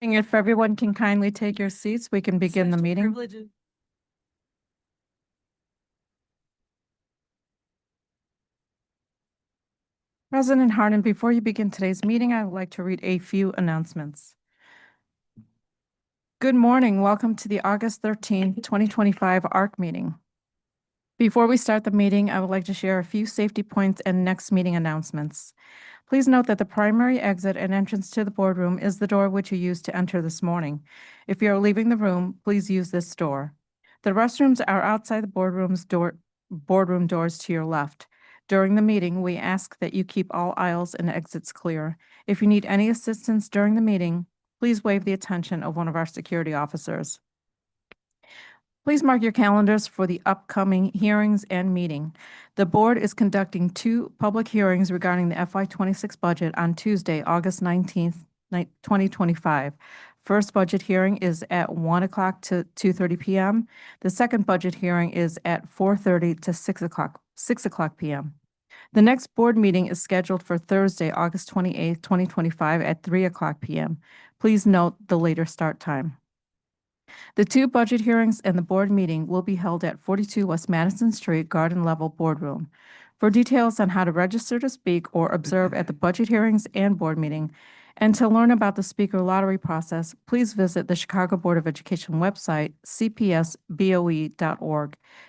If everyone can kindly take your seats, we can begin the meeting. President Harden, before you begin today's meeting, I would like to read a few announcements. Good morning. Welcome to the August 13th, 2025 ARC meeting. Before we start the meeting, I would like to share a few safety points and next meeting announcements. Please note that the primary exit and entrance to the boardroom is the door which you used to enter this morning. If you are leaving the room, please use this door. The restrooms are outside the boardroom doors to your left. During the meeting, we ask that you keep all aisles and exits clear. If you need any assistance during the meeting, please waive the attention of one of our security officers. Please mark your calendars for the upcoming hearings and meeting. The board is conducting 2 public hearings regarding the FY26 budget on Tuesday, August 19th, 2025. First budget hearing is at 1 o'clock to 2:30 p.m. The second budget hearing is at 4:30 to 6 o'clock p.m. The next board meeting is scheduled for Thursday, August 28th, 2025 at 3 o'clock p.m. Please note the later start time. The 2 budget hearings and the board meeting will be held at 42 West Madison Street, Garden Level Boardroom. For details on how to register to speak or observe at the budget hearings and board meeting, and to learn about the speaker lottery process, please visit the Chicago Board of Education website, cpsboe.org.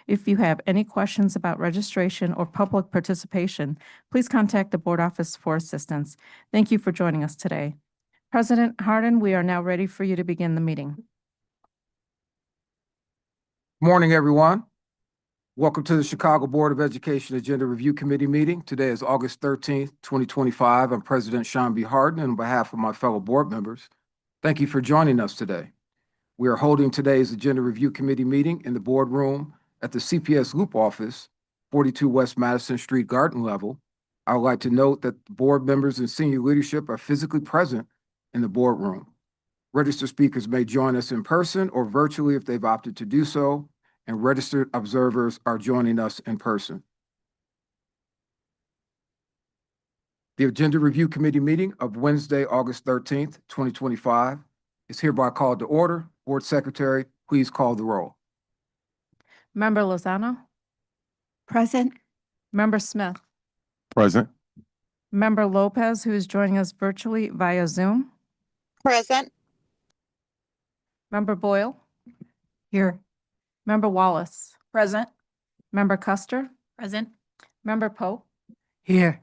If you have any questions about registration or public participation, please contact the board office for assistance. Thank you for joining us today. President Harden, we are now ready for you to begin the meeting. Morning, everyone. Welcome to the Chicago Board of Education Agenda Review Committee meeting. Today is August 13th, 2025. I'm President Sean B. Harden, and on behalf of my fellow board members, thank you for joining us today. We are holding today's Agenda Review Committee meeting in the boardroom at the CPS Loop office, 42 West Madison Street, Garden Level. I would like to note that board members and senior leadership are physically present in the boardroom. Registered speakers may join us in person or virtually if they've opted to do so, and registered observers are joining us in person. The Agenda Review Committee meeting of Wednesday, August 13th, 2025 is hereby called to order. Board Secretary, please call the roll. Member Lozano? Present. Member Smith? Present. Member Lopez, who is joining us virtually via Zoom? Present. Member Boyle? Here. Member Wallace? Present. Member Custer? Present. Member Pope? Here.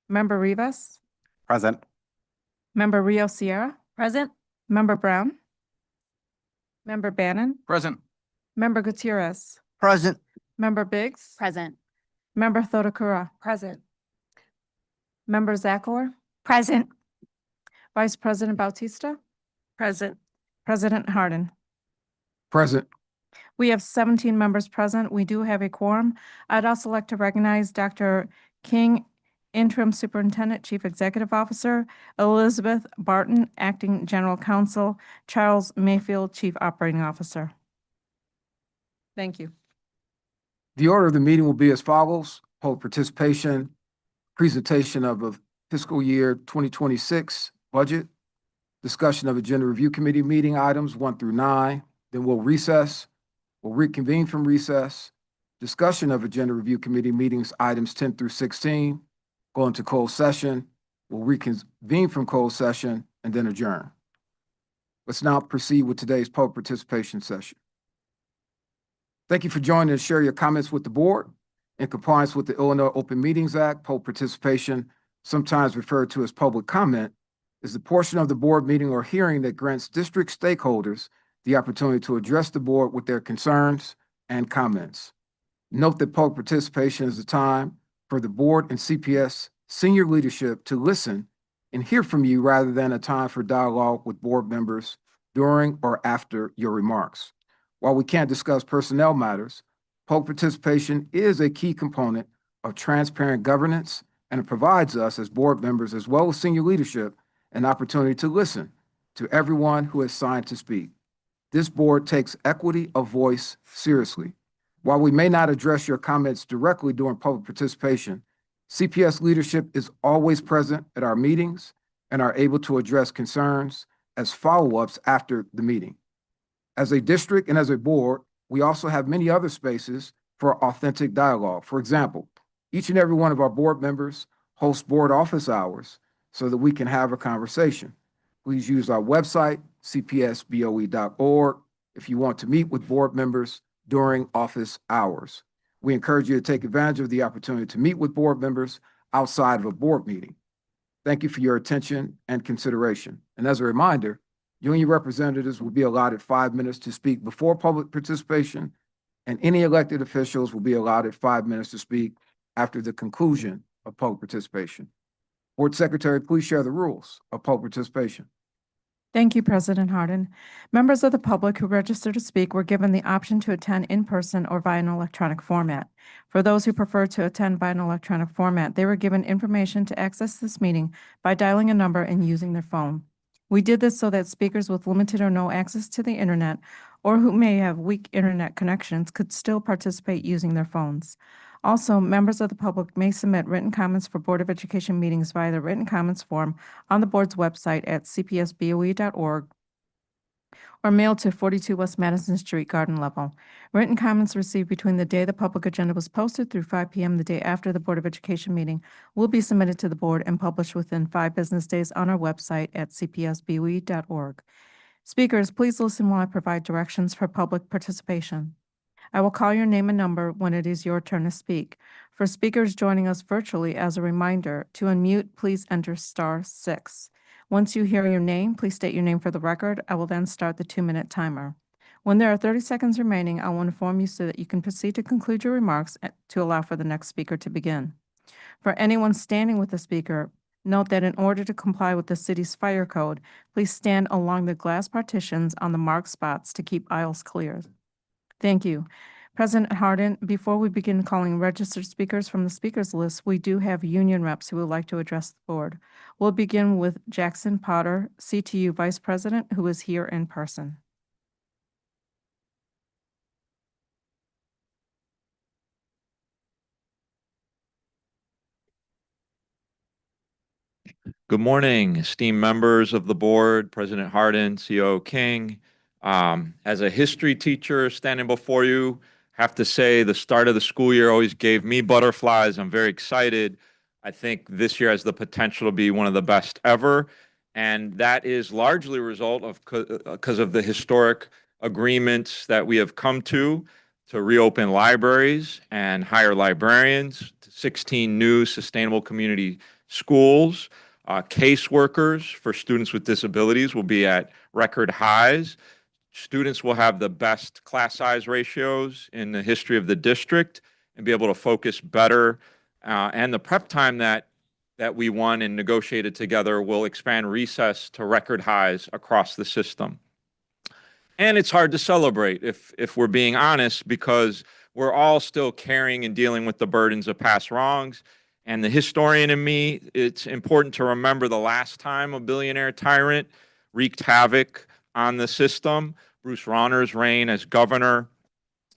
Member Rivas? Present. Member Rio Sierra? Present. Member Brown? Member Bannon? Present. Member Gutierrez? Present. Member Biggs? Present. Member Thodakura? Present. Member Zakor? Present. Vice President Bautista? Present. President Harden? Present. We have 17 members present. We do have a quorum. I'd also like to recognize Dr. King, Interim Superintendent, Chief Executive Officer, Elizabeth Barton, Acting General Counsel, Charles Mayfield, Chief Operating Officer. Thank you. The order of the meeting will be as follows: public participation, presentation of a fiscal year 2026 budget, discussion of Agenda Review Committee meeting items 1 through 9, then we'll recess. We'll reconvene from recess, discussion of Agenda Review Committee meetings items 10 through 16, go into closed session, we'll reconvene from closed session, and then adjourn. Let's now proceed with today's public participation session. Thank you for joining and share your comments with the board. In compliance with the Illinois Open Meetings Act, public participation, sometimes referred to as public comment, is the portion of the board meeting or hearing that grants district stakeholders the opportunity to address the board with their concerns and comments. Note that public participation is a time for the board and CPS senior leadership to listen and hear from you rather than a time for dialogue with board members during or after your remarks. While we can't discuss personnel matters, public participation is a key component of transparent governance, and it provides us as board members as well as senior leadership an opportunity to listen to everyone who has signed to speak. This board takes equity of voice seriously. While we may not address your comments directly during public participation, CPS leadership is always present at our meetings and are able to address concerns as follow-ups after the meeting. As a district and as a board, we also have many other spaces for authentic dialogue. For example, each and every one of our board members hosts board office hours so that we can have a conversation. Please use our website, cpsboe.org, if you want to meet with board members during office hours. We encourage you to take advantage of the opportunity to meet with board members outside of a board meeting. Thank you for your attention and consideration. And as a reminder, union representatives will be allotted 5 minutes to speak before public participation, and any elected officials will be allotted 5 minutes to speak after the conclusion of public participation. Board Secretary, please share the rules of public participation. Thank you, President Harden. Members of the public who registered to speak were given the option to attend in person or via an electronic format. For those who prefer to attend by an electronic format, they were given information to access this meeting by dialing a number and using their phone. We did this so that speakers with limited or no access to the internet or who may have weak internet connections could still participate using their phones. Also, members of the public may submit written comments for Board of Education meetings via the written comments form on the board's website at cpsboe.org or mailed to 42 West Madison Street, Garden Level. Written comments received between the day the public agenda was posted through 5 p.m. the day after the Board of Education meeting will be submitted to the board and published within 5 business days on our website at cpsboe.org. Speakers, please listen while I provide directions for public participation. I will call your name and number when it is your turn to speak. For speakers joining us virtually, as a reminder, to unmute, please enter *6. Once you hear your name, please state your name for the record. I will then start the 2-minute timer. When there are 30 seconds remaining, I will inform you so that you can proceed to conclude your remarks to allow for the next speaker to begin. For anyone standing with the speaker, note that in order to comply with the city's fire code, please stand along the glass partitions on the marked spots to keep aisles clear. Thank you. President Harden, before we begin calling registered speakers from the speakers list, we do have union reps who would like to address the board. We'll begin with Jackson Potter, CTU Vice President, who is here in person. Good morning, esteemed members of the board, President Harden, CEO King. As a history teacher standing before you, have to say the start of the school year always gave me butterflies. I'm very excited. I think this year has the potential to be one of the best ever, and that is largely a result of because of the historic agreements that we have come to reopen libraries and hire librarians, 16 new sustainable community schools. Caseworkers for students with disabilities will be at record highs. Students will have the best class size ratios in the history of the district and be able to focus better. And the prep time that we won and negotiated together will expand recess to record highs across the system. And it's hard to celebrate, if we're being honest, because we're all still carrying and dealing with the burdens of past wrongs. And the historian in me, it's important to remember the last time a billionaire tyrant wreaked havoc on the system. Bruce Rauner's reign as governor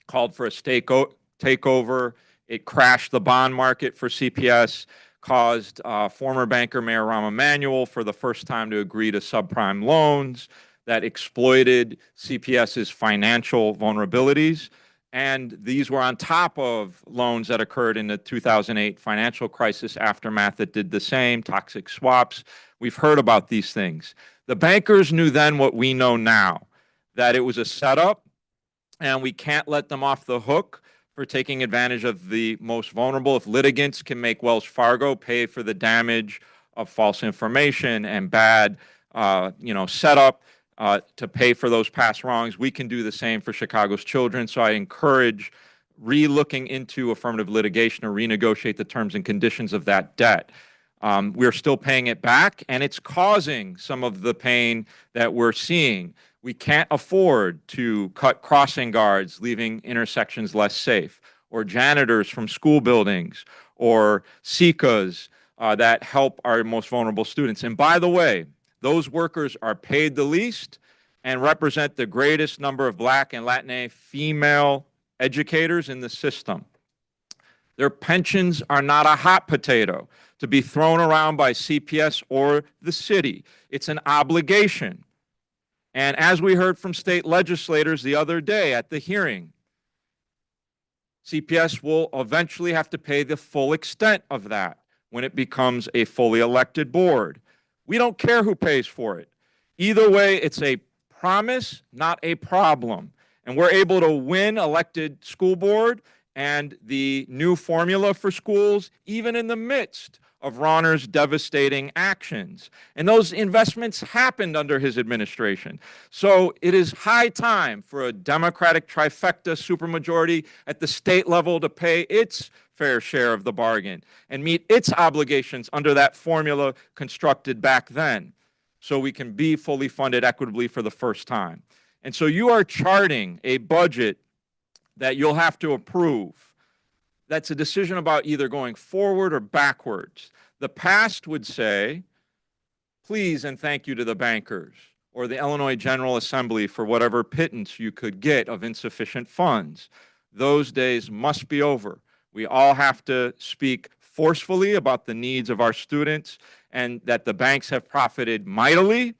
called for a takeover. It crashed the bond market for CPS, caused former banker Mayor Rahm Emanuel for the first time to agree to subprime loans that exploited CPS's financial vulnerabilities. And these were on top of loans that occurred in the 2008 financial crisis aftermath that did the same, toxic swaps. We've heard about these things. The bankers knew then what we know now, that it was a setup, and we can't let them off the hook for taking advantage of the most vulnerable. If litigants can make Wells Fargo pay for the damage of false information and bad setup, to pay for those past wrongs, we can do the same for Chicago's children. So I encourage re-looking into affirmative litigation or renegotiate the terms and conditions of that debt. We're still paying it back, and it's causing some of the pain that we're seeing. We can't afford to cut crossing guards, leaving intersections less safe, or janitors from school buildings, or SEIUs that help our most vulnerable students. And by the way, those workers are paid the least and represent the greatest number of Black and Latina female educators in the system. Their pensions are not a hot potato to be thrown around by CPS or the city. It's an obligation And as we heard from state legislators the other day at the hearing, CPS will eventually have to pay the full extent of that when it becomes a fully elected board. We don't care who pays for it. Either way, it's a promise, not a problem. And we're able to win elected school board and the new formula for schools, even in the midst of Ronner's devastating actions. And those investments happened under his administration. So it is high time for a Democratic trifecta supermajority at the state level to pay its fair share of the bargain and meet its obligations under that formula constructed back then, so we can be fully funded equitably for the first time. And so you are charting a budget that you'll have to approve. That's a decision about either going forward or backwards. The past would say, please and thank you to the bankers or the Illinois General Assembly for whatever pittance you could get of insufficient funds. Those days must be over. We all have to speak forcefully about the needs of our students and that the banks have profited mightily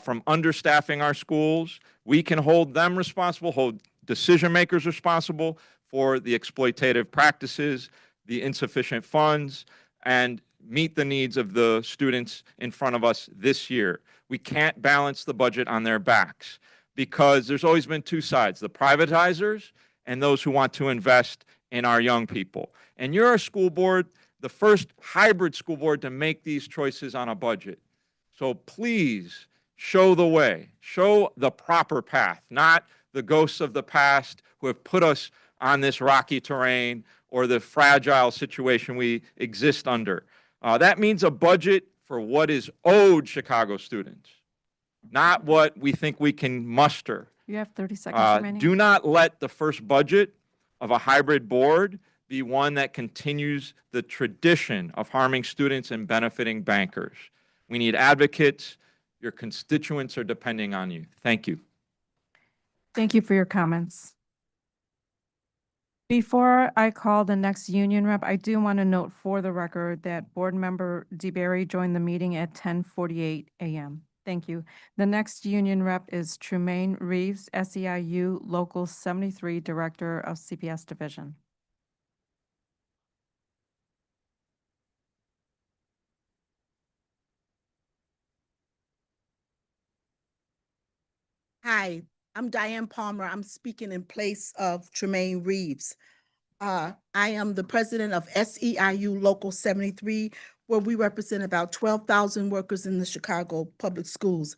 from understaffing our schools. We can hold them responsible, hold decision makers responsible for the exploitative practices, the insufficient funds, and meet the needs of the students in front of us this year. We can't balance the budget on their backs because there's always been two sides, the privatizers and those who want to invest in our young people. And you're a school board, the first hybrid school board to make these choices on a budget. So please show the way, show the proper path, not the ghosts of the past who have put us on this rocky terrain or the fragile situation we exist under. That means a budget for what is owed Chicago students, not what we think we can muster. You have 30 seconds remaining. Do not let the first budget of a hybrid board be one that continues the tradition of harming students and benefiting bankers. We need advocates. Your constituents are depending on you. Thank you. Thank you for your comments. Before I call the next union rep, I do want to note for the record that Board Member DeBerry joined the meeting at 10:48 a.m. Thank you. The next union rep is Tremaine Reeves, SEIU Local 73, Director of CPS Division. Hi, I'm Diane Palmer. I'm speaking in place of Tremaine Reeves. I am the president of SEIU Local 73, where we represent about 12,000 workers in the Chicago public schools.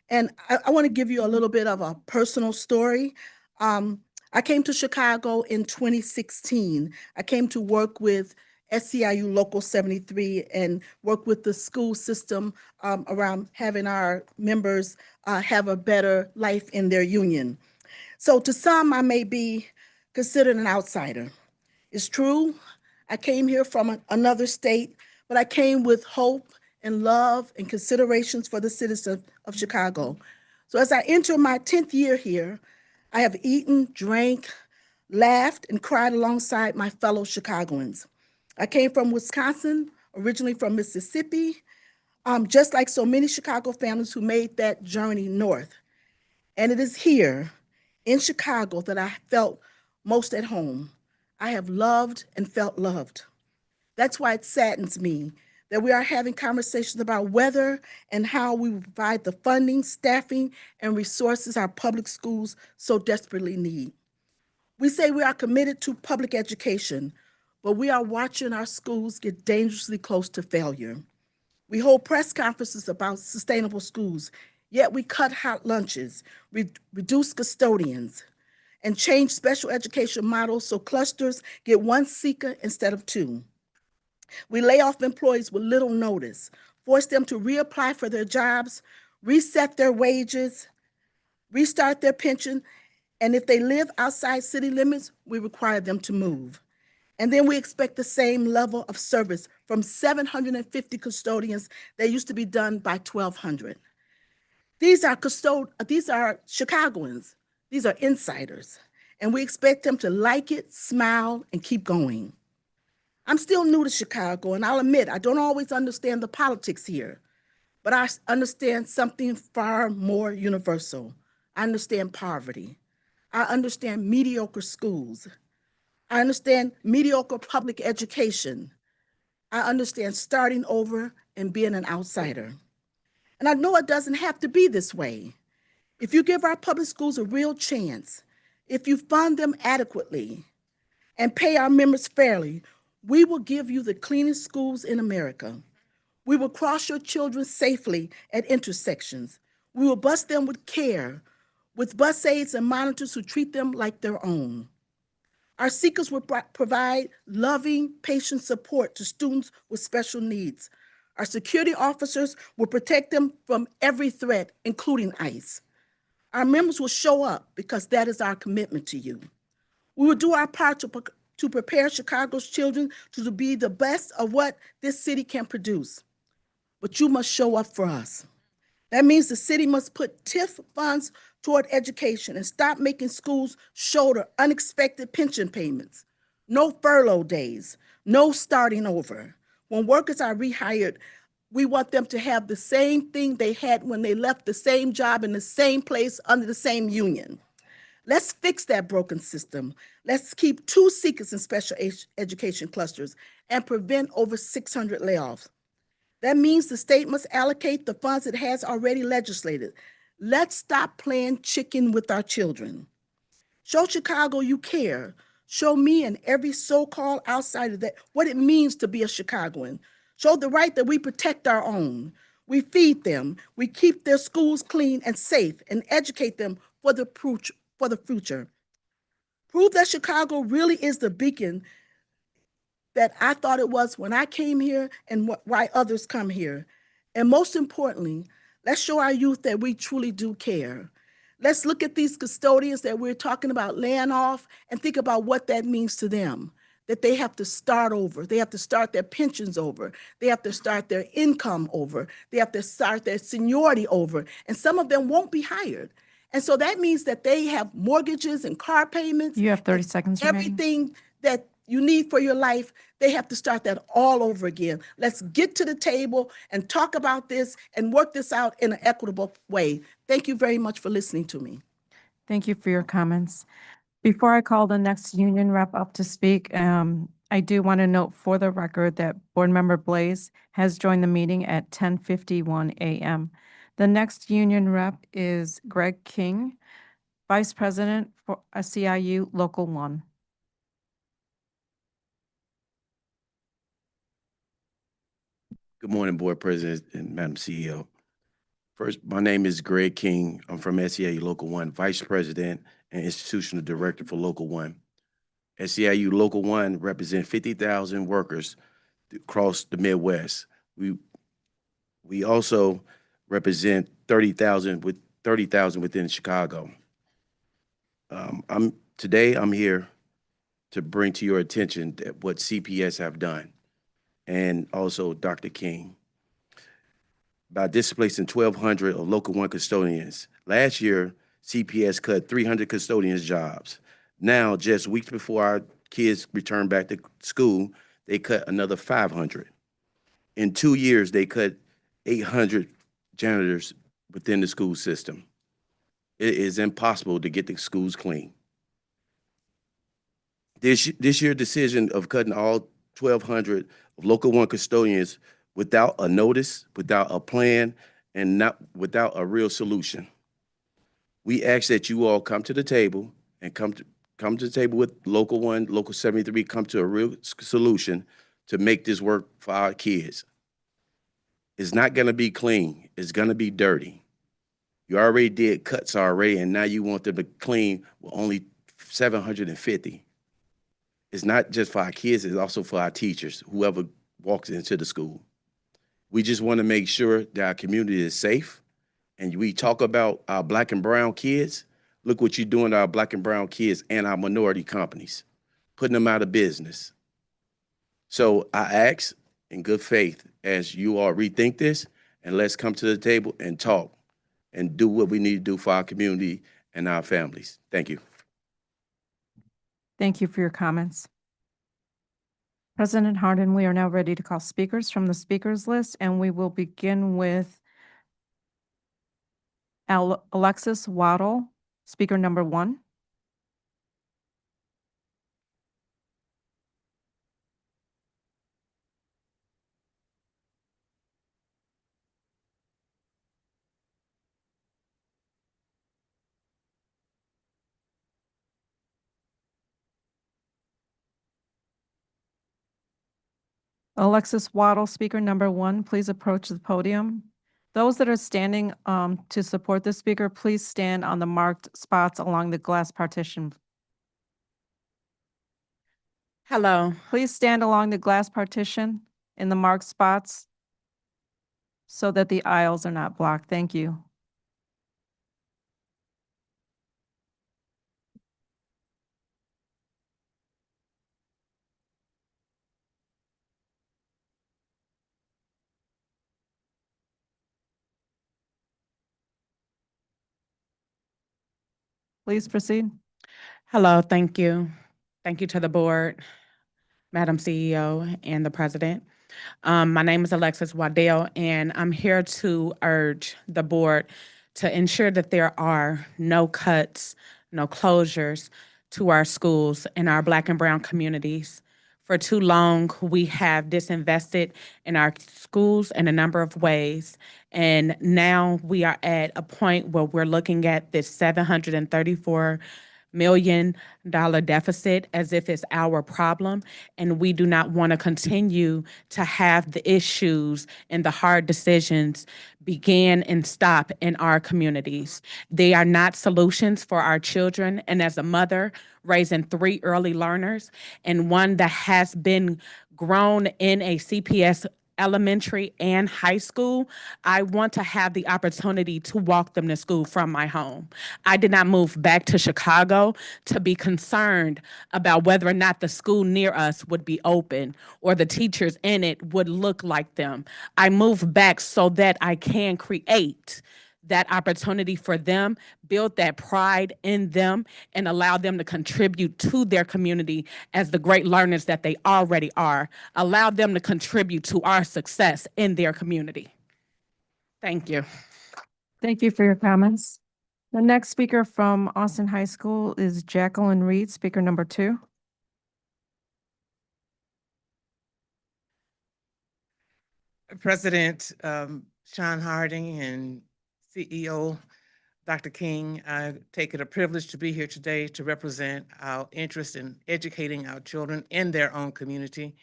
And I want to give you a little bit of a personal story. I came to Chicago in 2016. I came to work with SEIU Local 73 and work with the school system around having our members have a better life in their union. So to some, I may be considered an outsider. It's true, I came here from another state, but I came with hope and love and considerations for the citizens of Chicago. So as I enter my 10th year here, I have eaten, drank, laughed, and cried alongside my fellow Chicagoans. I came from Wisconsin, originally from Mississippi, just like so many Chicago families who made that journey north. And it is here in Chicago that I felt most at home. I have loved and felt loved. That's why it saddens me that we are having conversations about whether and how we provide the funding, staffing, and resources our public schools so desperately need. We say we are committed to public education, but we are watching our schools get dangerously close to failure. We hold press conferences about sustainable schools, yet we cut hot lunches, reduce custodians, and change special education models so clusters get one seeker instead of two. We lay off employees with little notice, force them to reapply for their jobs, reset their wages, restart their pension, and if they live outside city limits, we require them to move. And then we expect the same level of service from 750 custodians that used to be done by 1,200. These are Chicagoans. These are insiders, and we expect them to like it, smile, and keep going. I'm still new to Chicago, and I'll admit I don't always understand the politics here, but I understand something far more universal. I understand poverty. I understand mediocre schools. I understand mediocre public education. I understand starting over and being an outsider. And I know it doesn't have to be this way. If you give our public schools a real chance, if you fund them adequately and pay our members fairly, we will give you the cleanest schools in America. We will cross your children safely at intersections. We will bus them with care, with bus aides and monitors who treat them like their own. Our seekers will provide loving, patient support to students with special needs. Our security officers will protect them from every threat, including ICE. Our members will show up because that is our commitment to you. We will do our part to prepare Chicago's children to be the best of what this city can produce. But you must show up for us. That means the city must put TIF funds toward education and stop making schools shoulder unexpected pension payments. No furlough days, no starting over. When workers are rehired, we want them to have the same thing they had when they left the same job in the same place under the same union. Let's fix that broken system. Let's keep 2 seekers in special education clusters and prevent over 600 layoffs. That means the state must allocate the funds it has already legislated. Let's stop playing chicken with our children. Show Chicago you care. Show me and every so-called outsider that what it means to be a Chicagoan. Show the right that we protect our own. We feed them. We keep their schools clean and safe and educate them for the future. Prove that Chicago really is the beacon that I thought it was when I came here and why others come here. And most importantly, let's show our youth that we truly do care. Let's look at these custodians that we're talking about laying off and think about what that means to them, that they have to start over. They have to start their pensions over. They have to start their income over. They have to start their seniority over. And some of them won't be hired. And so that means that they have mortgages and car payments. You have 30 seconds remaining. Everything that you need for your life, they have to start that all over again. Let's get to the table and talk about this and work this out in an equitable way. Thank you very much for listening to me. Thank you for your comments. Before I call the next union rep up to speak, I do want to note for the record that Board Member Blaze has joined the meeting at 10:51 a.m. The next union rep is Greg King, Vice President for SEIU Local 1. Good morning, Board President and Madam CEO. First, my name is Greg King. I'm from SEIU Local 1, Vice President and Institutional Director for Local 1. SEIU Local 1 represents 50,000 workers across the Midwest. We also represent 30,000 within Chicago. Today I'm here to bring to your attention what CPS have done, and also Dr. King, by displacing 1,200 of Local 1 custodians. Last year, CPS cut 300 custodians' jobs. Now, just weeks before our kids return back to school, they cut another 500. In 2 years, they cut 800 janitors within the school system. It is impossible to get the schools clean. This year's decision of cutting all 1,200 of Local 1 custodians without a notice, without a plan, and not without a real solution. We ask that you all come to the table and come to the table with Local 1, Local 73, come to a real solution to make this work for our kids. It's not gonna be clean, it's gonna be dirty. You already did cuts already, and now you want them to clean with only 750. It's not just for our kids, it's also for our teachers, whoever walks into the school. We just want to make sure that our community is safe. And we talk about our Black and brown kids. Look what you're doing to our Black and brown kids and our minority companies, putting them out of business. So I ask in good faith, as you all rethink this, and let's come to the table and talk and do what we need to do for our community and our families. Thank you. Thank you for your comments. President Harden, we are now ready to call speakers from the speakers list, and we will begin with Alexis Waddle, speaker number 1. Alexis Waddle, speaker number 1, please approach the podium. Those that are standing to support the speaker, please stand on the marked spots along the glass partition. Hello. Please stand along the glass partition in the marked spots so that the aisles are not blocked. Thank you. Please proceed. Hello, thank you. Thank you to the board, Madam CEO, and the president. My name is Alexis Waddell, and I'm here to urge the board to ensure that there are no cuts, no closures to our schools in our Black and Brown communities. For too long, we have disinvested in our schools in a number of ways. And now we are at a point where we're looking at this $734 million deficit as if it's our problem. And we do not want to continue to have the issues and the hard decisions begin and stop in our communities. They are not solutions for our children. And as a mother raising 3 early learners and one that has been grown in a CPS elementary and high school, I want to have the opportunity to walk them to school from my home. I did not move back to Chicago to be concerned about whether or not the school near us would be open or the teachers in it would look like them. I moved back so that I can create that opportunity for them, build that pride in them, and allow them to contribute to their community as the great learners that they already are. Allow them to contribute to our success in their community. Thank you. Thank you for your comments. The next speaker from Austin High School is Jacqueline Reed, speaker number 2. President Sean Harding and CEO Dr. King, I take it a privilege to be here today to represent our interest in educating our children in their own community.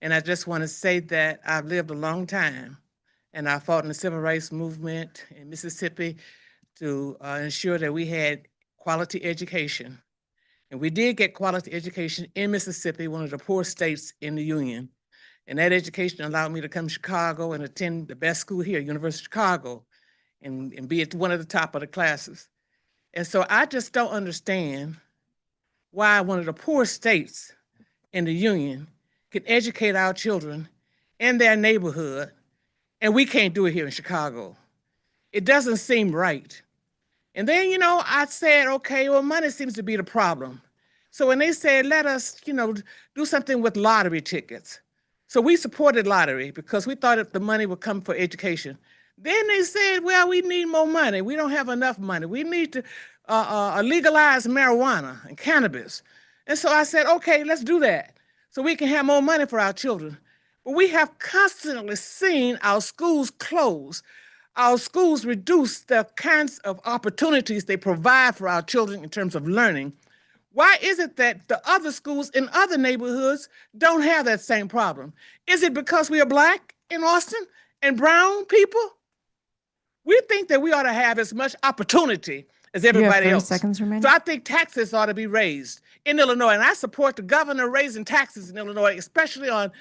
And I just want to say that I've lived a long time and I fought in the civil rights movement in Mississippi to ensure that we had quality education. And we did get quality education in Mississippi, one of the poor states in the Union. And that education allowed me to come to Chicago and attend the best school here, University of Chicago, and be at one of the top of the classes. And so I just don't understand why one of the poor states in the Union can educate our children in their neighborhood, and we can't do it here in Chicago. It doesn't seem right. And then, I said, okay, well, money seems to be the problem. So when they said, let us, do something with lottery tickets. So we supported lottery because we thought if the money would come for education. Then they said, well, we need more money. We don't have enough money. We need to legalize marijuana and cannabis. And so I said, okay, let's do that so we can have more money for our children. But we have constantly seen our schools close. Our schools reduce the kinds of opportunities they provide for our children in terms of learning. Why is it that the other schools in other neighborhoods don't have that same problem? Is it because we are Black in Austin and brown people? We think that we ought to have as much opportunity as everybody else. 30 seconds remaining. So I think taxes ought to be raised in Illinois, and I support the governor raising taxes in Illinois, especially on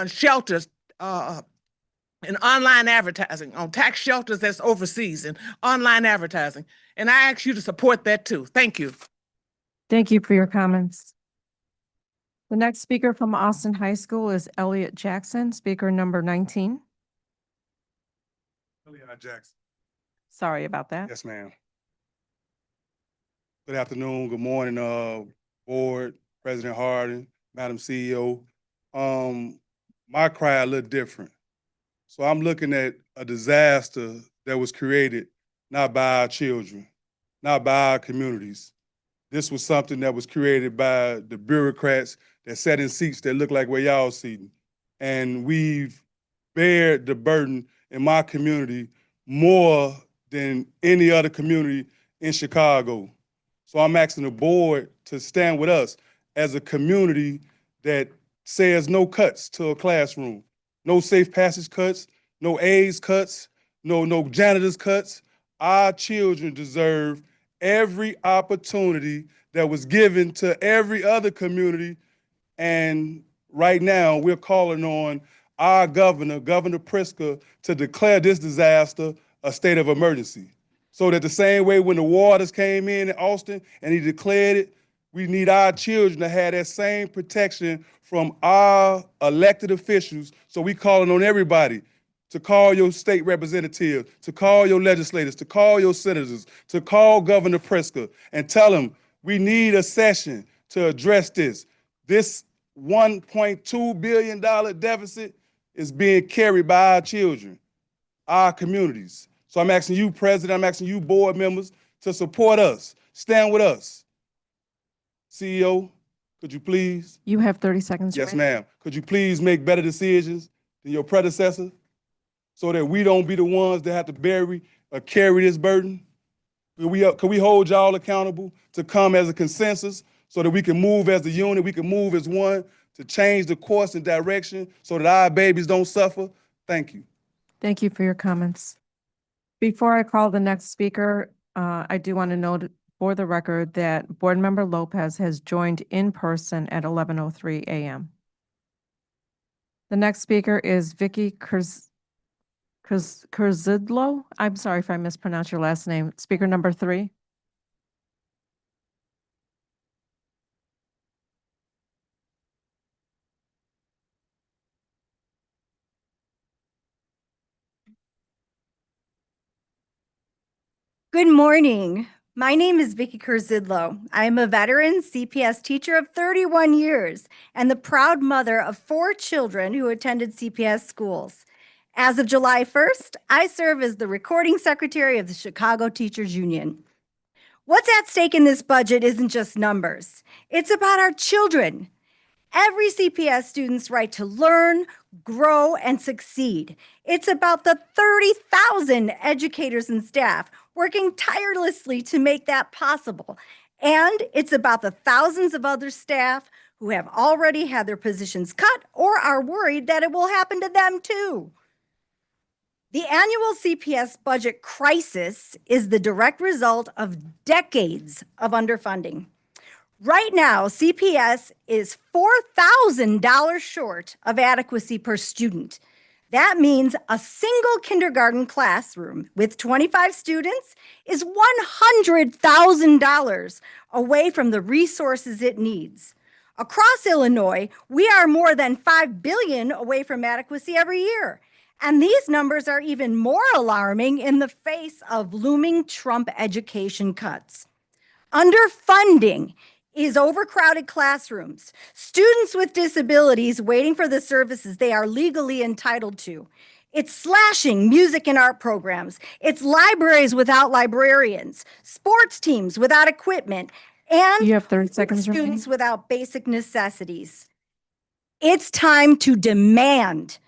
shelters and online advertising, on tax shelters that's overseas and online advertising. And I ask you to support that too. Thank you. Thank you for your comments. The next speaker from Austin High School is Elliot Jackson, speaker number 19. Elliot Jackson. Sorry about that. Yes, ma'am. Good afternoon, good morning, board, President Harding, Madam CEO. My cry a little different. So I'm looking at a disaster that was created not by our children, not by our communities. This was something that was created by the bureaucrats that sat in seats that look like where y'all sitting. And we've bared the burden in my community more than any other community in Chicago. So I'm asking the board to stand with us as a community that says no cuts to a classroom, no safe passage cuts, no aides cuts, no janitors cuts. Our children deserve every opportunity that was given to every other community. And right now, we're calling on our governor, Governor Pritzker, to declare this disaster a state of emergency. So that the same way when the waters came in Austin and he declared it, we need our children to have that same protection from our elected officials. So we calling on everybody to call your state representatives, to call your legislators, to call your senators, to call Governor Pritzker and tell him we need a session to address this. This $1.2 billion deficit is being carried by our children, our communities. So I'm asking you, President, I'm asking you, board members, to support us, stand with us. CEO, could you please? You have 30 seconds. Yes, remaining. ma'am. Could you please make better decisions than your predecessor so that we don't be the ones that have to carry this burden? Could we hold y'all accountable to come as a consensus so that we can move as a unit, we can move as one to change the course and direction so that our babies don't suffer? Thank you. Thank you for your comments. Before I call the next speaker, I do want to note for the record that Board Member Lopez has joined in person at 11:03 a.m. The next speaker is Vicky Kurzidlo. I'm sorry if I mispronounced your last name. Speaker number 3. Good morning. My name is Vicky Kurzidlo. I am a veteran CPS teacher of 31 years and the proud mother of 4 children who attended CPS schools. As of July 1st, I serve as the recording secretary of the Chicago Teachers Union. What's at stake in this budget isn't just numbers. It's about our children. Every CPS student's right to learn, grow, and succeed. It's about the 30,000 educators and staff working tirelessly to make that possible. And it's about the thousands of other staff who have already had their positions cut or are worried that it will happen to them too. The annual CPS budget crisis is the direct result of decades of underfunding. Right now, CPS is $4,000 short of adequacy per student. That means a single kindergarten classroom with 25 students is $100,000 away from the resources it needs. Across Illinois, we are more than $5 billion away from adequacy every year. And these numbers are even more alarming in the face of looming Trump education cuts. Underfunding is overcrowded classrooms, students with disabilities waiting for the services they are legally entitled to. It's slashing music and art programs. It's libraries without librarians, sports teams without equipment, and You have 30 seconds remaining. students without basic necessities. It's time to demand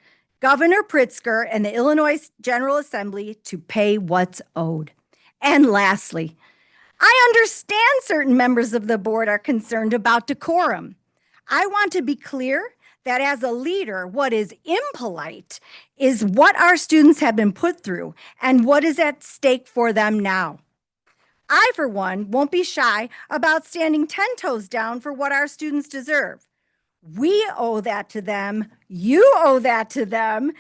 Governor Pritzker and the Illinois General Assembly to pay what's owed. And lastly, I understand certain members of the board are concerned about decorum. I want to be clear that as a leader, what is impolite is what our students have been put through and what is at stake for them now. I, for one, won't be shy about standing 10 toes down for what our students deserve. We owe that to them. You owe that to them.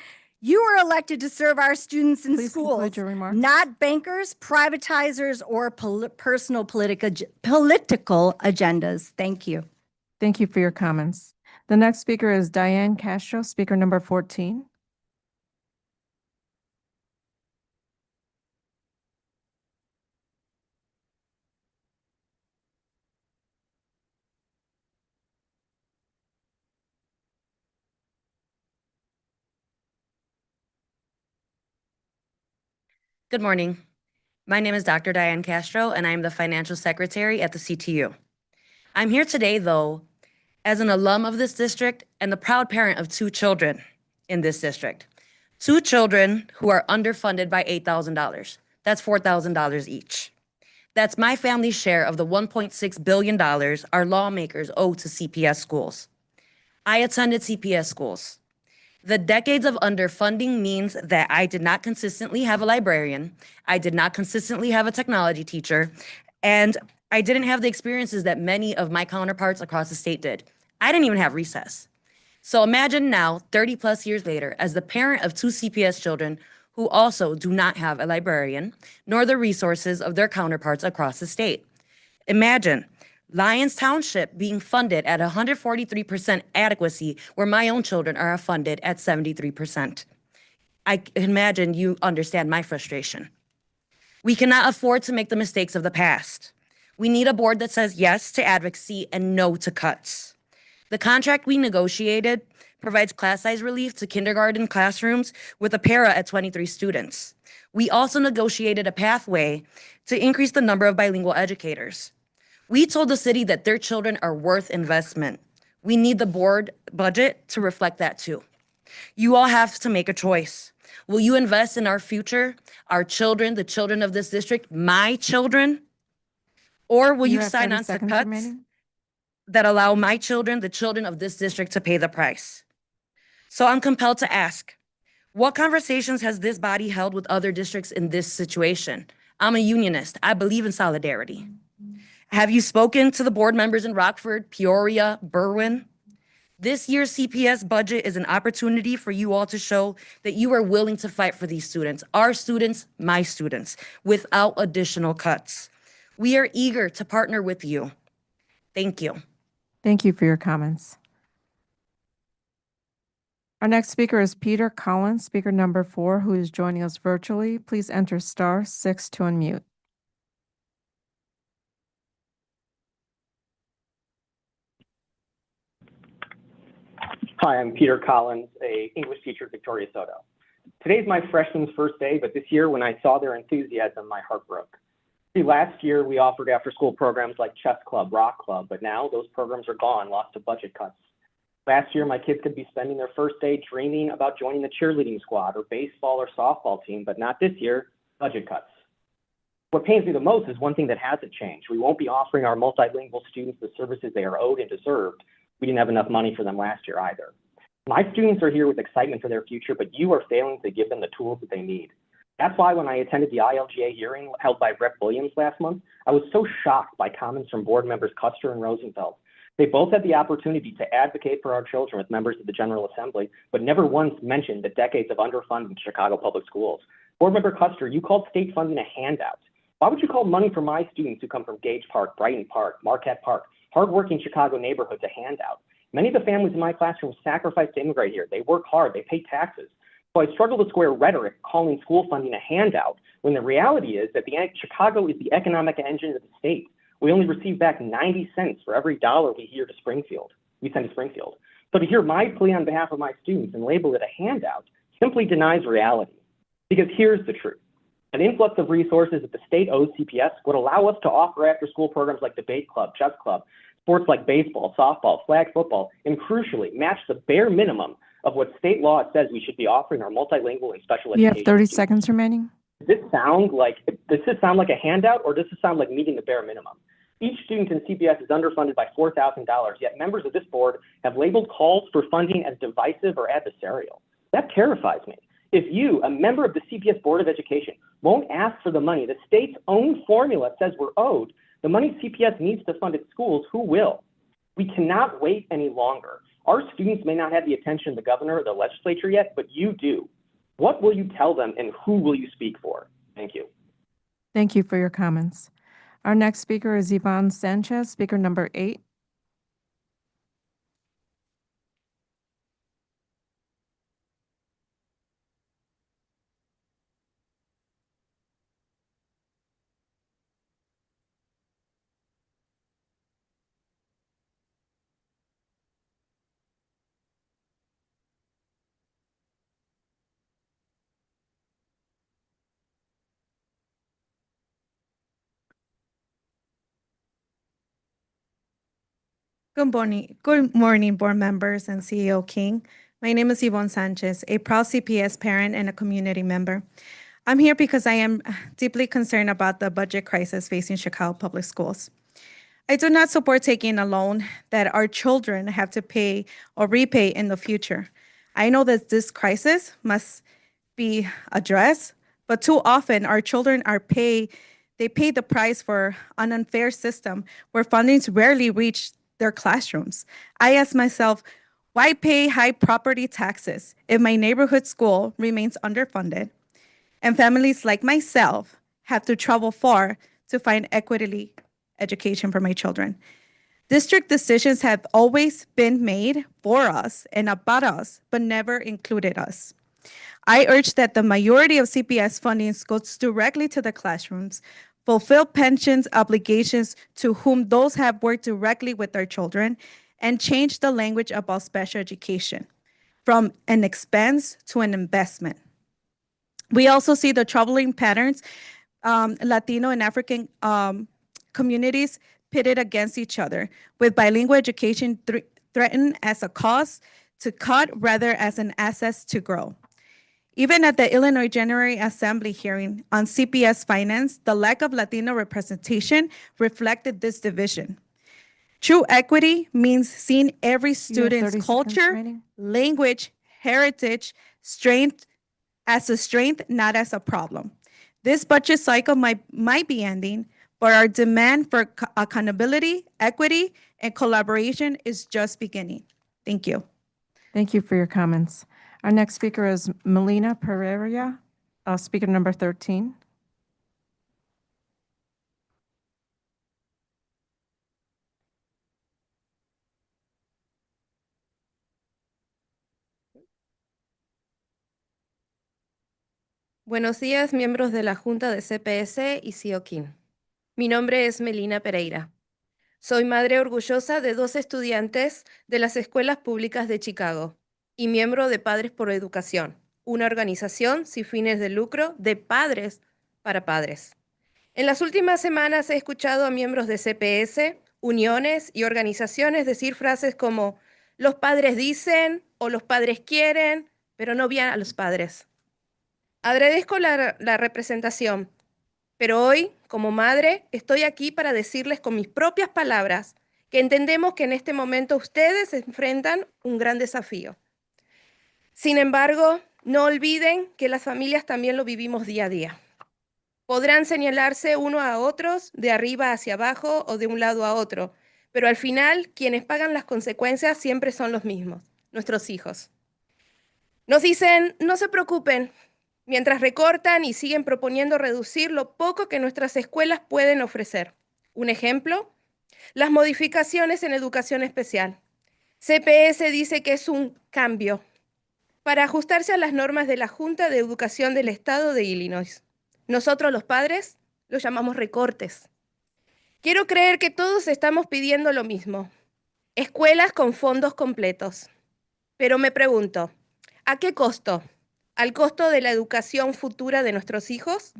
You were elected to serve our students in Please schools, conclude your remarks. not bankers, privatizers, or personal political agendas. Thank you. Thank you for your comments. The next speaker is Diane Castro, speaker number 14. Good morning. My name is Dr. Diane Castro, and I am the Financial Secretary at the CTU. I'm here today, though, as an alum of this district and the proud parent of 2 children in this district. 2 children who are underfunded by $8,000. That's $4,000 each. That's my family's share of the $1.6 billion our lawmakers owe to CPS schools. I attended CPS schools. The decades of underfunding means that I did not consistently have a librarian, I did not consistently have a technology teacher, and I didn't have the experiences that many of my counterparts across the state did. I didn't even have recess. So imagine now, 30 plus years later, as the parent of 2 CPS children who also do not have a librarian, nor the resources of their counterparts across the state. Imagine Lyons Township being funded at 143% adequacy, where my own children are funded at 73%. I imagine you understand my frustration. We cannot afford to make the mistakes of the past. We need a board that says yes to advocacy and no to cuts. The contract we negotiated provides class size relief to kindergarten classrooms with a para at 23 students. We also negotiated a pathway to increase the number of bilingual educators. We told the city that their children are worth investment. We need the board budget to reflect that too. You all have to make a choice. Will you invest in our future, our children, the children of this district, my children? Or will you have sign 30 on to seconds cuts remaining. that allow my children, the children of this district, to pay the price? So I'm compelled to ask, what conversations has this body held with other districts in this situation? I'm a unionist. I believe in solidarity. Have you spoken to the board members in Rockford, Peoria, Berwyn? This year's CPS budget is an opportunity for you all to show that you are willing to fight for these students, our students, my students, without additional cuts. We are eager to partner with you. Thank you. Thank you for your comments. Our next speaker is Peter Collins, speaker number 4, who is joining us virtually. Please enter *6 to unmute. Hi, I'm Peter Collins, a English teacher at Victoria Soto. Today's my freshman's first day, but this year when I saw their enthusiasm, my heart broke. See, last year we offered after-school programs like chess club, rock club, but now those programs are gone, lost to budget cuts. Last year, my kids could be spending their first day dreaming about joining the cheerleading squad or baseball or softball team, but not this year, budget cuts. What pains me the most is one thing that hasn't changed. We won't be offering our multilingual students the services they are owed and deserved. We didn't have enough money for them last year either. My students are here with excitement for their future, but you are failing to give them the tools that they need. That's why when I attended the ILGA hearing held by Rep. Williams last month, I was so shocked by comments from board members Custer and Rosenfeld. They both had the opportunity to advocate for our children with members of the General Assembly, but never once mentioned the decades of underfunding in Chicago public schools. Board member Custer, you called state funding a handout. Why would you call money for my students who come from Gage Park, Brighton Park, Marquette Park, hardworking Chicago neighborhoods a handout? Many of the families in my classroom sacrifice to immigrate here. They work hard, they pay taxes. So I struggle to square rhetoric calling school funding a handout when the reality is that Chicago is the economic engine of the state. We only receive back 90 cents for every dollar we send to Springfield. So to hear my plea on behalf of my students and label it a handout simply denies reality. Because here's the truth. An influx of resources that the state owes CPS would allow us to offer after-school programs like debate club, chess club, sports like baseball, softball, flag football, and crucially, match the bare minimum of what state law says we should be offering our multilingual and special education You have 30 students. seconds remaining. Does this sound like a handout, or does this sound like meeting the bare minimum? Each student in CPS is underfunded by $4,000, yet members of this board have labeled calls for funding as divisive or adversarial. That terrifies me. If you, a member of the CPS Board of Education, won't ask for the money the state's own formula says we're owed, the money CPS needs to fund its schools, who will? We cannot wait any longer. Our students may not have the attention of the governor or the legislature yet, but you do. What will you tell them and who will you speak for? Thank you. Thank you for your comments. Our next speaker is Yvonne Sanchez, speaker number 8. Good morning, board members and CEO King. My name is Yvonne Sanchez, a proud CPS parent and a community member. I'm here because I am deeply concerned about the budget crisis facing Chicago Public Schools. I do not support taking a loan that our children have to pay or repay in the future. I know that this crisis must be addressed, but too often our children pay the price for an unfair system where fundings rarely reach their classrooms. I ask myself, why pay high property taxes if my neighborhood school remains underfunded and families like myself have to travel far to find equitable education for my children? District decisions have always been made for us and about us, but never included us. I urge that the majority of CPS funding goes directly to the classrooms, fulfill pensions obligations to whom those have worked directly with their children, and change the language about special education from an expense to an investment. We also see the troubling patterns, Latino and African communities pitted against each other, with bilingual education threatened as a cost to cut rather as an asset to grow. Even at the Illinois General Assembly hearing on CPS finance, the lack of Latino representation reflected this division. True equity means seeing every You have 30 student's seconds culture, remaining. language, heritage, strength as a strength, not as a problem. This budget cycle might be ending, but our demand for accountability, equity, and collaboration is just beginning. Thank you. Thank you for your comments. Our next speaker is Melina Pereira, speaker number 13. Buenos días, miembros de la Junta de CPS y CEO King. Mi nombre es Melina Pereira. Soy madre orgullosa de 2 estudiantes de las escuelas públicas de Chicago y miembro de Padres por Educación, una organización sin fines de lucro de padres para padres. En las últimas semanas he escuchado a miembros de CPS, uniones y organizaciones decir frases como los padres dicen o los padres quieren, pero no bien a los padres. Agradezco la representación, pero hoy, como madre, estoy aquí para decirles con mis propias palabras que entendemos que en este momento ustedes enfrentan un gran desafío. Sin embargo, no olviden que las familias también lo vivimos día a día. Podrán señalarse uno a otros de arriba hacia abajo o de un lado a otro, pero al final quienes pagan las consecuencias siempre son los mismos, nuestros hijos. Nos dicen, no se preocupen, mientras recortan y siguen proponiendo reducir lo poco que nuestras escuelas pueden ofrecer. Un ejemplo, las modificaciones en educación especial. CPS dice que es un cambio para ajustarse a las normas de la Junta de Educación del Estado de Illinois. Nosotros los padres los llamamos recortes. Quiero creer que todos estamos pidiendo lo mismo, escuelas con fondos completos. Pero me pregunto, ¿a qué costo? ¿Al costo de la educación futura de nuestros hijos?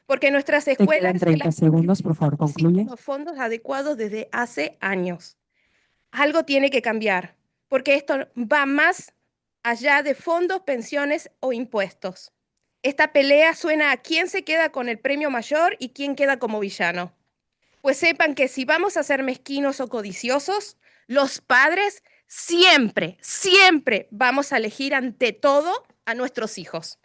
Porque nuestras escuelas Te quedan 30 segundos, por favor, concluye. los fondos adecuados desde hace años. Algo tiene que cambiar, porque esto va más allá de fondos, pensiones o impuestos. Esta pelea suena a quién se queda con el premio mayor y quién queda como villano. Pues sepan que si vamos a ser mezquinos o codiciosos, los padres siempre, siempre vamos a elegir ante todo a nuestros hijos.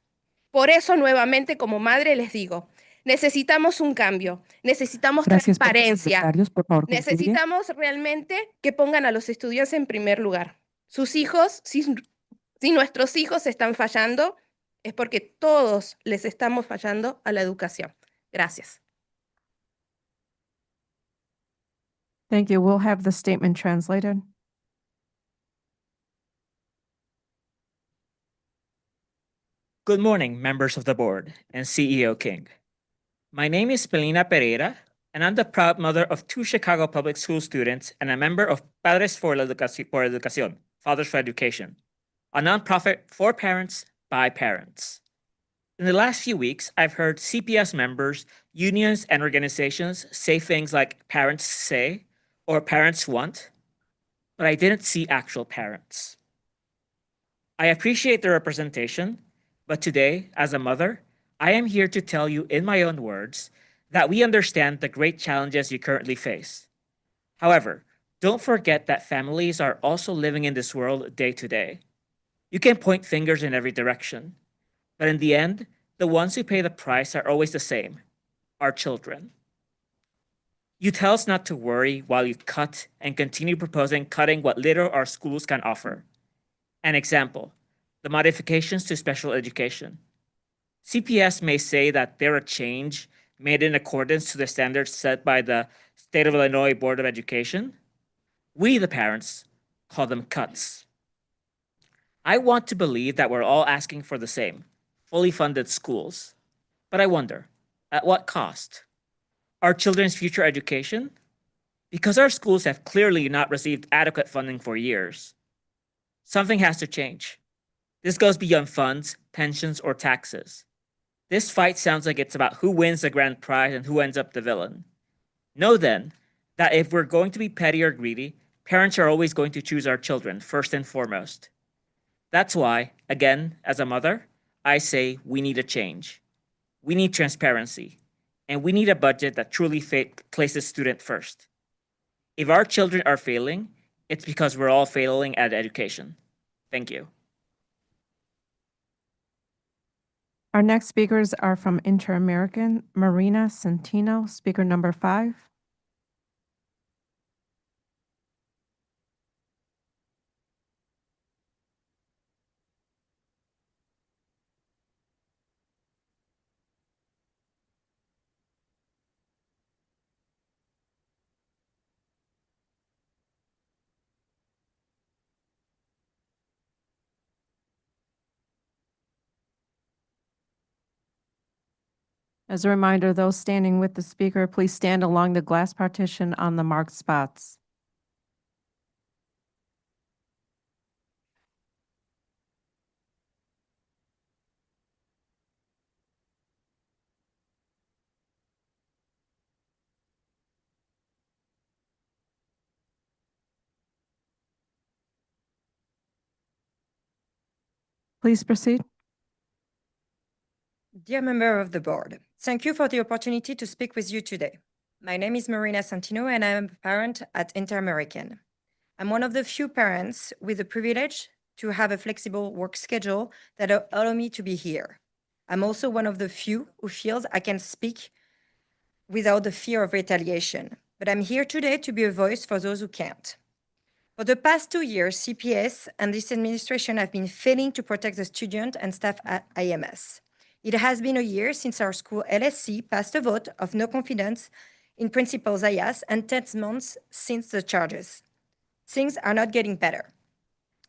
Por eso, nuevamente, como madre, les digo, necesitamos un cambio, necesitamos transparencia, Por favor, concluye. necesitamos realmente que pongan a los estudiantes en primer lugar. Sus hijos, si nuestros hijos están fallando, es porque todos les estamos fallando a la educación. Gracias. Thank you. We'll have the statement translated. Good morning, members of the board and CEO King. My name is Melina Pereira, and I'm the proud mother of 2 Chicago Public School students and a member of Padres por Educación, Fathers for Education, a nonprofit for parents by parents. In the last few weeks, I've heard CPS members, unions, and organizations say things like parents say or parents want. but I didn't see actual parents. I appreciate the representation, but today, as a mother, I am here to tell you in my own words that we understand the great challenges you currently face. However, don't forget that families are also living in this world day to day. You can point fingers in every direction, but in the end, the ones who pay the price are always the same: our children. You tell us not to worry while you cut and continue proposing cutting what little our schools can offer. An example, the modifications to special education. CPS may say that they're a change made in accordance to the standards set by the State of Illinois Board of Education. We, the parents, call them cuts. I want to believe that we're all asking for the same, fully funded schools. But I wonder, at what cost? Our children's future education? Because our schools have clearly not received adequate funding for years. Something has to change. This goes beyond funds, pensions, or taxes. This fight sounds like it's about who wins the grand prize and who ends up the villain. Know then that if we're going to be petty or greedy, parents are always going to choose our children first and foremost. That's why, again, as a mother, I say we need a change. We need transparency, and we need a budget that truly places student first. If our children are failing, it's because we're all failing at education. Thank you. Our next speakers are from Inter-American, Marina Centino, speaker number 5. As a reminder, those standing with the speaker, please stand along the glass partition on the marked spots. Please proceed. Dear member of the board, thank you for the opportunity to speak with you today. My name is Marina Santino and I am a parent at Inter-American. I'm one of the few parents with the privilege to have a flexible work schedule that allow me to be here. I'm also one of the few who feels I can speak without the fear of retaliation, but I'm here today to be a voice for those who can't. For the past 2 years, CPS and this administration have been failing to protect the student and staff at IMS. It has been a year since our school LSC passed a vote of no confidence in Principal Zayas and 10 months since the charges. Things are not getting better.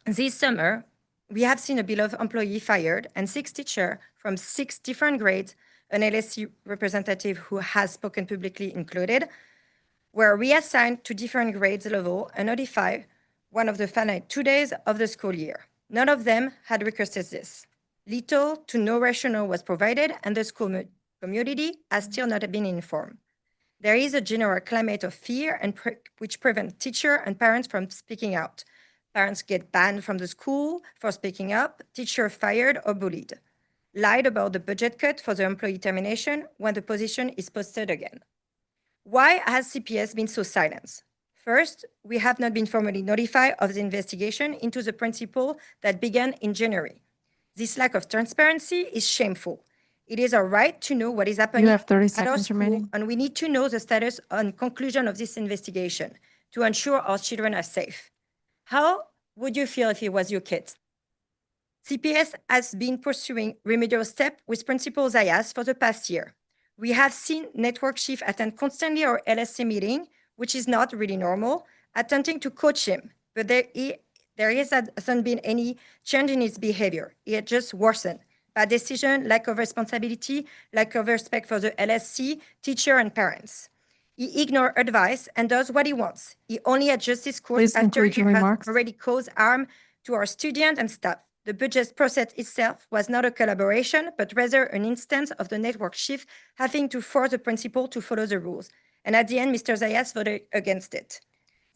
This summer, we have seen a beloved employee fired and 6 teachers from 6 different grades, an LSC representative who has spoken publicly included, were reassigned to different grades level and notified one of the final 2 days of the school year. None of them had requested this. Little to no rationale was provided, and the school community has still not been informed. There is a general climate of fear which prevents teachers and parents from speaking out. Parents get banned from the school for speaking up, teachers fired or bullied. Lied about the budget cut for the employee termination when the position is posted again. Why has CPS been so silent? First, we have not been formally notified of the investigation into the principal that began in January. This lack of transparency is shameful. It is our right to know what is happening You have 30 at our seconds school, remaining. and we need to know the status and conclusion of this investigation to ensure our children are safe. How would you feel if it was your kid? CPS has been pursuing remedial steps with Principal Zayas for the past year. We have seen network chief attend constantly our LSC meeting, which is not really normal, attempting to coach him, but there hasn't been any change in his behavior. It just worsened. Bad decision, lack of responsibility, lack of respect for the LSC, teacher, and parents. He ignores advice and does what he wants. He only adjusts his course Please after conclude he your has remarks. already caused harm to our students and staff. The budget process itself was not a collaboration, but rather an instance of the network chief having to force the principal to follow the rules. And at the end, Mr. Zayas voted against it.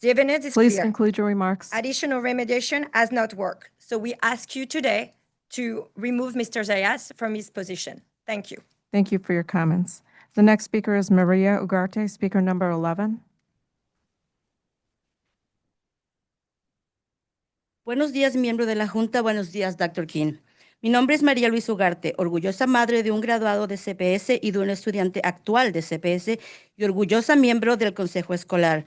The evidence is Please clear. conclude your remarks. Additional remediation has not worked. So we ask you today to remove Mr. Zayas from his position. Thank you. Thank you for your comments. The next speaker is Maria Ugarte, speaker number 11. Buenos días, miembro de la Junta. Buenos días, Dr. King. Mi nombre es María Luisa Ugarte, orgullosa madre de un graduado de CPS y de un estudiante actual de CPS y orgullosa miembro del Consejo Escolar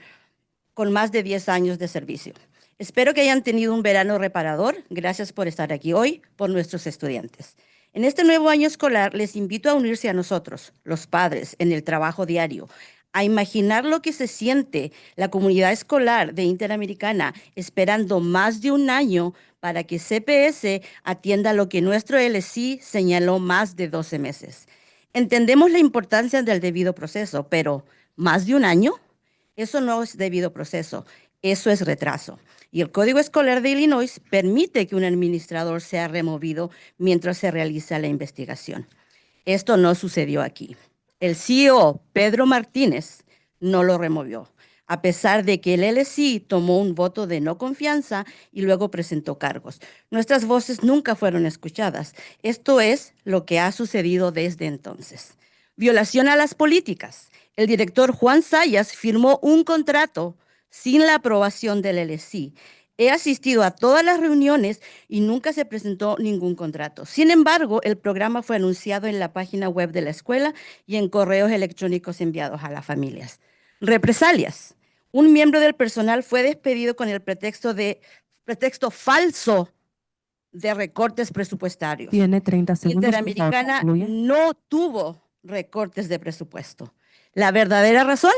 con más de 10 años de servicio. Espero que hayan tenido un verano reparador. Gracias por estar aquí hoy, por nuestros estudiantes. En este nuevo año escolar, les invito a unirse a nosotros, los padres, en el trabajo diario, a imaginar lo que se siente la comunidad escolar de Interamericana esperando más de un año para que CPS atienda lo que nuestro LSI señaló más de 12 meses. Entendemos la importancia del debido proceso, pero ¿más de un año? Eso no es debido proceso, eso es retraso. Y el Código Escolar de Illinois permite que un administrador sea removido mientras se realiza la investigación. Esto no sucedió aquí. El CEO, Pedro Martínez, no lo removió, a pesar de que el LSI tomó un voto de no confianza y luego presentó cargos. Nuestras voces nunca fueron escuchadas. Esto es lo que ha sucedido desde entonces. Violación a las políticas. El director Juan Zayas firmó un contrato sin la aprobación del LSI. He asistido a todas las reuniones y nunca se presentó ningún contrato. Sin embargo, el programa fue anunciado en la página web de la escuela y en correos electrónicos enviados a las familias. Represalias. Un miembro del personal fue despedido con el pretexto falso de recortes presupuestarios. Tiene 30 segundos. Interamericana no tuvo recortes de presupuesto. ¿La verdadera razón?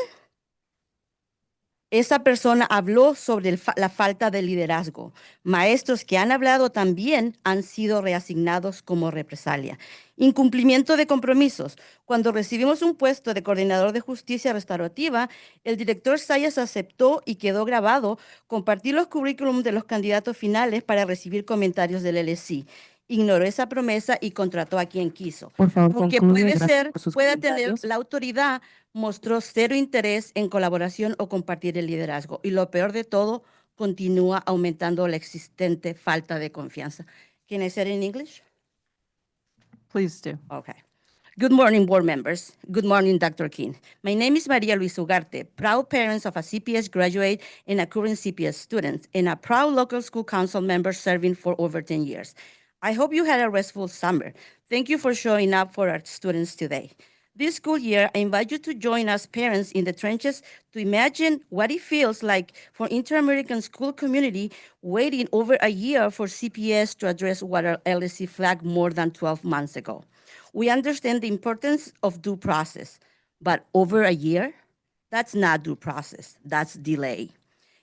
Esa persona habló sobre la falta de liderazgo. Maestros que han hablado también han sido reasignados como represalia. Incumplimiento de compromisos. Cuando recibimos un puesto de coordinador de justicia restaurativa, el director Zayas aceptó y quedó grabado compartir los currículums de los candidatos finales para recibir comentarios del LSI. Ignoró esa promesa y contrató a quien quiso. Por favor, Aunque concluye. Gracias por sus pueda tener comentarios. la autoridad, mostró cero interés en colaboración o compartir el liderazgo. Y lo peor de todo, continúa aumentando la existente falta de confianza. Can I say it in English? Please do. Okay. Good morning, board members. Good morning, Dr. King. My name is Maria Luisa Ugarte, proud parents of a CPS graduate and a current CPS student, and a proud local school council member serving for over 10 years. I hope you had a restful summer. Thank you for showing up for our students today. This school year, I invite you to join us parents in the trenches to imagine what it feels like for Inter-American school community waiting over a year for CPS to address what our LSC flagged more than 12 months ago. We understand the importance of due process, but over a year? That's not due process, that's delay.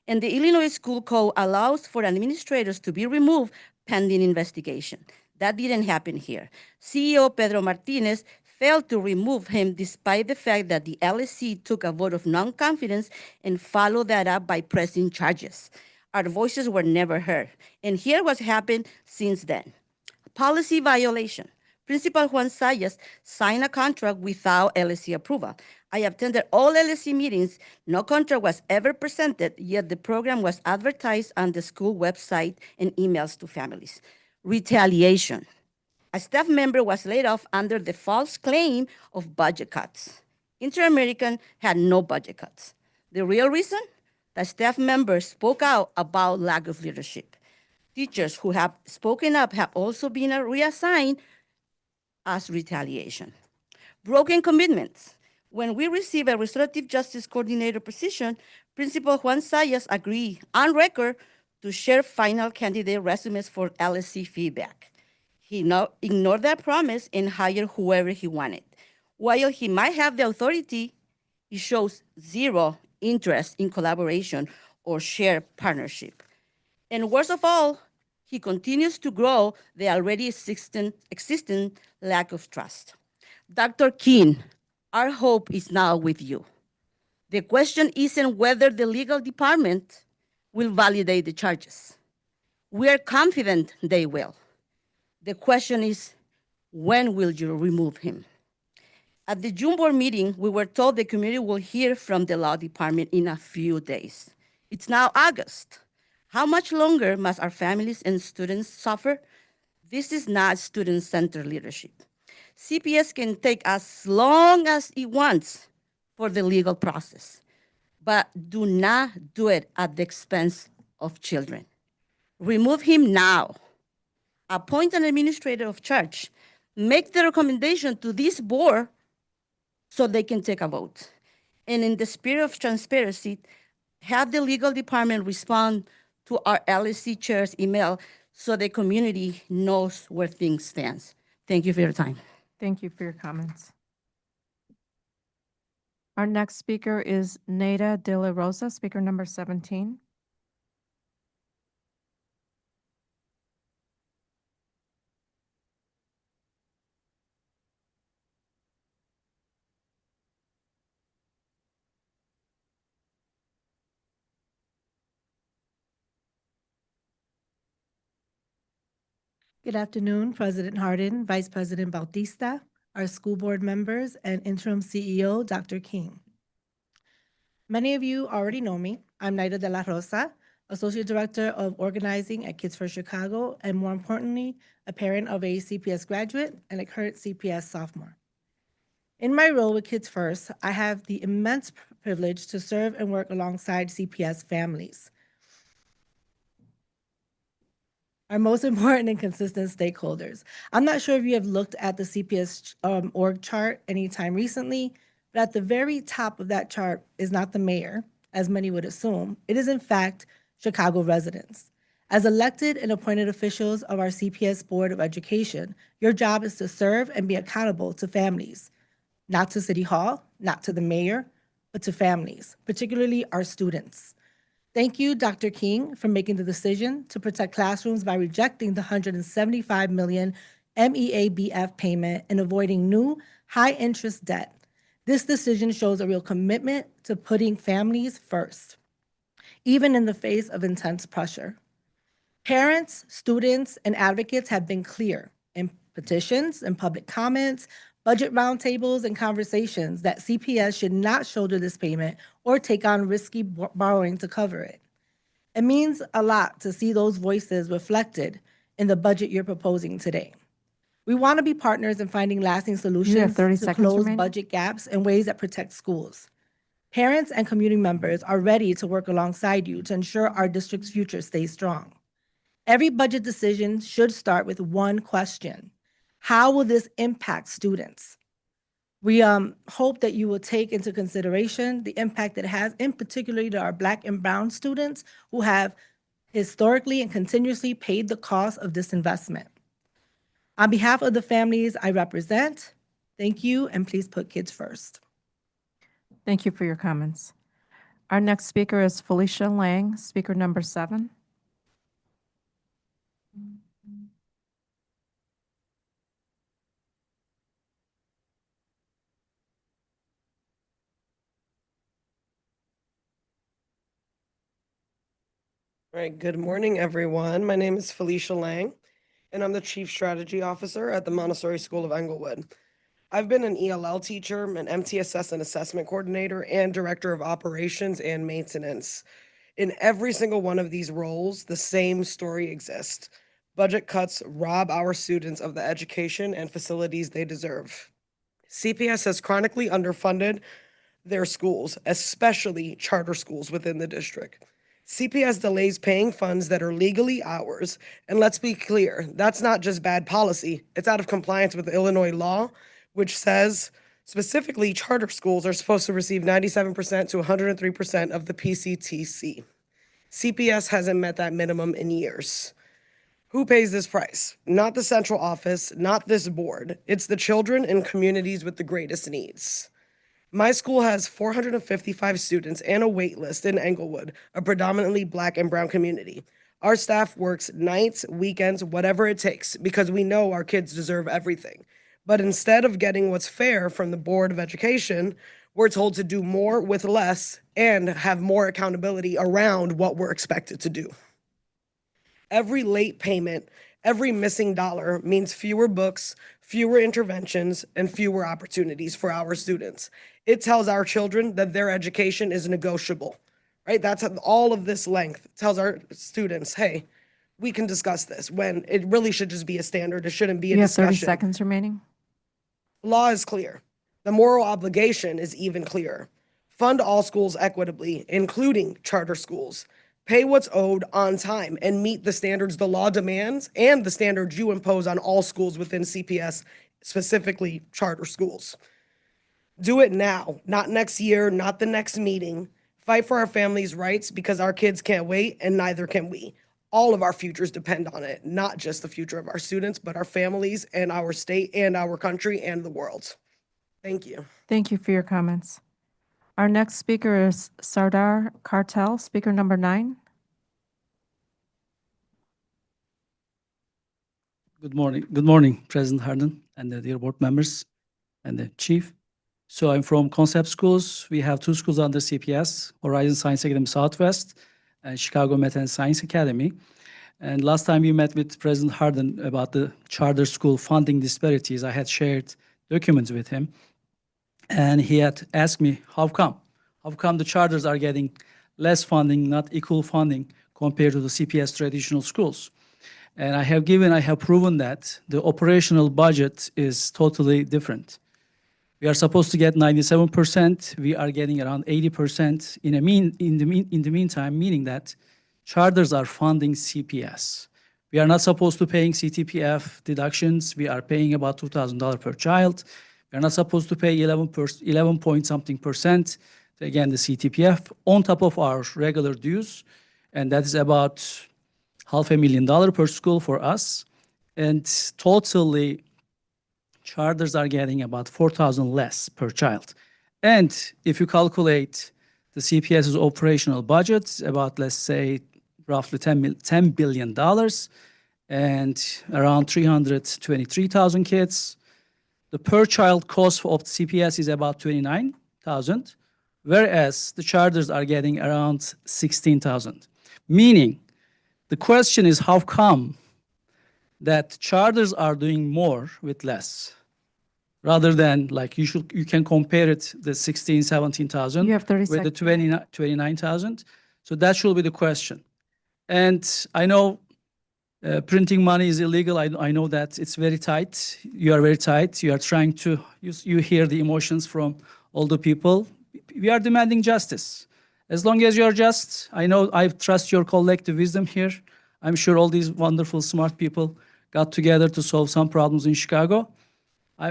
And the Illinois School Code allows for administrators to be removed pending investigation. That didn't happen here. CEO Pedro Martinez failed to remove him despite the fact that the LSC took a vote of non-confidence and followed that up by pressing charges. Our voices were never heard. And here what's happened since then. Policy violation. Principal Juan Zayas signed a contract without LSC approval. I attended all LSC meetings. No contract was ever presented, yet the program was advertised on the school website and emails to families. Retaliation. A staff member was laid off under the false claim of budget cuts. Inter-American had no budget cuts. The real reason? The staff members spoke out about lack of leadership. Teachers who have spoken up have also been reassigned as retaliation. Broken commitments. When we receive a restorative justice coordinator position, Principal Juan Zayas agreed on record to share final candidate resumes for LSC feedback. He ignored that promise and hired whoever he wanted. While he might have the authority, he shows zero interest in collaboration or shared partnership. And worst of all, he continues to grow the already existing lack of trust. Dr. King, our hope is now with you. The question isn't whether the legal department will validate the charges. We are confident they will. The question is, when will you remove him? At the June board meeting, we were told the community will hear from the law department in a few days. It's now August. How much longer must our families and students suffer? This is not student-centered leadership. CPS can take as long as it wants for the legal process, but do not do it at the expense of children. Remove him now. Appoint an administrator of charge. Make the recommendation to this board so they can take a vote. And in the spirit of transparency, have the legal department respond to our LSC chair's email so the community knows where things stand. Thank you for your time. Thank you for your comments. Our next speaker is Nada De La Rosa, speaker number 17. Good afternoon, President Hardin, Vice President Bautista, our school board members, and interim CEO, Dr. King. Many of you already know me. I'm Naida De La Rosa, Associate Director of Organizing at Kids First Chicago, and more importantly, a parent of a CPS graduate and a current CPS sophomore. In my role with Kids First, I have the immense privilege to serve and work alongside CPS families, our most important and consistent stakeholders. I'm not sure if you have looked at the CPS org chart anytime recently, but at the very top of that chart is not the mayor, as many would assume. It is in fact Chicago residents. As elected and appointed officials of our CPS Board of Education, your job is to serve and be accountable to families, not to City Hall, not to the mayor, but to families, particularly our students. Thank you, Dr. King, for making the decision to protect classrooms by rejecting the $175 million MEABF payment and avoiding new high-interest debt. This decision shows a real commitment to putting families first, even in the face of intense pressure. Parents, students, and advocates have been clear in petitions and public comments, budget roundtables, and conversations that CPS should not shoulder this payment or take on risky borrowing to cover it. It means a lot to see those voices reflected in the budget you're proposing today. We want to be partners in finding lasting solutions 30 to seconds close remaining. budget gaps in ways that protect schools. Parents and community members are ready to work alongside you to ensure our district's future stays strong. Every budget decision should start with one question: how will this impact students? We hope that you will take into consideration the impact that it has, in particular to our Black and Brown students who have historically and continuously paid the cost of this investment. On behalf of the families I represent, thank you, and please put kids first. Thank you for your comments. Our next speaker is Felicia Lang, speaker number 7. All right, good morning, everyone. My name is Felicia Lang, and I'm the Chief Strategy Officer at the Montessori School of Englewood. I've been an ELL teacher, an MTSS and assessment coordinator, and director of operations and maintenance. In every single one of these roles, the same story exists. Budget cuts rob our students of the education and facilities they deserve. CPS has chronically underfunded their schools, especially charter schools within the district. CPS delays paying funds that are legally ours, and let's be clear, that's not just bad policy, it's out of compliance with Illinois law, which says specifically charter schools are supposed to receive 97% to 103% of the PCTC. CPS hasn't met that minimum in years. Who pays this price? Not the central office, not this board. It's the children and communities with the greatest needs. My school has 455 students and a wait list in Englewood, a predominantly Black and Brown community. Our staff works nights, weekends, whatever it takes, because we know our kids deserve everything. But instead of getting what's fair from the Board of Education, we're told to do more with less and have more accountability around what we're expected to do. Every late payment, every missing dollar means fewer books, fewer interventions, and fewer opportunities for our students. It tells our children that their education is negotiable. right? That's all of this length tells our students, hey, we can discuss this, when it really should just be a standard. It shouldn't be a You have 30 discussion. seconds remaining. Law is clear. The moral obligation is even clearer. Fund all schools equitably, including charter schools. Pay what's owed on time and meet the standards the law demands and the standards you impose on all schools within CPS, specifically charter schools. Do it now, not next year, not the next meeting. Fight for our families' rights because our kids can't wait and neither can we. All of our futures depend on it, not just the future of our students, but our families and our state and our country and the world. Thank you. Thank you for your comments. Our next speaker is Sardar Kartel, speaker number 9. Good morning, President Harden and the dear board members and the chief. So I'm from Concept Schools. We have 2 schools under CPS, Horizon Science Academy Southwest and Chicago Math and Science Academy. And last time we met with President Harden about the charter school funding disparities, I had shared documents with him. And he had asked me, how come? How come the charters are getting less funding, not equal funding compared to the CPS traditional schools? And I have proven that the operational budget is totally different. We are supposed to get 97%. We are getting around 80% in the meantime, meaning that charters are funding CPS. We are not supposed to paying CTPF deductions. We are paying about $2,000 per child. We are not supposed to pay 11 point something percent, again, the CTPF, on top of our regular dues. And that is about $500,000 per school for us. And totally, charters are getting about $4,000 less per child. And if you calculate the CPS's operational budget, about, let's say, roughly $10 billion and around 323,000 kids, the per child cost of CPS is about $29,000, whereas the charters are getting around $16,000. Meaning, the question is how come that charters are doing more with less, rather than like you can compare it the 16, 17,000 You have 30 with the seconds. 29,000. So that should be the question. And I know printing money is illegal. I know that it's very tight. You are very tight. You are trying to, you hear the emotions from all the people. We are demanding justice. As long as you are just, I know I trust your collective wisdom here. I'm sure all these wonderful, smart people got together to solve some problems in Chicago.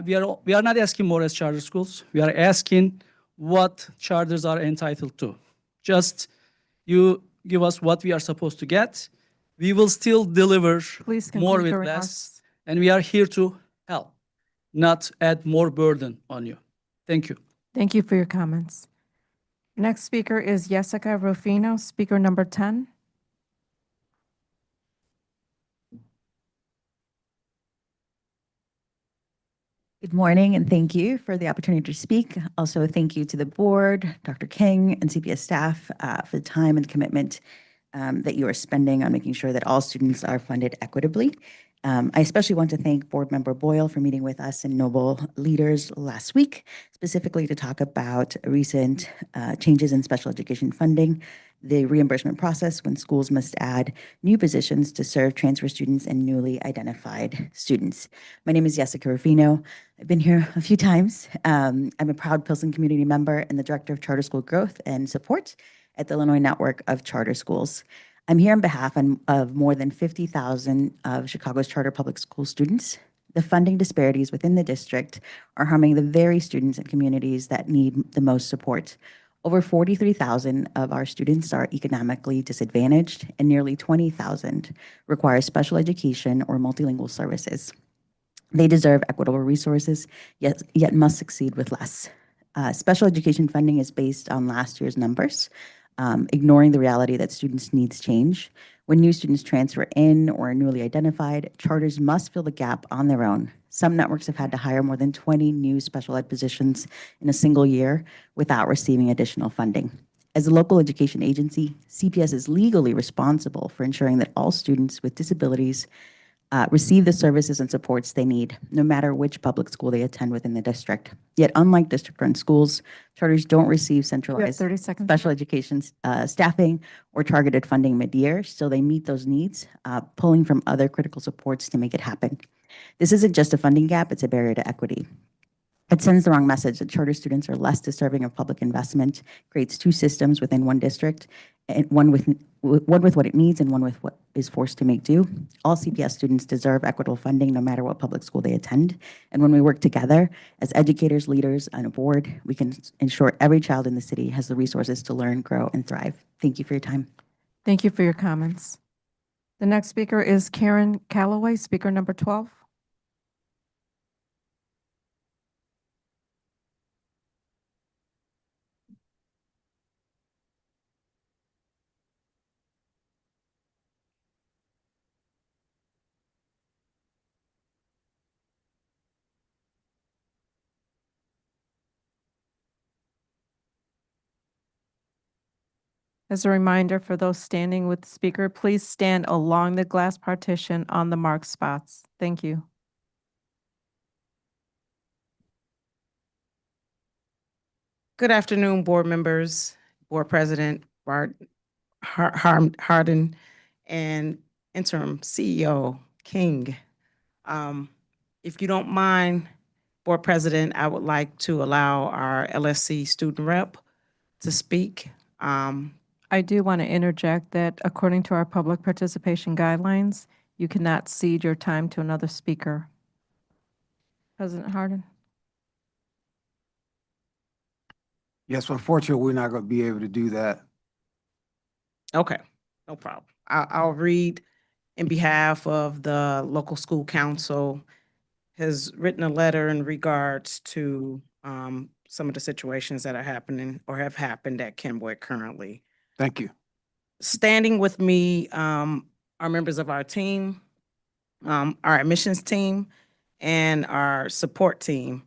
We are not asking more as charter schools. We are asking what charters are entitled to. Just you give us what we are supposed to get. We will still deliver more with less. And we are here to help, not add more burden on you. Thank you. Thank you for your comments. Next speaker is Jessica Rufino, speaker number 10. Good morning, and thank you for the opportunity to speak. Also, thank you to the board, Dr. King, and CPS staff for the time and commitment that you are spending on making sure that all students are funded equitably. I especially want to thank Board Member Boyle for meeting with us and Noble leaders last week, specifically to talk about recent changes in special education funding, the reimbursement process when schools must add new positions to serve transfer students and newly identified students. My name is Jessica Rufino. I've been here a few times. I'm a proud Pilsen community member and the Director of Charter School Growth and Support at the Illinois Network of Charter Schools. I'm here on behalf of more than 50,000 of Chicago's charter public school students. The funding disparities within the district are harming the very students and communities that need the most support. Over 43,000 of our students are economically disadvantaged, and nearly 20,000 require special education or multilingual services. They deserve equitable resources, yet must succeed with less. Special education funding is based on last year's numbers, ignoring the reality that students' needs change. When new students transfer in or are newly identified, charters must fill the gap on their own. Some networks have had to hire more than 20 new special ed positions in a single year without receiving additional funding. As a local education agency, CPS is legally responsible for ensuring that all students with disabilities receive the services and supports they need, no matter which public school they attend within the district. Yet, unlike district-run schools, charters don't receive centralized 30 seconds. special education staffing or targeted funding mid-year, so they meet those needs, pulling from other critical supports to make it happen. This isn't just a funding gap, it's a barrier to equity. It sends the wrong message that charter students are less deserving of public investment, creates two systems within one district, and one with what it needs and one with what is forced to make do. All CPS students deserve equitable funding no matter what public school they attend. And when we work together as educators, leaders, and a board, we can ensure every child in the city has the resources to learn, grow, and thrive. Thank you for your time. Thank you for your comments. The next speaker is Karen Calloway, speaker number 12. As a reminder for those standing with the speaker, please stand along the glass partition on the marked spots. Thank you. Good afternoon, board members, board president Bart Hardin, and interim CEO King. If you don't mind, board president, I would like to allow our LSC student rep to speak. I do want to interject that according to our public participation guidelines, you cannot cede your time to another speaker. President Hardin. Yes, unfortunately, we're not going to be able to do that. Okay, no problem. I'll read in behalf of the local school council, has written a letter in regards to some of the situations that are happening or have happened at Kenwood currently. Thank you. Standing with me are members of our team, our admissions team, and our support team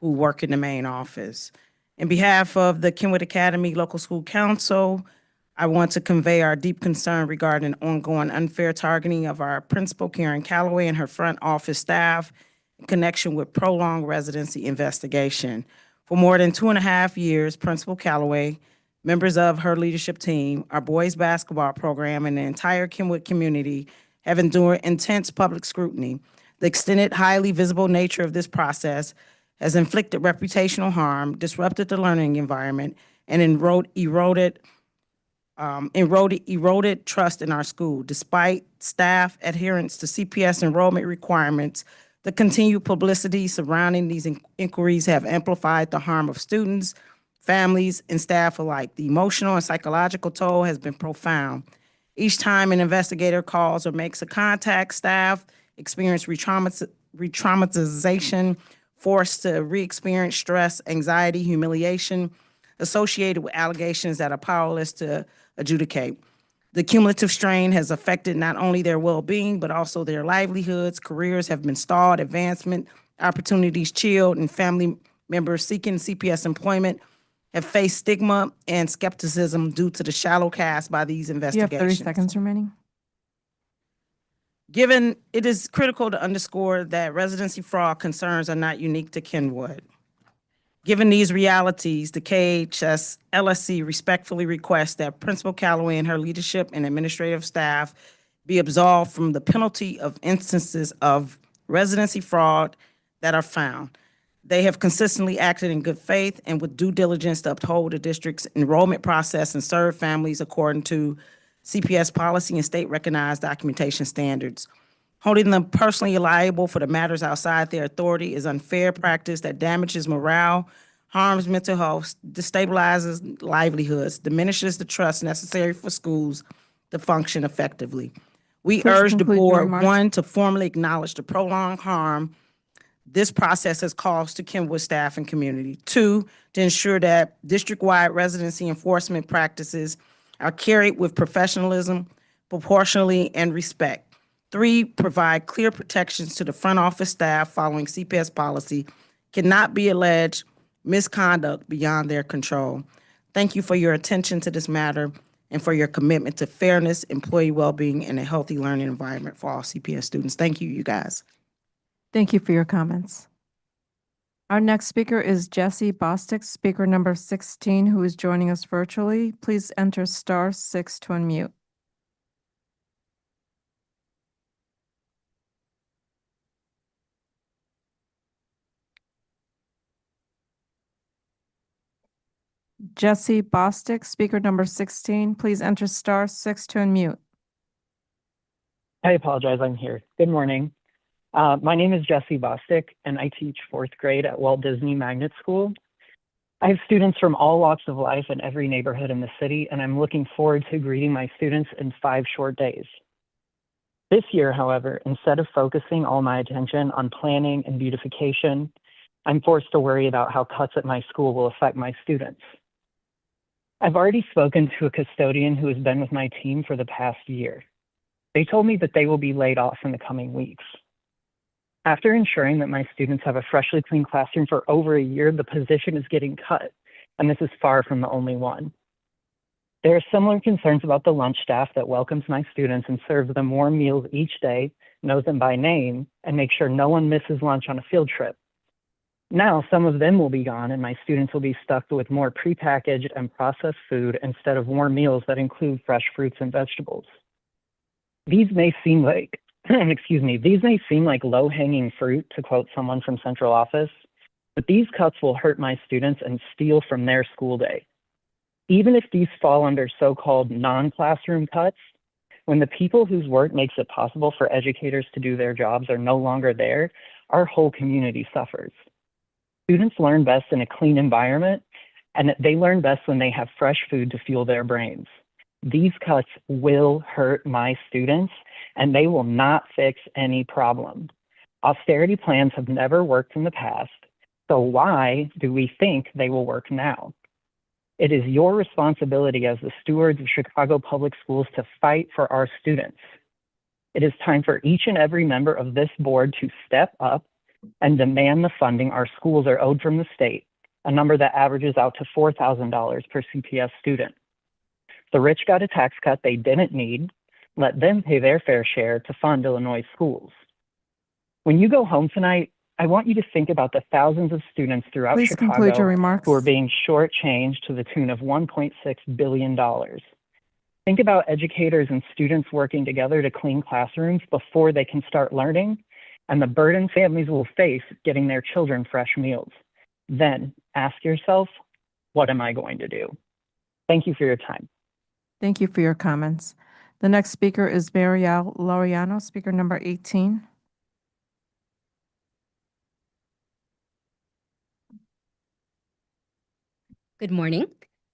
who work in the main office. In behalf of the Kenwood Academy Local School Council, I want to convey our deep concern regarding ongoing unfair targeting of our principal, Karen Calloway, and her front office staff in connection with prolonged residency investigation. For more than 2.5 years, Principal Calloway, members of her leadership team, our boys basketball program, and the entire Kenwood community have endured intense public scrutiny. The extended, highly visible nature of this process has inflicted reputational harm, disrupted the learning environment, and eroded trust in our school. Despite staff adherence to CPS enrollment requirements, the continued publicity surrounding these inquiries have amplified the harm of students, families, and staff alike. The emotional and psychological toll has been profound. Each time an investigator calls or makes a contact, staff experience re-traumatization, forced to re-experience stress, anxiety, humiliation associated with allegations that are powerless to adjudicate. The cumulative strain has affected not only their well-being, but also their livelihoods. Careers have been stalled, advancement opportunities chilled, and family members seeking CPS employment have faced stigma and skepticism due to the shallow cast by these You investigations. have 30 seconds remaining. Given it is critical to underscore that residency fraud concerns are not unique to Kenwood. Given these realities, the KHS LSC respectfully requests that Principal Calloway and her leadership and administrative staff be absolved from the penalty of instances of residency fraud that are found. They have consistently acted in good faith and with due diligence to uphold the district's enrollment process and serve families according to CPS policy and state-recognized documentation standards. Holding them personally liable for the matters outside their authority is unfair practice that damages morale, harms mental health, destabilizes livelihoods, diminishes the trust necessary for schools to function effectively. We Please urge the conclude your board, remarks. 1, to formally acknowledge the prolonged harm this process has caused to Kenwood staff and community. 2, to ensure that district-wide residency enforcement practices are carried with professionalism, proportionally, and respect. 3, provide clear protections to the front office staff following CPS policy cannot be alleged misconduct beyond their control. Thank you for your attention to this matter and for your commitment to fairness, employee well-being, and a healthy learning environment for all CPS students. Thank you, you guys. Thank you for your comments. Our next speaker is Jesse Bostic, speaker number 16, who is joining us virtually. Please enter *6 to unmute. Jesse Bostic, speaker number 16, please enter *6 to unmute. I apologize, I'm here. Good morning. My name is Jesse Bostic, and I teach 4th grade at Walt Disney Magnet School. I have students from all walks of life in every neighborhood in the city, and I'm looking forward to greeting my students in 5 short days. This year, however, instead of focusing all my attention on planning and beautification, I'm forced to worry about how cuts at my school will affect my students. I've already spoken to a custodian who has been with my team for the past year. They told me that they will be laid off in the coming weeks. After ensuring that my students have a freshly clean classroom for over a year, the position is getting cut, and this is far from the only one. There are similar concerns about the lunch staff that welcomes my students and serves them warm meals each day, knows them by name, and makes sure no one misses lunch on a field trip. Now, some of them will be gone, and my students will be stuck with more prepackaged and processed food instead of warm meals that include fresh fruits and vegetables. These may seem like, these may seem like low-hanging fruit, to quote someone from central office, but these cuts will hurt my students and steal from their school day. Even if these fall under so-called non-classroom cuts, when the people whose work makes it possible for educators to do their jobs are no longer there, our whole community suffers. Students learn best in a clean environment, and they learn best when they have fresh food to fuel their brains. These cuts will hurt my students, and they will not fix any problem. Austerity plans have never worked in the past, so why do we think they will work now? It is your responsibility as the stewards of Chicago Public Schools to fight for our students. It is time for each and every member of this board to step up and demand the funding our schools are owed from the state, a number that averages out to $4,000 per CPS student. The rich got a tax cut they didn't need. Let them pay their fair share to fund Illinois schools. When you go home tonight, I want you to think about the thousands of students throughout Please conclude your Chicago remarks. who are being shortchanged to the tune of $1.6 billion. Think about educators and students working together to clean classrooms before they can start learning, and the burden families will face getting their children fresh meals. Then ask yourself, what am I going to do? Thank you for your time. Thank you for your comments. The next speaker is Marielle Laureano, speaker number 18. Good morning.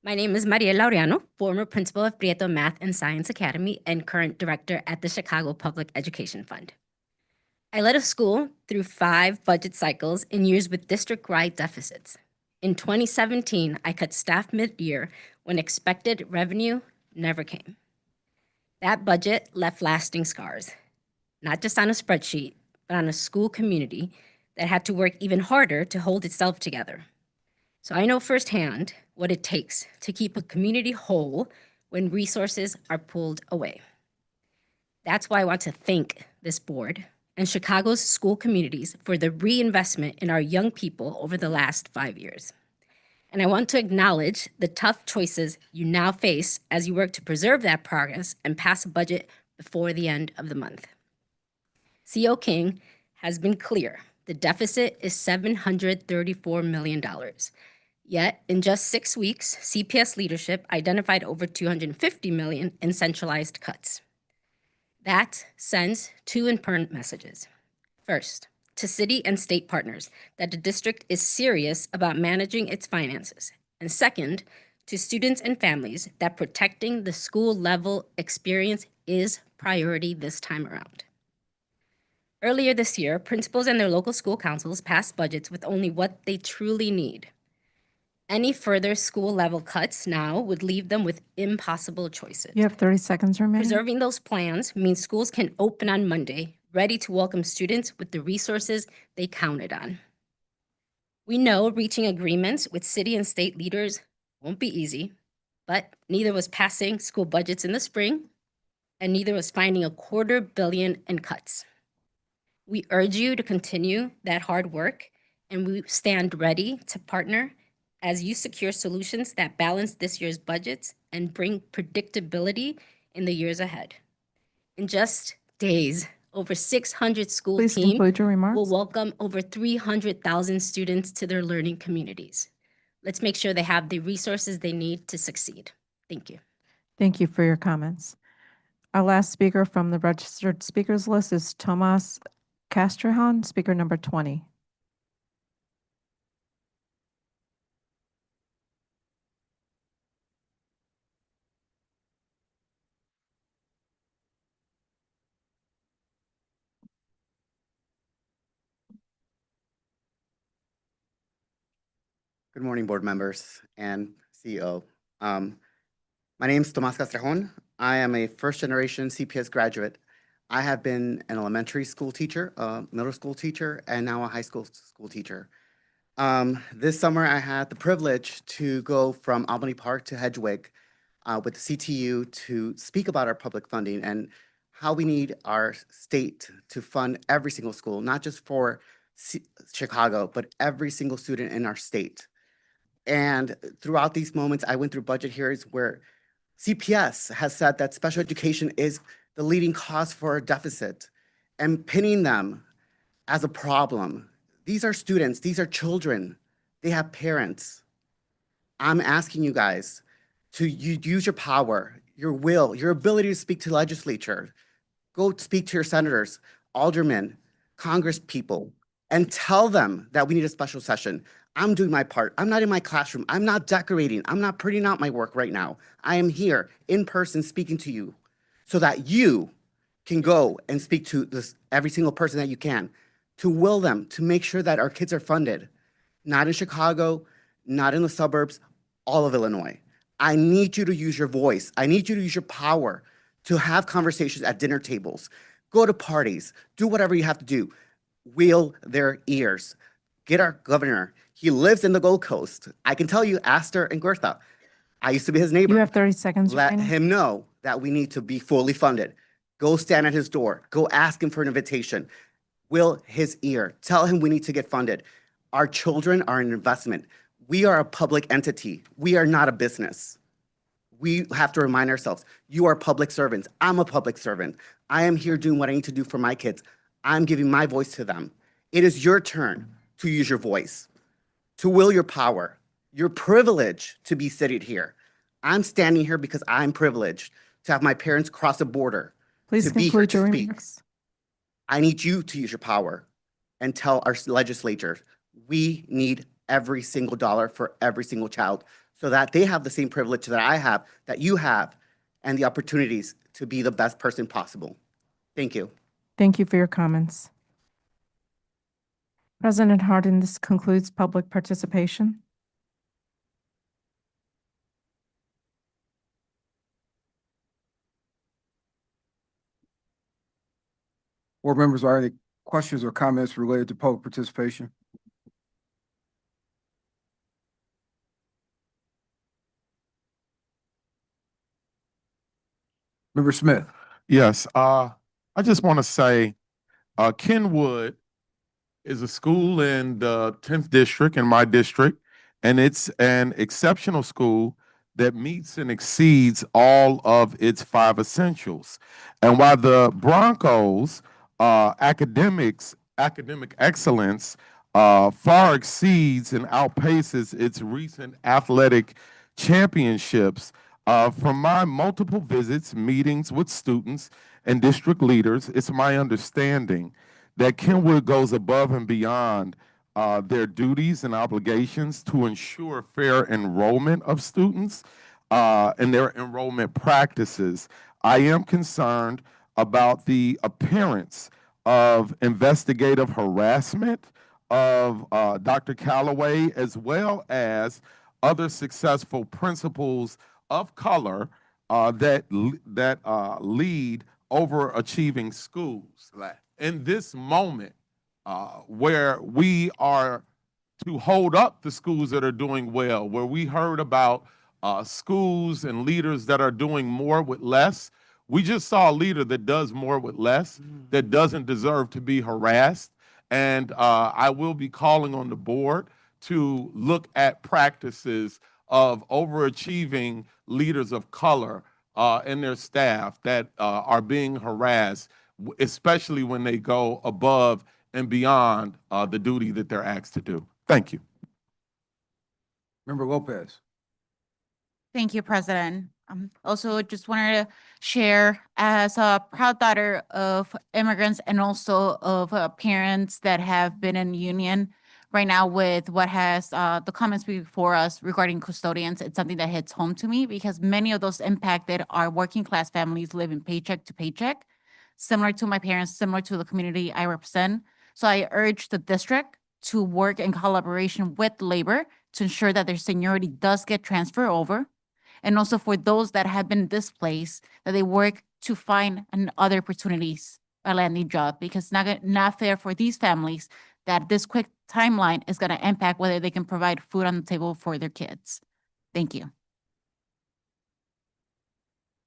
My name is Maria Laureano, former principal of Prieto Math and Science Academy and current director at the Chicago Public Education Fund. I led a school through 5 budget cycles in years with district-wide deficits. In 2017, I cut staff mid-year when expected revenue never came. That budget left lasting scars, not just on a spreadsheet, but on a school community that had to work even harder to hold itself together. So I know firsthand what it takes to keep a community whole when resources are pulled away. That's why I want to thank this board and Chicago's school communities for the reinvestment in our young people over the last 5 years. And I want to acknowledge the tough choices you now face as you work to preserve that progress and pass a budget before the end of the month. CEO King has been clear. The deficit is $734 million. Yet, in just 6 weeks, CPS leadership identified over $250 million in centralized cuts. That sends 2 important messages. First, to city and state partners that the district is serious about managing its finances. And second, to students and families that protecting the school level experience is priority this time around. Earlier this year, principals and their local school councils passed budgets with only what they truly need. Any further school level cuts now would leave them with impossible choices. You have 30 seconds remaining. Preserving those plans means schools can open on Monday, ready to welcome students with the resources they counted on. We know reaching agreements with city and state leaders won't be easy, But neither was passing school budgets in the spring, and neither was finding $250 million in cuts. We urge you to continue that hard work, and we stand ready to partner as you secure solutions that balance this year's budgets and bring predictability in the years ahead. In just days, over 600 school Please teams conclude your remarks. will welcome over 300,000 students to their learning communities. Let's make sure they have the resources they need to succeed. Thank you. Thank you for your comments. Our last speaker from the registered speakers list is Tomas Castrahan, speaker number 20. Good morning, board members and CEO. My name is Tomas Castrajon. I am a first-generation CPS graduate. I have been an elementary school teacher, a middle school teacher, and now a high school teacher. This summer, I had the privilege to go from Albany Park to Hedgewick with the CTU to speak about our public funding and how we need our state to fund every single school, not just for Chicago, but every single student in our state. And throughout these moments, I went through budget hearings where CPS has said that special education is the leading cause for a deficit and pinning them as a problem. These are students, these are children, they have parents. I'm asking you guys to use your power, your will, your ability to speak to legislature. Go speak to your senators, aldermen, Congress people, and tell them that we need a special session. I'm doing my part. I'm not in my classroom. I'm not decorating. I'm not printing out my work right now. I am here in person speaking to you so that you can go and speak to every single person that you can, to will them to make sure that our kids are funded, not in Chicago, not in the suburbs, all of Illinois. I need you to use your voice. I need you to use your power to have conversations at dinner tables, go to parties, do whatever you have to do. Wheel their ears. Get our governor. He lives in the Gold Coast. I can tell you, Astor and Gertha. I used to be his neighbor. You have 30 seconds Let remaining. him know that we need to be fully funded. Go stand at his door. Go ask him for an invitation. Will his ear. Tell him we need to get funded. Our children are an investment. We are a public entity. We are not a business. We have to remind ourselves, you are public servants. I'm a public servant. I am here doing what I need to do for my kids. I'm giving my voice to them. It is your turn to use your voice, to will your power, your privilege to be seated here. I'm standing here because I'm privileged to have my parents cross a border, Please to be here conclude to your speak. remarks. I need you to use your power and tell our legislature, we need every single dollar for every single child so that they have the same privilege that I have, that you have, and the opportunities to be the best person possible. Thank you. Thank you for your comments. President Hardin, this concludes public participation. Board members, are there any questions or comments related to public participation? Member Smith. Yes, I just want to say Kenwood is a school in the 10th district, in my district, and it's an exceptional school that meets and exceeds all of its 5 essentials. And while the Broncos academic excellence far exceeds and outpaces its recent athletic championships, from my multiple visits, meetings with students and district leaders, it's my understanding that Kenwood goes above and beyond their duties and obligations to ensure fair enrollment of students and their enrollment practices. I am concerned about the appearance of investigative harassment of Dr. Calloway, as well as other successful principals of color that lead overachieving schools. In this moment where we are to hold up the schools that are doing well, where we heard about schools and leaders that are doing more with less. We just saw a leader that does more with less, that doesn't deserve to be harassed. And I will be calling on the board to look at practices of overachieving leaders of color and their staff that are being harassed, especially when they go above and beyond the duty that they're asked to do. Thank you. Member Lopez. Thank you, President. Also, just wanted to share as a proud daughter of immigrants and also of parents that have been in union right now with what has the comments before us regarding custodians. It's something that hits home to me because many of those impacted are working class families living paycheck to paycheck, similar to my parents, similar to the community I represent. So I urge the district to work in collaboration with labor to ensure that their seniority does get transferred over. And also for those that have been displaced, that they work to find other opportunities, a landing job, because it's not fair for these families that this quick timeline is going to impact whether they can provide food on the table for their kids. Thank you.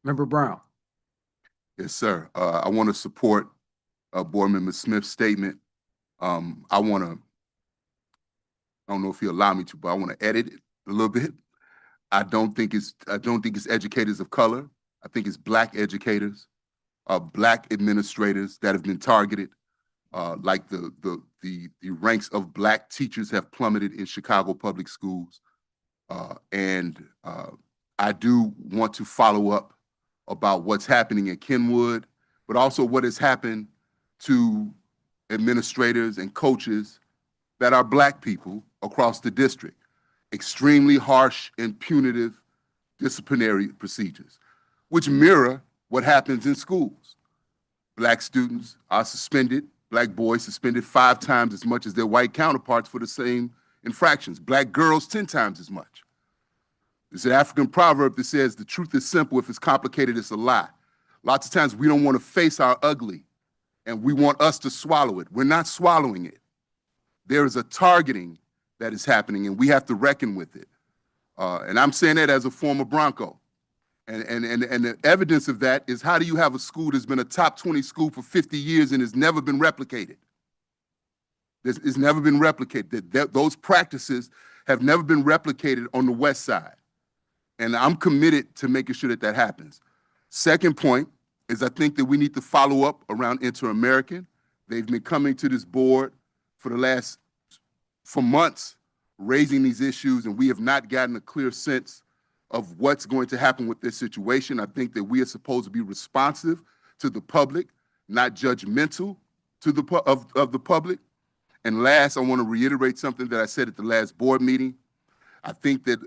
Member Brown. Yes, sir. I want to support Board Member Smith's statement. I don't know if he'll allow me to, but I want to edit it a little bit. I don't think it's educators of color. I think it's Black educators, Black administrators that have been targeted. Like the ranks of Black teachers have plummeted in Chicago public schools. And I do want to follow up about what's happening in Kenwood, but also what has happened to administrators and coaches that are Black people across the district. Extremely harsh and punitive disciplinary procedures, which mirror what happens in schools. Black students are suspended, Black boys suspended 5 times as much as their white counterparts for the same infractions. Black girls 10 times as much. There's an African proverb that says, the truth is simple, if it's complicated, it's a lie. Lots of times we don't want to face our ugly and we want us to swallow it. We're not swallowing it. There is a targeting that is happening and we have to reckon with it. And I'm saying that as a former Bronco. And the evidence of that is, how do you have a school that's been a top 20 school for 50 years and has never been replicated? It's never been replicated. Those practices have never been replicated on the West Side. And I'm committed to making sure that that happens. Second point is, I think that we need to follow up around Inter-American. They've been coming to this board for months, raising these issues, and we have not gotten a clear sense of what's going to happen with this situation. I think that we are supposed to be responsive to the public, not judgmental to of the public. And last, I want to reiterate something that I said at the last board meeting. I think that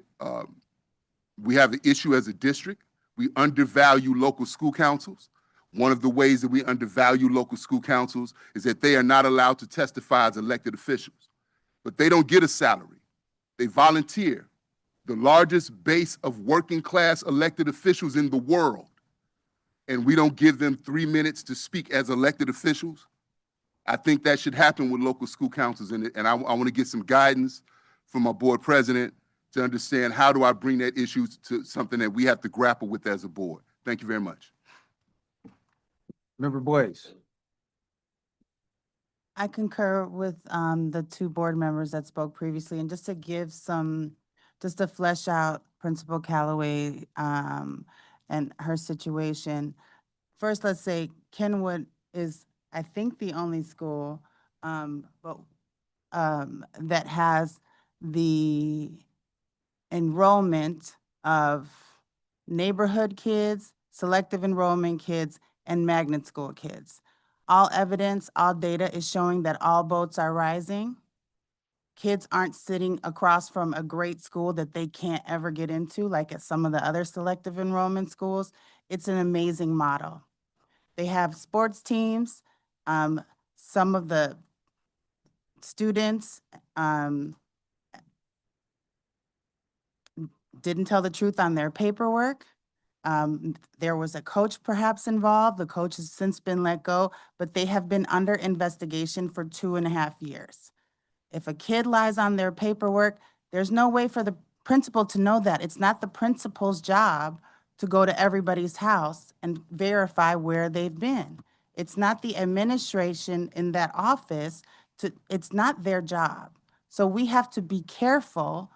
we have the issue as a district. We undervalue local school councils. One of the ways that we undervalue local school councils is that they are not allowed to testify as elected officials, but they don't get a salary. They volunteer. The largest base of working class elected officials in the world, and we don't give them 3 minutes to speak as elected officials. I think that should happen with local school councils, and I want to get some guidance from our board president to understand, how do I bring that issue to something that we have to grapple with as a board. Thank you very much. Member Blaze. I concur with the 2 board members that spoke previously, and just to give just to flesh out Principal Calloway and her situation. First, let's say Kenwood is, I think, the only school that has the enrollment of neighborhood kids, selective enrollment kids, and magnet school kids. All evidence, all data is showing that all boats are rising. Kids aren't sitting across from a great school that they can't ever get into, like at some of the other selective enrollment schools. It's an amazing model. They have sports teams. Some of the students didn't tell the truth on their paperwork. There was a coach perhaps involved. The coach has since been let go, but they have been under investigation for 2.5 years. If a kid lies on their paperwork, there's no way for the principal to know that. It's not the principal's job to go to everybody's house and verify where they've been. It's not the administration in that office it's not their job. So we have to be careful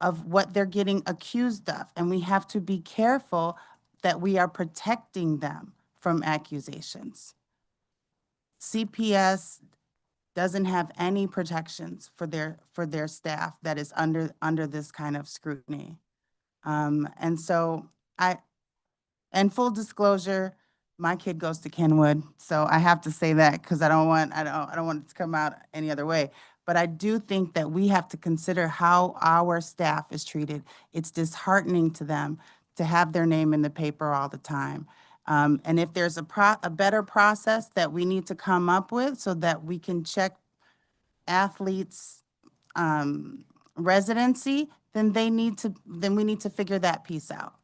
of what they're getting accused of, and we have to be careful that we are protecting them from accusations. CPS doesn't have any protections for their staff that is under this kind of scrutiny. And so and full disclosure, my kid goes to Kenwood, so I have to say that because I don't want it to come out any other way. But I do think that we have to consider how our staff is treated. It's disheartening to them to have their name in the paper all the time. And if there's a better process that we need to come up with so that we can check athletes' residency, then we need to figure that piece out,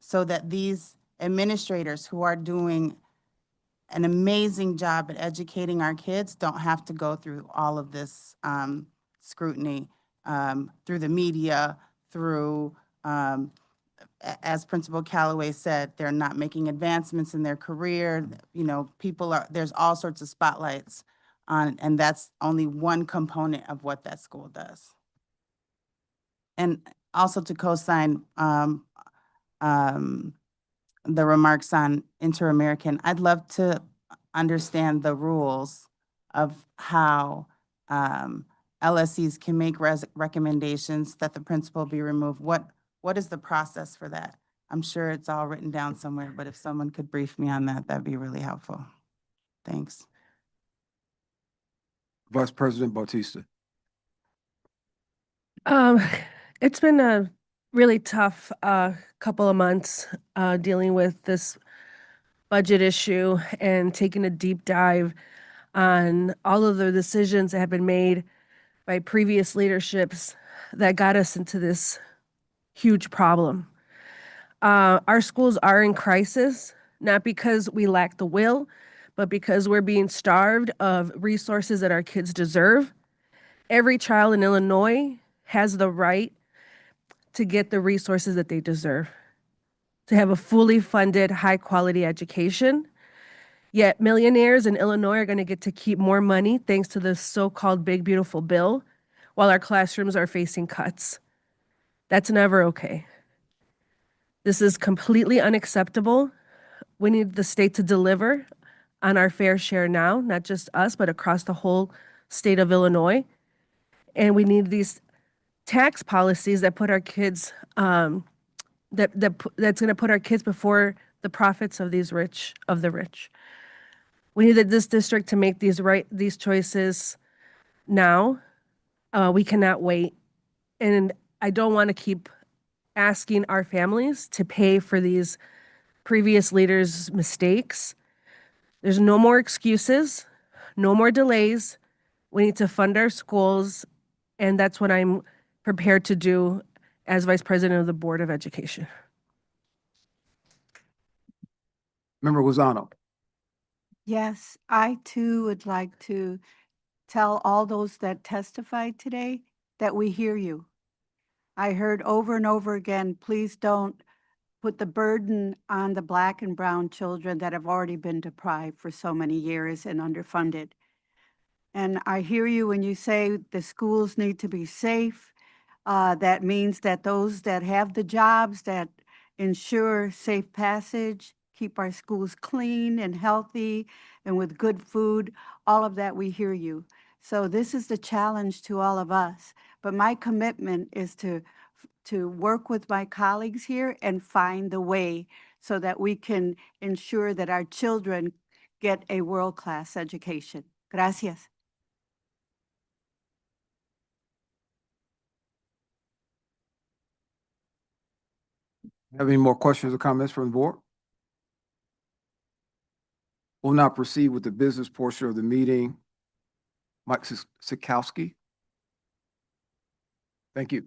so that these administrators who are doing an amazing job at educating our kids don't have to go through all of this scrutiny through the media, through, as Principal Calloway said, they're not making advancements in their career. You know, there's all sorts of spotlights on, and that's only one component of what that school does. And also to co-sign the remarks on Inter-American, I'd love to understand the rules of how LSEs can make recommendations that the principal be removed. What is the process for that? I'm sure it's all written down somewhere, but if someone could brief me on that, that'd be really helpful. Thanks. Vice President Bautista. It's been a really tough couple of months dealing with this budget issue and taking a deep dive on all of the decisions that have been made by previous leaderships that got us into this huge problem. Our schools are in crisis, not because we lack the will, but because we're being starved of resources that our kids deserve. Every child in Illinois has the right to get the resources that they deserve, to have a fully funded, high-quality education. Yet millionaires in Illinois are going to get to keep more money thanks to the so-called big, beautiful bill, while our classrooms are facing cuts. That's never okay. This is completely unacceptable. We need the state to deliver on our fair share now, not just us, but across the whole state of Illinois. And we need these tax policies that put our kids, that's going to put our kids before the profits of the rich. We need this district to make these choices now. We cannot wait. And I don't want to keep asking our families to pay for these previous leaders' mistakes. There's no more excuses, no more delays. We need to fund our schools, and that's what I'm prepared to do as Vice President of the Board of Education. Member Lozano. Yes, I too would like to tell all those that testified today that we hear you. I heard over and over again, please don't put the burden on the Black and brown children that have already been deprived for so many years and underfunded. And I hear you when you say the schools need to be safe. That means that those that have the jobs that ensure safe passage, keep our schools clean and healthy and with good food, all of that, we hear you. So this is the challenge to all of us. But my commitment is to work with my colleagues here and find the way so that we can ensure that our children get a world-class education. Gracias. Have any more questions or comments from the board? We'll now proceed with the business portion of the meeting. Mike Sikowski. Thank you.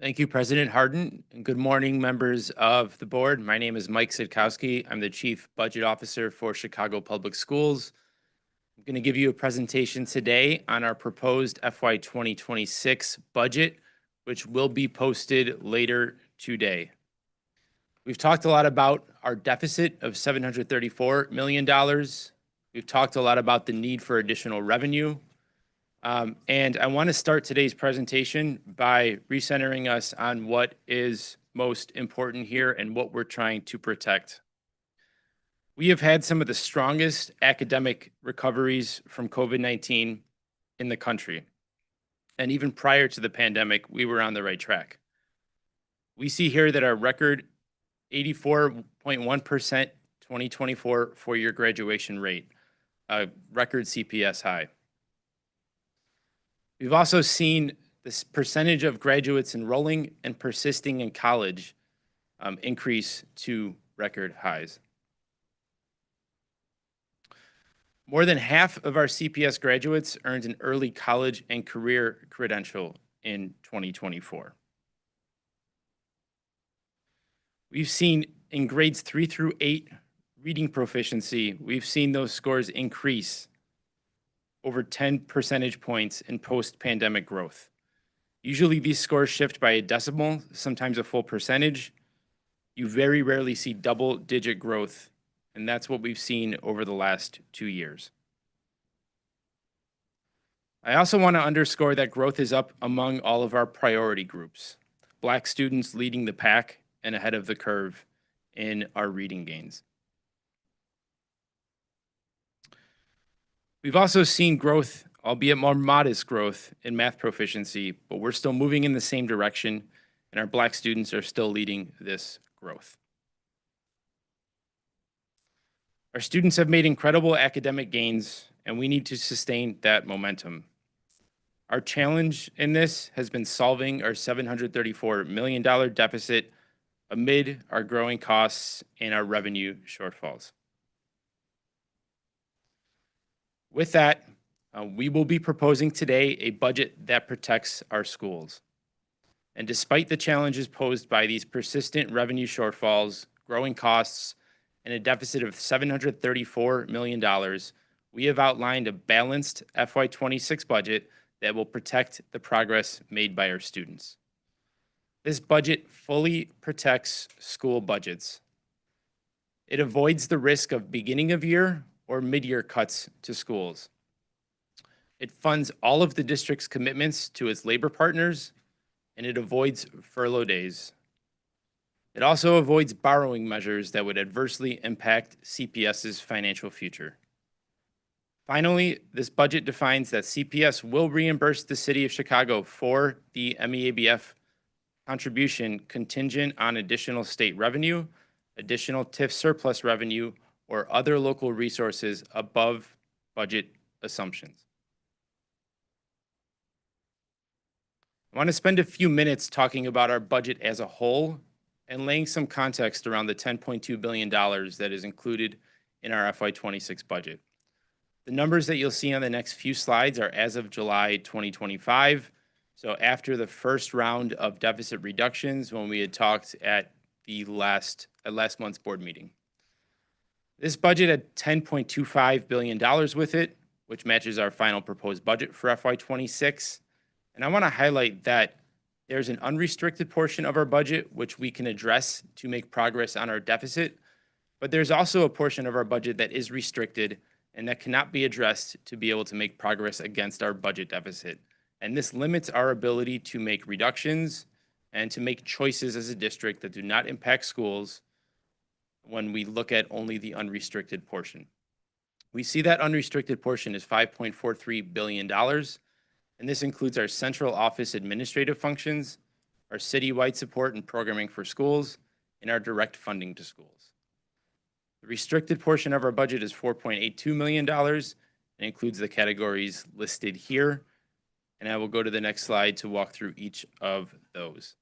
Thank you, President Harden, and good morning, members of the board. My name is Mike Sidkowski. I'm the Chief Budget Officer for Chicago Public Schools. I'm going to give you a presentation today on our proposed FY 2026 budget, which will be posted later today. We've talked a lot about our deficit of $734 million. We've talked a lot about the need for additional revenue. And I want to start today's presentation by recentering us on what is most important here and what we're trying to protect. We have had some of the strongest academic recoveries from COVID-19 in the country. And even prior to the pandemic, we were on the right track. We see here that our record 84.1% 2024 four-year graduation rate, a record CPS high. We've also seen this percentage of graduates enrolling and persisting in college increase to record highs. More than half of our CPS graduates earned an early college and career credential in 2024. We've seen in grades 3 through 8 reading proficiency, we've seen those scores increase over 10 percentage points in post-pandemic growth. Usually these scores shift by a decimal, sometimes a full percentage. You very rarely see double-digit growth, and that's what we've seen over the last 2 years. I also want to underscore that growth is up among all of our priority groups. Black students leading the pack and ahead of the curve in our reading gains. We've also seen growth, albeit more modest growth, in math proficiency, but we're still moving in the same direction, and our Black students are still leading this growth. Our students have made incredible academic gains, and we need to sustain that momentum. Our challenge in this has been solving our $734 million deficit amid our growing costs and our revenue shortfalls. With that, we will be proposing today a budget that protects our schools. And despite the challenges posed by these persistent revenue shortfalls, growing costs, and a deficit of $734 million, we have outlined a balanced FY26 budget that will protect the progress made by our students. This budget fully protects school budgets. It avoids the risk of beginning of year or mid-year cuts to schools. It funds all of the district's commitments to its labor partners, and it avoids furlough days. It also avoids borrowing measures that would adversely impact CPS's financial future. Finally, this budget defines that CPS will reimburse the City of Chicago for the MEABF contribution contingent on additional state revenue, additional TIF surplus revenue, or other local resources above budget assumptions. I want to spend a few minutes talking about our budget as a whole and laying some context around the $10.2 billion that is included in our FY26 budget. The numbers that you'll see on the next few slides are as of July 2025, so after the first round of deficit reductions when we had talked at the last month's board meeting. This budget had $10.25 billion with it, which matches our final proposed budget for FY26. And I want to highlight that there's an unrestricted portion of our budget which we can address to make progress on our deficit, but there's also a portion of our budget that is restricted and that cannot be addressed to be able to make progress against our budget deficit. And this limits our ability to make reductions and to make choices as a district that do not impact schools when we look at only the unrestricted portion. We see that unrestricted portion is $5.43 billion, and this includes our central office administrative functions, our citywide support and programming for schools, and our direct funding to schools. The restricted portion of our budget is $4.82 million and includes the categories listed here, and I will go to the next slide to walk through each of those.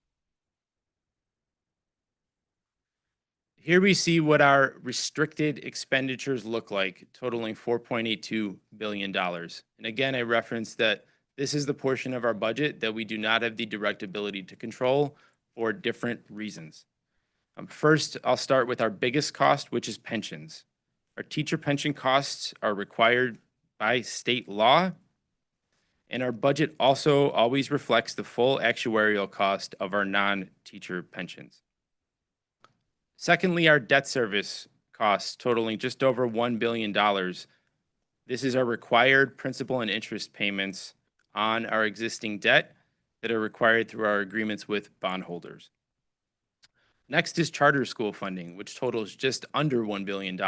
Here we see what our restricted expenditures look like, totaling $4.82 billion. And again, I referenced that This is the portion of our budget that we do not have the direct ability to control for different reasons. First, I'll start with our biggest cost, which is pensions. Our teacher pension costs are required by state law, and our budget also always reflects the full actuarial cost of our non-teacher pensions. Secondly, our debt service costs totaling just over $1 billion. This is our required principal and interest payments on our existing debt that are required through our agreements with bondholders. Next is charter school funding, which totals just under $1 billion.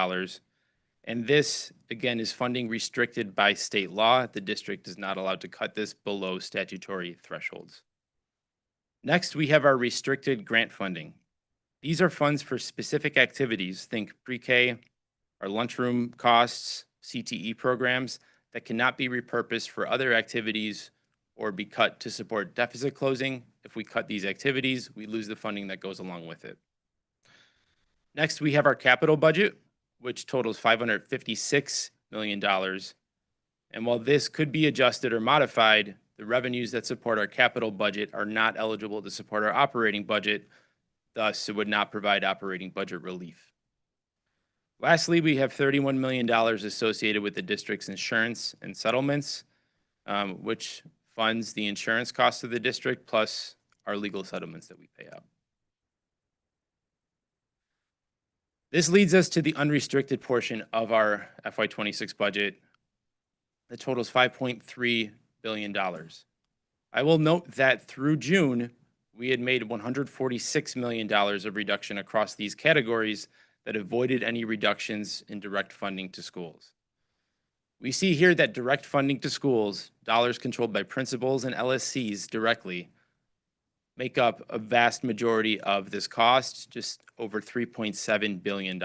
And this, again, is funding restricted by state law. The district is not allowed to cut this below statutory thresholds. Next, we have our restricted grant funding. These are funds for specific activities, think pre-K, our lunchroom costs, CTE programs that cannot be repurposed for other activities or be cut to support deficit closing. If we cut these activities, we lose the funding that goes along with it. Next, we have our capital budget, which totals $556 million. And while this could be adjusted or modified, the revenues that support our capital budget are not eligible to support our operating budget. Thus, it would not provide operating budget relief. Lastly, we have $31 million associated with the district's insurance and settlements, which funds the insurance costs of the district plus our legal settlements that we pay out. This leads us to the unrestricted portion of our FY26 budget that totals $5.3 billion. I will note that through June, we had made $146 million of reduction across these categories that avoided any reductions in direct funding to schools. We see here that direct funding to schools, dollars controlled by principals and LSCs directly, make up a vast majority of this cost, just over $3.7 billion.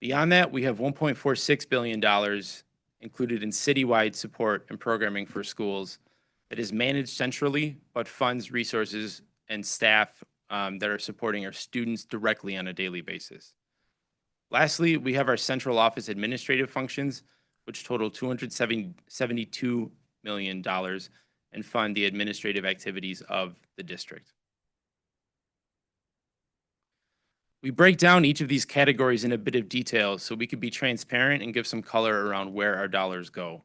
Beyond that, we have $1.46 billion included in citywide support and programming for schools that is managed centrally, but funds resources and staff that are supporting our students directly on a daily basis. Lastly, we have our central office administrative functions, which total $272 million and fund the administrative activities of the district. We break down each of these categories in a bit of detail so we can be transparent and give some color around where our dollars go.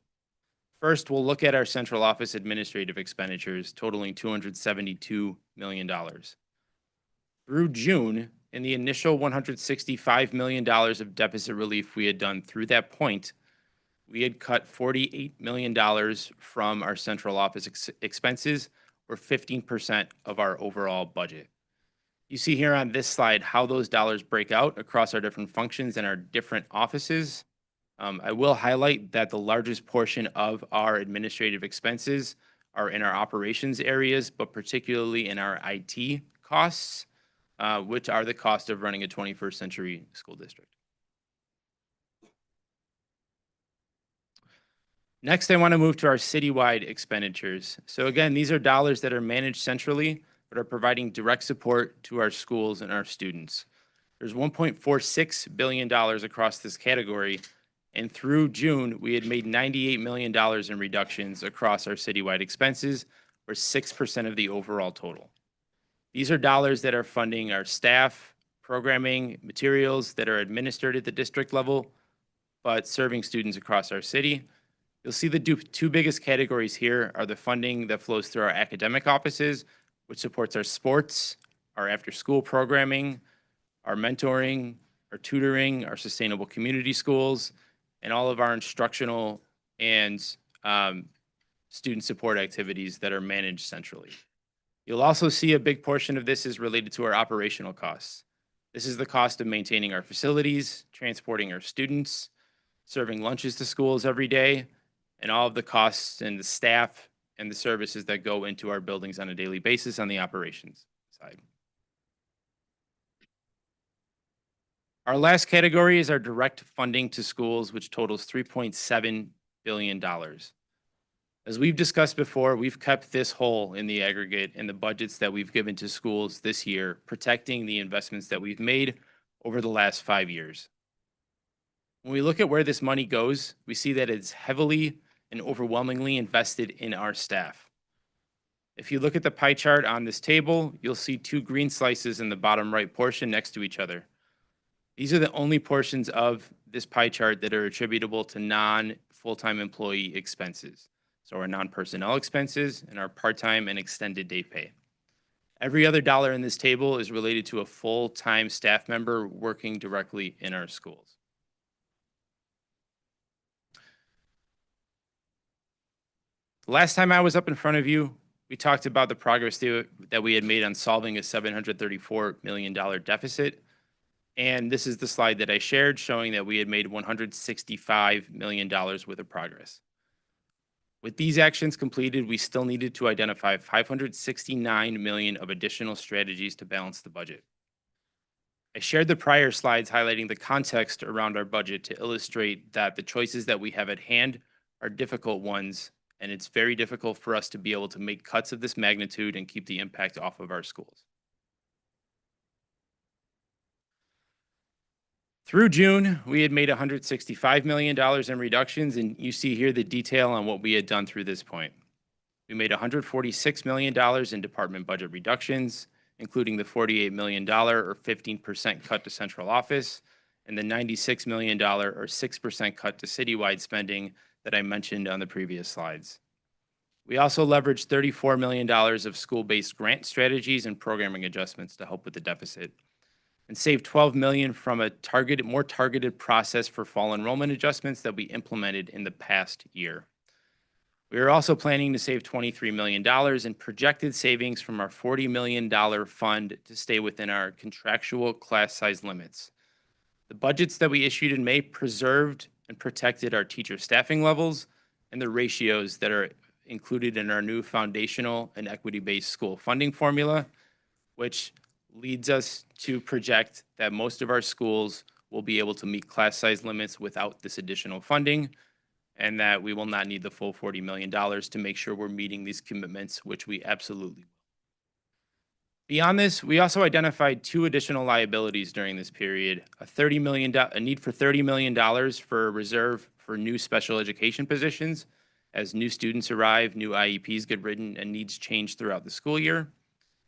First, we'll look at our central office administrative expenditures totaling $272 million. Through June, in the initial $165 million of deficit relief we had done through that point, we had cut $48 million from our central office expenses, or 15% of our overall budget. You see here on this slide how those dollars break out across our different functions and our different offices. I will highlight that the largest portion of our administrative expenses are in our operations areas, but particularly in our IT costs, which are the cost of running a 21st century school district. Next, I want to move to our citywide expenditures. So again, these are dollars that are managed centrally, but are providing direct support to our schools and our students. There's $1.46 billion across this category, and through June, we had made $98 million in reductions across our citywide expenses, or 6% of the overall total. These are dollars that are funding our staff, programming, materials that are administered at the district level, but serving students across our city. You'll see the two biggest categories here are the funding that flows through our academic offices, which supports our sports, our after-school programming, our mentoring, our tutoring, our sustainable community schools, and all of our instructional and student support activities that are managed centrally. You'll also see a big portion of this is related to our operational costs. This is the cost of maintaining our facilities, transporting our students, serving lunches to schools every day, and all of the costs and the staff and the services that go into our buildings on a daily basis on the operations side. Our last category is our direct funding to schools, which totals $3.7 billion. As we've discussed before, we've kept this whole in the aggregate in the budgets that we've given to schools this year, protecting the investments that we've made over the last 5 years. When we look at where this money goes, we see that it's heavily and overwhelmingly invested in our staff. If you look at the pie chart on this table, you'll see two green slices in the bottom right portion next to each other. These are the only portions of this pie chart that are attributable to non-full-time employee expenses. So our non-personnel expenses and our part-time and extended day pay. Every other dollar in this table is related to a full-time staff member working directly in our schools. Last time I was up in front of you, we talked about the progress that we had made on solving a $734 million deficit. And this is the slide that I shared showing that we had made $165 million worth of progress. With these actions completed, we still needed to identify $569 million of additional strategies to balance the budget. I shared the prior slides highlighting the context around our budget to illustrate that the choices that we have at hand are difficult ones, and it's very difficult for us to be able to make cuts of this magnitude and keep the impact off of our schools. Through June, we had made $165 million in reductions, and you see here the detail on what we had done through this point. We made $146 million in department budget reductions, including the $48 million or 15% cut to central office, and the $96 million or 6% cut to citywide spending that I mentioned on the previous slides. We also leveraged $34 million of school-based grant strategies and programming adjustments to help with the deficit, and saved $12 million from a more targeted process for fall enrollment adjustments that we implemented in the past year. We are also planning to save $23 million in projected savings from our $40 million fund to stay within our contractual class size limits. The budgets that we issued in May preserved and protected our teacher staffing levels and the ratios that are included in our new foundational and equity-based school funding formula, which leads us to project that most of our schools will be able to meet class size limits without this additional funding, and that we will not need the full $40 million to make sure we're meeting these commitments, which we absolutely will. Beyond this, we also identified two additional liabilities during this period, a need for $30 million for a reserve for new special education positions as new students arrive, new IEPs get written, and needs change throughout the school year,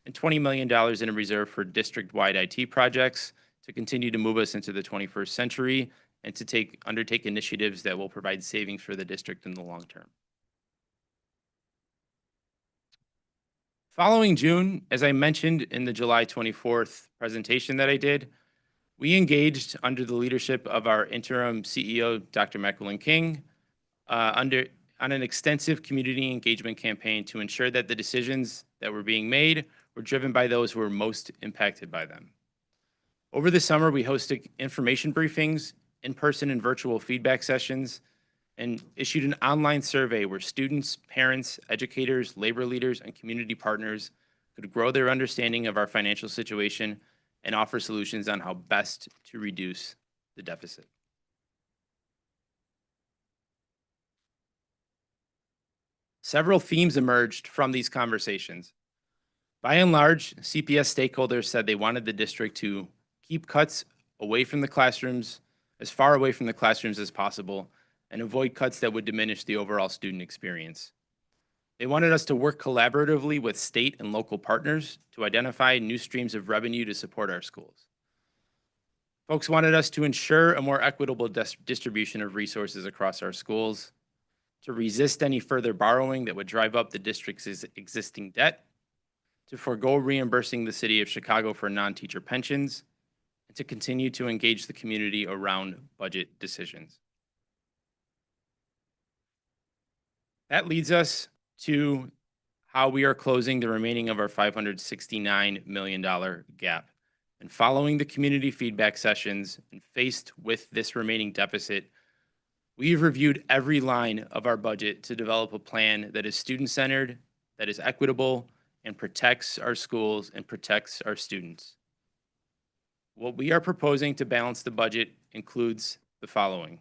and $20 million in a reserve for district-wide IT projects to continue to move us into the 21st century and to undertake initiatives that will provide savings for the district in the long term. Following June, as I mentioned in the July 24th presentation that I did, we engaged under the leadership of our interim CEO, Dr. Macquillan King, on an extensive community engagement campaign to ensure that the decisions that were being made were driven by those who were most impacted by them. Over the summer, we hosted information briefings, in-person and virtual feedback sessions, and issued an online survey where students, parents, educators, labor leaders, and community partners could grow their understanding of our financial situation and offer solutions on how best to reduce the deficit. Several themes emerged from these conversations. By and large, CPS stakeholders said they wanted the district to keep cuts away from the classrooms, as far away from the classrooms as possible, and avoid cuts that would diminish the overall student experience. They wanted us to work collaboratively with state and local partners to identify new streams of revenue to support our schools. Folks wanted us to ensure a more equitable distribution of resources across our schools, to resist any further borrowing that would drive up the district's existing debt, to forego reimbursing the city of Chicago for non-teacher pensions, and to continue to engage the community around budget decisions. That leads us to how we are closing the remaining of our $569 million gap. And following the community feedback sessions and faced with this remaining deficit, we've reviewed every line of our budget to develop a plan that is student-centered, that is equitable, and protects our schools and protects our students. What we are proposing to balance the budget includes the following.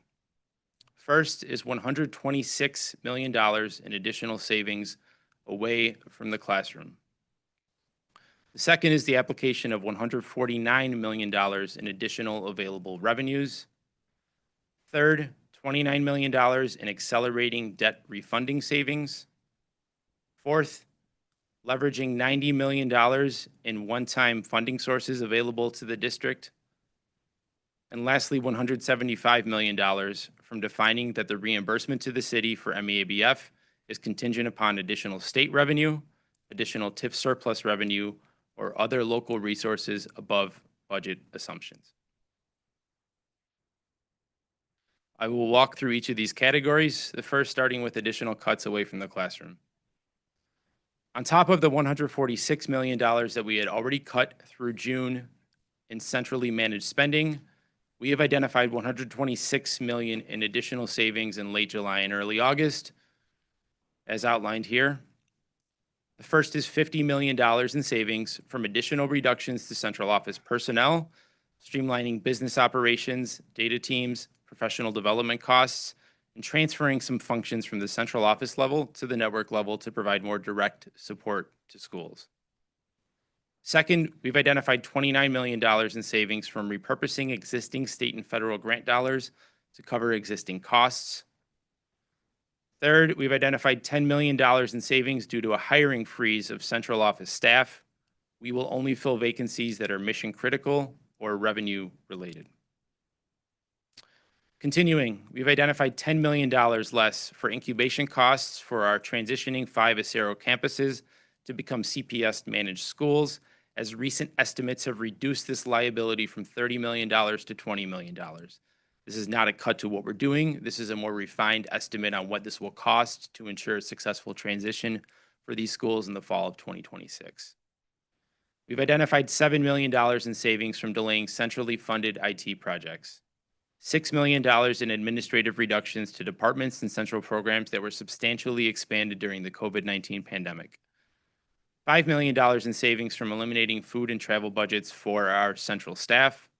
First is $126 million in additional savings away from the classroom. The second is the application of $149 million in additional available revenues. Third, $29 million in accelerating debt refunding savings. Fourth, leveraging $90 million in one-time funding sources available to the district. And lastly, $175 million from defining that the reimbursement to the city for MEABF is contingent upon additional state revenue, additional TIF surplus revenue, or other local resources above budget assumptions. I will walk through each of these categories, the first starting with additional cuts away from the classroom. On top of the $146 million that we had already cut through June in centrally managed spending, we have identified $126 million in additional savings in late July and early August, as outlined here. The first is $50 million in savings from additional reductions to central office personnel, streamlining business operations, data teams, professional development costs, and transferring some functions from the central office level to the network level to provide more direct support to schools. Second, we've identified $29 million in savings from repurposing existing state and federal grant dollars to cover existing costs. Third, we've identified $10 million in savings due to a hiring freeze of central office staff. We will only fill vacancies that are mission critical or revenue related. Continuing, we've identified $10 million less for incubation costs for our transitioning 5 Acero campuses to become CPS managed schools, as recent estimates have reduced this liability from $30 million to $20 million. This is not a cut to what we're doing. This is a more refined estimate on what this will cost to ensure a successful transition for these schools in the fall of 2026. We've identified $7 million in savings from delaying centrally funded IT projects. $6 million in administrative reductions to departments and central programs that were substantially expanded during the COVID-19 pandemic. $5 million in savings from eliminating food and travel budgets for our central staff.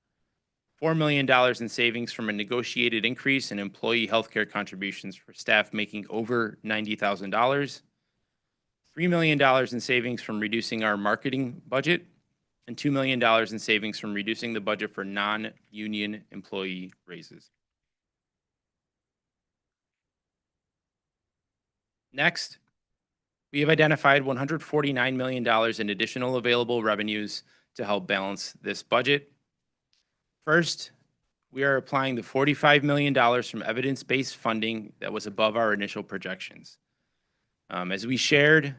$4 million in savings from a negotiated increase in employee healthcare contributions for staff making over $90,000. $3 million in savings from reducing our marketing budget, and $2 million in savings from reducing the budget for non-union employee raises. Next, we have identified $149 million in additional available revenues to help balance this budget. First, we are applying the $45 million from evidence-based funding that was above our initial projections. As we shared,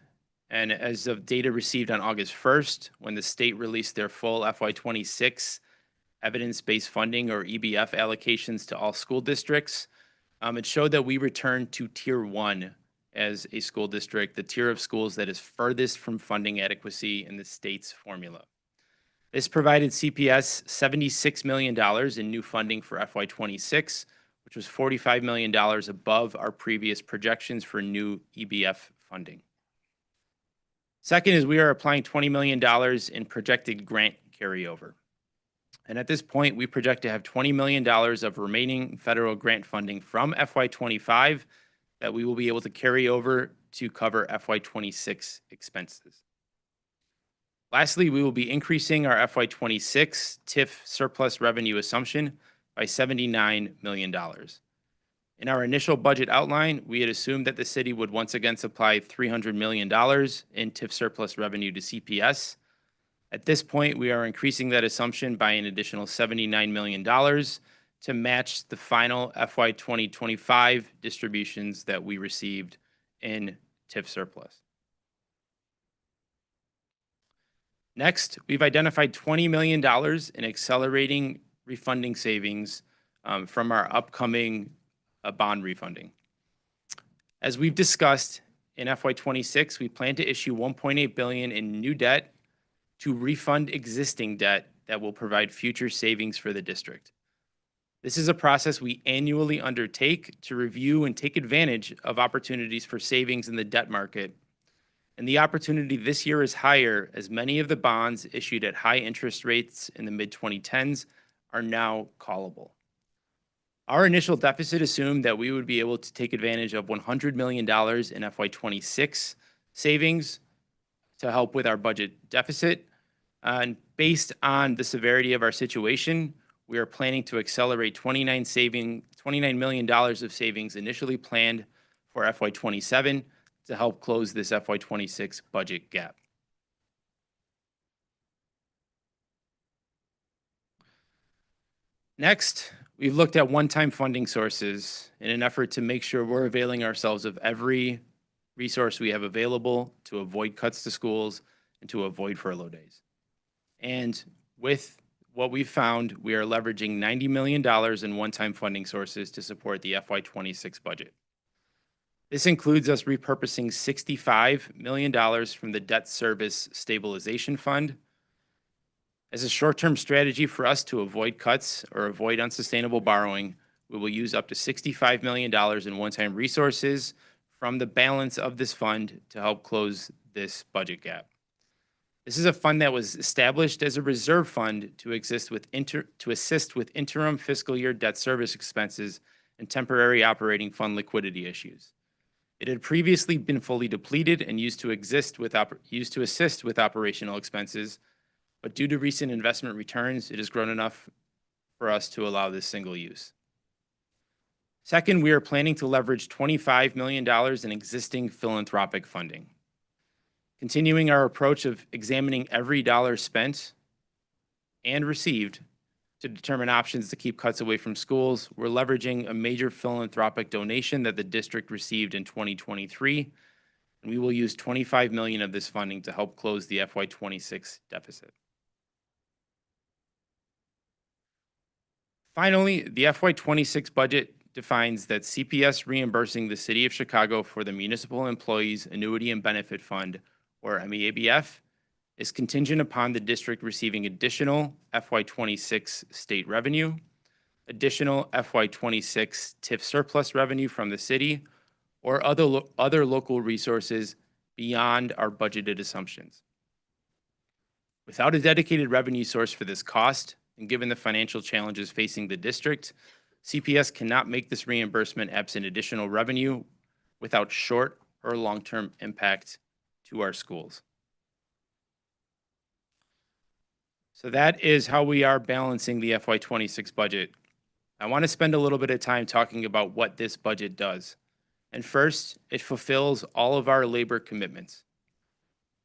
and as of data received on August 1st, when the state released their full FY26 evidence-based funding or EBF allocations to all school districts, it showed that we returned to Tier 1 as a school district, the tier of schools that is furthest from funding adequacy in the state's formula. This provided CPS $76 million in new funding for FY26, which was $45 million above our previous projections for new EBF funding. Second is we are applying $20 million in projected grant carryover. And at this point, we project to have $20 million of remaining federal grant funding from FY25 that we will be able to carry over to cover FY26 expenses. Lastly, we will be increasing our FY26 TIF surplus revenue assumption by $79 million. In our initial budget outline, we had assumed that the city would once again supply $300 million in TIF surplus revenue to CPS. At this point, we are increasing that assumption by an additional $79 million to match the final FY 2025 distributions that we received in TIF surplus. Next, we've identified $20 million in accelerating refunding savings from our upcoming bond refunding. As we've discussed, in FY26, we plan to issue $1.8 billion in new debt to refund existing debt that will provide future savings for the district. This is a process we annually undertake to review and take advantage of opportunities for savings in the debt market. And the opportunity this year is higher as many of the bonds issued at high interest rates in the mid-2010s are now callable. Our initial deficit assumed that we would be able to take advantage of $100 million in FY26 savings to help with our budget deficit. And based on the severity of our situation, we are planning to accelerate 29 $29 million of savings initially planned for FY '27 to help close this FY '26 budget gap. Next, we've looked at one-time funding sources in an effort to make sure we're availing ourselves of every resource we have available to avoid cuts to schools and to avoid furlough days. And with what we've found, we are leveraging $90 million in one-time funding sources to support the FY '26 budget. This includes us repurposing $65 million from the Debt Service Stabilization Fund. As a short-term strategy for us to avoid cuts or avoid unsustainable borrowing, we will use up to $65 million in one-time resources from the balance of this fund to help close this budget gap. This is a fund that was established as a reserve fund to assist with interim fiscal year debt service expenses and temporary operating fund liquidity issues. It had previously been fully depleted and used to assist with operational expenses, but due to recent investment returns, it has grown enough for us to allow this single use. Second, we are planning to leverage $25 million in existing philanthropic funding. Continuing our approach of examining every dollar spent and received to determine options to keep cuts away from schools, we're leveraging a major philanthropic donation that the district received in 2023, and we will use $25 million of this funding to help close the FY '26 deficit. Finally, the FY '26 budget defines that CPS reimbursing the City of Chicago for the Municipal Employees Annuity and Benefit Fund, or MEABF, is contingent upon the district receiving additional FY '26 state revenue, additional FY '26 TIF surplus revenue from the city, or other local resources beyond our budgeted assumptions. Without a dedicated revenue source for this cost, and given the financial challenges facing the district, CPS cannot make this reimbursement absent additional revenue without short or long-term impact to our schools. So that is how we are balancing the FY '26 budget. I want to spend a little bit of time talking about what this budget does. And first, it fulfills all of our labor commitments.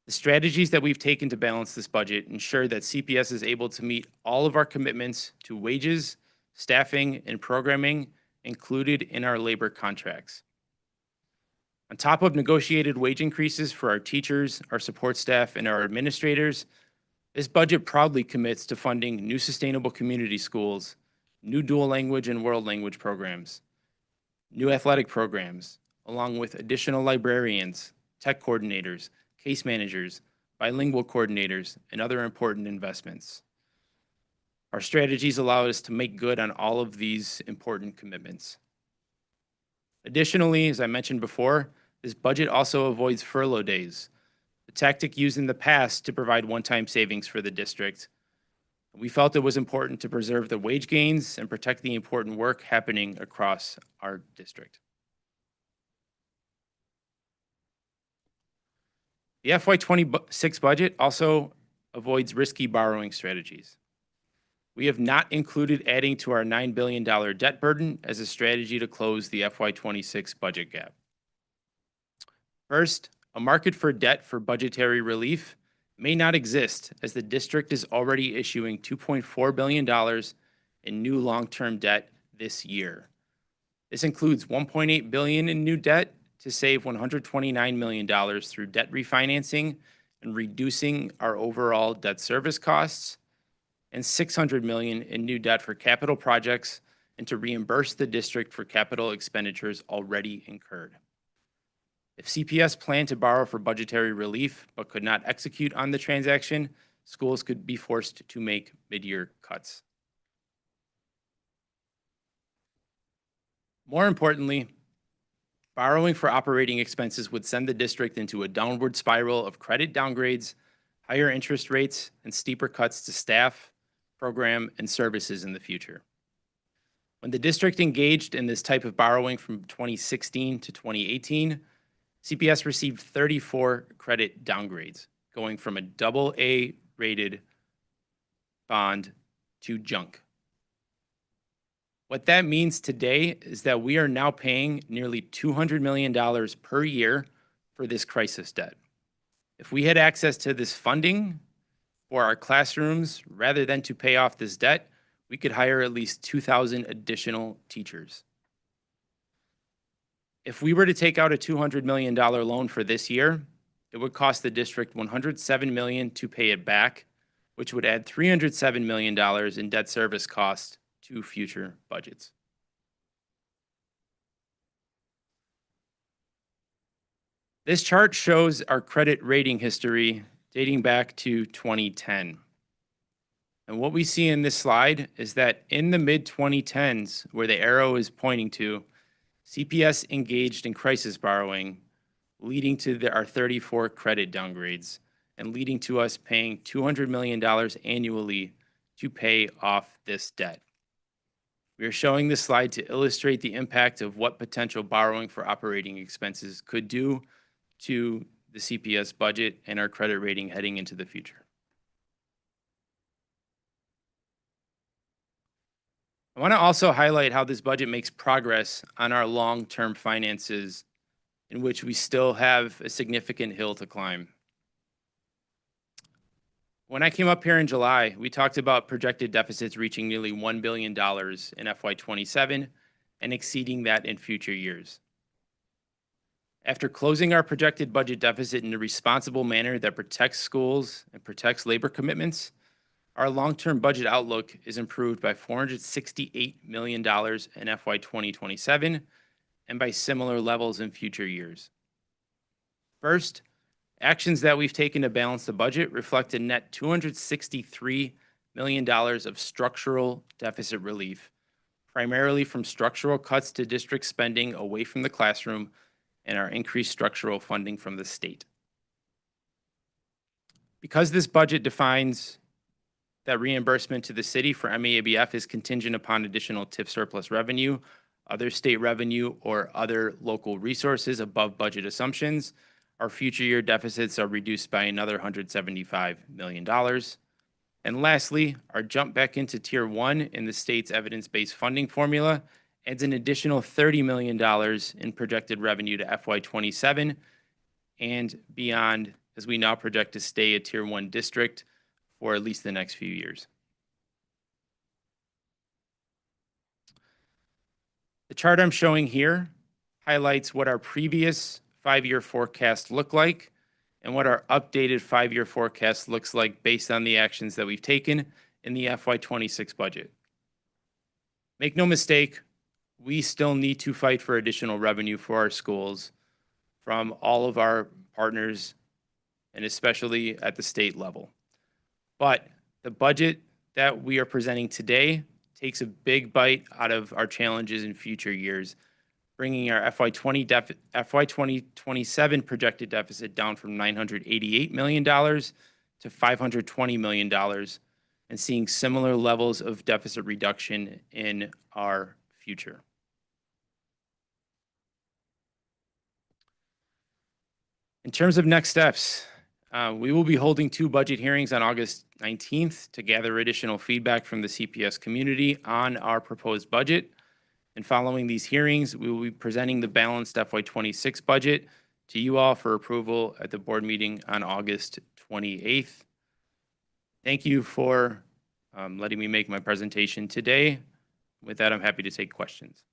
The strategies that we've taken to balance this budget ensure that CPS is able to meet all of our commitments to wages, staffing, and programming included in our labor contracts. On top of negotiated wage increases for our teachers, our support staff, and our administrators, this budget proudly commits to funding new sustainable community schools, new dual language and world language programs, new athletic programs, along with additional librarians, tech coordinators, case managers, bilingual coordinators, and other important investments. Our strategies allow us to make good on all of these important commitments. Additionally, as I mentioned before, this budget also avoids furlough days, a tactic used in the past to provide one-time savings for the district. We felt it was important to preserve the wage gains and protect the important work happening across our district. The FY '26 budget also avoids risky borrowing strategies. We have not included adding to our $9 billion debt burden as a strategy to close the FY '26 budget gap. First, a market for debt for budgetary relief may not exist as the district is already issuing $2.4 billion in new long-term debt this year. This includes $1.8 billion in new debt to save $129 million through debt refinancing and reducing our overall debt service costs, and $600 million in new debt for capital projects and to reimburse the district for capital expenditures already incurred. If CPS planned to borrow for budgetary relief but could not execute on the transaction, schools could be forced to make mid-year cuts. More importantly, borrowing for operating expenses would send the district into a downward spiral of credit downgrades, higher interest rates, and steeper cuts to staff, program, and services in the future. When the district engaged in this type of borrowing from 2016 to 2018, CPS received 34 credit downgrades, going from a AA rated bond to junk. What that means today is that we are now paying nearly $200 million per year for this crisis debt. If we had access to this funding for our classrooms rather than to pay off this debt, we could hire at least 2,000 additional teachers. If we were to take out a $200 million loan for this year, it would cost the district $107 million to pay it back, which would add $307 million in debt service costs to future budgets. This chart shows our credit rating history dating back to 2010. And what we see in this slide is that in the mid-2010s, where the arrow is pointing to, CPS engaged in crisis borrowing, leading to our 34 credit downgrades and leading to us paying $200 million annually to pay off this debt. We are showing this slide to illustrate the impact of what potential borrowing for operating expenses could do to the CPS budget and our credit rating heading into the future. I want to also highlight how this budget makes progress on our long-term finances, in which we still have a significant hill to climb. When I came up here in July, we talked about projected deficits reaching nearly $1 billion in FY27 and exceeding that in future years. After closing our projected budget deficit in a responsible manner that protects schools and protects labor commitments, our long-term budget outlook is improved by $468 million in FY 2027 and by similar levels in future years. First, actions that we've taken to balance the budget reflect a net $263 million of structural deficit relief, primarily from structural cuts to district spending away from the classroom and our increased structural funding from the state. Because this budget defines that reimbursement to the city for MEABF is contingent upon additional TIF surplus revenue, other state revenue, or other local resources above budget assumptions, our future year deficits are reduced by another $175 million. And lastly, our jump back into Tier 1 in the state's evidence-based funding formula adds an additional $30 million in projected revenue to FY27 and beyond, as we now project to stay a Tier 1 district for at least the next few years. The chart I'm showing here highlights what our previous 5-year forecast looked like and what our updated 5-year forecast looks like based on the actions that we've taken in the FY26 budget. Make no mistake, we still need to fight for additional revenue for our schools from all of our partners and especially at the state level. But the budget that we are presenting today takes a big bite out of our challenges in future years, bringing our FY2027 projected deficit down from $988 million to $520 million, and seeing similar levels of deficit reduction in our future. In terms of next steps, we will be holding 2 budget hearings on August 19th to gather additional feedback from the CPS community on our proposed budget. And following these hearings, we will be presenting the balanced FY26 budget to you all for approval at the board meeting on August 28th. Thank you for letting me make my presentation today. With that, I'm happy to take questions.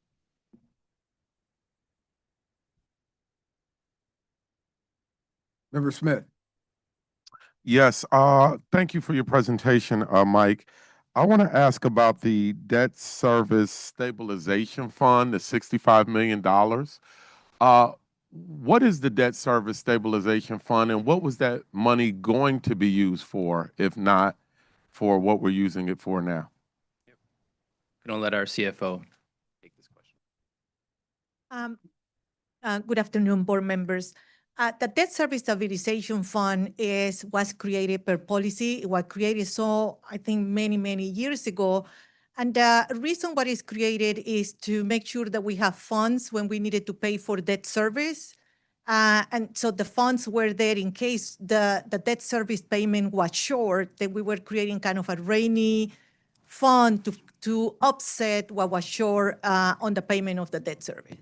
Member Smith. Yes, thank you for your presentation, Mike. I want to ask about the debt service stabilization fund, the $65 million. What is the debt service stabilization fund, and what was that money going to be used for, if not for what we're using it for now? I'm going to let our CFO take this question. Good afternoon, board members. The Debt Service Stabilization Fund was created per policy. It was created I think many years ago. And the reason why it's created is to make sure that we have funds when we needed to pay for debt service. And so the funds were there in case the debt service payment was short, that we were creating kind of a rainy fund to offset what was short on the payment of the debt service.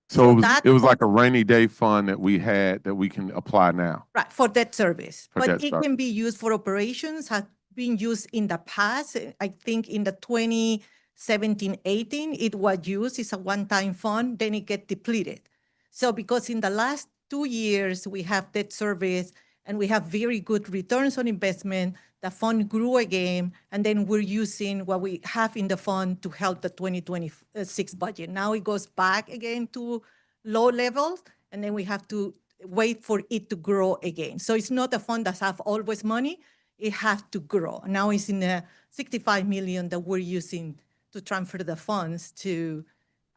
So that it was fund- like a rainy day fund that we had that we can apply now. Right, for debt service. For But debt it service. can be used for operations, has been used in the past. I think in the 2017, 18, it was used. It's a one-time fund, then it get depleted. So because in the last 2 years, we have debt service and we have very good returns on investment, the fund grew again, and then we're using what we have in the fund to help the 2026 budget. Now it goes back again to low levels, and then we have to wait for it to grow again. So it's not a fund that have always money, it has to grow. Now it's in the 65 million that we're using to transfer the funds to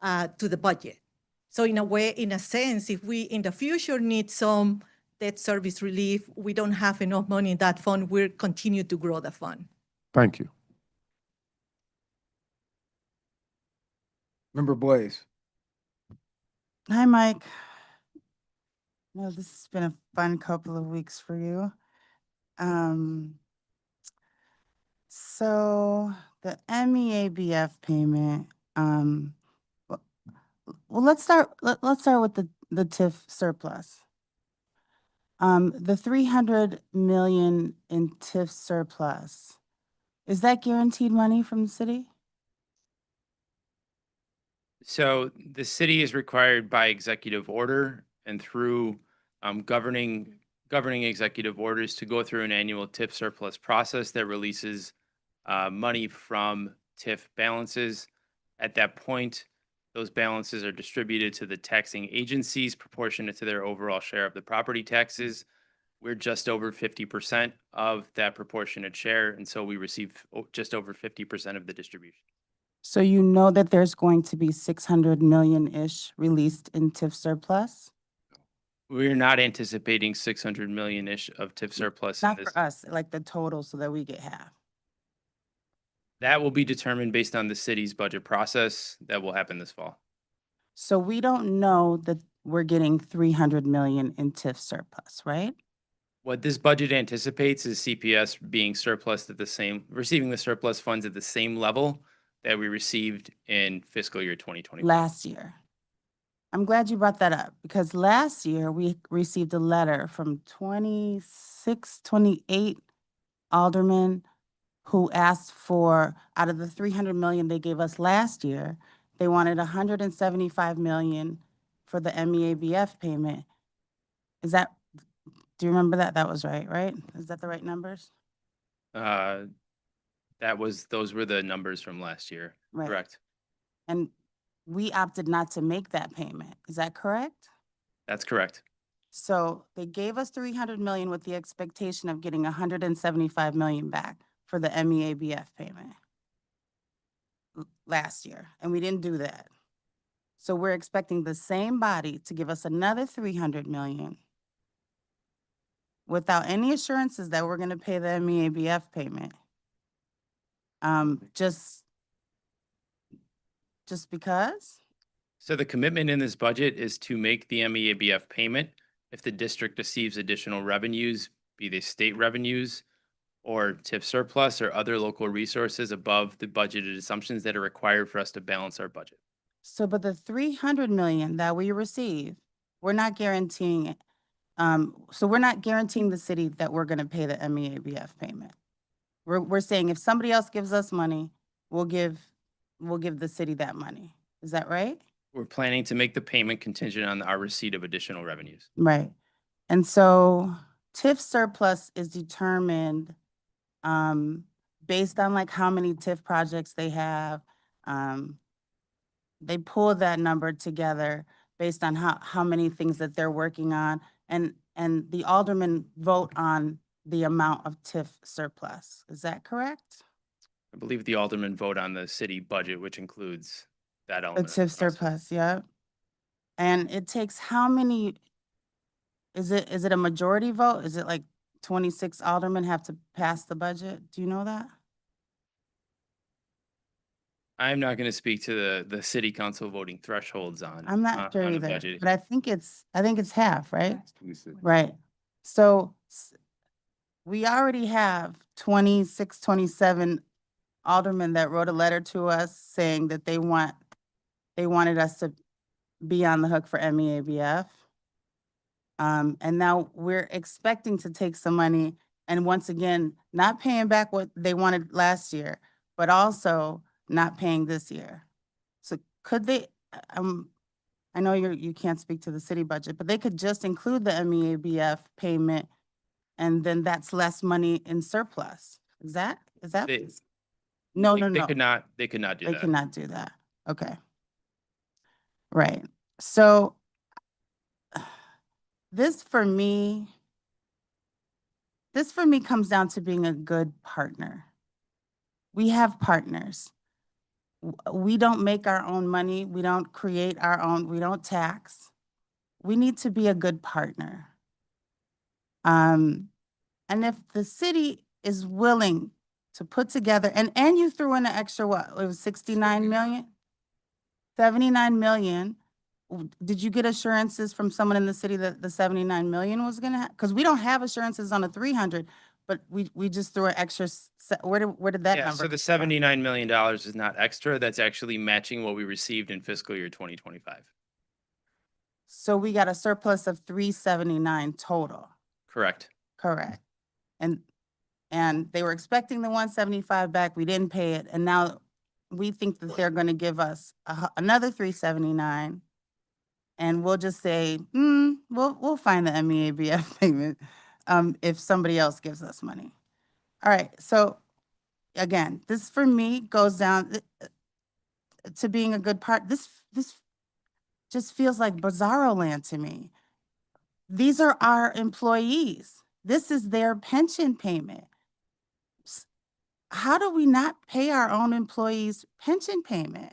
the budget. So in a way, in a sense, if we in the future need some debt service relief, we don't have enough money in that fund, we'll continue to grow the fund. Thank you. Member Blaze. Hi, Mike. Well, this has been a fun couple of weeks for you. So the MEABF payment, well, let's start with the TIF surplus. The 300 million in TIF surplus, is that guaranteed money from the city? So the city is required by executive order and through governing executive orders to go through an annual TIF surplus process that releases money from TIF balances. At that point, those balances are distributed to the taxing agencies proportionate to their overall share of the property taxes. We're just over 50% of that proportionate share, and so we receive just over 50% of the distribution. So you know that there's going to be 600 million-ish released in TIF surplus? We're not anticipating 600 million-ish of TIF surplus in Not this. for us, like the total, so that we get half. That will be determined based on the city's budget process that will happen this fall. So we don't know that we're getting 300 million in TIF surplus, right? What this budget anticipates is CPS being surplus at receiving the surplus funds at the same level that we received in fiscal year 2020. Last year. I'm glad you brought that up because last year we received a letter from 26, 28 aldermen who asked for, out of the 300 million they gave us last year, they wanted 175 million for the MEABF payment. Is that, do you remember that? That was right? Is that the right numbers? Those were the numbers from last year. Right. Correct. And we opted not to make that payment. Is that correct? That's correct. So they gave us 300 million with the expectation of getting 175 million back for the MEABF payment last year, and we didn't do that. So we're expecting the same body to give us another 300 million without any assurances that we're gonna pay the MEABF payment. Just because? So the commitment in this budget is to make the MEABF payment if the district receives additional revenues, be they state revenues or TIF surplus or other local resources above the budgeted assumptions that are required for us to balance our budget. So, but the 300 million that we receive, we're not guaranteeing it. So we're not guaranteeing the city that we're gonna pay the MEABF payment. We're saying if somebody else gives us money, we'll give the city that money. Is that right? We're planning to make the payment contingent on our receipt of additional revenues. Right. And so TIF surplus is determined based on like how many TIF projects they have. They pull that number together based on how many things that they're working on. And the aldermen vote on the amount of TIF surplus. Is that correct? I believe the aldermen vote on the city budget, which includes that The element. TIF surplus, yeah. And it takes how many, is it a majority vote? Is it like 26 aldermen have to pass the budget? Do you know that? I'm not going to speak to the city council voting thresholds on. I'm not sure on a either, budget. but I think it's half, right? 26. Right. So we already have 26, 27 aldermen that wrote a letter to us saying that they wanted us to be on the hook for MEABF. And now we're expecting to take some money and once again, not paying back what they wanted last year, but also not paying this year. So could they, I know you can't speak to the city budget, but they could just include the MEABF payment and then that's less money in surplus. Is that? They- No, They no, they no. could not, they could not do They that. cannot do that. Okay. Right. So this for me comes down to being a good partner. We have partners. We don't make our own money. We don't create our own, we don't tax. We need to be a good partner. And if the city is willing to put together, and you threw in an extra, what, it was 69 million? 79 million. Did you get assurances from someone in the city that the 79 million was gonna because we don't have assurances on the 300, but we just threw an extra, where did that Yeah, number? so the $79 million is not extra. That's actually matching what we received in fiscal year 2025. So we got a surplus of 379 total, Correct. correct? And they were expecting the 175 back, we didn't pay it, and now we think that they're gonna give us another 379. And we'll just say, we'll find the MEABF payment, if somebody else gives us money. All right, so again, this for me goes down to being a good part. This just feels like bizarro land to me. These are our employees. This is their pension payment. How do we not pay our own employees' pension payment?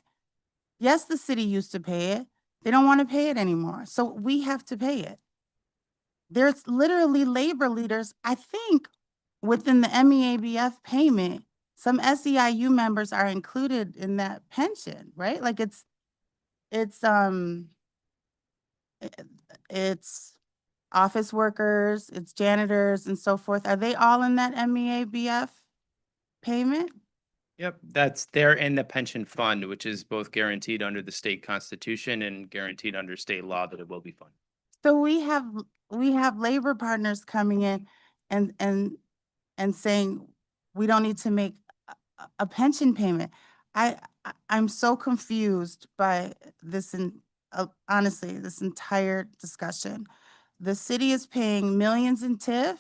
Yes, the city used to pay it. They don't want to pay it anymore. So we have to pay it. There's literally labor leaders, I think, within the MEABF payment, some SEIU members are included in that pension, right? Like it's office workers, it's janitors and so forth. Are they all in that MEABF payment? Yep, they're in the pension fund, which is both guaranteed under the state constitution and guaranteed under state law that it will be funded. So we have labor partners coming in and saying, we don't need to make a pension payment. I'm so confused by this honestly, this entire discussion. The city is paying millions in TIF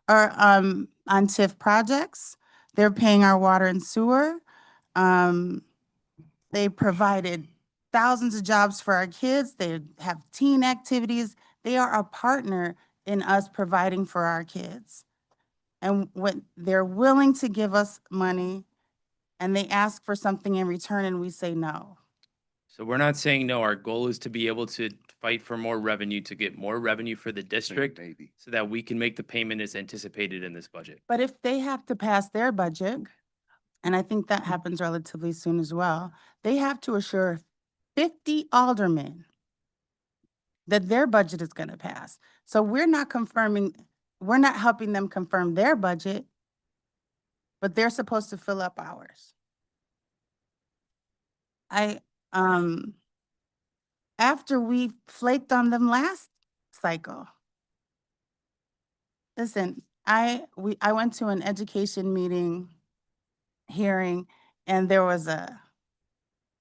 or on TIF projects. They're paying our water and sewer. They provided thousands of jobs for our kids. They have teen activities. They are a partner in us providing for our kids. And when they're willing to give us money and they ask for something in return and we say no. So we're not saying no. Our goal is to be able to fight for more revenue, to get more revenue for the district so that we can make the payment as anticipated in this budget. But if they have to pass their budget, and I think that happens relatively soon as well, they have to assure 50 aldermen that their budget is going to pass. So we're not helping them confirm their budget, but they're supposed to fill up ours. After we flaked on them last cycle. Listen, I went to an education meeting hearing, and there was a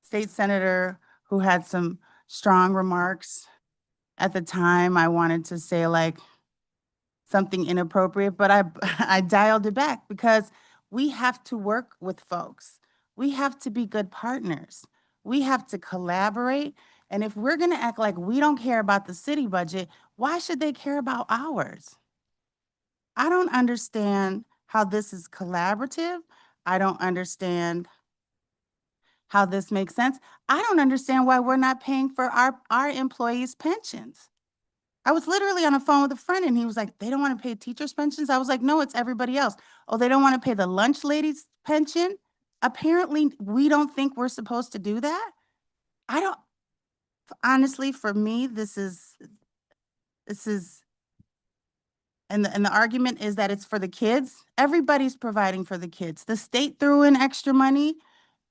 state senator who had some strong remarks. At the time, I wanted to say like something inappropriate, but I dialed it back because we have to work with folks. We have to be good partners. We have to collaborate. And if we're gonna act like we don't care about the city budget, why should they care about ours? I don't understand how this is collaborative. I don't understand how this makes sense. I don't understand why we're not paying for our employees' pensions. I was literally on a phone with a friend and he was like, they don't want to pay teachers' pensions. I was like, no, it's everybody else. Oh, they don't want to pay the lunch lady's pension? Apparently, we don't think we're supposed to do that. Honestly, for me, this is And the argument is that it's for the kids. Everybody's providing for the kids. The state threw in extra money.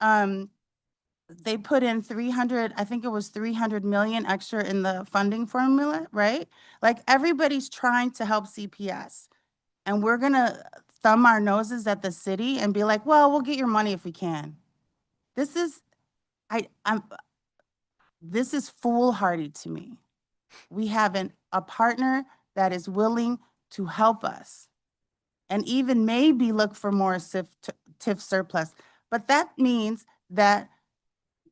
They put in 300, I think it was 300 million extra in the funding formula, right? Like everybody's trying to help CPS. And we're gonna thumb our noses at the city and be like, well, we'll get your money if we can. This is, this is foolhardy to me. We have a partner that is willing to help us and even maybe look for more TIF surplus. But that means that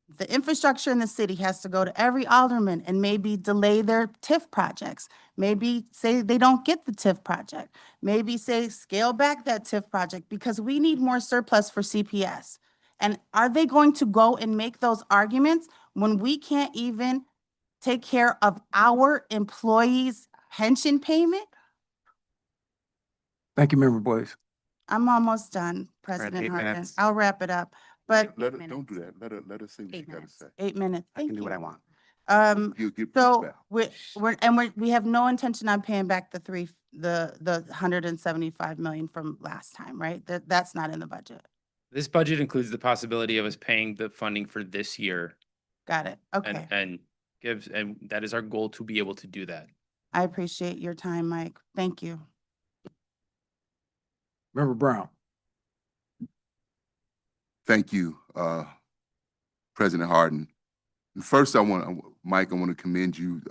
the infrastructure in the city has to go to every alderman and maybe delay their TIF projects. Maybe say they don't get the TIF project. Maybe say scale back that TIF project because we need more surplus for CPS. And are they going to go and make those arguments when we can't even take care of our employees' pension payment? Thank you, Member Boyce. I'm almost done, President 8 Harden. minutes. I'll wrap it up, but Don't do that. Let her say what she 8 gotta minutes. say. 8 minutes. I can Thank do what I you. want. You get So pushback. we have no intention on paying back the 175 million from last time, right? That's not in the budget. This budget includes the possibility of us paying the funding for this year. Got it. Okay. And that is our goal to be able to do that. I appreciate your time, Mike. Thank you. Member Brown. Thank you, President Harden. And first, Mike, I want to commend you,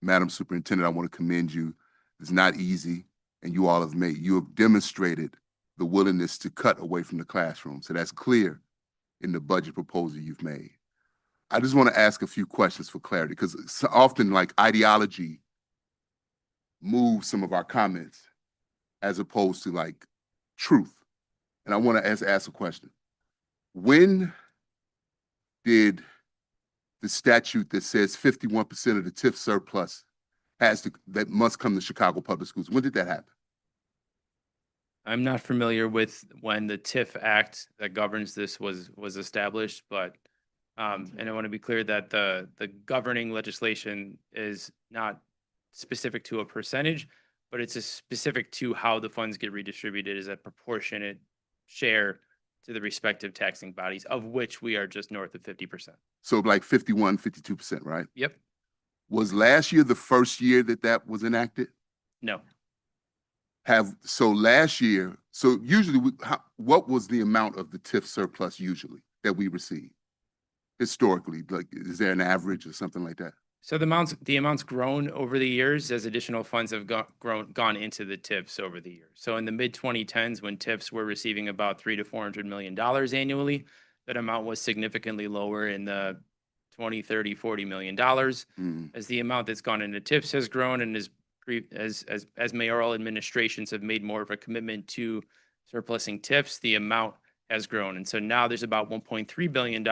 Madam Superintendent, I want to commend you. It's not easy, and you have demonstrated the willingness to cut away from the classroom. So that's clear in the budget proposal you've made. I just want to ask a few questions for clarity, because so often like ideology moves some of our comments as opposed to like truth. And I want to ask a question. When did the statute that says 51% of the TIF surplus that must come to Chicago Public Schools, when did that happen? I'm not familiar with when the TIF Act that governs this was established, but and I want to be clear that the governing legislation is not specific to a percentage, but it's specific to how the funds get redistributed as a proportionate share to the respective taxing bodies, of which we are just north of 50%. So like 51, 52%, right? Yep. Was last year the first year that was enacted? No. So last year, so usually, what was the amount of the TIF surplus usually that we receive historically? Like, is there an average or something like that? So the amounts grown over the years as additional funds have gone into the TIFs over the years. So in the mid 2010s, when TIFs were receiving about $300 to $400 million annually, that amount was significantly lower in the 20, 30, $40 million. As the amount that's gone into TIFs has grown, and as mayoral administrations have made more of a commitment to surplusing TIFs, the amount has grown. And so now there's about $1.3 billion,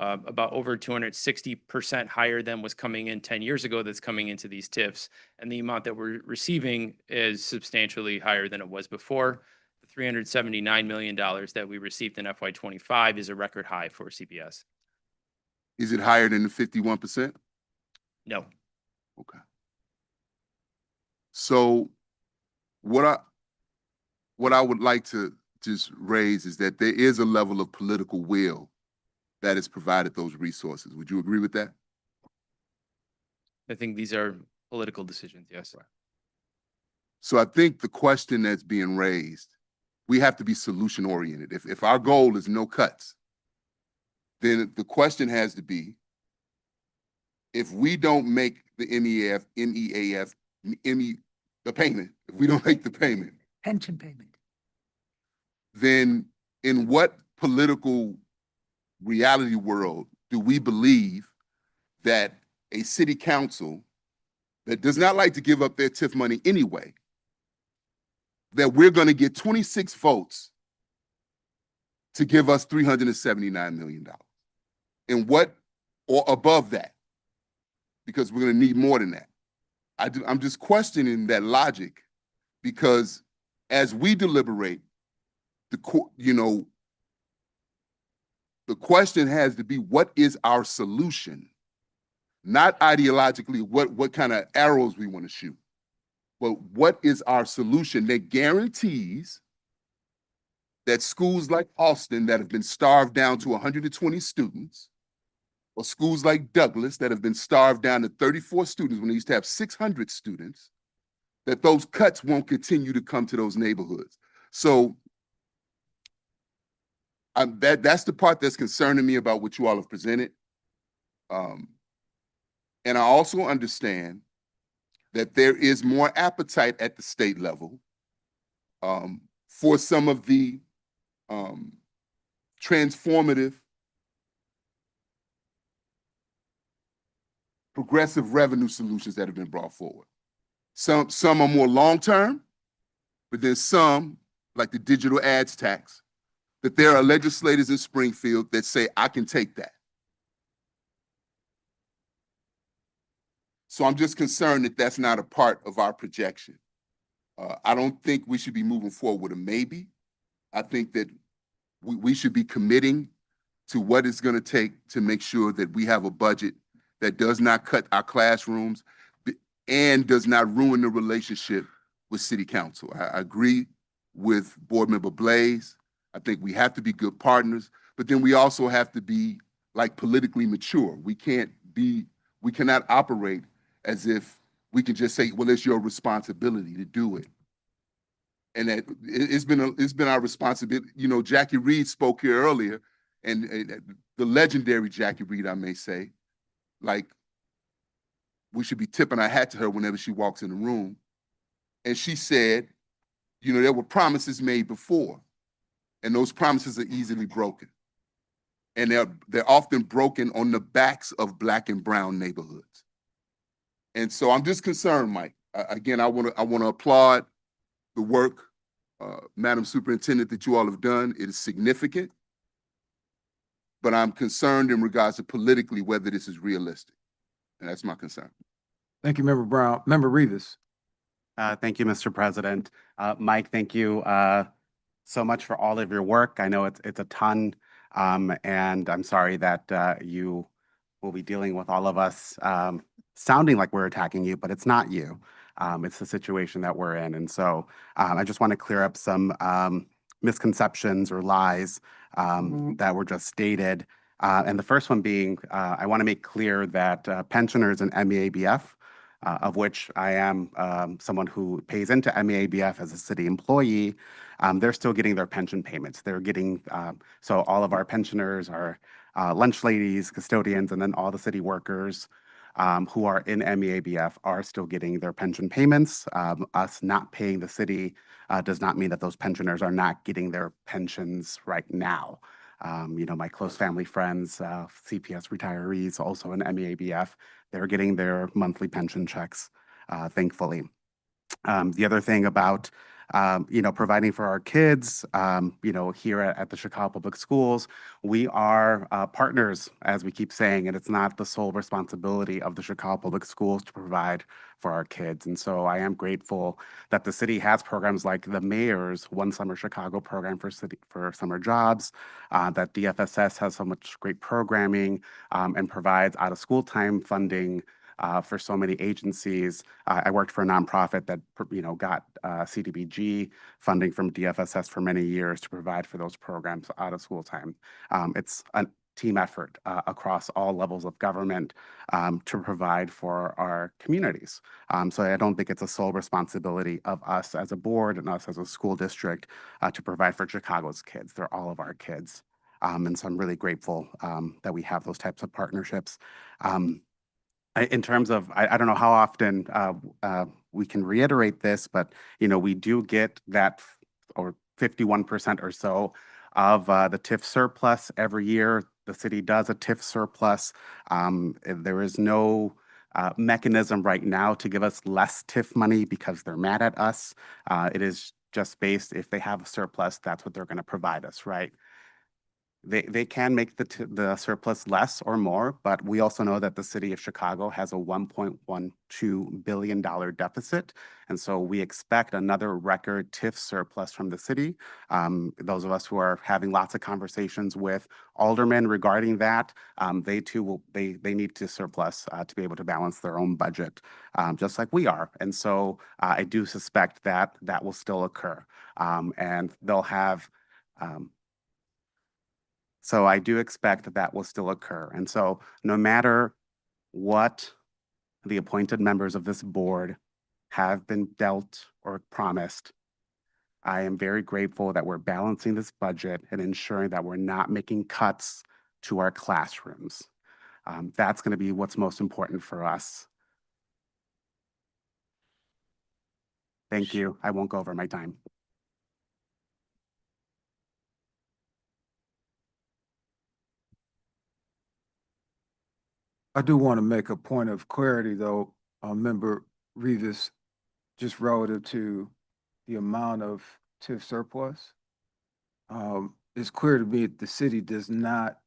about over 260% higher than was coming in 10 years ago that's coming into these TIFs. And the amount that we're receiving is substantially higher than it was before. The $379 million that we received in FY25 is a record high for CPS. Is it higher than the 51%? No. Okay. So what I would like to just raise is that there is a level of political will that has provided those resources. Would you agree with that? I think these are political decisions, yes. So I think the question that's being raised, we have to be solution oriented. If our goal is no cuts, then the question has to be, if we don't make the the payment, if we don't make the payment, pension payment, then in what political reality world do we believe that a city council that does not like to give up their TIF money anyway, that we're going to get 26 votes to give us $379 million? And what, or above that, because we're going to need more than that. I'm just questioning that logic, because as we deliberate, the question has to be, what is our solution not ideologically what kind of arrows we want to shoot, but what is our solution that guarantees that schools like Austin that have been starved down to 120 students, or schools like Douglas that have been starved down to 34 students when they used to have 600 students, that those cuts won't continue to come to those neighborhoods. So that's the part that's concerning me about what you all have presented. And I also understand that there is more appetite at the state level for some of the transformative, progressive revenue solutions that have been brought forward. Some are more long-term, but then some, like the digital ads tax, that there are legislators in Springfield that say, I can take that. So I'm just concerned that that's not a part of our projection. I don't think we should be moving forward with a maybe. I think that we should be committing to what it's going to take to make sure that we have a budget that does not cut our classrooms and does not ruin the relationship with City Council. I agree with Board Member Blaze. I think we have to be good partners, but then we also have to be like politically mature. We cannot operate as if we can just say, well, it's your responsibility to do it. And that it's been our responsibility. You know, Jackie Reed spoke here earlier, and the legendary Jackie Reed, I may say, like, we should be tipping our hat to her whenever she walks in the room. And she said, you know, there were promises made before, and those promises are easily broken. And they're often broken on the backs of Black and brown neighborhoods. And so I'm just concerned, Mike. Again, I want to applaud the work, Madam Superintendent, that you all have done. It is significant, but I'm concerned in regards to politically whether this is realistic. And that's my concern. Thank you, Member Brown. Member Rivas. Thank you, Mr. President. Mike, thank you so much for all of your work. I know it's a ton, and I'm sorry that you will be dealing with all of us sounding like we're attacking you, but it's not you. It's the situation that we're in. And so I just want to clear up some misconceptions or lies that were just stated. And the first one being, I want to make clear that pensioners in MEABF, of which I am someone who pays into MEABF as a city employee, they're still getting their pension payments. They're getting, so all of our pensioners are lunch ladies, custodians, and then all the city workers who are in MEABF are still getting their pension payments. Us not paying the city does not mean that those pensioners are not getting their pensions right now. You know, my close family friends, CPS retirees, also in MEABF, they're getting their monthly pension checks, thankfully. The other thing about you know, providing for our kids, you know, here at the Chicago Public Schools, we are partners, as we keep saying, and it's not the sole responsibility of the Chicago Public Schools to provide for our kids. And so I am grateful that the city has programs like the mayor's One Summer Chicago program for summer jobs, that DFSS has so much great programming and provides out of school time funding for so many agencies. I worked for a nonprofit that, you know, got CDBG funding from DFSS for many years to provide for those programs out of school time. It's a team effort across all levels of government to provide for our communities. So I don't think it's a sole responsibility of us as a board and us as a school district to provide for Chicago's kids. They're all of our kids. And so I'm really grateful that we have those types of partnerships. In terms of, I don't know how often we can reiterate this, but you know, we do get that, or 51% or so of the TIF surplus every year. The city does a TIF surplus. There is no mechanism right now to give us less TIF money because they're mad at us. It is just based, if they have a surplus, that's what they're going to provide us, right? They can make the surplus less or more, but we also know that the city of Chicago has a $1.12 billion deficit. And so we expect another record TIF surplus from the city. Those of us who are having lots of conversations with aldermen regarding that, they too they need to surplus to be able to balance their own budget, just like we are. And so I do suspect that that will still occur. And they'll have so I do expect that that will still occur. And so no matter what the appointed members of this board have been dealt or promised, I am very grateful that we're balancing this budget and ensuring that we're not making cuts to our classrooms. That's going to be what's most important for us. Thank you. I won't go over my time. I do want to make a point of clarity, though, Member Rivas, just relative to the amount of TIF surplus. It's clear to me that the city does not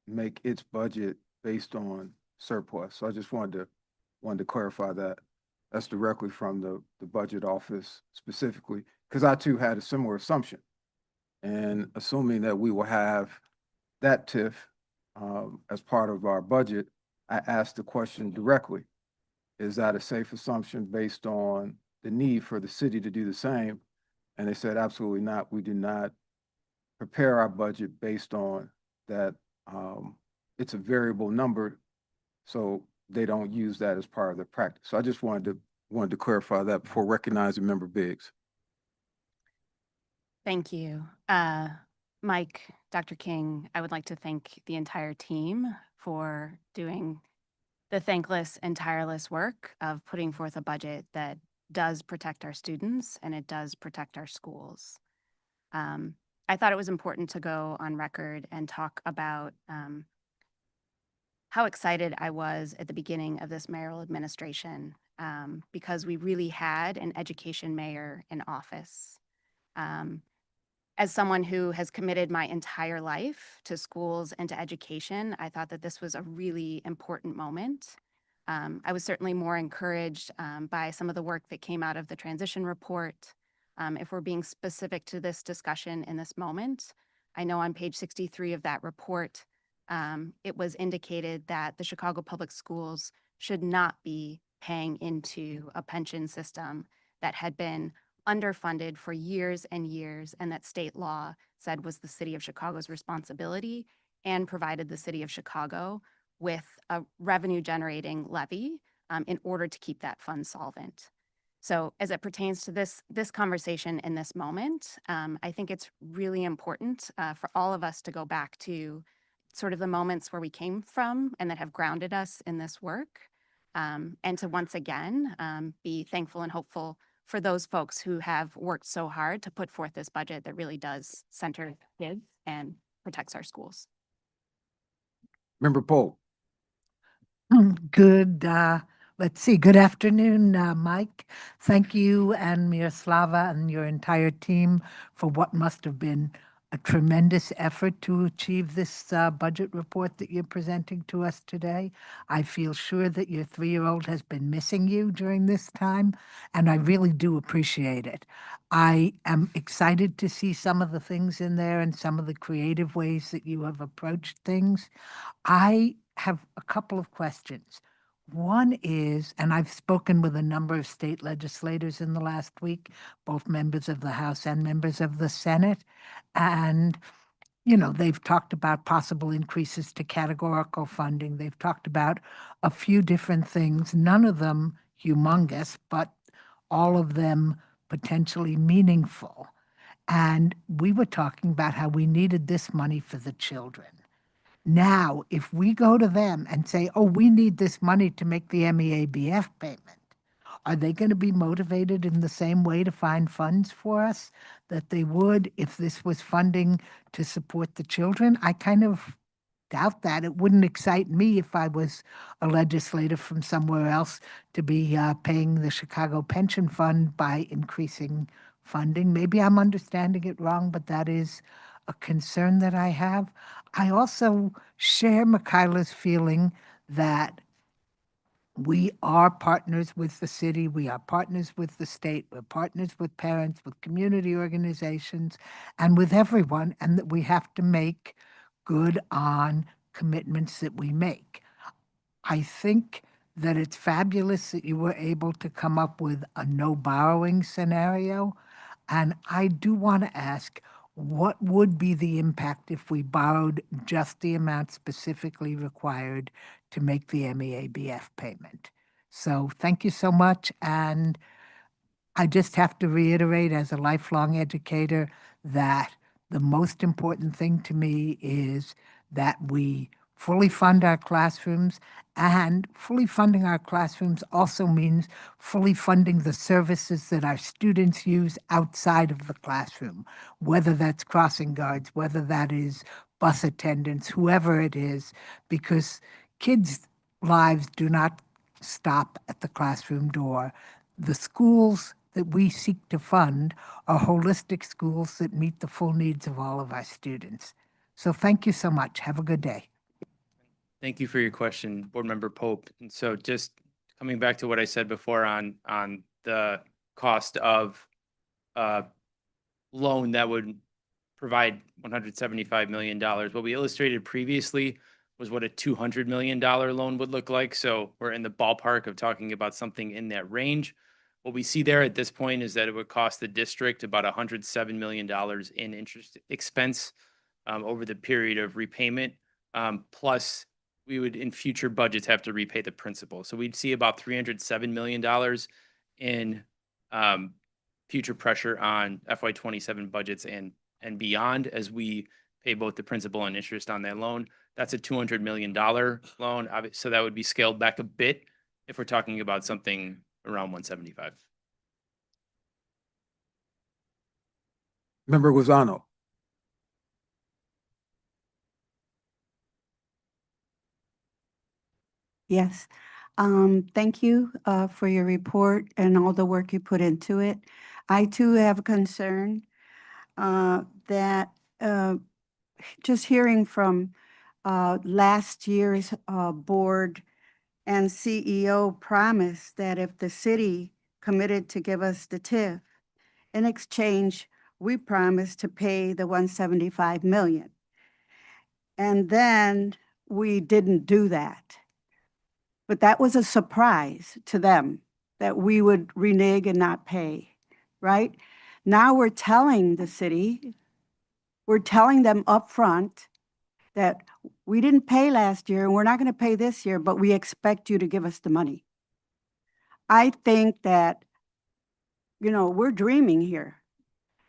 make its budget based on surplus. So I just wanted to clarify that. That's directly from the budget office specifically, because I too had a similar assumption. And assuming that we will have that TIF as part of our budget, I asked the question directly. Is that a safe assumption based on the need for the city to do the same? And they said, absolutely not. We do not prepare our budget based on that. It's a variable number, so they don't use that as part of their practice. So I just wanted to clarify that before recognizing Member Biggs. Thank you. Mike, Dr. King, I would like to thank the entire team for doing the thankless and tireless work of putting forth a budget that does protect our students and it does protect our schools. I thought it was important to go on record and talk about how excited I was at the beginning of this mayoral administration because we really had an education mayor in office. As someone who has committed my entire life to schools and to education, I thought that this was a really important moment. I was certainly more encouraged by some of the work that came out of the transition report. If we're being specific to this discussion in this moment, I know on page 63 of that report, it was indicated that the Chicago Public Schools should not be paying into a pension system that had been underfunded for years and years, and that state law said was the city of Chicago's responsibility and provided the city of Chicago with a revenue generating levy in order to keep that fund solvent. So as it pertains to this conversation in this moment, I think it's really important for all of us to go back to sort of the moments where we came from and that have grounded us in this work, and to once again be thankful and hopeful for those folks who have worked so hard to put forth this budget that really does center kids and protects our schools. Member Pope. Good, let's see, good afternoon, Mike. Thank you and Miroslava and your entire team for what must have been a tremendous effort to achieve this budget report that you're presenting to us today. I feel sure that your 3-year-old has been missing you during this time, and I really do appreciate it. I am excited to see some of the things in there and some of the creative ways that you have approached things. I have a couple of questions. One is, and I've spoken with a number of state legislators in the last week, both members of the House and members of the Senate, and they've talked about possible increases to categorical funding. They've talked about a few different things, none of them humongous, but all of them potentially meaningful. And we were talking about how we needed this money for the children. Now, if we go to them and say, oh, we need this money to make the MEABF payment, are they going to be motivated in the same way to find funds for us that they would if this was funding to support the children? I kind of doubt that. It wouldn't excite me if I was a legislator from somewhere else to be paying the Chicago Pension Fund by increasing funding. Maybe I'm understanding it wrong, but that is a concern that I have. I also share Michaela's feeling that we are partners with the city, we are partners with the state, we're partners with parents, with community organizations, and with everyone, and that we have to make good on commitments that we make. I think that it's fabulous that you were able to come up with a no borrowing scenario. And I do want to ask, what would be the impact if we borrowed just the amount specifically required to make the MEABF payment? So thank you so much. And I just have to reiterate as a lifelong educator that the most important thing to me is that we fully fund our classrooms, and fully funding our classrooms also means fully funding the services that our students use outside of the classroom, whether that's crossing guards, whether that is bus attendants, whoever it is, because kids' lives do not stop at the classroom door. The schools that we seek to fund are holistic schools that meet the full needs of all of our students. So thank you so much. Have a good day. Thank you for your question, Board Member Pope. And so just coming back to what I said before on the cost of a loan that would provide $175 million. What we illustrated previously was what a $200 million loan would look like. So we're in the ballpark of talking about something in that range. What we see there at this point is that it would cost the district about $107 million in interest expense over the period of repayment. Plus, we would in future budgets have to repay the principal. So we'd see about $307 million in future pressure on FY27 budgets and beyond as we pay both the principal and interest on that loan. That's a $200 million loan. So that would be scaled back a bit if we're talking about something around 175. Member Lozano. Yes. Thank you for your report and all the work you put into it. I too have a concern that just hearing from last year's board and CEO promised that if the city committed to give us the TIF, in exchange, we promised to pay the 175 million. And then we didn't do that. But that was a surprise to them that we would renege and not pay, right? Now we're telling the city, we're telling them up front that we didn't pay last year and we're not going to pay this year, but we expect you to give us the money. I think that, we're dreaming here.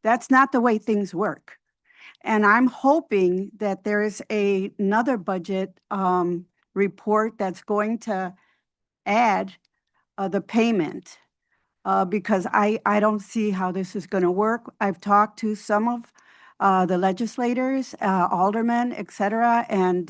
That's not the way things work. And I'm hoping that there is another budget report that's going to add the payment because I don't see how this is going to work. I've talked to some of the legislators, aldermen, et cetera, and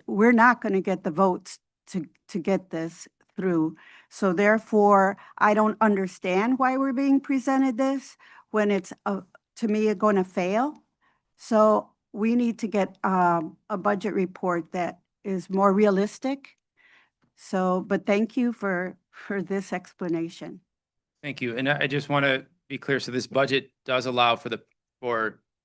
we're not going to get the votes to get this through. So therefore, I don't understand why we're being presented this when it's, to me, going to fail. So we need to get a budget report that is more realistic. So, but thank you for this explanation. Thank you. And I just want to be clear. So this budget does allow for the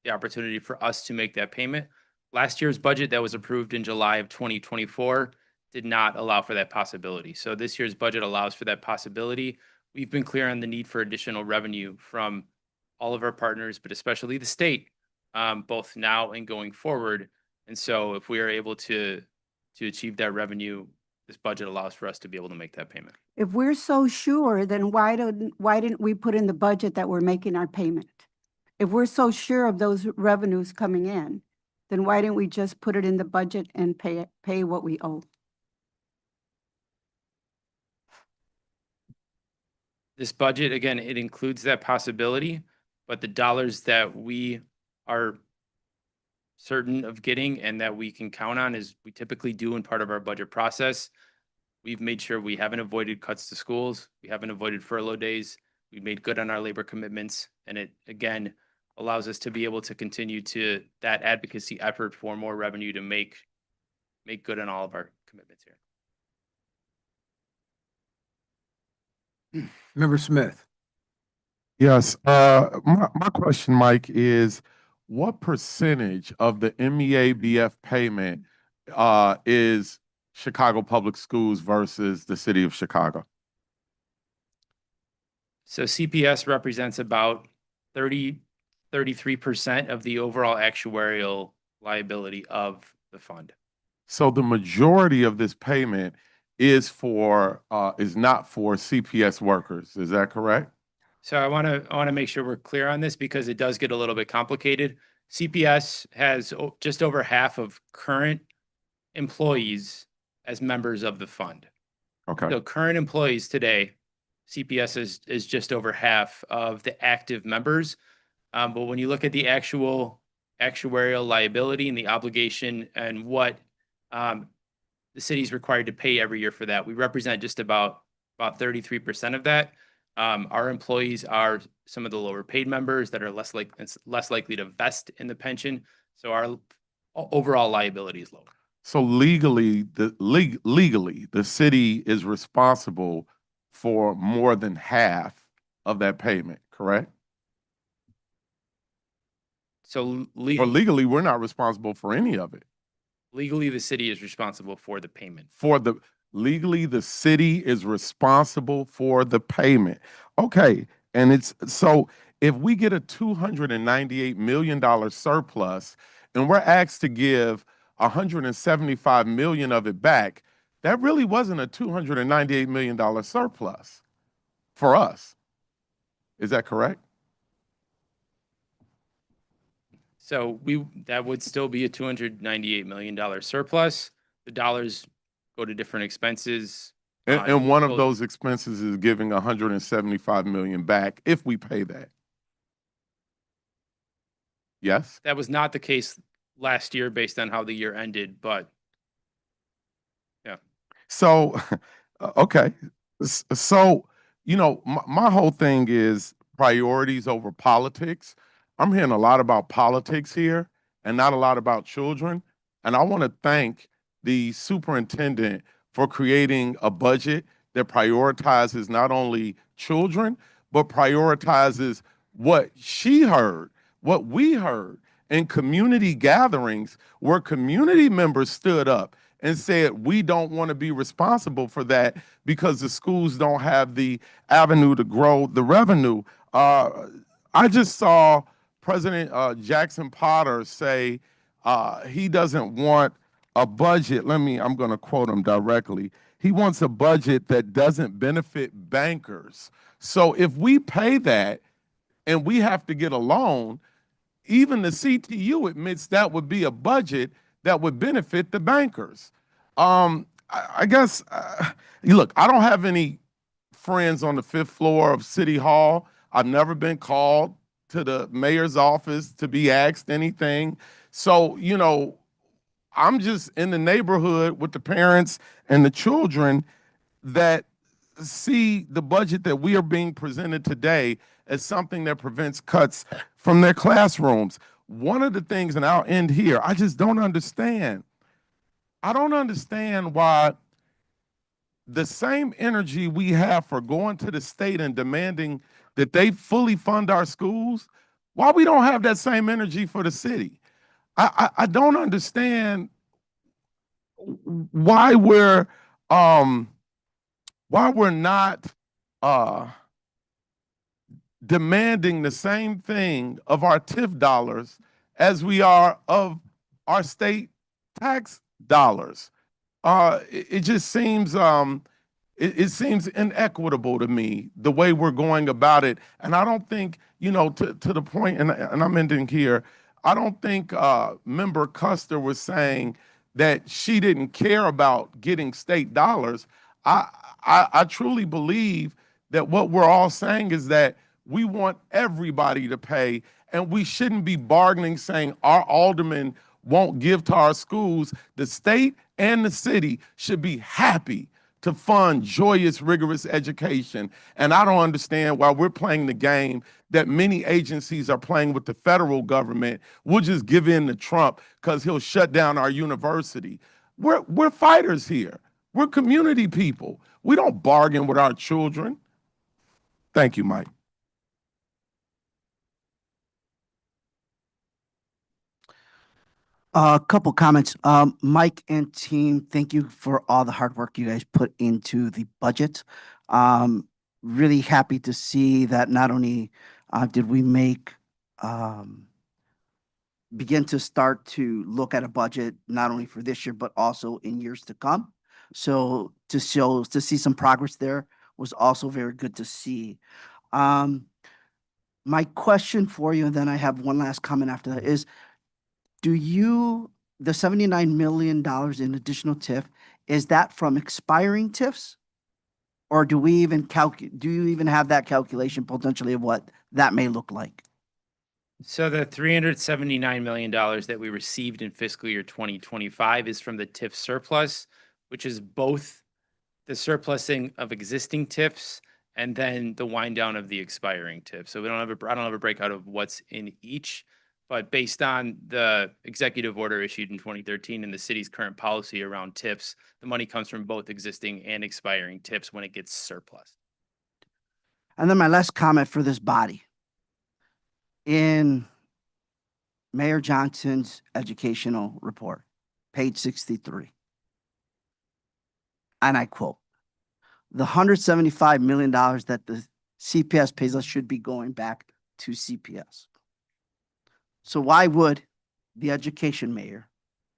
opportunity for us to make that payment. Last year's budget that was approved in July of 2024 did not allow for that possibility. So this year's budget allows for that possibility. We've been clear on the need for additional revenue from all of our partners, but especially the state, both now and going forward. And so if we are able to achieve that revenue, this budget allows for us to be able to make that payment. If we're so sure, then why didn't we put in the budget that we're making our payment? If we're so sure of those revenues coming in, then why didn't we just put it in the budget and pay what we owe? This budget, again, it includes that possibility, but the dollars that we are certain of getting and that we can count on, as we typically do in part of our budget process, we've made sure we haven't avoided cuts to schools. We haven't avoided furlough days. We made good on our labor commitments. And it, again, allows us to be able to continue to that advocacy effort for more revenue to make good on all of our commitments here. Member Smith. Yes, my question, Mike, is what percentage of the MEABF payment is Chicago Public Schools versus the city of Chicago? So CPS represents about 33% of the overall actuarial liability of the fund. So the majority of this payment is not for CPS workers. Is that correct? So I want to make sure we're clear on this because it does get a little bit complicated. CPS has just over half of current employees as members of the fund. Okay. So current employees today, CPS is just over half of the active members. But when you look at the actual actuarial liability and the obligation and what the city is required to pay every year for that, we represent just about 33% of that. Our employees are some of the lower paid members that are less likely to vest in the pension. So our overall liability is lower. So legally, the city is responsible for more than half of that payment, correct? So legally, we're not responsible for any of it. Legally, the city is responsible for the payment. Legally, the city is responsible for the payment. Okay, and so if we get a $298 million surplus and we're asked to give $175 million of it back, that really wasn't a $298 million surplus for us. Is that correct? So that would still be a $298 million surplus. The dollars go to different expenses. And one of those expenses is giving $175 million back if we pay that. Yes? That was not the case last year based on how the year ended, but yeah. So, okay. So, my whole thing is priorities over politics. I'm hearing a lot about politics here and not a lot about children. And I want to thank the superintendent for creating a budget that prioritizes not only children, but prioritizes what she heard, what we heard in community gatherings where community members stood up and said, we don't want to be responsible for that because the schools don't have the avenue to grow the revenue. I just saw President Jackson Potter say he doesn't want a budget. I'm going to quote him directly. He wants a budget that doesn't benefit bankers. So if we pay that and we have to get a loan, even the CTU admits that would be a budget that would benefit the bankers. I guess, look, I don't have any friends on the 5th floor of City Hall. I've never been called to the mayor's office to be asked anything. So, I'm just in the neighborhood with the parents and the children that see the budget that we are being presented today as something that prevents cuts from their classrooms. One of the things, and I'll end here, I just don't understand. I don't understand why the same energy we have for going to the state and demanding that they fully fund our schools, why we don't have that same energy for the city. I don't understand why we're not demanding the same thing of our TIF dollars as we are of our state tax dollars. It just seems it seems inequitable to me the way we're going about it, and I don't think to the point, and I'm ending here. I don't think Member Custer was saying that she didn't care about getting state dollars. I truly believe that what we're all saying is that we want everybody to pay, and we shouldn't be bargaining saying our aldermen won't give to our schools. The state and the city should be happy to fund joyous, rigorous education. And I don't understand why we're playing the game that many agencies are playing with the federal government. We'll just give in to Trump because he'll shut down our university. We're fighters here. We're community people. We don't bargain with our children. Thank you, Mike. A couple comments. Mike and team, thank you for all the hard work you guys put into the budget. Really happy to see that not only did we begin to start to look at a budget not only for this year but also in years to come. So to see some progress there was also very good to see. My question for you, and then I have one last comment after that, is the $79 million in additional TIF, is that from expiring TIFs? Or do you even have that calculation potentially of what that may look like? So the $379 million that we received in fiscal year 2025 is from the TIF surplus, which is both the surplusing of existing TIFs and then the wind down of the expiring TIF. So I don't have a breakout of what's in each, but based on the executive order issued in 2013 and the city's current policy around TIFs, the money comes from both existing and expiring TIFs when it gets surplus. And then my last comment for this body. In Mayor Johnson's educational report, page 63, and I quote, "The $175 million that the CPS pays us should be going back to CPS." So why would the education mayor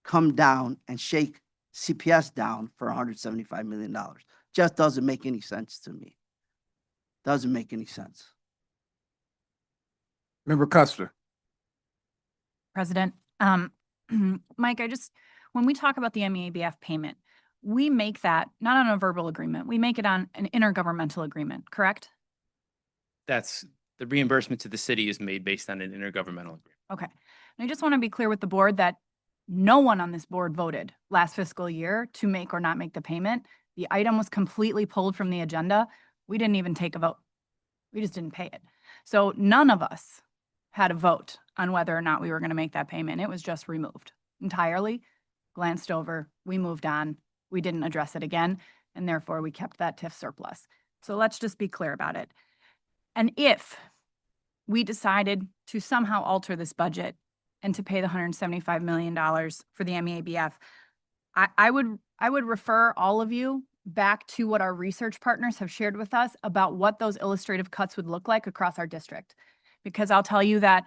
come down and shake CPS down for $175 million? Just doesn't make any sense to me. Doesn't make any sense. Member Custer. President, Mike, when we talk about the MEABF payment, we make that not on a verbal agreement. We make it on an intergovernmental agreement, correct? That's the reimbursement to the city is made based on an intergovernmental agreement. Okay. And I just want to be clear with the board that no one on this board voted last fiscal year to make or not make the payment. The item was completely pulled from the agenda. We didn't even take a vote. We just didn't pay it. So none of us had a vote on whether or not we were going to make that payment. It was just removed entirely, glanced over, we moved on, we didn't address it again, and therefore we kept that TIF surplus. So let's just be clear about it. And if we decided to somehow alter this budget and to pay the $175 million for the MEABF, I would refer all of you back to what our research partners have shared with us about what those illustrative cuts would look like across our district. Because I'll tell you that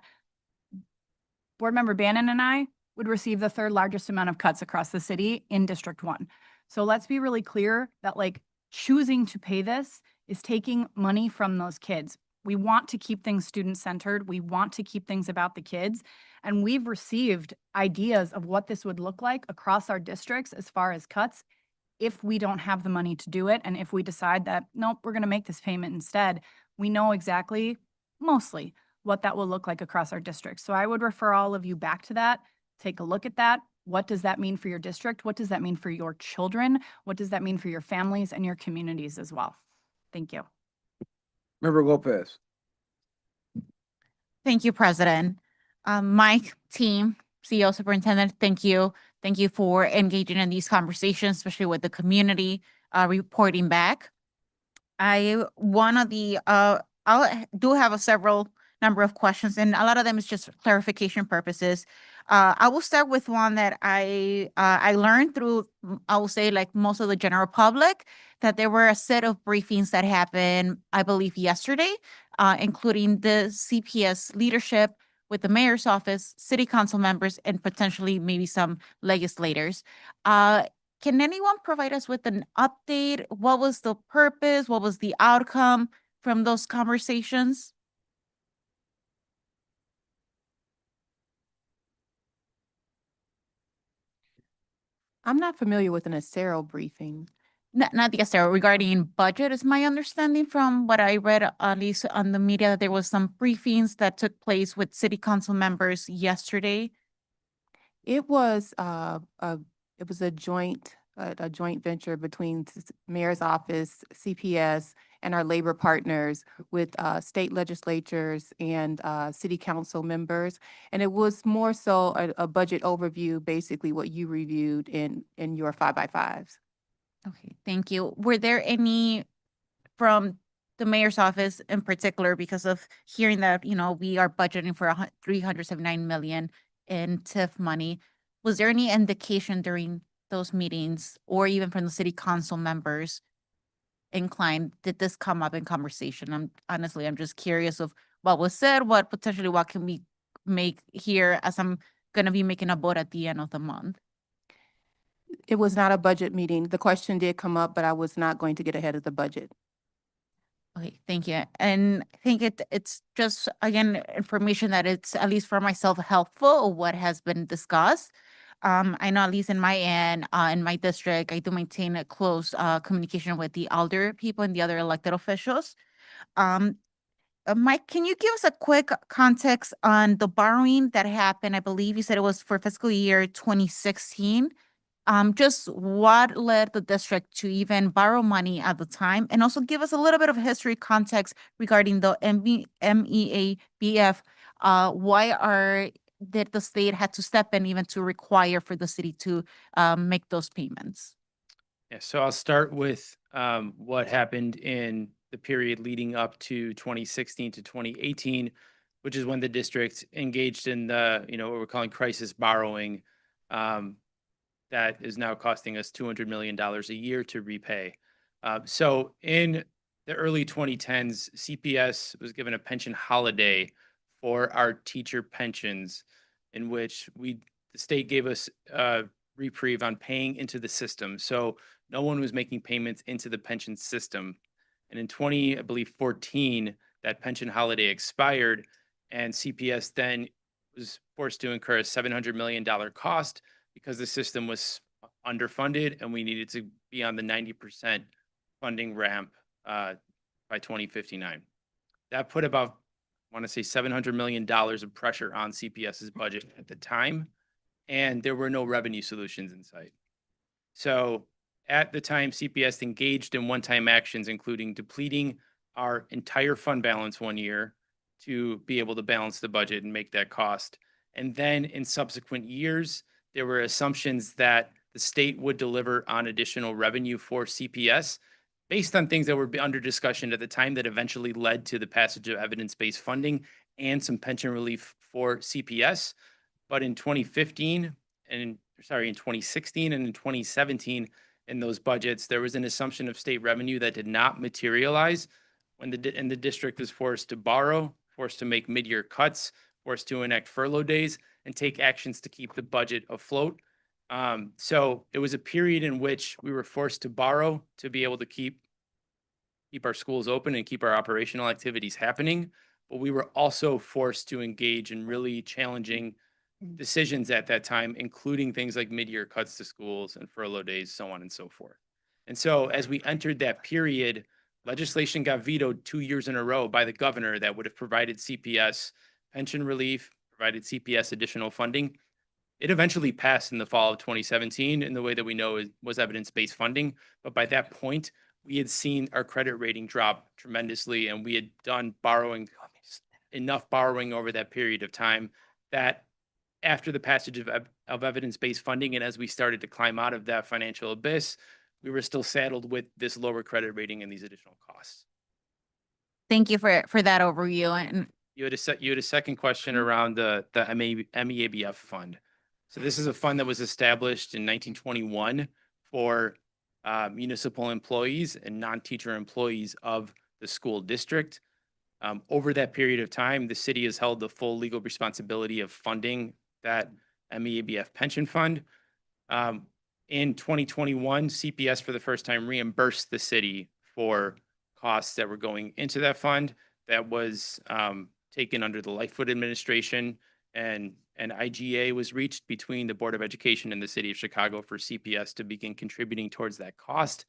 Board Member Bannon and I would receive the third largest amount of cuts across the city in District 1. So let's be really clear that choosing to pay this is taking money from those kids. We want to keep things student-centered. We want to keep things about the kids. And we've received ideas of what this would look like across our districts as far as cuts if we don't have the money to do it. And if we decide that, nope, we're going to make this payment instead, we know exactly, mostly, what that will look like across our districts. So I would refer all of you back to that. Take a look at that. What does that mean for your district? What does that mean for your children? What does that mean for your families and your communities as well? Thank you. Member Lopez. Thank you, President. Mike, team, CEO, Superintendent, thank you. Thank you for engaging in these conversations, especially with the community reporting back. I do have a number of questions, and a lot of them is just clarification purposes. I will start with one that I learned through, I will say, most of the general public, that there were a set of briefings that happened, I believe, yesterday, including the CPS leadership with the mayor's office, city council members, and potentially maybe some legislators. Can anyone provide us with an update? What was the purpose? What was the outcome from those conversations? I'm not familiar with an ACERO briefing. Not the ACERO, regarding budget, is my understanding from what I read, at least on the media, that there was some briefings that took place with city council members yesterday. It was a joint a joint venture between Mayor's Office, CPS, and our labor partners with state legislatures and city council members. And it was more so a budget overview, basically what you reviewed in your 5x5s. Okay, thank you. Were there any from the mayor's office in particular, because of hearing that, we are budgeting for 379 million in TIF money? Was there any indication during those meetings or even from the city council members inclined, did this come up in conversation? I'm just curious of what was said, what can we make here, as I'm gonna be making a vote at the end of the month. It was not a budget meeting. The question did come up, but I was not going to get ahead of the budget. Okay, thank you. And I think it's just, again, information that it's, at least for myself, helpful, what has been discussed. I know, at least in my end, in my district, I do maintain a close communication with the elder people and the other elected officials. Mike, can you give us a quick context on the borrowing that happened? I believe you said it was for fiscal year 2016. Just what led the district to even borrow money at the time, and also give us a little bit of history context regarding the MEABF. Did the state had to step in even to require for the city to make those payments? Yeah, so I'll start with what happened in the period leading up to 2016 to 2018, which is when the district engaged in the, what we're calling crisis borrowing. That is now costing us $200 million a year to repay. So in the early 2010s, CPS was given a pension holiday for our teacher pensions, in which the state gave us a reprieve on paying into the system. So no one was making payments into the pension system. And in 2014, that pension holiday expired, and CPS then was forced to incur a $700 million cost because the system was underfunded and we needed to be on the 90% funding ramp by 2059. That put about, I want to say, $700 million of pressure on CPS's budget at the time, and there were no revenue solutions in sight. So at the time, CPS engaged in one-time actions, including depleting our entire fund balance one year to be able to balance the budget and make that cost. And then in subsequent years, there were assumptions that the state would deliver on additional revenue for CPS based on things that were under discussion at the time, that eventually led to the passage of evidence-based funding and some pension relief for CPS. But in 2016 and in 2017, in those budgets, there was an assumption of state revenue that did not materialize when the district was forced to borrow, forced to make mid-year cuts, forced to enact furlough days, and take actions to keep the budget afloat. So it was a period in which we were forced to borrow to be able to keep our schools open and keep our operational activities happening. But we were also forced to engage in really challenging decisions at that time, including things like mid-year cuts to schools and furlough days, so on and so forth. And so as we entered that period, legislation got vetoed 2 years in a row by the governor that would have provided CPS pension relief, provided CPS additional funding. It eventually passed in the fall of 2017 in the way that we know was evidence-based funding. But by that point, we had seen our credit rating drop tremendously, and we had done enough borrowing over that period of time that after the passage of evidence-based funding, and as we started to climb out of that financial abyss, we were still saddled with this lower credit rating and these additional costs. Thank you for that overview. And you had a second question around the MEABF fund. So this is a fund that was established in 1921 for municipal employees and non-teacher employees of the school district. Over that period of time, the city has held the full legal responsibility of funding that MEABF pension fund. In 2021, CPS for the first time reimbursed the city for costs that were going into that fund that was taken under the Lightfoot administration, and an IGA was reached between the Board of Education and the City of Chicago for CPS to begin contributing towards that cost.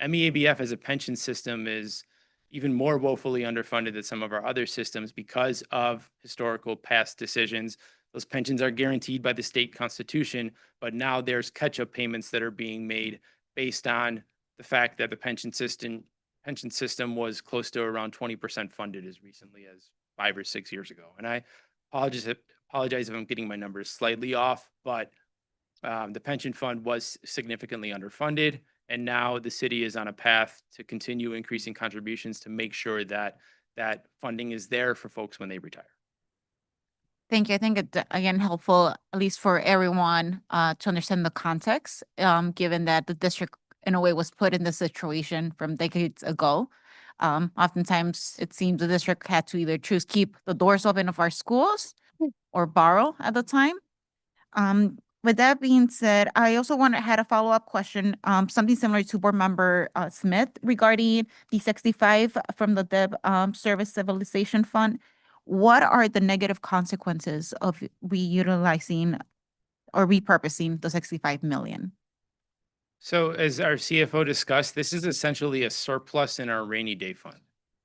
MEABF as a pension system is even more woefully underfunded than some of our other systems because of historical past decisions, Those pensions are guaranteed by the state constitution, but now there's catch-up payments that are being made based on the fact that the pension system was close to around 20% funded as recently as 5 or 6 years ago. And I apologize if I'm getting my numbers slightly off, but the pension fund was significantly underfunded, and now the city is on a path to continue increasing contributions to make sure that that funding is there for folks when they retire. Thank you. I think it's, again, helpful, at least for everyone, to understand the context, given that the district, in a way, was put in this situation from decades ago. Oftentimes, it seems the district had to either choose keep the doors open of our schools or borrow at the time. With that being said, I also had a follow-up question, something similar to Board Member Smith regarding the 65 from the DEB Service Civilization Fund. What are the negative consequences of reutilizing or repurposing the 65 million? So as our CFO discussed, this is essentially a surplus in our rainy day fund.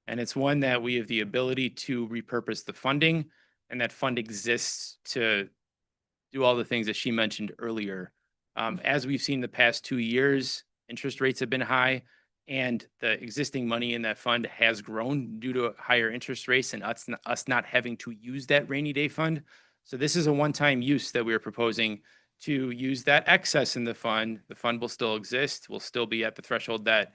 And it's one that we have the ability to repurpose the funding, and that fund exists to do all the things that she mentioned earlier. As we've seen the past 2 years, interest rates have been high, and the existing money in that fund has grown due to higher interest rates and us not having to use that rainy day fund. So this is a one-time use that we're proposing to use that excess in the fund. The fund will still exist, will still be at the threshold that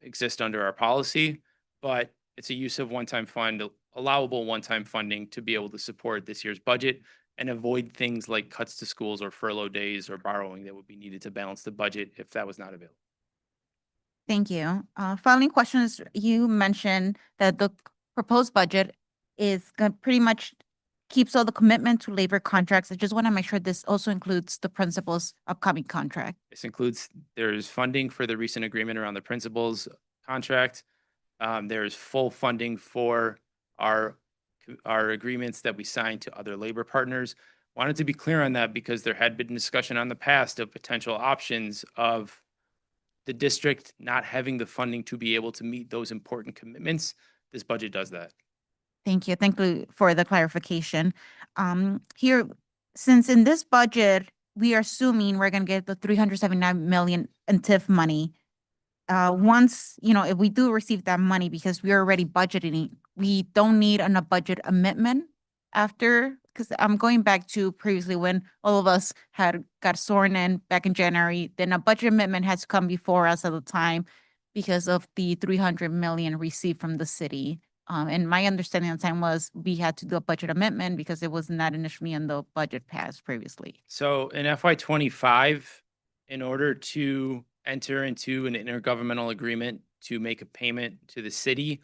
exists under our policy, but it's a use of one-time fund, allowable one-time funding to be able to support this year's budget and avoid things like cuts to schools or furlough days or borrowing that would be needed to balance the budget if that was not available. Thank you. Following questions, you mentioned that the proposed budget is pretty much keeps all the commitment to labor contracts. I just want to make sure this also includes the principal's upcoming contract. This includes, there's funding for the recent agreement around the principal's contract. There's full funding for our agreements that we signed to other labor partners. Wanted to be clear on that because there had been discussion on the past of potential options of the district not having the funding to be able to meet those important commitments. This budget does that. Thank you. Thank you for the clarification. Here, since in this budget, we are assuming we're going to get the 379 million in TIF money. Once, if we do receive that money, because we're already budgeting, we don't need a budget amendment after, because I'm going back to previously when all of us got sworn in back in January, then a budget amendment has come before us at the time because of the 300 million received from the city. And my understanding at the time was we had to do a budget amendment because it was not initially in the budget passed previously. So in FY25, in order to enter into an intergovernmental agreement to make a payment to the city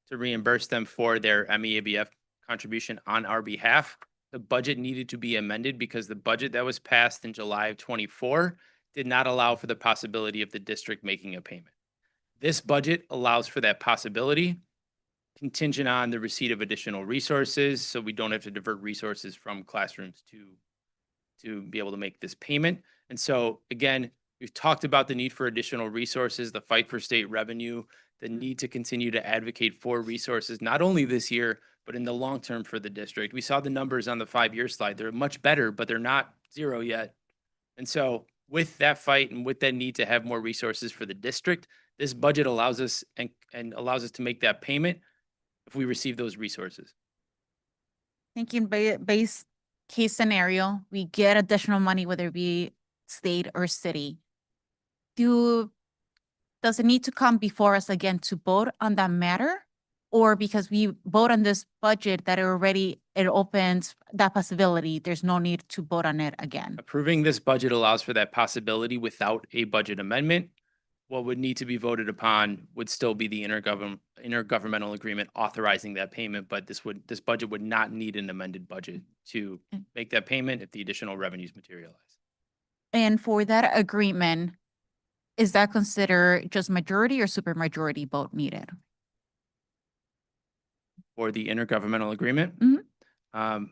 to reimburse them for their MEABF contribution on our behalf, the budget needed to be amended because the budget that was passed in July of 24 did not allow for the possibility of the district making a payment. This budget allows for that possibility, contingent on the receipt of additional resources, so we don't have to divert resources from classrooms to be able to make this payment. And so, again, we've talked about the need for additional resources, the fight for state revenue, the need to continue to advocate for resources, not only this year, but in the long term for the district. We saw the numbers on the 5-year slide. They're much better, but they're not zero yet. And so with that fight and with that need to have more resources for the district, this budget allows us and allows us to make that payment if we receive those resources. Thinking base case scenario, we get additional money, whether it be state or city. Does it need to come before us again to vote on that matter? Or because we vote on this budget that it opens that possibility, there's no need to vote on it again? Approving this budget allows for that possibility without a budget amendment. What would need to be voted upon would still be the intergovernmental agreement authorizing that payment, but this budget would not need an amended budget to make that payment if the additional revenues materialize. And for that agreement, is that considered just majority or supermajority vote needed? For the intergovernmental agreement, Mm-hmm.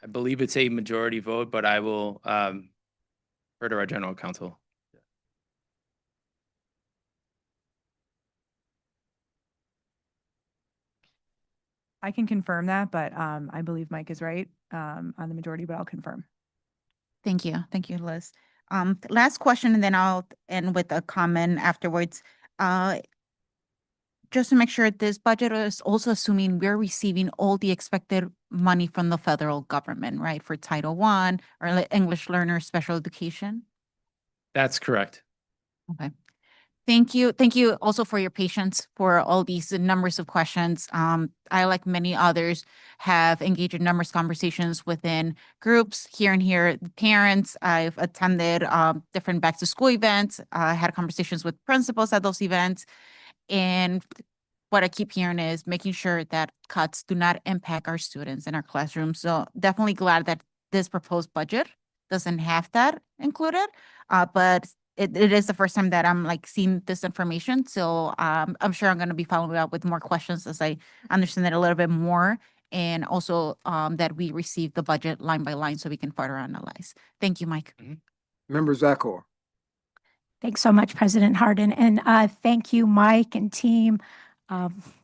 I believe it's a majority vote, but I will refer to our general counsel. I can confirm that, but I believe Mike is right on the majority, but I'll confirm. Thank you. Thank you, Liz. Last question, and then I'll end with a comment afterwards. Just to make sure, this budget is also assuming we're receiving all the expected money from the federal government, right? For Title I or English learners, special education? That's correct. Okay. Thank you. Thank you also for your patience for all these numbers of questions. I, like many others, have engaged in numerous conversations within groups here and here, parents. I've attended different back to school events. I had conversations with principals at those events. And what I keep hearing is making sure that cuts do not impact our students in our classrooms. So definitely glad that this proposed budget doesn't have that included. But it is the first time that I'm like seeing this information. So I'm sure I'm going to be following up with more questions as I understand it a little bit more. And also that we receive the budget line by line so we can further analyze. Thank you, Mike. Member Zakor. Thanks so much, President Harden. And thank you, Mike and team,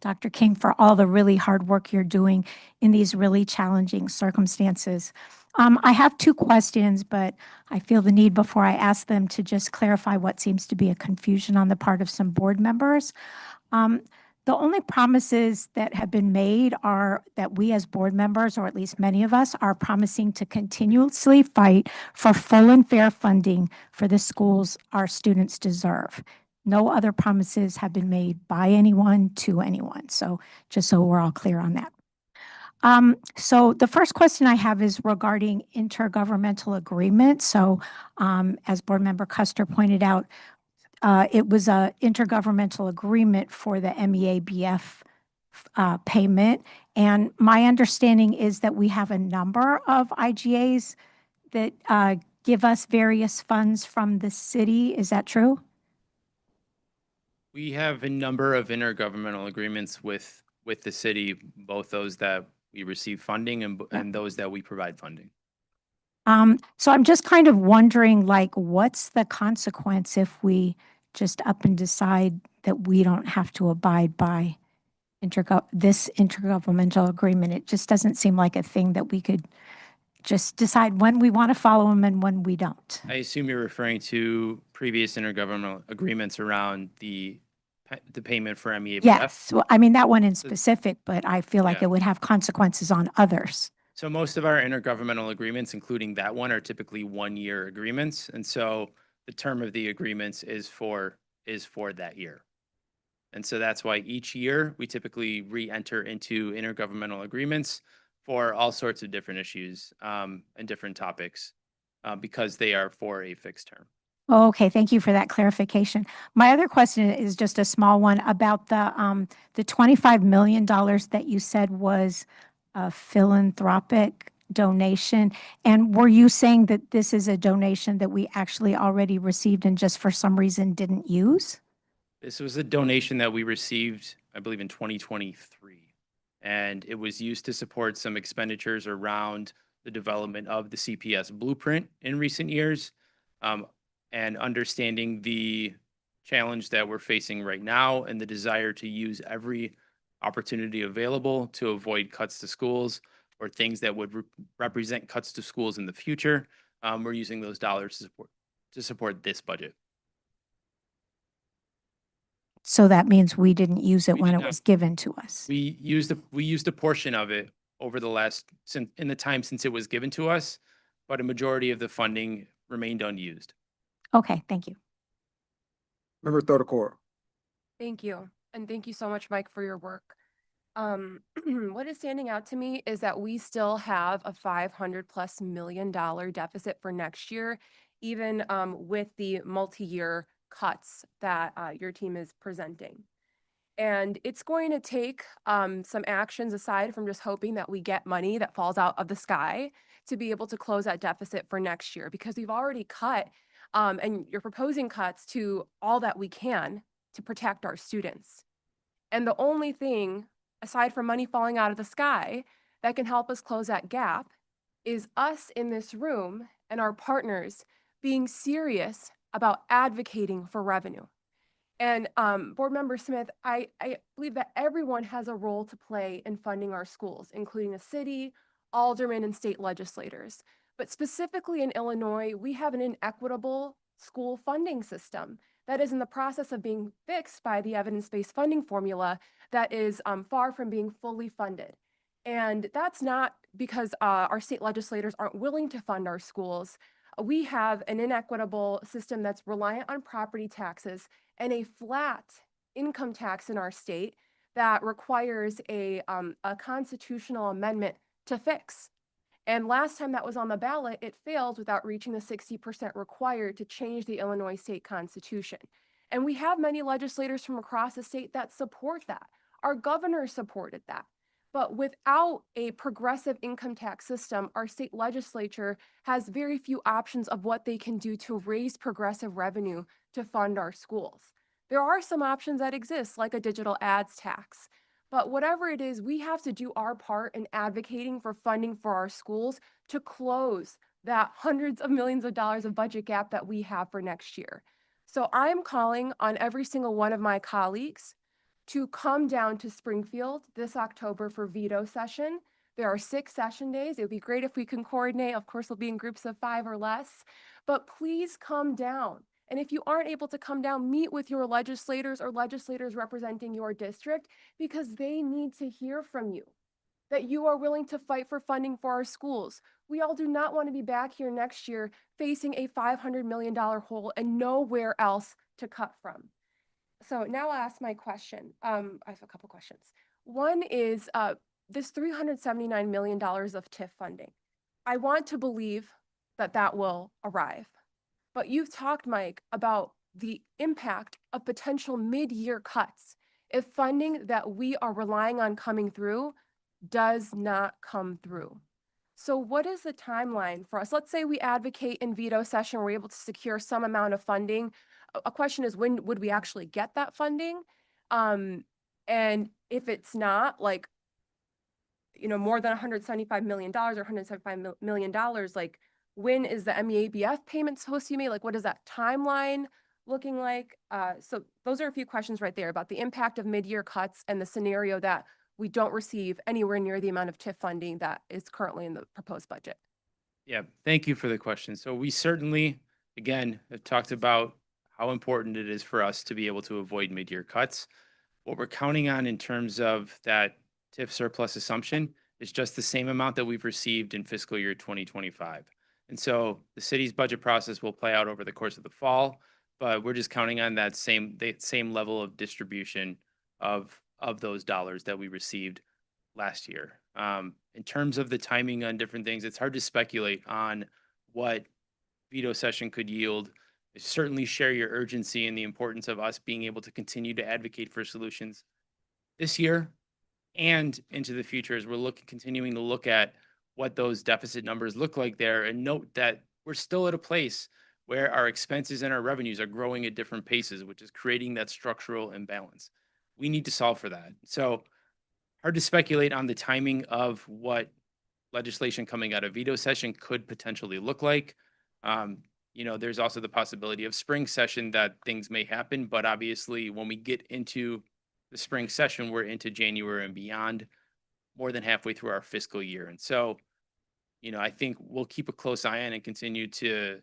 Dr. King, for all the really hard work you're doing in these really challenging circumstances. I have two questions, but I feel the need before I ask them to just clarify what seems to be a confusion on the part of some board members. The only promises that have been made are that we as board members, or at least many of us, are promising to continuously fight for full and fair funding for the schools our students deserve. No other promises have been made by anyone to anyone. So just so we're all clear on that. So the first question I have is regarding intergovernmental agreement. So as Board Member Custer pointed out, it was a intergovernmental agreement for the MEABF payment. And my understanding is that we have a number of IGAs that give us various funds from the city. Is that true? We have a number of intergovernmental agreements with the city, both those that we receive funding and those that we provide funding. So I'm just kind of wondering, like, what's the consequence if we just up and decide that we don't have to abide by this intergovernmental agreement? It just doesn't seem like a thing that we could just decide when we want to follow them and when we don't. I assume you're referring to previous intergovernmental agreements around the payment for MEABF? Yes, well, I mean, that one in specific, but I feel like Yeah. it would have consequences on others. So most of our intergovernmental agreements, including that one, are typically one-year agreements. And so the term of the agreements is for that year. And so that's why each year we typically re-enter into intergovernmental agreements for all sorts of different issues and different topics because they are for a fixed term. Okay, thank you for that clarification. My other question is just a small one about the $25 million that you said was a philanthropic donation. And were you saying that this is a donation that we actually already received and just for some reason didn't use? This was a donation that we received, I believe, in 2023. And it was used to support some expenditures around the development of the CPS blueprint in recent years. And understanding the challenge that we're facing right now and the desire to use every opportunity available to avoid cuts to schools or things that would represent cuts to schools in the future, we're using those dollars to support this budget. So that means we didn't use it We when did it not. was given to us. We used a portion of it over in the time since it was given to us, but a majority of the funding remained unused. Okay, thank you. Member Thodakora. Thank you. And thank you so much, Mike, for your work. What is standing out to me is that we still have a $500+ million deficit for next year, even with the multi-year cuts that your team is presenting. And it's going to take some actions aside from just hoping that we get money that falls out of the sky to be able to close that deficit for next year, because we've already cut and you're proposing cuts to all that we can to protect our students. And the only thing, aside from money falling out of the sky, that can help us close that gap is us in this room and our partners being serious about advocating for revenue. And Board Member Smith, I believe that everyone has a role to play in funding our schools, including the city, aldermen, and state legislators. But specifically in Illinois, we have an inequitable school funding system that is in the process of being fixed by the evidence-based funding formula that is far from being fully funded. And that's not because our state legislators aren't willing to fund our schools. We have an inequitable system that's reliant on property taxes and a flat income tax in our state that requires a constitutional amendment to fix. And last time that was on the ballot, it failed without reaching the 60% required to change the Illinois state constitution. And we have many legislators from across the state that support that. Our governor supported that. But without a progressive income tax system, our state legislature has very few options of what they can do to raise progressive revenue to fund our schools. There are some options that exist, like a digital ads tax. But whatever it is, we have to do our part in advocating for funding for our schools to close that hundreds of millions of dollars of budget gap that we have for next year. So I'm calling on every single one of my colleagues to come down to Springfield this October for veto session. There are 6 session days. It would be great if we can coordinate. Of course, we'll be in groups of 5 or less, but please come down. And if you aren't able to come down, meet with your legislators or legislators representing your district, because they need to hear from you that you are willing to fight for funding for our schools. We all do not want to be back here next year facing a $500 million hole and nowhere else to cut from. So now I'll ask my question. I have a couple questions. One is this $379 million of TIF funding. I want to believe that that will arrive. But you've talked, Mike, about the impact of potential mid-year cuts if funding that we are relying on coming through does not come through. So what is the timeline for us? Let's say we advocate in veto session, we're able to secure some amount of funding. A question is, when would we actually get that funding? And if it's not, like, more than $175 million or $175 million, like, when is the MEABF payment supposed to be made? Like, what is that timeline looking like? So those are a few questions right there about the impact of mid-year cuts and the scenario that we don't receive anywhere near the amount of TIF funding that is currently in the proposed budget. Yeah, thank you for the question. So we certainly, again, have talked about how important it is for us to be able to avoid mid-year cuts. What we're counting on in terms of that TIF surplus assumption is just the same amount that we've received in fiscal year 2025. And so the city's budget process will play out over the course of the fall, but we're just counting on that same level of distribution of those dollars that we received last year. In terms of the timing on different things, it's hard to speculate on what veto session could yield. I certainly share your urgency and the importance of us being able to continue to advocate for solutions this year and into the future as we're continuing to look at what those deficit numbers look like there, and note that we're still at a place where our expenses and our revenues are growing at different paces, which is creating that structural imbalance. We need to solve for that. So hard to speculate on the timing of what legislation coming out of veto session could potentially look like. There's also the possibility of spring session that things may happen, but obviously when we get into the spring session, we're into January and beyond, more than halfway through our fiscal year. And so, I think we'll keep a close eye on and continue to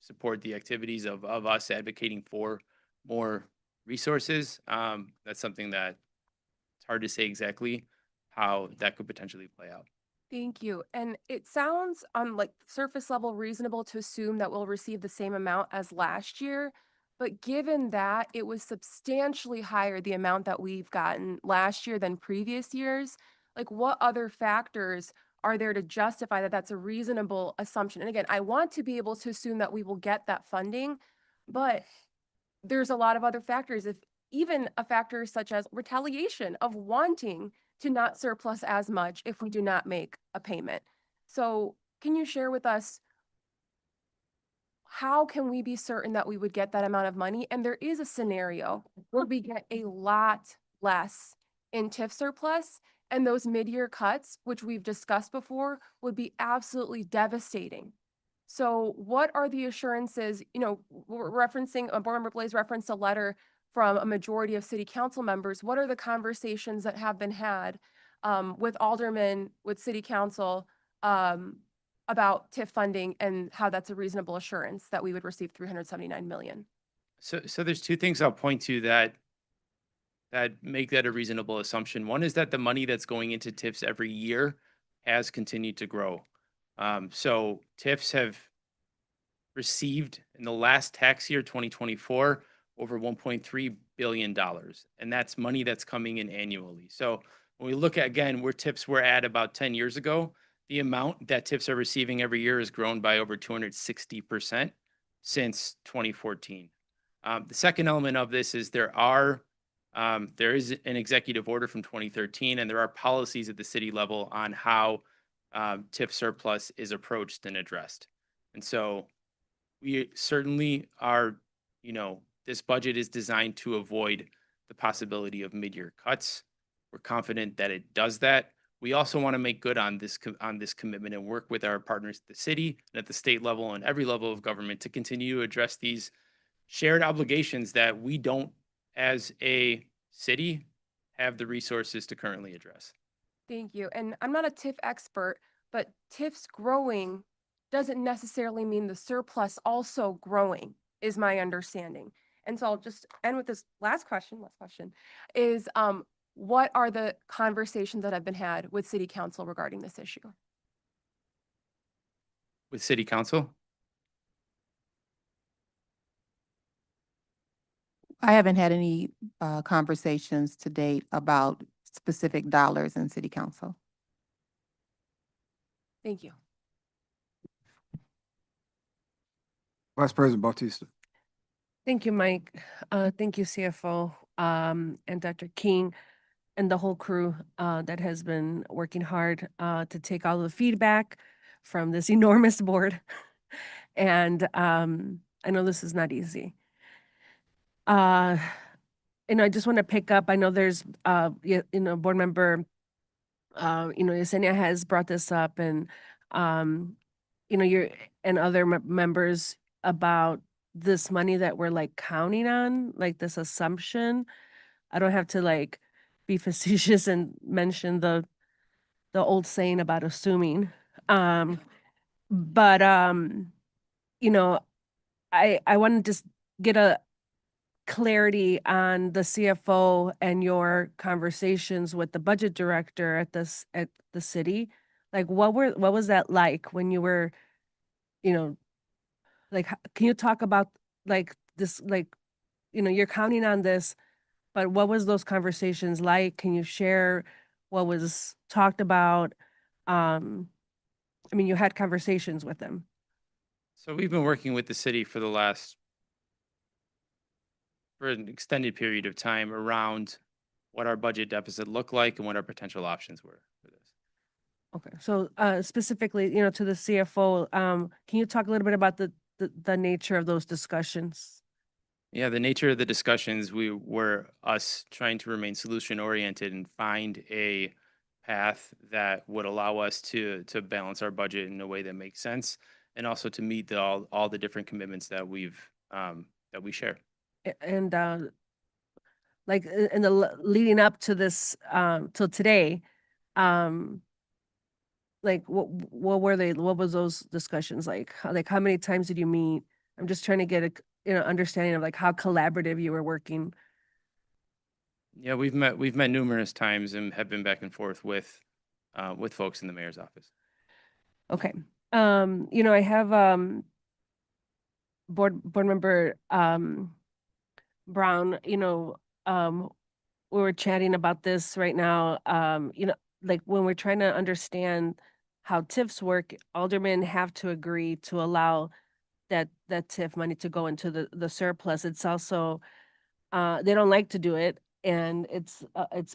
support the activities of us advocating for more resources. That's something that it's hard to say exactly how that could potentially play out. Thank you. And it sounds on like surface level reasonable to assume that we'll receive the same amount as last year. But given that it was substantially higher, the amount that we've gotten last year than previous years, like what other factors are there to justify that that's a reasonable assumption? And again, I want to be able to assume that we will get that funding, but there's a lot of other factors. If even a factor such as retaliation of wanting to not surplus as much if we do not make a payment. So can you share with us, how can we be certain that we would get that amount of money? And there is a scenario where we get a lot less in TIF surplus, and those mid-year cuts, which we've discussed before, would be absolutely devastating. So what are the assurances, we're referencing, Board Member Blaze referenced a letter from a majority of city council members. What are the conversations that have been had with aldermen, with city council about TIF funding and how that's a reasonable assurance that we would receive 379 million? So there's two things I'll point to that make that a reasonable assumption. One is that the money that's going into TIFs every year has continued to grow. So TIFs have received in the last tax year, 2024, over $1.3 billion. And that's money that's coming in annually. So when we look at, again, where TIFs were at about 10 years ago, the amount that TIFs are receiving every year has grown by over 260% since 2014. The second element of this is there is an executive order from 2013, and there are policies at the city level on how TIF surplus is approached and addressed. And so we certainly are, this budget is designed to avoid the possibility of mid-year cuts. We're confident that it does that. We also want to make good on this commitment and work with our partners at the city and at the state level and every level of government to continue to address these shared obligations that we don't, as a city, have the resources to currently address. Thank you. And I'm not a TIF expert, but TIFs growing doesn't necessarily mean the surplus also growing, is my understanding. And so I'll just end with this last question is, what are the conversations that have been had with city council regarding this issue? With city council? I haven't had any conversations to date about specific dollars in city council. Thank you. Vice President Bautista. Thank you, Mike. Thank you, CFO, and Dr. King, and the whole crew that has been working hard to take all the feedback from this enormous board. And I know this is not easy. And I just want to pick up, I know there's, board member, Yesenia has brought this up, and, you're, and other members about this money that we're like counting on, like this assumption. I don't have to like be facetious and mention the old saying about assuming. But I want to just get a clarity on the CFO and your conversations with the budget director at the city. Like what was that like when you were, like, can you talk about like this, like, you're counting on this, but what was those conversations like? Can you share what was talked about? I mean, you had conversations with them. So we've been working with the city for an extended period of time around what our budget deficit looked like and what our potential options were for this. Okay, so specifically, to the CFO, can you talk a little bit about the nature of those discussions? Yeah, the nature of the discussions were us trying to remain solution oriented and find a path that would allow us to balance our budget in a way that makes sense, and also to meet all the different commitments that we share. And like in the leading up to this till today, like what were they? What was those discussions like? How many times did you meet? I'm just trying to get a understanding of like how collaborative you were working. Yeah, we've met numerous times and have been back and forth with folks in the mayor's office. Okay. I have board member Brown, we were chatting about this right now. Like when we're trying to understand how TIFs work, aldermen have to agree to allow that TIF money to go into the surplus. It's also they don't like to do it, and it's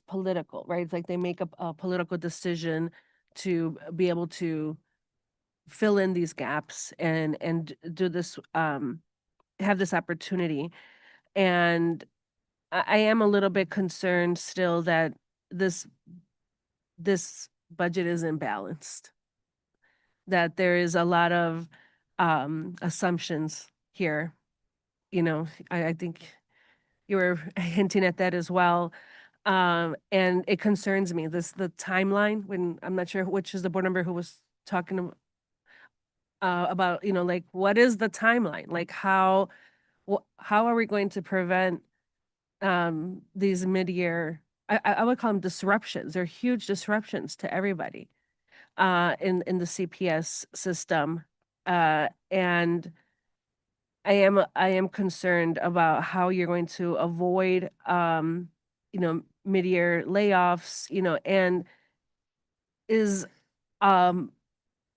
political, right? It's like they make a political decision to be able to fill in these gaps and do this, have this opportunity. And I am a little bit concerned still that this budget is imbalanced, that there is a lot of assumptions here. I think you were hinting at that as well. And it concerns me, the timeline, when, I'm not sure which is the board member who was talking about, like, what is the timeline? Like, how are we going to prevent these mid-year, I would call them disruptions. They're huge disruptions to everybody in the CPS system. And I am concerned about how you're going to avoid mid-year layoffs, and is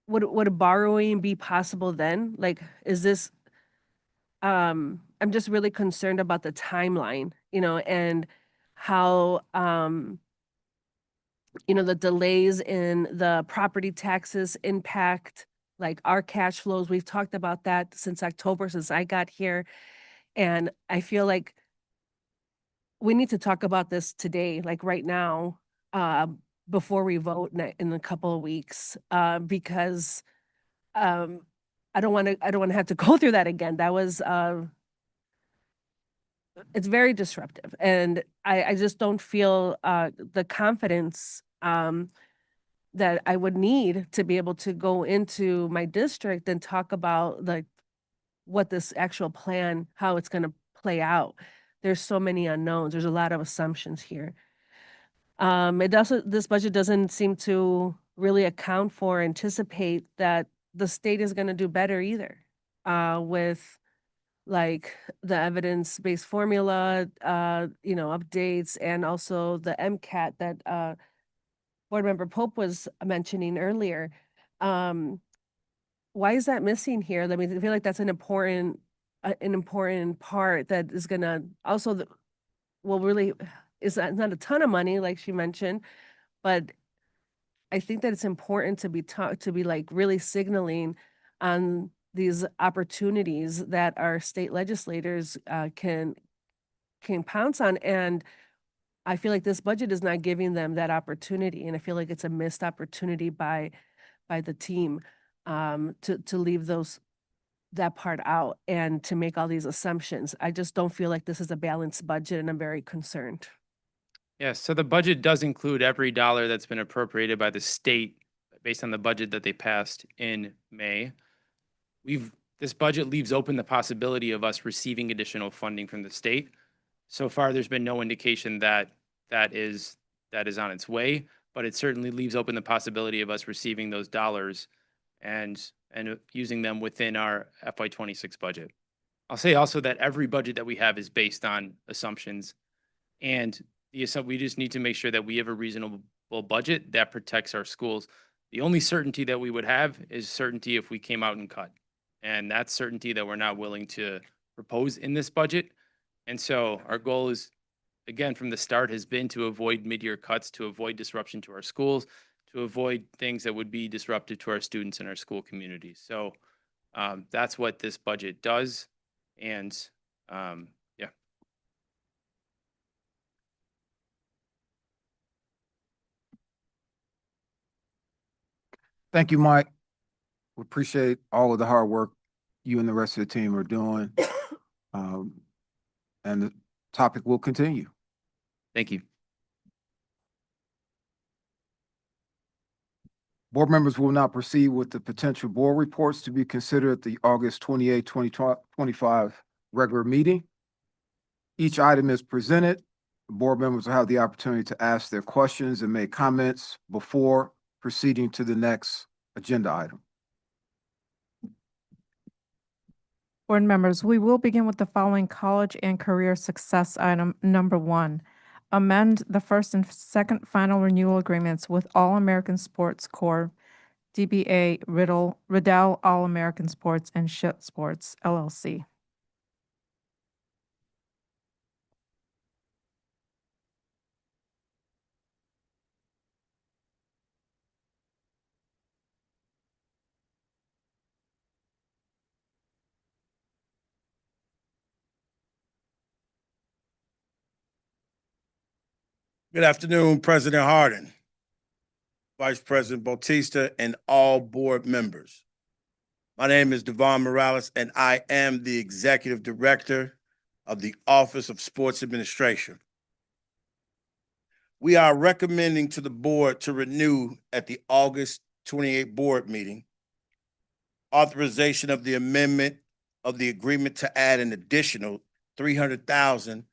would borrowing be possible then? Like, is this I'm just really concerned about the timeline, and how the delays in the property taxes impact like our cash flows. We've talked about that since October, since I got here. And I feel like we need to talk about this today, like right now, before we vote in a couple of weeks, because I don't want to have to go through that again. That was it's very disruptive, and I just don't feel the confidence that I would need to be able to go into my district and talk about like what this actual plan, how it's going to play out. There's so many unknowns. There's a lot of assumptions here. This budget doesn't seem to really account for, anticipate that the state is going to do better either, with like the evidence-based formula, updates, and also the MCAT that Board Member Pope was mentioning earlier. Why is that missing here? I mean, I feel like that's an important part that is gonna also, really, is not a ton of money, like she mentioned, but I think that it's important to be like really signaling on these opportunities that our state legislators can pounce on. And I feel like this budget is not giving them that opportunity. And I feel like it's a missed opportunity by the team to leave that part out and to make all these assumptions. I just don't feel like this is a balanced budget, and I'm very concerned. Yes, so the budget does include every dollar that's been appropriated by the state based on the budget that they passed in May. This budget leaves open the possibility of us receiving additional funding from the state. So far, there's been no indication that that is on its way, but it certainly leaves open the possibility of us receiving those dollars and using them within our FY26 budget. I'll say also that every budget that we have is based on assumptions, and we just need to make sure that we have a reasonable budget that protects our schools. The only certainty that we would have is certainty if we came out and cut, and that's certainty that we're not willing to propose in this budget. And so our goal is, again, from the start has been to avoid mid-year cuts, to avoid disruption to our schools, to avoid things that would be disruptive to our students and our school communities. So that's what this budget does. And yeah. Thank you, Mike. We appreciate all of the hard work you and the rest of the team are doing. And the topic will continue. Thank you. Board members will now proceed with the potential board reports to be considered at the August 28, 2025 regular meeting. Each item is presented. The board members will have the opportunity to ask their questions and make comments before proceeding to the next agenda item. Board members, we will begin with the following college and career success item number 1. Amend the first and second final renewal agreements with All American Sports Corps, DBA Riddell All American Sports and Schitt Sports, LLC. Good afternoon, President Hardin, Vice President Bautista, and all board members. My name is Devon Morales, and I am the Executive Director of the Office of Sports Administration. We are recommending to the board to renew at the August 28 board meeting authorization of the amendment of the agreement to add an additional $300,000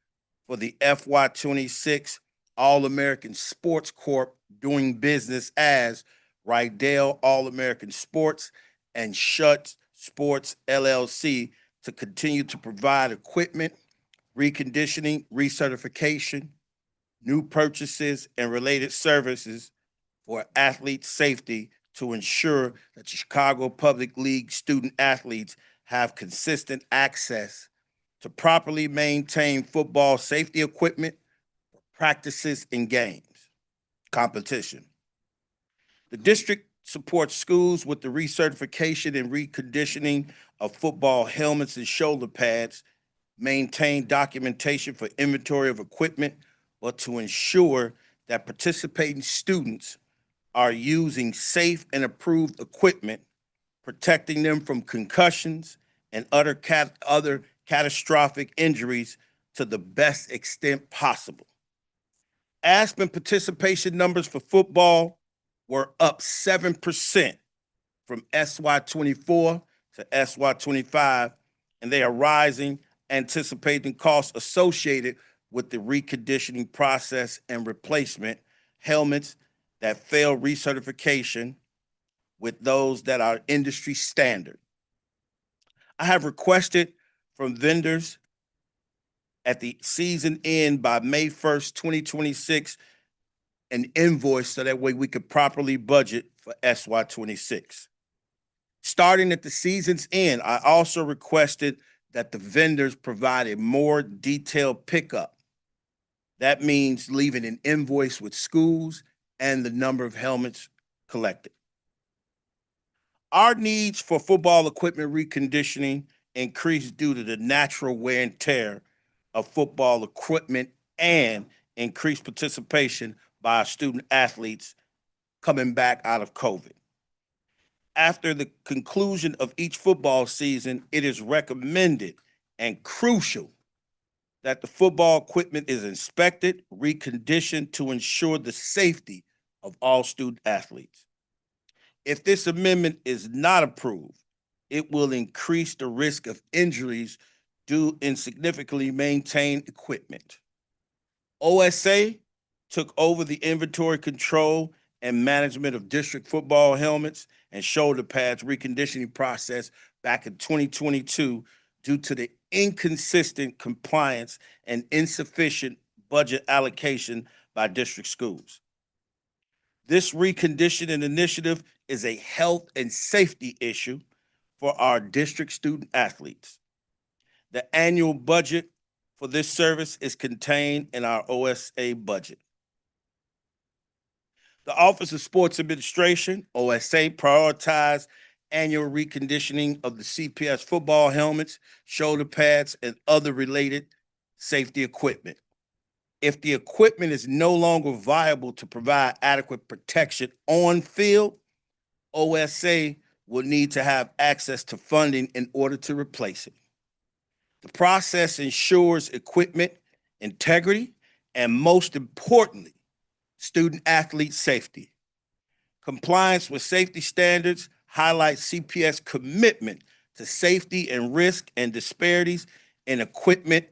for the FY 26 All-American Sports Corp. Doing business as Rydell All-American Sports and Schutz Sports LLC to continue to provide equipment, reconditioning, recertification, new purchases, and related services for athlete safety to ensure that the Chicago Public League student athletes have consistent access to properly maintain football safety equipment, practices, and games, competition. The district supports schools with the recertification and reconditioning of football helmets and shoulder pads, maintain documentation for inventory of equipment, but to ensure that participating students are using safe and approved equipment, protecting them from concussions and other catastrophic injuries to the best extent possible. Aspen participation numbers for football were up 7% from SY 24 to SY 25, and they are rising, anticipating costs associated with the reconditioning process and replacement helmets that fail recertification with those that are industry standard. I have requested from vendors at the season end by May 1st, 2026, an invoice so that way we could properly budget for SY 26. Starting at the season's end, I also requested that the vendors provide a more detailed pickup. That means leaving an invoice with schools and the number of helmets collected. Our needs for football equipment reconditioning increased due to the natural wear and tear of football equipment and increased participation by our student athletes coming back out of COVID. After the conclusion of each football season, it is recommended and crucial that the football equipment is inspected, reconditioned to ensure the safety of all student athletes. If this amendment is not approved, it will increase the risk of injuries due in significantly maintained equipment. OSA took over the inventory control and management of district football helmets and shoulder pads reconditioning process back in 2022 due to the inconsistent compliance and insufficient budget allocation by district schools. This reconditioning initiative is a health and safety issue for our district student athletes. The annual budget for this service is contained in our OSA budget. The Office of Sports Administration, OSA, prioritized annual reconditioning of the CPS football helmets, shoulder pads, and other related safety equipment. If the equipment is no longer viable to provide adequate protection on field, OSA will need to have access to funding in order to replace it. The process ensures equipment integrity and, most importantly, student athlete safety. Compliance with safety standards highlights CPS commitment to safety and risk and disparities in equipment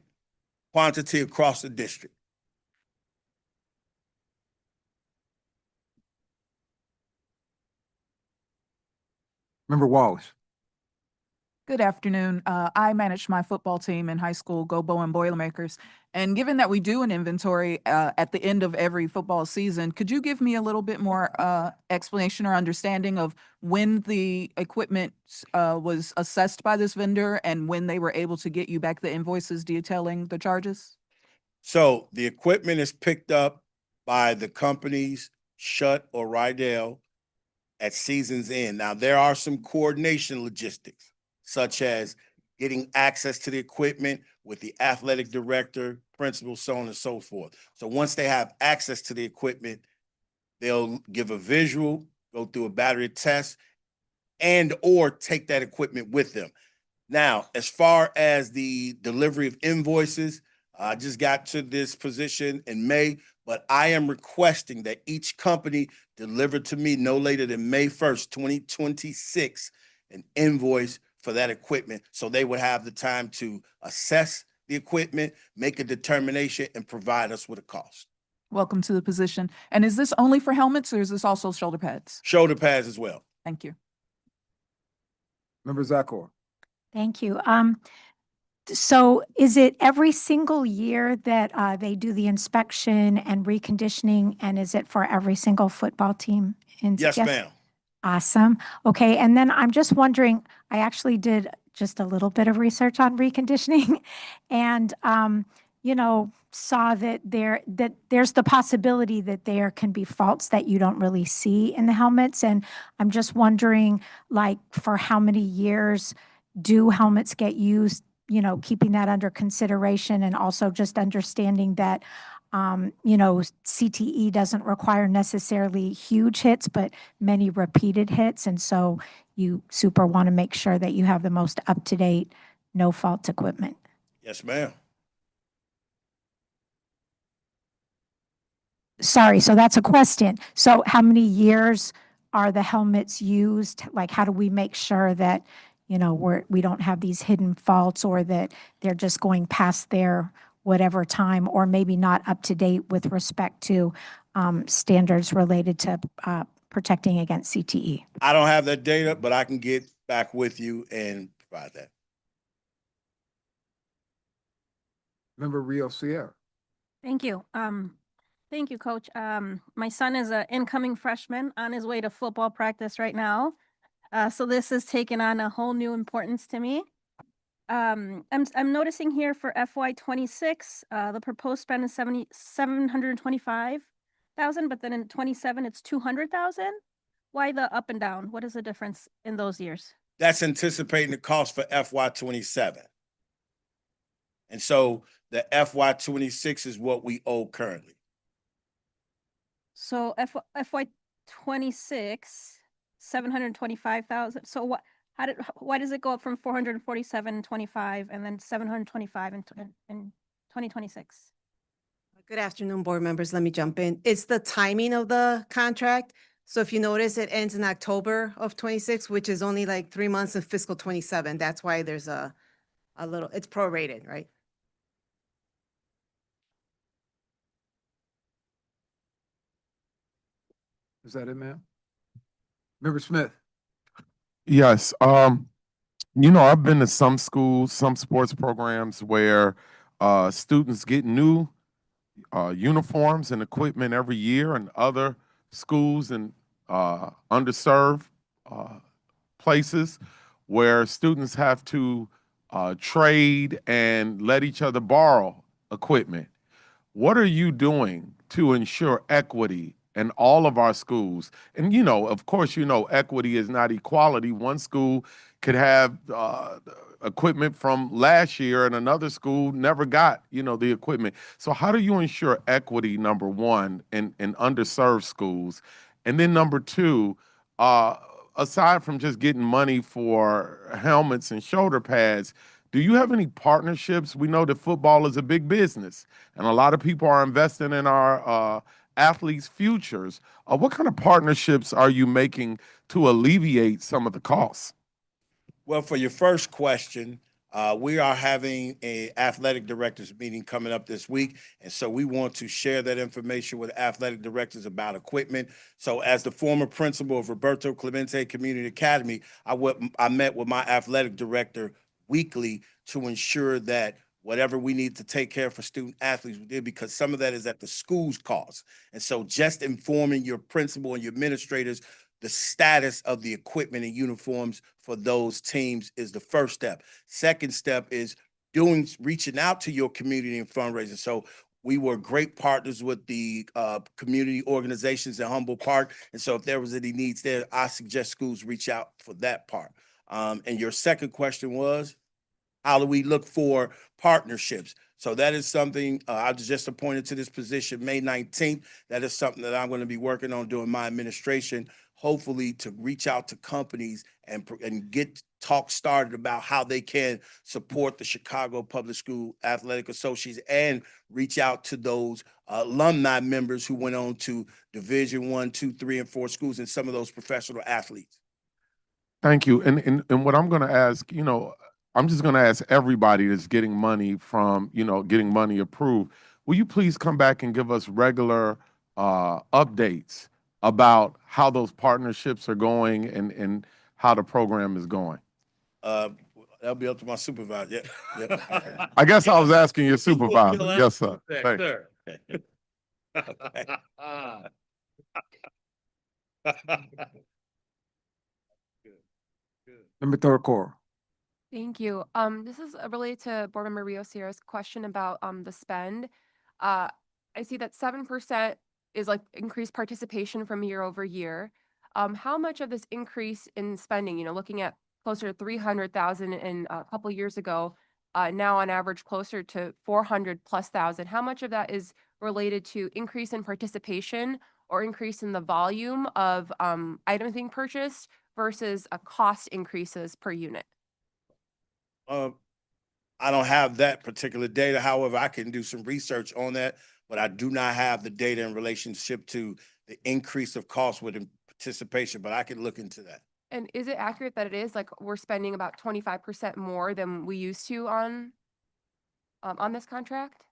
quantity across the district. Member Wallace. Good afternoon. I manage my football team in high school, Go Bowen Boilermakers. And given that we do an inventory at the end of every football season, could you give me a little bit more explanation or understanding of when the equipment was assessed by this vendor and when they were able to get you back the invoices detailing the charges? So the equipment is picked up by the companies Schutz or Rydell at season's end. Now, there are some coordination logistics, such as getting access to the equipment with the athletic director, principal, so on and so forth. So once they have access to the equipment, they'll give a visual, go through a battery test, and or take that equipment with them. Now, as far as the delivery of invoices, I just got to this position in May, but I am requesting that each company deliver to me no later than May 1st, 2026, an invoice for that equipment, so they would have the time to assess the equipment, make a determination, and provide us with a cost. Welcome to the position. And is this only for helmets or is this also shoulder pads? Shoulder pads as well. Thank you. Member Zakor. Thank you. So is it every single year that they do the inspection and reconditioning, and is it for every single football team? Yes, ma'am. Awesome. Okay, and then I'm just wondering, I actually did just a little bit of research on reconditioning and saw that there's the possibility that there can be faults that you don't really see in the helmets. And I'm just wondering, like, for how many years do helmets get used, keeping that under consideration, and also just understanding that CTE doesn't require necessarily huge hits, but many repeated hits. And so you super want to make sure that you have the most up-to-date, no-fault equipment. Yes, ma'am. Sorry, so that's a question. So how many years are the helmets used? Like, how do we make sure that, we don't have these hidden faults, or that they're just going past their whatever time, or maybe not up to date with respect to standards related to protecting against CTE? I don't have that data, but I can get back with you and provide that. Member Rio Sierra. Thank you. Thank you, Coach. My son is an incoming freshman on his way to football practice right now. So this has taken on a whole new importance to me. I'm noticing here for FY26, the proposed spend is 725,000, but then in 27 it's 200,000. Why the up and down? What is the difference in those years? That's anticipating the cost for FY27. And so the FY26 is what we owe currently. So FY26, 725,000. So why does it go up from 447.25 and then 725 in 2026? Good afternoon, board members. Let me jump in. It's the timing of the contract. So if you notice, it ends in October of 26, which is only like 3 months of fiscal 27. That's why there's a little, it's prorated, right? Is that it, ma'am? Member Smith. Yes. I've been to some schools, some sports programs where students get new uniforms and equipment every year, and other schools and underserved places where students have to trade and let each other borrow equipment. What are you doing to ensure equity in all of our schools? And, of course, equity is not equality. One school could have equipment from last year and another school never got, the equipment. So how do you ensure equity, number one, in underserved schools? And then number two, aside from just getting money for helmets and shoulder pads, do you have any partnerships? We know that football is a big business, and a lot of people are investing in our athletes' futures. What kind of partnerships are you making to alleviate some of the costs? Well, for your first question, we are having an athletic directors meeting coming up this week. And so we want to share that information with athletic directors about equipment. So as the former principal of Roberto Clemente Community Academy, I met with my athletic director weekly to ensure that whatever we need to take care of for student athletes, we did, because some of that is at the school's cost. And so just informing your principal and your administrators the status of the equipment and uniforms for those teams is the first step. Second step is reaching out to your community and fundraising. So we were great partners with the community organizations in Humboldt Park. And so if there was any needs there, I suggest schools reach out for that part. And your second question was, how do we look for partnerships? So that is something I was just appointed to this position May 19th. That is something that I'm going to be working on during my administration, hopefully to reach out to companies and get talk started about how they can support the Chicago Public School Athletic Association and reach out to those alumni members who went on to Division I, II, III, and IV schools and some of those professional athletes. Thank you. And what I'm going to ask, I'm just going to ask everybody that's getting money from, getting money approved. Will you please come back and give us regular updates about how those partnerships are going and how the program is going? That'll be up to my supervisor. Yeah. I guess I was asking your supervisor. Yes, sir. Thank you. Member Third Core. Thank you. This is related to Board Member Rio Sierra's question about the spend. I see that 7% is like increased participation from year over year. How much of this increase in spending, looking at closer to 300,000 in a couple years ago, now on average closer to 400,000+, how much of that is related to increase in participation or increase in the volume of items being purchased versus a cost increases per unit? I don't have that particular data. However, I can do some research on that, but I do not have the data in relationship to the increase of cost with participation, but I can look into that. And is it accurate that it is like we're spending about 25% more than we used to on this contract?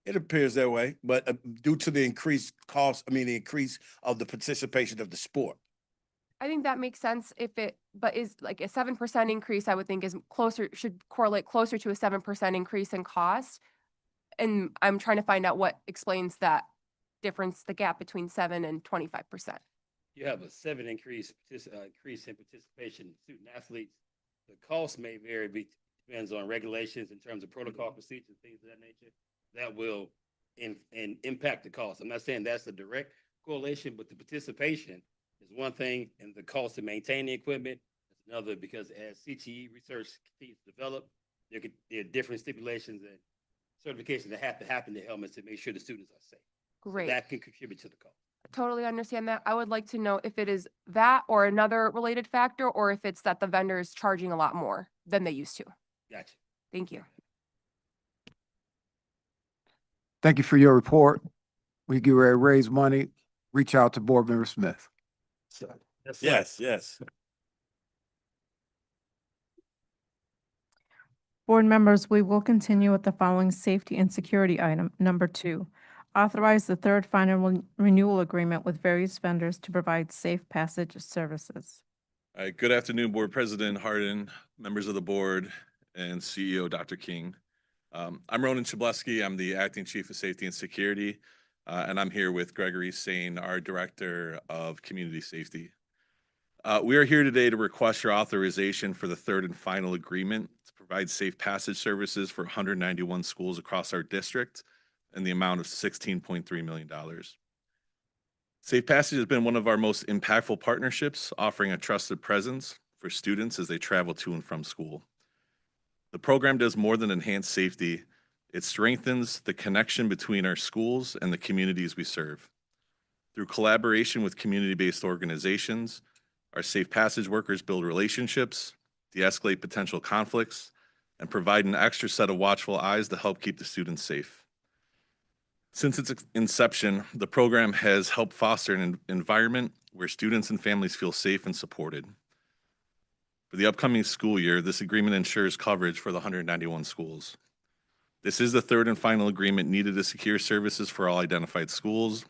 It appears that way, but due to the increased cost, the increase of the participation of the sport. I think that makes sense but is like a 7% increase, I would think should correlate closer to a 7% increase in cost. And I'm trying to find out what explains that difference, the gap between 7 and 25%. You have a 7 increase in participation student athletes. The cost may vary, depends on regulations in terms of protocol procedures, things of that nature. That will impact the cost. I'm not saying that's a direct correlation, but the participation is one thing, and the cost to maintain the equipment is another, because as CTE research continues to develop, there are different stipulations and certifications that have to happen to helmets to make sure the students are safe. Great. So that can contribute to the cost. Totally understand that. I would like to know if it is that or another related factor, or if it's that the vendor is charging a lot more than they used to. Gotcha. Thank you. Thank you for your report. We get ready to raise money. Reach out to Board Member Smith. Yes. Board members, we will continue with the following safety and security item. Number 2, authorize the third final renewal agreement with various vendors to provide safe passage services. All right, good afternoon, Board President Hardin, members of the board, and CEO Dr. King. I'm Ronan Chableski. I'm the Acting Chief of Safety and Security, and I'm here with Gregory Sane, our Director of Community Safety. We are here today to request your authorization for the third and final agreement to provide safe passage services for 191 schools across our district in the amount of $16.3 million. Safe Passage has been one of our most impactful partnerships, offering a trusted presence for students as they travel to and from school. The program does more than enhance safety. It strengthens the connection between our schools and the communities we serve. Through collaboration with community-based organizations, our Safe Passage workers build relationships, de-escalate potential conflicts, and provide an extra set of watchful eyes to help keep the students safe. Since its inception, the program has helped foster an environment where students and families feel safe and supported. For the upcoming school year, this agreement ensures coverage for the 191 schools. This is the third and final agreement needed to secure services for all identified schools.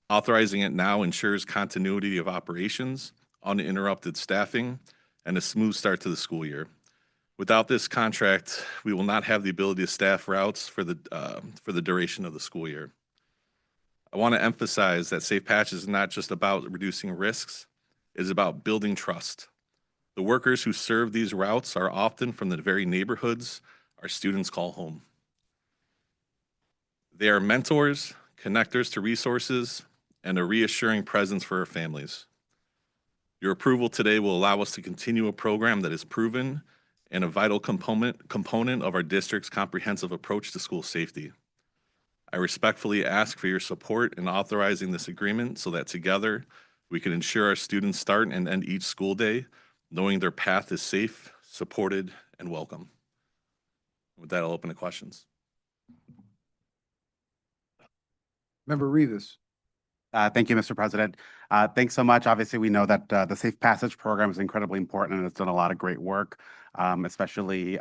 Authorizing it now ensures continuity of operations, uninterrupted staffing, and a smooth start to the school year. Without this contract, we will not have the ability to staff routes for the duration of the school year. I want to emphasize that Safe Passage is not just about reducing risks, it is about building trust. The workers who serve these routes are often from the very neighborhoods our students call home. They are mentors, connectors to resources, and a reassuring presence for our families. Your approval today will allow us to continue a program that is proven and a vital component of our district's comprehensive approach to school safety. I respectfully ask for your support in authorizing this agreement so that together we can ensure our students start and end each school day knowing their path is safe, supported, and welcome. With that, I'll open to questions. Member Rivas. Thank you, Mr. President. Thanks so much. Obviously, we know that the Safe Passage program is incredibly important and it's done a lot of great work, especially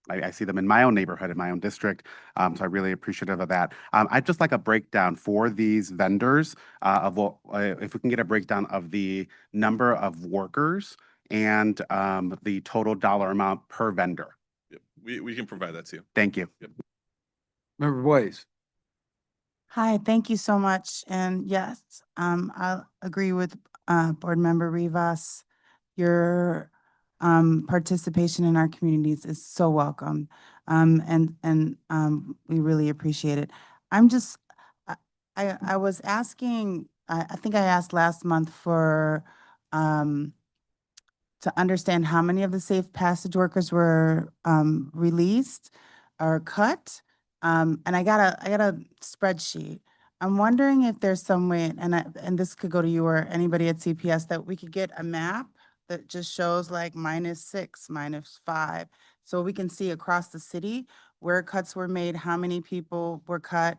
I see them in my own neighborhood, in my own district. So I'm really appreciative of that. I'd just like a breakdown for these vendors of what, if we can get a breakdown of the number of workers and the total dollar amount per vendor. Yep. We can provide that to you. Thank you. Yep. Member Blaze. Hi, thank you so much. And yes, I agree with Board Member Rivas. Your participation in our communities is so welcome. And we really appreciate it. I'm just, I was asking, I think I asked last month for to understand how many of the safe passage workers were released or cut. And I got a spreadsheet. I'm wondering if there's some way, and this could go to you or anybody at CPS, that we could get a map that just shows like -6, -5, so we can see across the city where cuts were made, how many people were cut.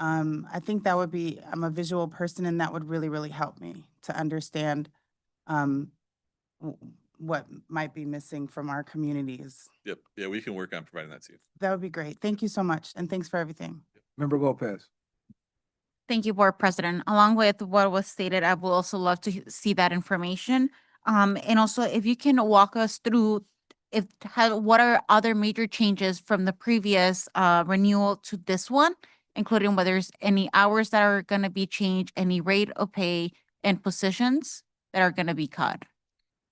I think that would be, I'm a visual person, and that would really, really help me to understand what might be missing from our communities. Yep. Yeah, we can work on providing that to you. That would be great. Thank you so much, and thanks for everything. Member Lopez. Thank you, Board President. Along with what was stated, I would also love to see that information. And also, if you can walk us through what are other major changes from the previous renewal to this one, including whether there's any hours that are going to be changed, any rate of pay, and positions that are going to be cut.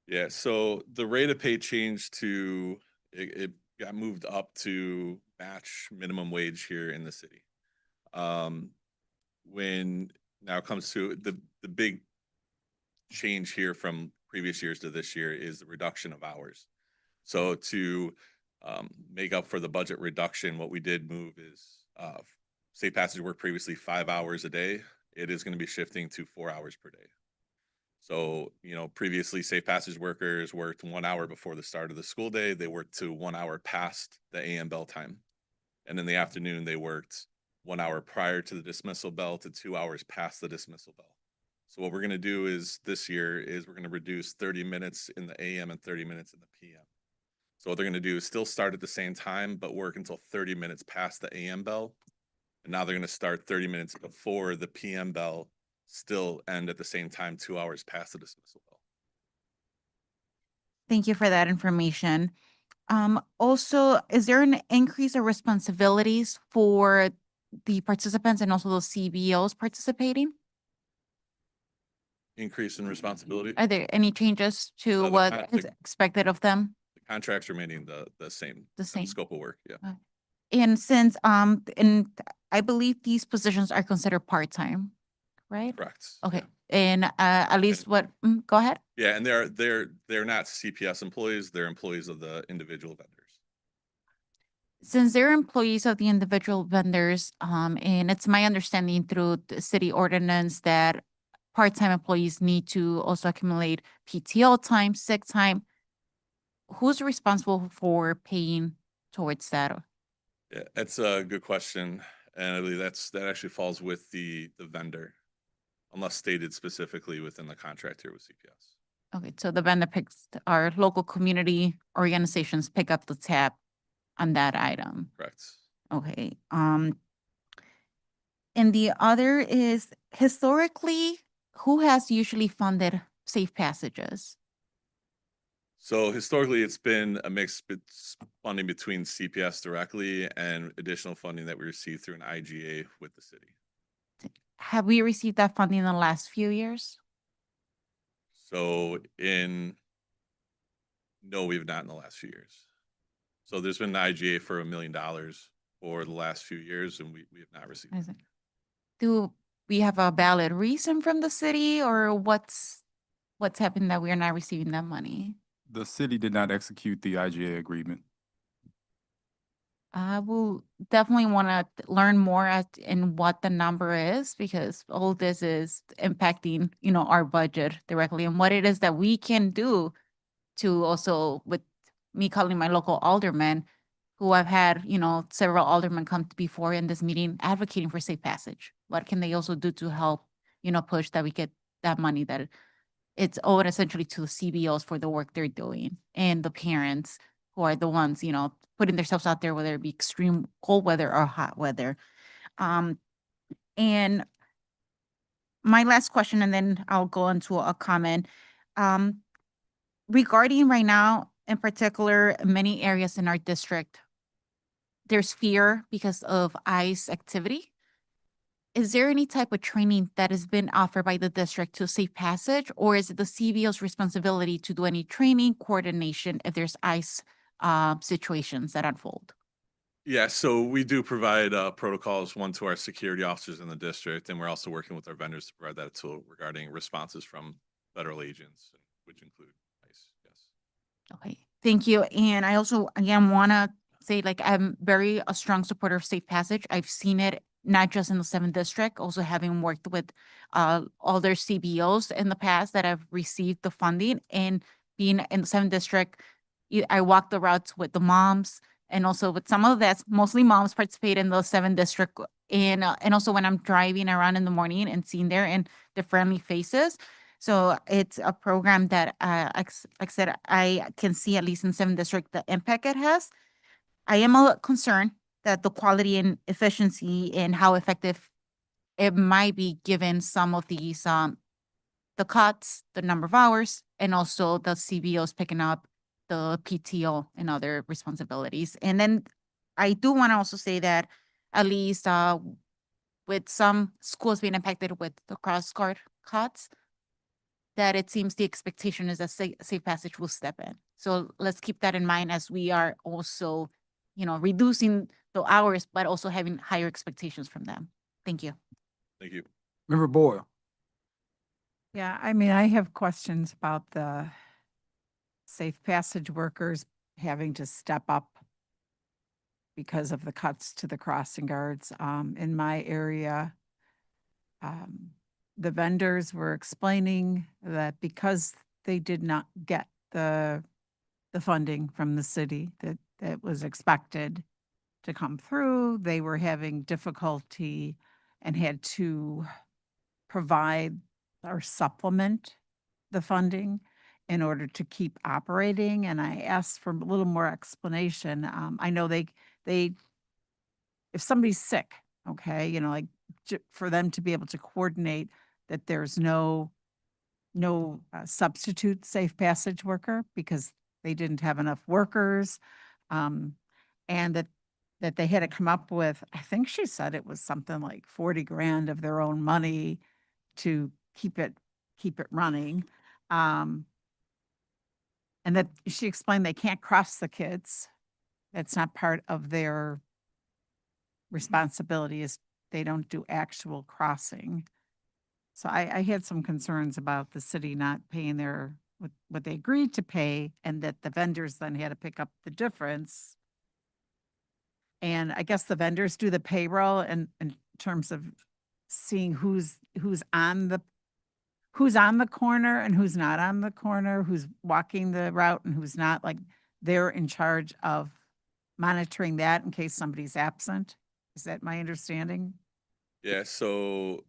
Yeah, so the rate of pay changed to, it got moved up to match minimum wage here in the city. When now it comes to the big change here from previous years to this year is the reduction of hours. So to make up for the budget reduction, what we did move is safe passage work previously 5 hours a day. It is going to be shifting to 4 hours per day. So, you know, previously safe passage workers worked 1 hour before the start of the school day. They worked to 1 hour past the AM bell time. And in the afternoon, they worked 1 hour prior to the dismissal bell to 2 hours past the dismissal bell. So what we're going to do is this year is we're going to reduce 30 minutes in the AM and 30 minutes in the PM. So what they're going to do is still start at the same time, but work until 30 minutes past the AM bell. And now they're going to start 30 minutes before the PM bell, still end at the same time, 2 hours past the dismissal bell. Thank you for that information. Also, is there an increase of responsibilities for the participants and also the CBOs participating? Increase in responsibility? Are there any changes to what is expected of them? The contracts remaining the same. The same. Scope of work, yeah. And since, and I believe these positions are considered part-time, right? Correct. Okay, and at least what, go ahead. Yeah, and they're not CPS employees, they're employees of the individual vendors. Since they're employees of the individual vendors, and it's my understanding through the city ordinance that part-time employees need to also accumulate PTO time, sick time. Who's responsible for paying towards that? Yeah, that's a good question. And I believe that actually falls with the vendor, unless stated specifically within the contract here with CPS. Okay, so the vendor picks, our local community organizations pick up the tab on that item. Correct. Okay, and the other is historically, who has usually funded safe passages? So historically, it's been a mix funding between CPS directly and additional funding that we receive through an IGA with the city. Have we received that funding in the last few years? So no, we've not in the last few years. So there's been an IGA for $1 million for the last few years, and we have not received it. Do we have a valid reason from the city, or what's happened that we are not receiving that money? The city did not execute the IGA agreement. I will definitely want to learn more in what the number is, because all this is impacting, our budget directly, and what it is that we can do to also with me calling my local alderman, who I've had, several aldermen come before in this meeting advocating for safe passage. What can they also do to help, push that we get that money that it's owed essentially to the CBOs for the work they're doing and the parents who are the ones, putting themselves out there, whether it be extreme cold weather or hot weather. And my last question, and then I'll go into a comment. Regarding right now, in particular, many areas in our district, there's fear because of ICE activity. Is there any type of training that has been offered by the district to safe passage, or is it the CBO's responsibility to do any training coordination if there's ICE situations that unfold? Yeah, so we do provide protocols, one to our security officers in the district, and we're also working with our vendors to provide that tool regarding responses from federal agents, which include ICE. Yes. Okay, thank you. And I also, again, want to say, I'm very a strong supporter of safe passage. I've seen it not just in the 7th district, also having worked with all their CBOs in the past that have received the funding, and being in the 7th district, I walked the routes with the moms, and also with some of that's mostly moms participate in the 7th district, and also when I'm driving around in the morning and seeing there and the friendly faces. So it's a program that, like I said, I can see at least in 7th district the impact it has. I am a little concerned that the quality and efficiency and how effective it might be given some of these the cuts, the number of hours, and also the CBOs picking up the PTO and other responsibilities. And then I do want to also say that at least with some schools being impacted with the cross-guard cuts, that it seems the expectation is that safe passage will step in. So let's keep that in mind as we are also, reducing the hours, but also having higher expectations from them. Thank you. Thank you. Member Boyle. Yeah, I have questions about the safe passage workers having to step up because of the cuts to the crossing guards. In my area, the vendors were explaining that because they did not get the funding from the city that was expected to come through, they were having difficulty and had to provide or supplement the funding in order to keep operating. And I asked for a little more explanation. I know they, if somebody's sick, okay, for them to be able to coordinate that there's no substitute safe passage worker because they didn't have enough workers, and that they had to come up with, I think she said it was something like 40 grand of their own money to keep it running. And that she explained they can't cross the kids. That's not part of their responsibility, is they don't do actual crossing. So I had some concerns about the city not paying what they agreed to pay, and that the vendors then had to pick up the difference. And I guess the vendors do the payroll in terms of seeing who's on the corner and who's not on the corner, who's walking the route and who's not. Like, they're in charge of monitoring that in case somebody's absent. Is that my understanding? Yeah, so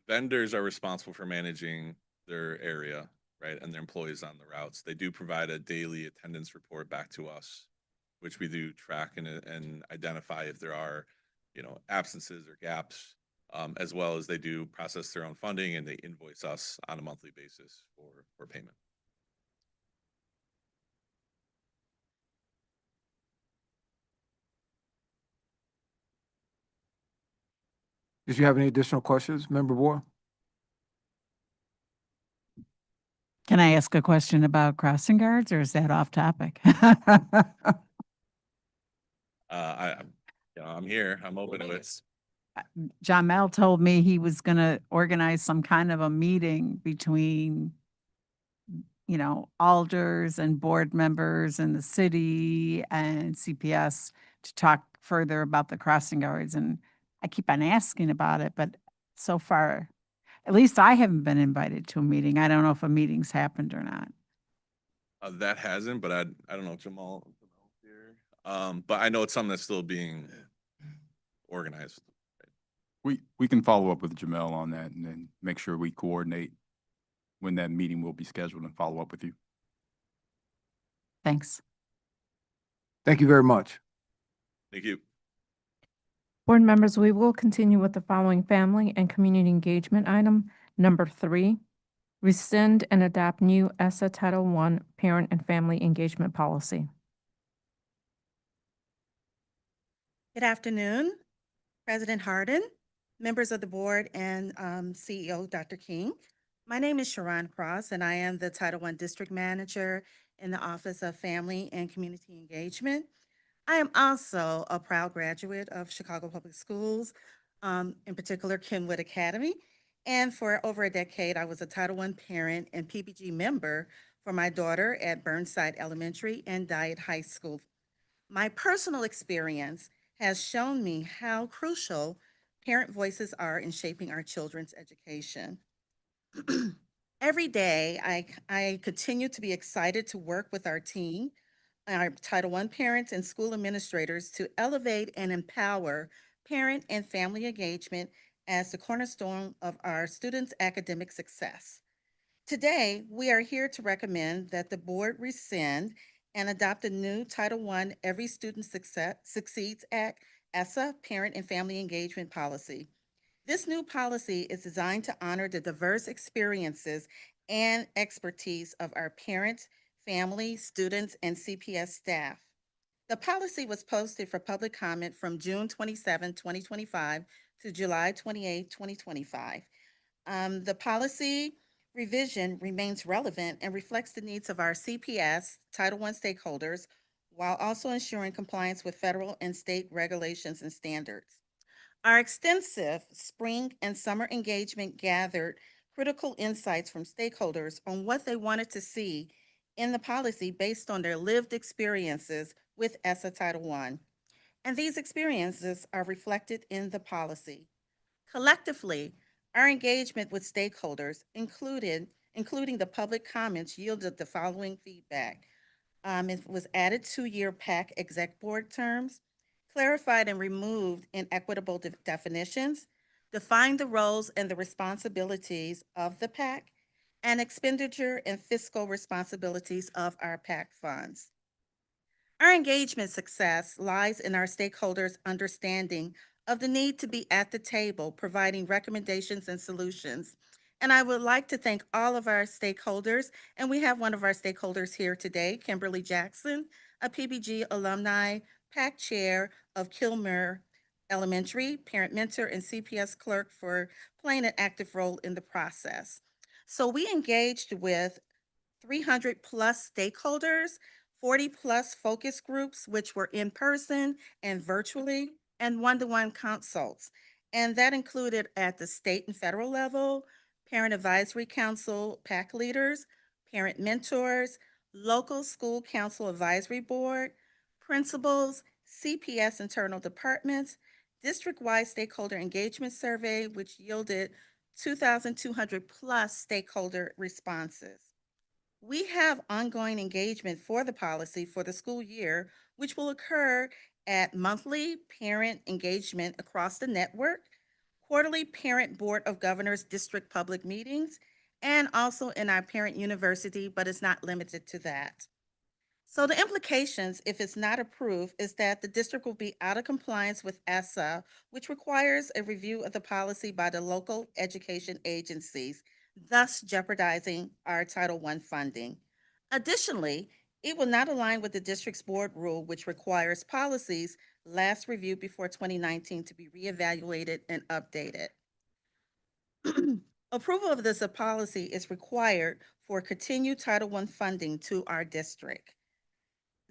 vendors are responsible for managing their area, right, and their employees on the routes. They do provide a daily attendance report back to us, which we do track and identify if there are, absences or gaps, as well as they do process their own funding and they invoice us on a monthly basis for payment. Did you have any additional questions, Member Boyle? Can I ask a question about crossing guards, or is that off topic? I'm here. I'm open to it. John Mel told me he was going to organize some kind of a meeting between, alders and board members in the city and CPS to talk further about the crossing guards. And I keep on asking about it, but so far, at least I haven't been invited to a meeting. I don't know if a meeting's happened or not. That hasn't, but I don't know, Jamal here. But I know it's something that's still being organized. We can follow up with Jamel on that and then make sure we coordinate when that meeting will be scheduled and follow up with you. Thanks. Thank you very much. Thank you. Board members, we will continue with the following family and community engagement item. Number 3, rescind and adopt new ESSA Title I Parent and Family Engagement Policy. Good afternoon, President Harden, members of the board, and CEO Dr. King. My name is Sharon Cross, and I am the Title I District Manager in the Office of Family and Community Engagement. I am also a proud graduate of Chicago Public Schools, in particular Kenwood Academy. And for over a decade, I was a Title I parent and PBG member for my daughter at Burnside Elementary and Dyett High School. My personal experience has shown me how crucial parent voices are in shaping our children's education. Every day, I continue to be excited to work with our team, our Title I parents and school administrators to elevate and empower parent and family engagement as the cornerstone of our students' academic success. Today, we are here to recommend that the board rescind and adopt a new Title I Every Student Succeeds Act, ESSA, Parent and Family Engagement Policy. This new policy is designed to honor the diverse experiences and expertise of our parents, family, students, and CPS staff. The policy was posted for public comment from June 27, 2025 to July 28, 2025. The policy revision remains relevant and reflects the needs of our CPS Title I stakeholders while also ensuring compliance with federal and state regulations and standards. Our extensive spring and summer engagement gathered critical insights from stakeholders on what they wanted to see in the policy based on their lived experiences with ESSA Title I. And these experiences are reflected in the policy. Collectively, our engagement with stakeholders, including the public comments, yielded the following feedback. It was added 2-year PAC exec board terms, clarified and removed inequitable definitions, defined the roles and the responsibilities of the PAC, and expenditure and fiscal responsibilities of our PAC funds. Our engagement success lies in our stakeholders' understanding of the need to be at the table, providing recommendations and solutions. And I would like to thank all of our stakeholders, and we have one of our stakeholders here today, Kimberly Jackson, a PBG alumni, PAC chair of Kilmer Elementary, parent mentor, and CPS clerk for playing an active role in the process. So we engaged with 300 plus stakeholders, 40 plus focus groups, which were in person and virtually, and one-to-one consults. And that included at the state and federal level, Parent Advisory Council, PAC leaders, parent mentors, local school council advisory board, principals, CPS internal departments, district-wide stakeholder engagement survey, which yielded 2,200 plus stakeholder responses. We have ongoing engagement for the policy for the school year, which will occur at monthly parent engagement across the network, quarterly parent board of governors district public meetings, and also in our parent university, but it's not limited to that. So the implications, if it's not approved, is that the district will be out of compliance with ESSA, which requires a review of the policy by the local education agencies, thus jeopardizing our Title I funding. Additionally, it will not align with the district's board rule, which requires policies last reviewed before 2019 to be reevaluated and updated. Approval of this policy is required for continued Title I funding to our district.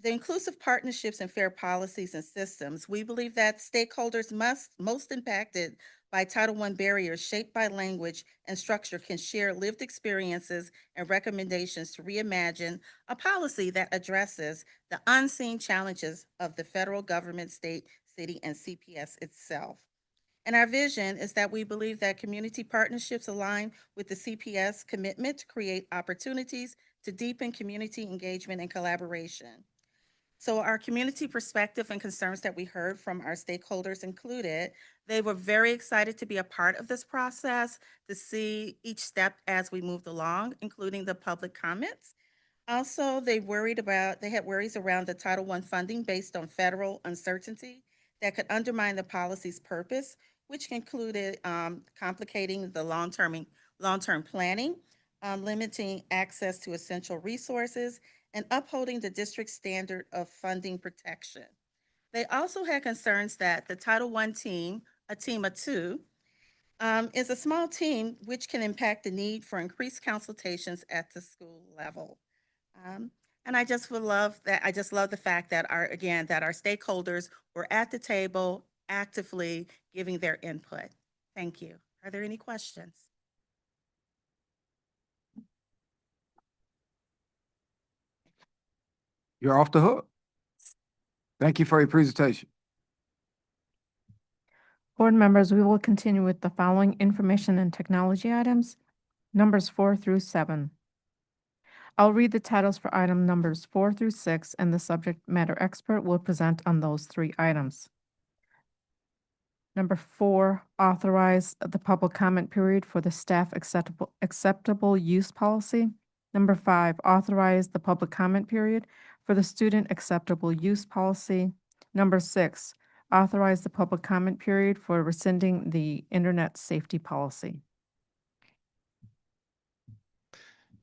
The inclusive partnerships and fair policies and systems, we believe that stakeholders most impacted by Title I barriers shaped by language and structure can share lived experiences and recommendations to reimagine a policy that addresses the unseen challenges of the federal government, state, city, and CPS itself. And our vision is that we believe that community partnerships align with the CPS commitment to create opportunities to deepen community engagement and collaboration. So our community perspective and concerns that we heard from our stakeholders included, they were very excited to be a part of this process, to see each step as we moved along, including the public comments. Also, they had worries around the Title I funding based on federal uncertainty that could undermine the policy's purpose, which included complicating the long-term planning, limiting access to essential resources, and upholding the district's standard of funding protection. They also had concerns that the Title I team, a team of two, is a small team which can impact the need for increased consultations at the school level. And I just love the fact that our stakeholders were at the table actively giving their input. Thank you. Are there any questions? You're off the hook. Thank you for your presentation. Board members, we will continue with the following information and technology items, numbers 4 through 7. I'll read the titles for item numbers 4 through 6, and the subject matter expert will present on those 3 items. Number 4, authorize the public comment period for the staff acceptable use policy. Number 5, authorize the public comment period for the student acceptable use policy. Number 6, authorize the public comment period for rescinding the internet safety policy.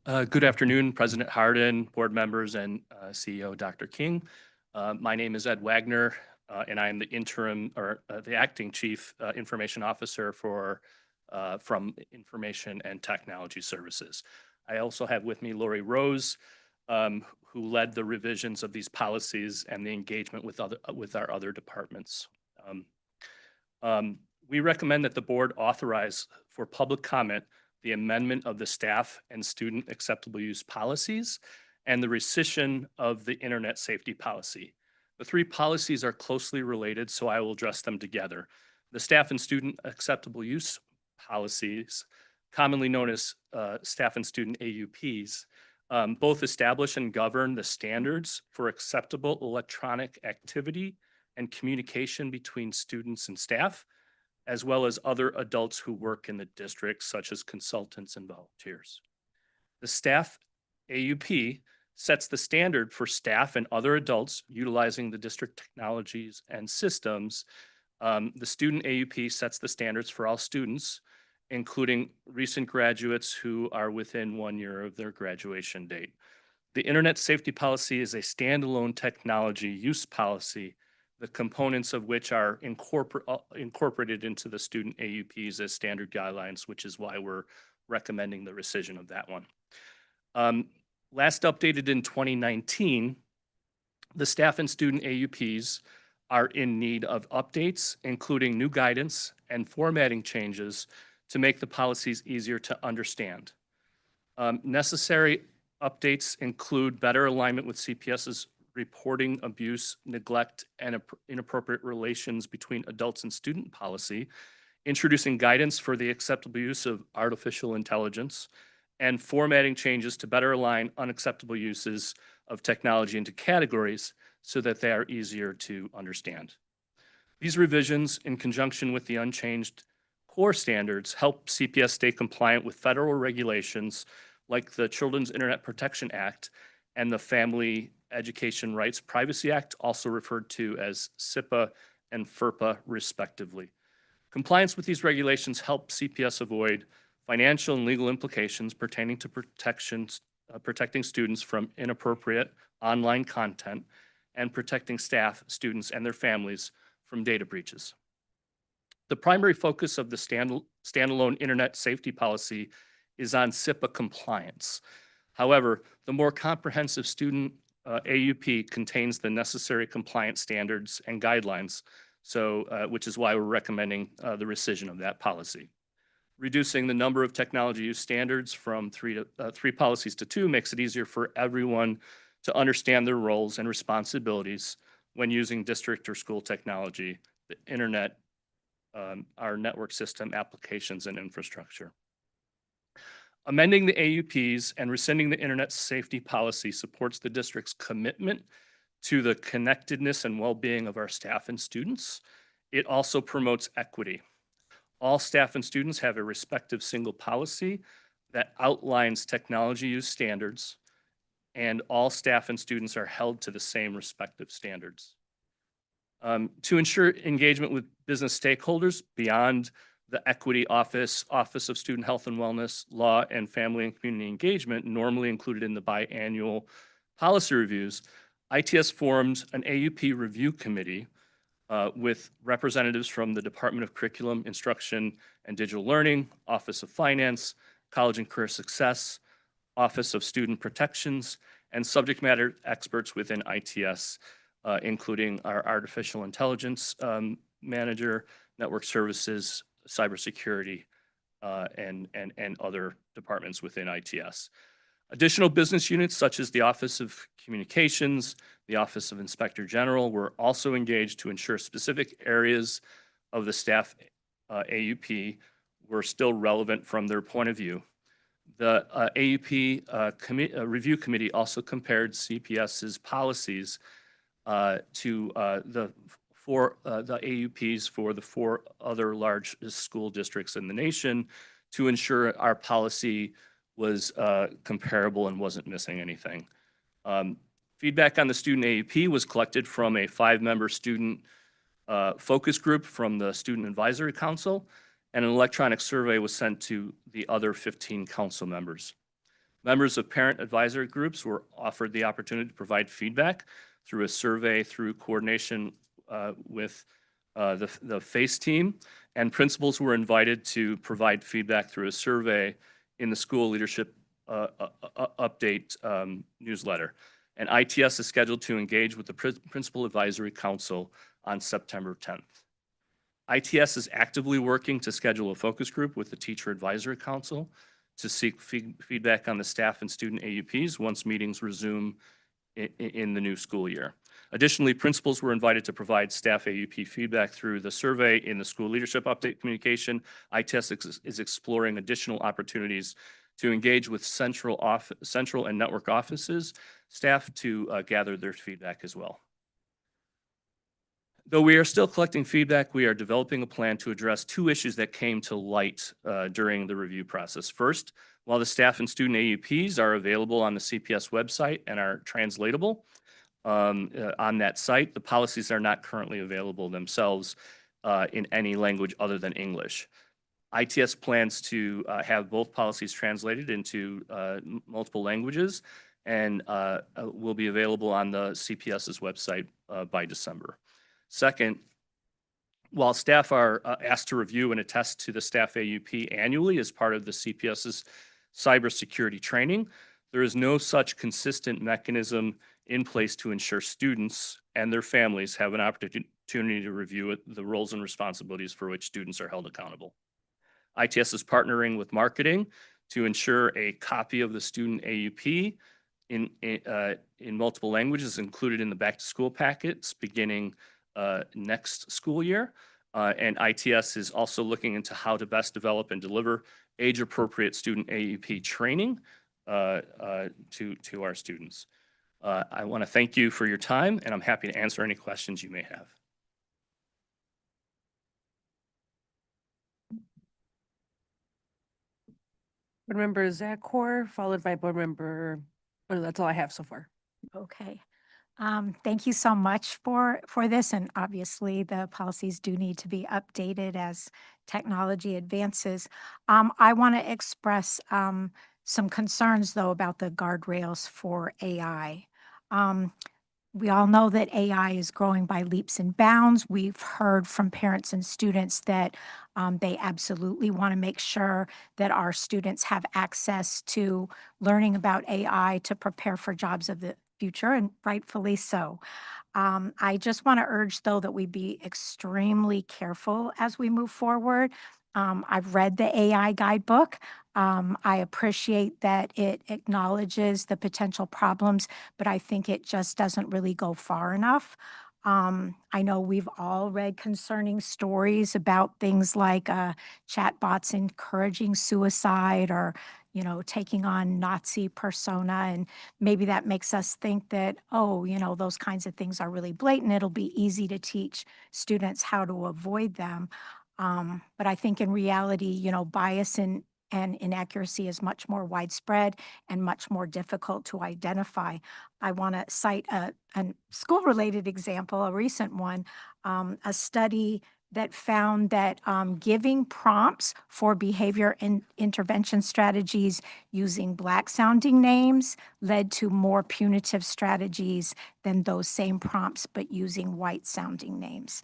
Good afternoon, President Hardin, board members, and CEO Dr. King. My name is Ed Wagner, and I am the acting Chief Information Officer from Information and Technology Services. I also have with me Lori Rose, who led the revisions of these policies and the engagement with our other departments. We recommend that the board authorize for public comment the amendment of the staff and student acceptable use policies and the rescission of the internet safety policy. The 3 policies are closely related, so I will address them together. The staff and student acceptable use policies, commonly known as staff and student AUPs, both establish and govern the standards for acceptable electronic activity and communication between students and staff, as well as other adults who work in the district, such as consultants and volunteers. The staff AUP sets the standard for staff and other adults utilizing the district technologies and systems. The student AUP sets the standards for all students, including recent graduates who are within 1 year of their graduation date. The internet safety policy is a standalone technology use policy, the components of which are incorporated into the student AUPs as standard guidelines, which is why we're recommending the rescission of that one. Last updated in 2019, the staff and student AUPs are in need of updates, including new guidance and formatting changes to make the policies easier to understand. Necessary updates include better alignment with CPS's reporting abuse, neglect, and inappropriate relations between adults and student policy, introducing guidance for the acceptable use of artificial intelligence, and formatting changes to better align unacceptable uses of technology into categories so that they are easier to understand. These revisions, in conjunction with the unchanged core standards, help CPS stay compliant with federal regulations like the Children's Internet Protection Act and the Family Education Rights Privacy Act, also referred to as SIPA and FERPA, respectively. Compliance with these regulations help CPS avoid financial and legal implications pertaining to protecting students from inappropriate online content and protecting staff, students, and their families from data breaches. The primary focus of the standalone internet safety policy is on SIPA compliance. However, the more comprehensive student AUP contains the necessary compliance standards and guidelines, which is why we're recommending the rescission of that policy. Reducing the number of technology use standards from 3 policies to 2 makes it easier for everyone to understand their roles and responsibilities when using district or school technology, the internet, our network system, applications, and infrastructure. Amending the AUPs and rescinding the internet safety policy supports the district's commitment to the connectedness and well-being of our staff and students. It also promotes equity. All staff and students have a respective single policy that outlines technology use standards, and all staff and students are held to the same respective standards. To ensure engagement with business stakeholders beyond the Equity Office, Office of Student Health and Wellness, Law and Family and Community Engagement, normally included in the biannual policy reviews, ITS formed an AUP review committee with representatives from the Department of Curriculum, Instruction and Digital Learning, Office of Finance, College and Career Success, Office of Student Protections, and subject matter experts within ITS, including our artificial intelligence manager, network services, cybersecurity, and other departments within ITS. Additional business units such as the Office of Communications, the Office of Inspector General were also engaged to ensure specific areas of the staff AUP were still relevant from their point of view. The AUP review committee also compared CPS's policies to the AUPs for the 4 other large school districts in the nation to ensure our policy was comparable and wasn't missing anything. Feedback on the student AUP was collected from a 5-member student focus group from the Student Advisory Council, and an electronic survey was sent to the other 15 council members. Members of parent advisory groups were offered the opportunity to provide feedback through a survey through coordination with the FACE team, and principals were invited to provide feedback through a survey in the school leadership update newsletter. And ITS is scheduled to engage with the Principal Advisory Council on September 10th. ITS is actively working to schedule a focus group with the Teacher Advisory Council to seek feedback on the staff and student AUPs once meetings resume in the new school year. Additionally, principals were invited to provide staff AUP feedback through the survey in the school leadership update communication. ITS is exploring additional opportunities to engage with central and network offices staff to gather their feedback as well. Though we are still collecting feedback, we are developing a plan to address 2 issues that came to light during the review process. First, while the staff and student AUPs are available on the CPS website and are translatable on that site, the policies are not currently available themselves in any language other than English. ITS plans to have both policies translated into multiple languages and will be available on the CPS's website by December. Second, while staff are asked to review and attest to the staff AUP annually as part of the CPS's cybersecurity training, there is no such consistent mechanism in place to ensure students and their families have an opportunity to review the roles and responsibilities for which students are held accountable. ITS is partnering with marketing to ensure a copy of the student AUP in multiple languages included in the back-to-school packets beginning next school year. And ITS is also looking into how to best develop and deliver age-appropriate student AUP training to our students. I want to thank you for your time, and I'm happy to answer any questions you may have. Board Member Zakor, followed by Board Member, oh, that's all I have so far. Okay. Thank you so much for this, and obviously the policies do need to be updated as technology advances. I want to express some concerns though about the guardrails for AI. We all know that AI is growing by leaps and bounds. We've heard from parents and students that they absolutely want to make sure that our students have access to learning about AI to prepare for jobs of the future, and rightfully so. I just want to urge, though, that we be extremely careful as we move forward. I've read the AI guidebook. I appreciate that it acknowledges the potential problems, but I think it just doesn't really go far enough. I know we've all read concerning stories about things like chatbots encouraging suicide, or taking on Nazi persona. And maybe that makes us think that, oh, those kinds of things are really blatant. It'll be easy to teach students how to avoid them. But I think in reality, bias and inaccuracy is much more widespread and much more difficult to identify. I want to cite a school-related example, a recent one, a study that found that giving prompts for behavior intervention strategies using Black-sounding names led to more punitive strategies than those same prompts, but using white-sounding names.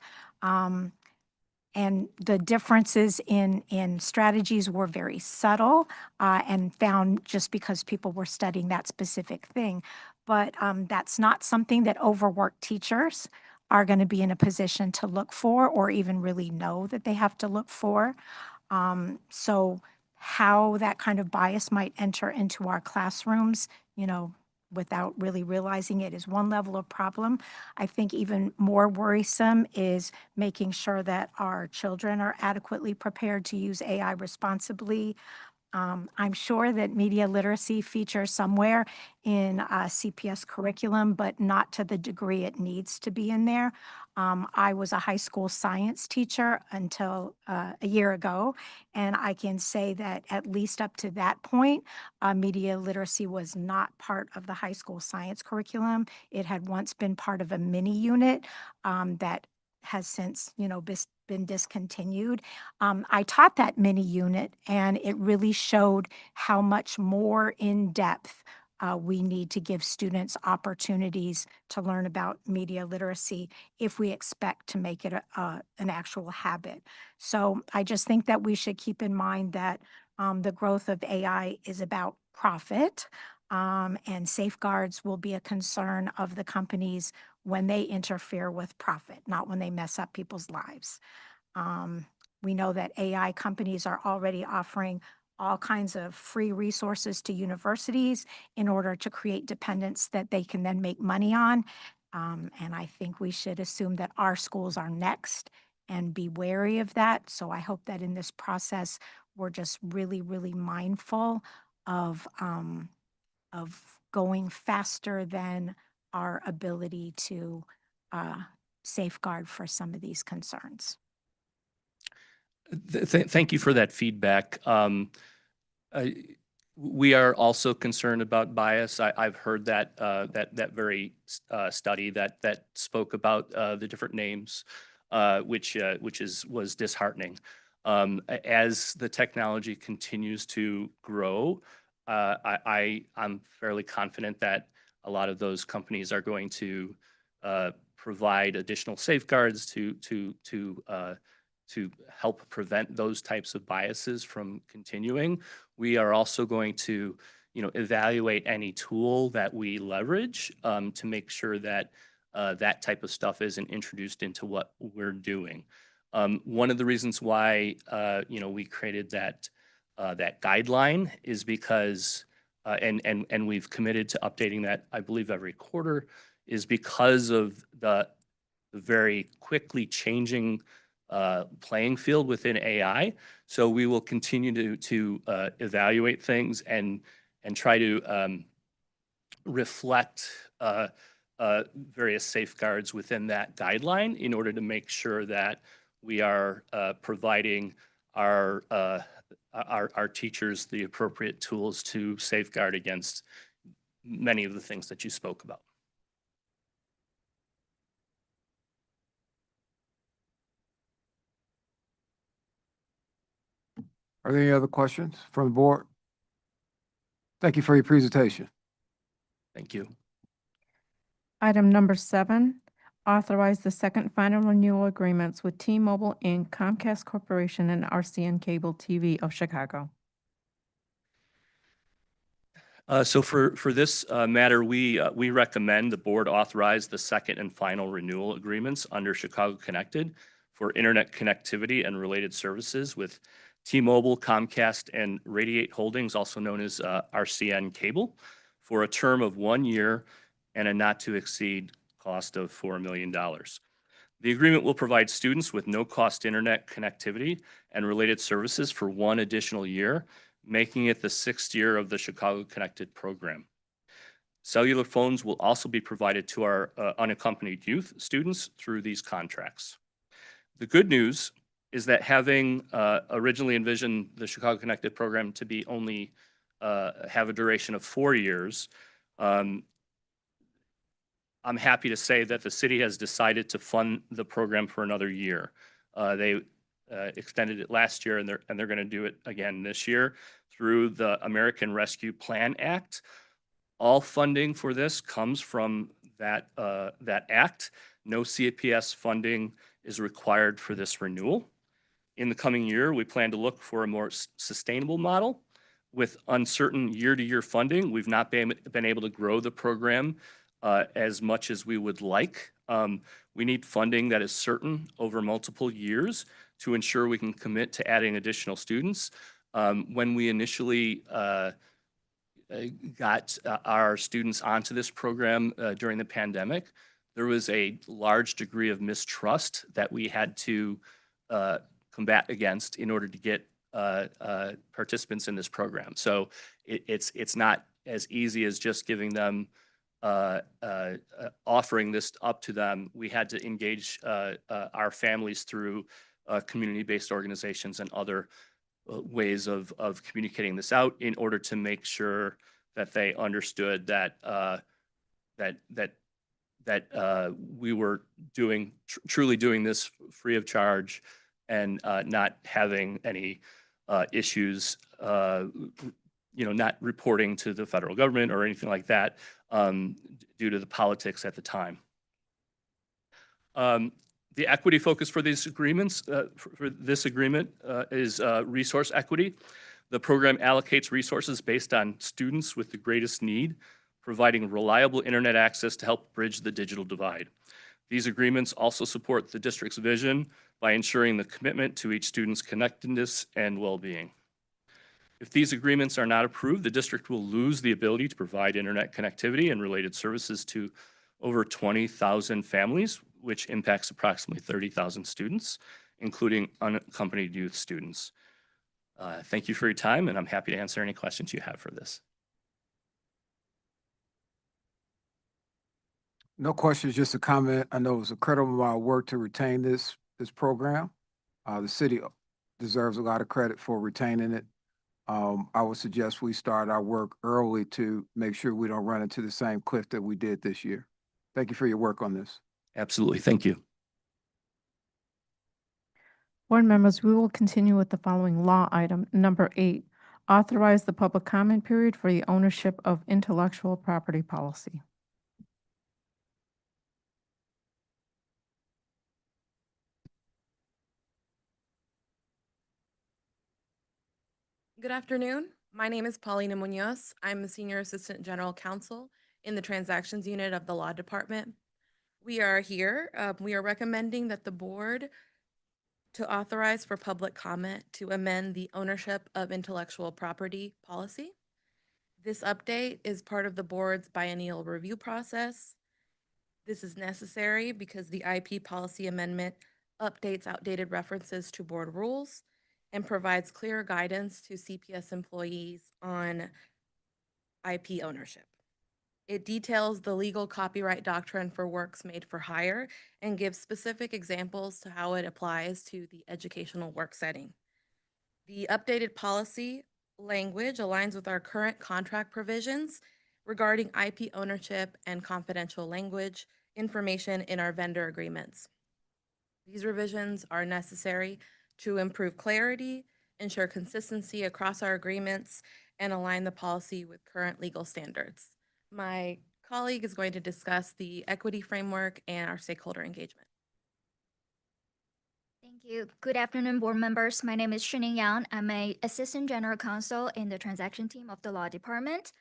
And the differences in strategies were very subtle and found just because people were studying that specific thing. But that's not something that overworked teachers are going to be in a position to look for or even really know that they have to look for. So how that kind of bias might enter into our classrooms, without really realizing it is one level of problem. I think even more worrisome is making sure that our children are adequately prepared to use AI responsibly. I'm sure that media literacy features somewhere in CPS curriculum, but not to the degree it needs to be in there. I was a high school science teacher until a year ago, and I can say that at least up to that point, media literacy was not part of the high school science curriculum. It had once been part of a mini unit that has since, been discontinued. I taught that mini unit, and it really showed how much more in depth we need to give students opportunities to learn about media literacy if we expect to make it an actual habit. So I just think that we should keep in mind that the growth of AI is about profit, and safeguards will be a concern of the companies when they interfere with profit, not when they mess up people's lives. We know that AI companies are already offering all kinds of free resources to universities in order to create dependence that they can then make money on. And I think we should assume that our schools are next and be wary of that. So I hope that in this process, we're just really, really mindful of going faster than our ability to safeguard for some of these concerns. Thank you for that feedback. We are also concerned about bias. I've heard that that very study that spoke about the different names, which was disheartening. As the technology continues to grow, I'm fairly confident that a lot of those companies are going to provide additional safeguards to help prevent those types of biases from continuing. We are also going to, evaluate any tool that we leverage to make sure that that type of stuff isn't introduced into what we're doing. One of the reasons why, we created that guideline is because, and we've committed to updating that, I believe, every quarter, is because of the very quickly changing playing field within AI. So we will continue to evaluate things and try to reflect various safeguards within that guideline in order to make sure that we are providing our teachers the appropriate tools to safeguard against many of the things that you spoke about. Are there any other questions from the board? Thank you for your presentation. Thank you. Item number 7, authorize the second final renewal agreements with T-Mobile Inc., Comcast Corporation, and RCN Cable TV of Chicago. So for this matter, we recommend the board authorize the second and final renewal agreements under Chicago Connected for internet connectivity and related services with T-Mobile, Comcast, and Radiate Holdings, also known as RCN Cable, for a term of 1 year and a not-to-exceed cost of $4 million. The agreement will provide students with no-cost internet connectivity and related services for 1 additional year, making it the 6th year of the Chicago Connected program. Cellular phones will also be provided to our unaccompanied youth students through these contracts. The good news is that having originally envisioned the Chicago Connected program to be only have a duration of 4 years, I'm happy to say that the city has decided to fund the program for another year. They extended it last year, and they're going to do it again this year through the American Rescue Plan Act. All funding for this comes from that act. No CPS funding is required for this renewal. In the coming year, we plan to look for a more sustainable model. With uncertain year-to-year funding, we've not been able to grow the program as much as we would like. We need funding that is certain over multiple years to ensure we can commit to adding additional students. When we initially got our students onto this program during the pandemic, there was a large degree of mistrust that we had to combat against in order to get participants in this program. So it's not as easy as just giving them, offering this up to them. We had to engage our families through community-based organizations and other ways of communicating this out in order to make sure that they understood that we were truly doing this free of charge and not having any issues, not reporting to the federal government or anything like that due to the politics at the time. The equity focus for these agreements, for this agreement, is resource equity. The program allocates resources based on students with the greatest need, providing reliable internet access to help bridge the digital divide. These agreements also support the district's vision by ensuring the commitment to each student's connectedness and well-being. If these agreements are not approved, the district will lose the ability to provide internet connectivity and related services to over 20,000 families, which impacts approximately 30,000 students, including unaccompanied youth students. Thank you for your time, and I'm happy to answer any questions you have for this. No questions, just a comment. I know it was a credible amount of work to retain this program. The city deserves a lot of credit for retaining it. I would suggest we start our work early to make sure we don't run into the same cliff that we did this year. Thank you for your work on this. Absolutely, thank you. Board members, we will continue with the following law item. Number 8, authorize the public comment period for the ownership of intellectual property policy. Good afternoon. My name is Paulina Munoz. I'm the Senior Assistant General Counsel in the Transactions Unit of the Law Department. We are here. We are recommending that the board to authorize for public comment to amend the ownership of intellectual property policy. This update is part of the board's biennial review process. This is necessary because the IP policy amendment updates outdated references to board rules and provides clear guidance to CPS employees on IP ownership. It details the legal copyright doctrine for works made for hire and gives specific examples to how it applies to the educational work setting. The updated policy language aligns with our current contract provisions regarding IP ownership and confidential language information in our vendor agreements. These revisions are necessary to improve clarity, ensure consistency across our agreements, and align the policy with current legal standards. My colleague is going to discuss the equity framework and our stakeholder engagement. Thank you. Good afternoon, board members. My name is Shining Yang. I'm an Assistant General Counsel in the transaction team of the Law Department.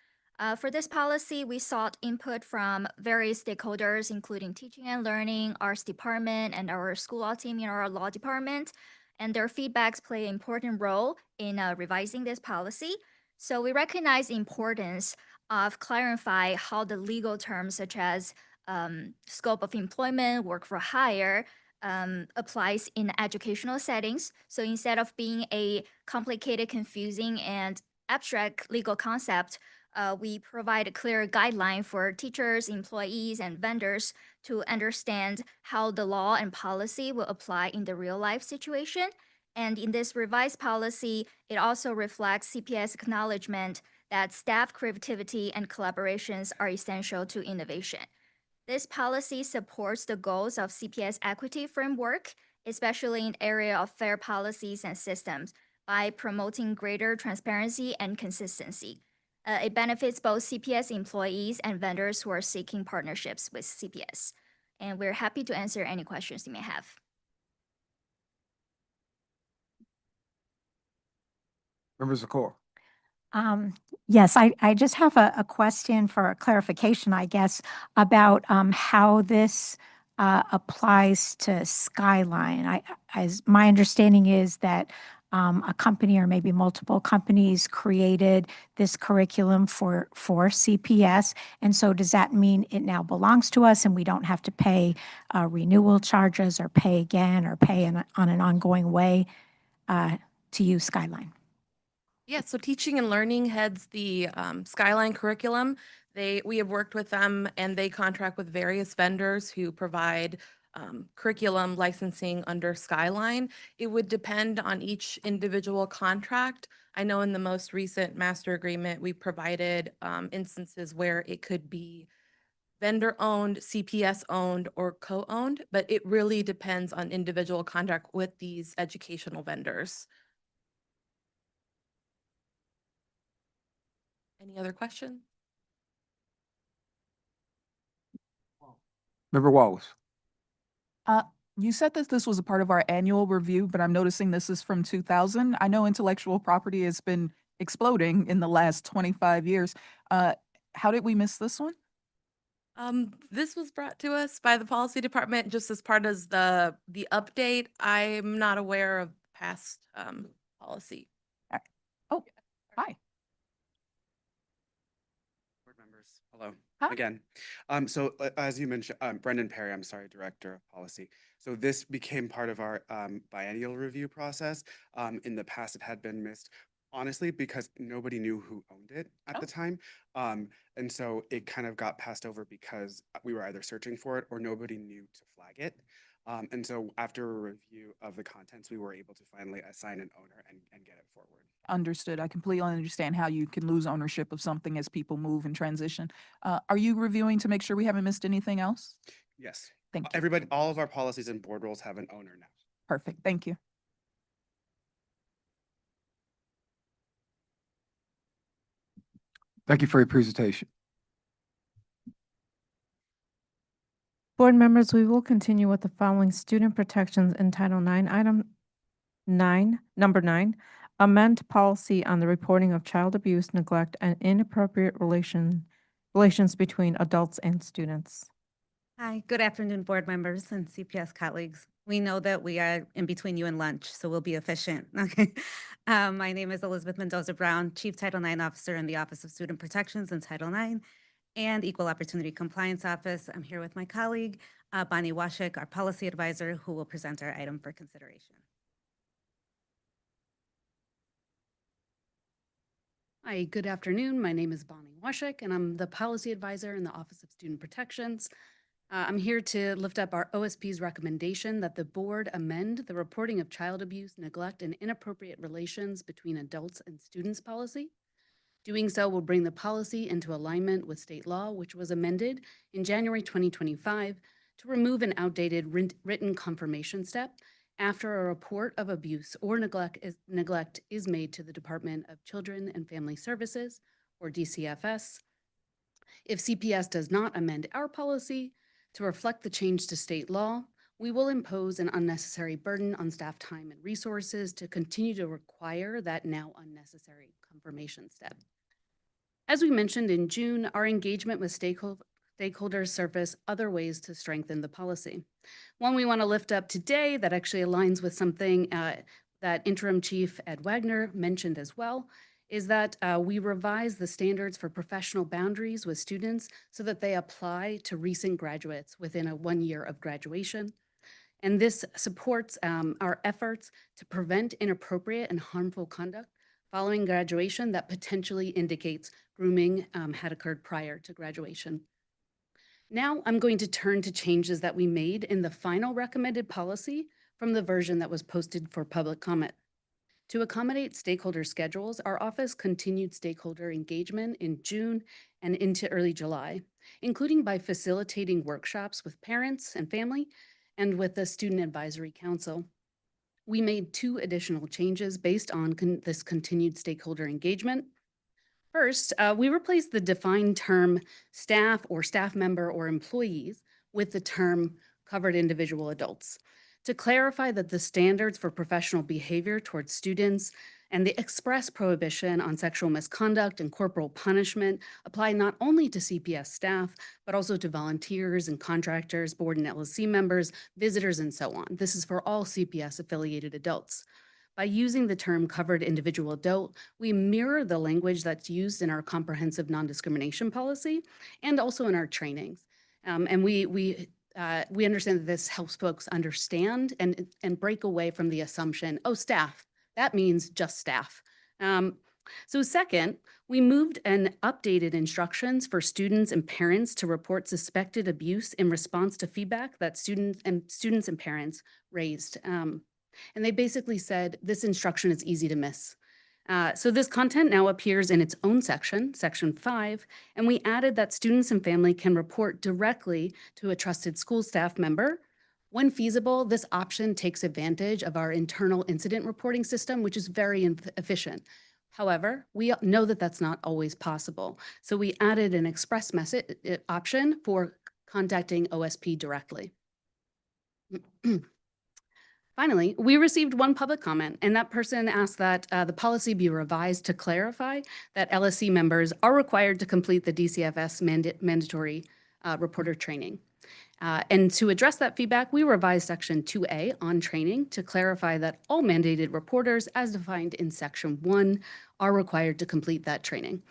For this policy, we sought input from various stakeholders, including teaching and learning, arts department, and our school law team in our law department. And their feedbacks play an important role in revising this policy. So we recognize the importance of clarifying how the legal terms such as scope of employment, work for hire, applies in educational settings. So instead of being a complicated, confusing, and abstract legal concept, we provide a clear guideline for teachers, employees, and vendors to understand how the law and policy will apply in the real life situation. And in this revised policy, it also reflects CPS acknowledgement that staff creativity and collaborations are essential to innovation. This policy supports the goals of CPS equity framework, especially in the area of fair policies and systems, by promoting greater transparency and consistency. It benefits both CPS employees and vendors who are seeking partnerships with CPS. And we're happy to answer any questions you may have. Member Zakor. Yes, I just have a question for a clarification, I guess, about how this applies to Skyline. My understanding is that a company or maybe multiple companies created this curriculum for CPS. And so does that mean it now belongs to us and we don't have to pay renewal charges or pay again or pay on an ongoing way to use Skyline? Yeah, so Teaching and Learning heads the Skyline curriculum. We have worked with them and they contract with various vendors who provide curriculum licensing under Skyline. It would depend on each individual contract. I know in the most recent master agreement, we provided instances where it could be vendor-owned, CPS-owned, or co-owned, but it really depends on individual contract with these educational vendors. Any other questions? Member Wallace. You said that this was a part of our annual review, but I'm noticing this is from 2000. I know intellectual property has been exploding in the last 25 years. How did we miss this one? This was brought to us by the policy department just as part of the update. I'm not aware of past policy. Oh, hi. Board members, hello Hi. again. As you mentioned, Brendan Perry, I'm sorry, Director of Policy. So this became part of our biennial review process. In the past, it had been missed, honestly, because nobody knew who owned it at the time. And so it kind of got passed over because we were either searching for it or nobody knew to flag it. And so after a review of the contents, we were able to finally assign an owner and get it forward. Understood. I completely understand how you can lose ownership of something as people move and transition. Are you reviewing to make sure we haven't missed anything else? Yes. Thank you. Everybody, all of our policies and board roles have an owner now. Perfect. Thank you. Thank you for your presentation. Board members, we will continue with the following student protections in Title IX. Item 9, number 9, amend policy on the reporting of child abuse, neglect, and inappropriate relations between adults and students. Hi, good afternoon, board members and CPS colleagues. We know that we are in between you and lunch, so we'll be efficient. Okay. My name is Elizabeth Mendoza-Brown, Chief Title IX Officer in the Office of Student Protections in Title IX and Equal Opportunity Compliance Office. I'm here with my colleague, Bonnie Washik, our Policy Advisor, who will present our item for consideration. Hi, good afternoon. My name is Bonnie Washik, and I'm the Policy Advisor in the Office of Student Protections. I'm here to lift up our OSP's recommendation that the board amend the reporting of child abuse, neglect, and inappropriate relations between adults and students policy. Doing so will bring the policy into alignment with state law, which was amended in January 2025 to remove an outdated written confirmation step after a report of abuse or neglect is made to the Department of Children and Family Services, or DCFS. If CPS does not amend our policy to reflect the change to state law, we will impose an unnecessary burden on staff time and resources to continue to require that now unnecessary confirmation step. As we mentioned in June, our engagement with stakeholders surface other ways to strengthen the policy. One we want to lift up today that actually aligns with something that Interim Chief Ed Wagner mentioned as well is that we revise the standards for professional boundaries with students so that they apply to recent graduates within a 1 year of graduation. And this supports our efforts to prevent inappropriate and harmful conduct following graduation that potentially indicates grooming had occurred prior to graduation. Now I'm going to turn to changes that we made in the final recommended policy from the version that was posted for public comment. To accommodate stakeholder schedules, our office continued stakeholder engagement in June and into early July, including by facilitating workshops with parents and family and with the Student Advisory Council. We made 2 additional changes based on this continued stakeholder engagement. First, we replaced the defined term staff or staff member or employees with the term covered individual adults to clarify that the standards for professional behavior towards students and the express prohibition on sexual misconduct and corporal punishment apply not only to CPS staff, but also to volunteers and contractors, board and LSC members, visitors, and so on. This is for all CPS affiliated adults. By using the term covered individual adult, we mirror the language that's used in our comprehensive non-discrimination policy and also in our trainings. And we understand that this helps folks understand and break away from the assumption, oh, staff, that means just staff. So second, we moved and updated instructions for students and parents to report suspected abuse in response to feedback that students and parents raised. And they basically said, this instruction is easy to miss. So this content now appears in its own section, section 5, and we added that students and family can report directly to a trusted school staff member. When feasible, this option takes advantage of our internal incident reporting system, which is very efficient. However, we know that that's not always possible. So we added an express message option for contacting OSP directly. Finally, we received 1 public comment, and that person asked that the policy be revised to clarify that LSC members are required to complete the DCFS mandatory reporter training. And to address that feedback, we revised Section 2A on training to clarify that all mandated reporters, as defined in Section 1, are required to complete that training.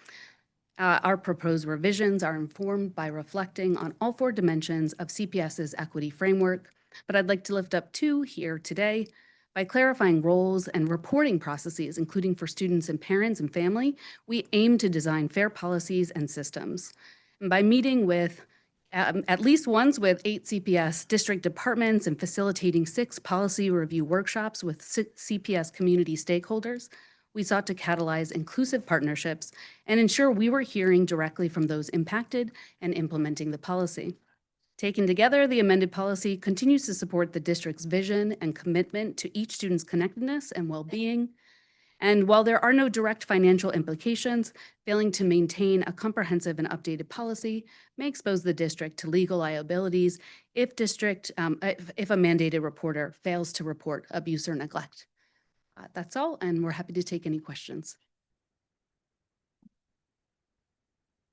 Our proposed revisions are informed by reflecting on all 4 dimensions of CPS's equity framework, but I'd like to lift up 2 here today. By clarifying roles and reporting processes, including for students and parents and family, we aim to design fair policies and systems. And by meeting with at least once with 8 CPS district departments and facilitating 6 policy review workshops with CPS community stakeholders, we sought to catalyze inclusive partnerships and ensure we were hearing directly from those impacted and implementing the policy. Taken together, the amended policy continues to support the district's vision and commitment to each student's connectedness and well-being. And while there are no direct financial implications, failing to maintain a comprehensive and updated policy may expose the district to legal liabilities if a mandated reporter fails to report abuse or neglect. That's all, and we're happy to take any questions.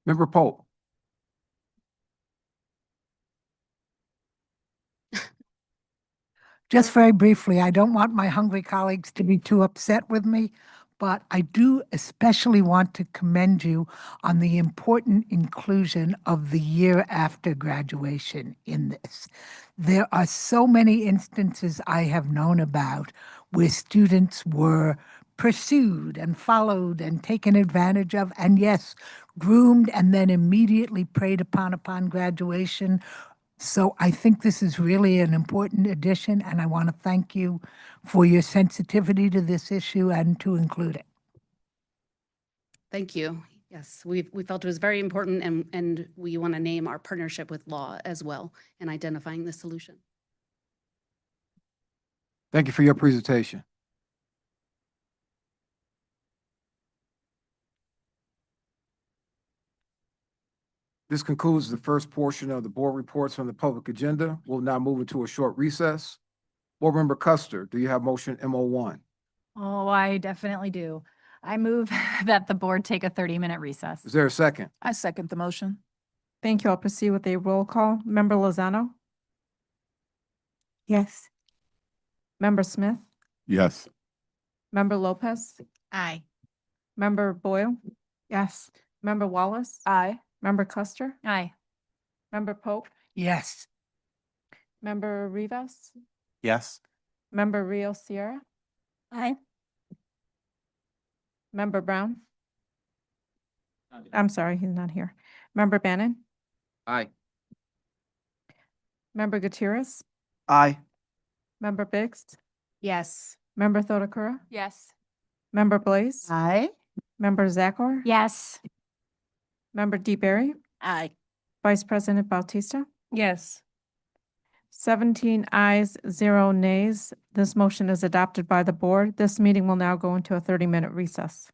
Member Pope. Just very briefly, I don't want my hungry colleagues to be too upset with me, but I do especially want to commend you on the important inclusion of the year after graduation in this. There are so many instances I have known about where students were pursued and followed and taken advantage of, and yes, groomed and then immediately preyed upon graduation. So I think this is really an important addition, and I want to thank you for your sensitivity to this issue and to include it. Thank you. Yes, we felt it was very important, and we want to name our partnership with law as well in identifying the solution. Thank you for your presentation. This concludes the first portion of the board reports on the public agenda. We'll now move into a short recess. Board Member Custer, do you have motion MO1? Oh, I definitely do. I move that the board take a 30-minute recess. Is there a second? I second the motion. Thank you. I'll proceed with a roll call. Member Lozano? Yes. Member Smith? Yes. Member Lopez? Aye. Member Boyle? Yes. Member Wallace? Aye. Member Custer? Aye. Member Pope? Yes. Member Rivas? Yes. Member Rio Sierra? Aye. Member Brown? I'm sorry, he's not here. Member Bannon? Aye. Member Gutierrez? Aye. Member Biggs? Yes. Member Thodakura? Yes. Member Blaze? Aye. Member Zakor? Yes. Member DeBerry? Aye. Vice President Bautista? Yes. 17 ayes, 0 nays. This motion is adopted by the board. This meeting will now go into a 30-minute recess.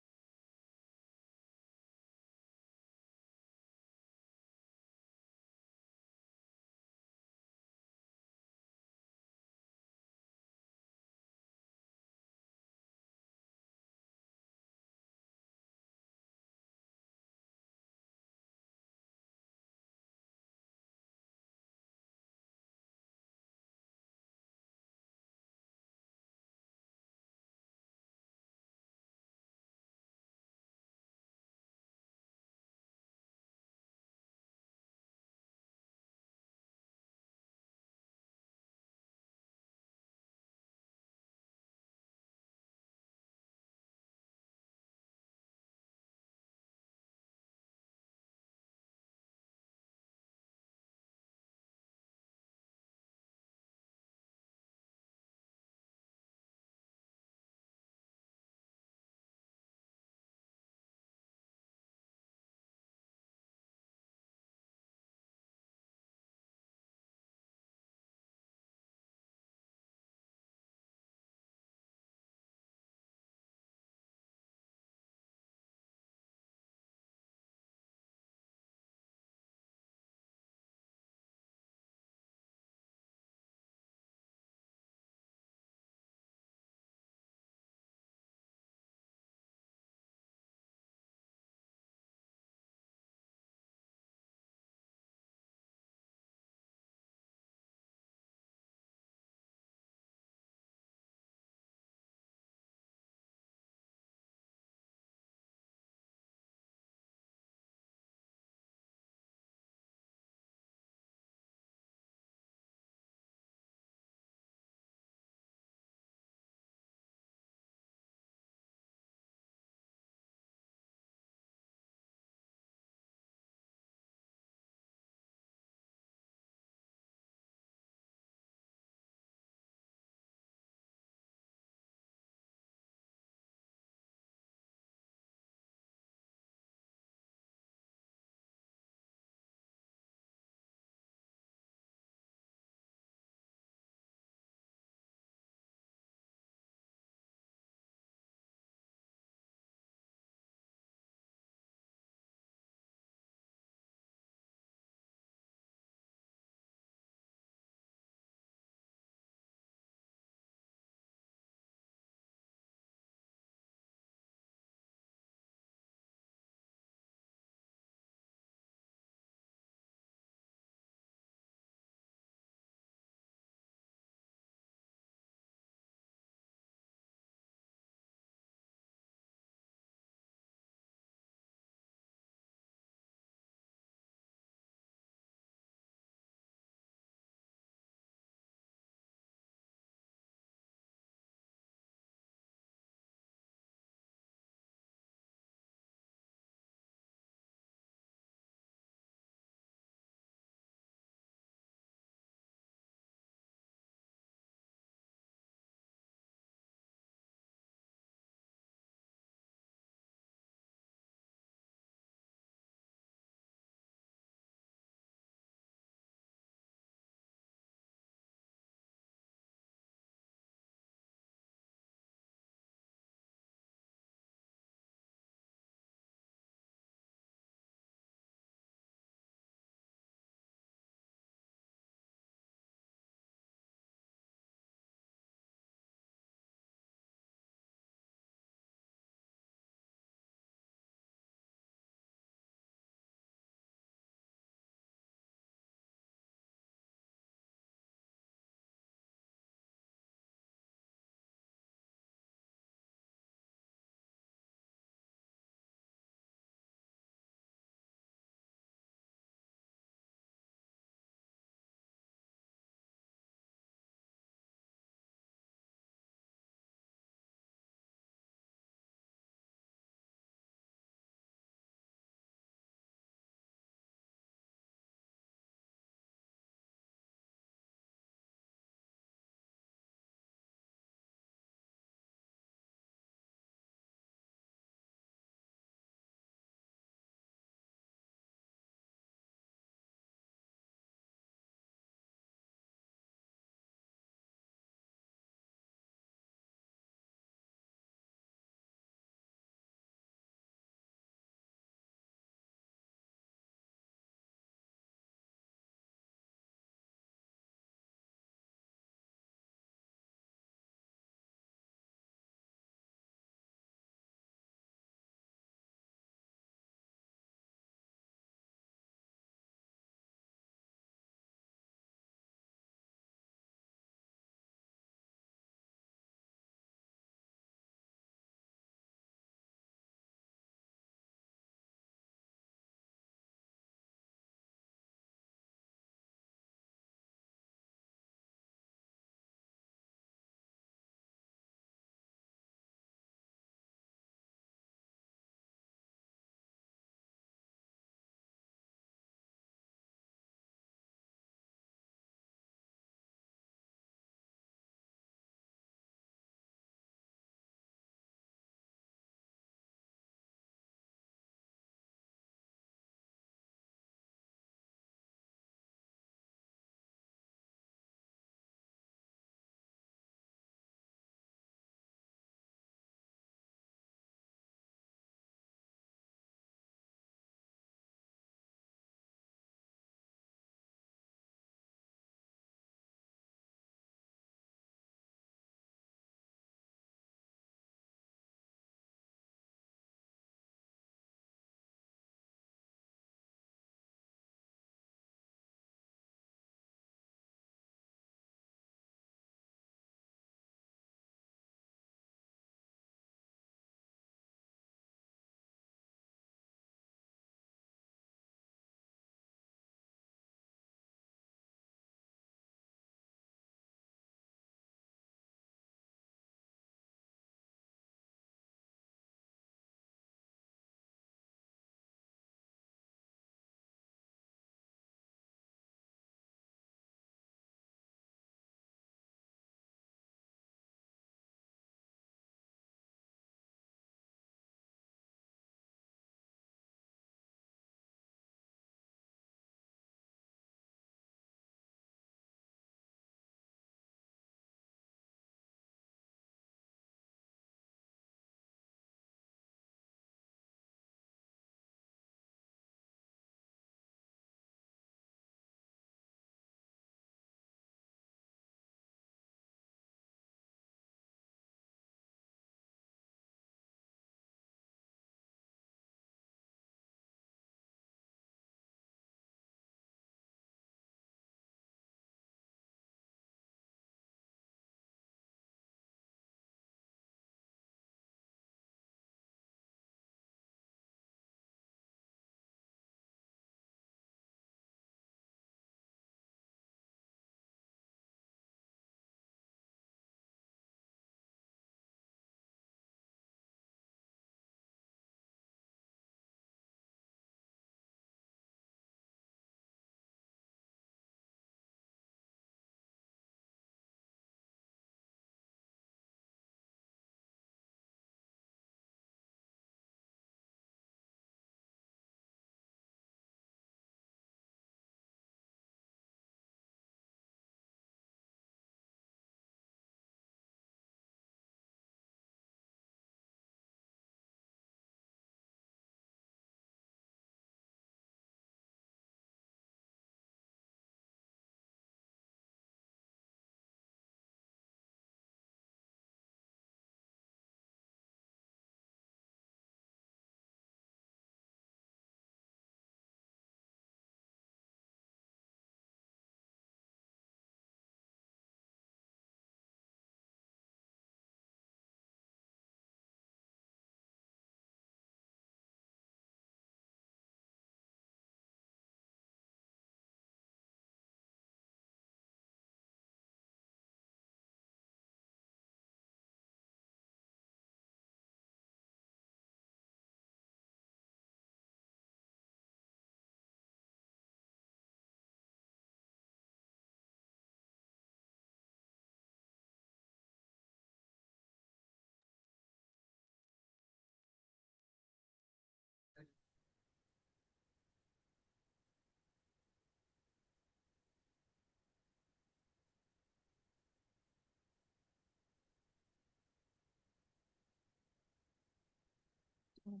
We'll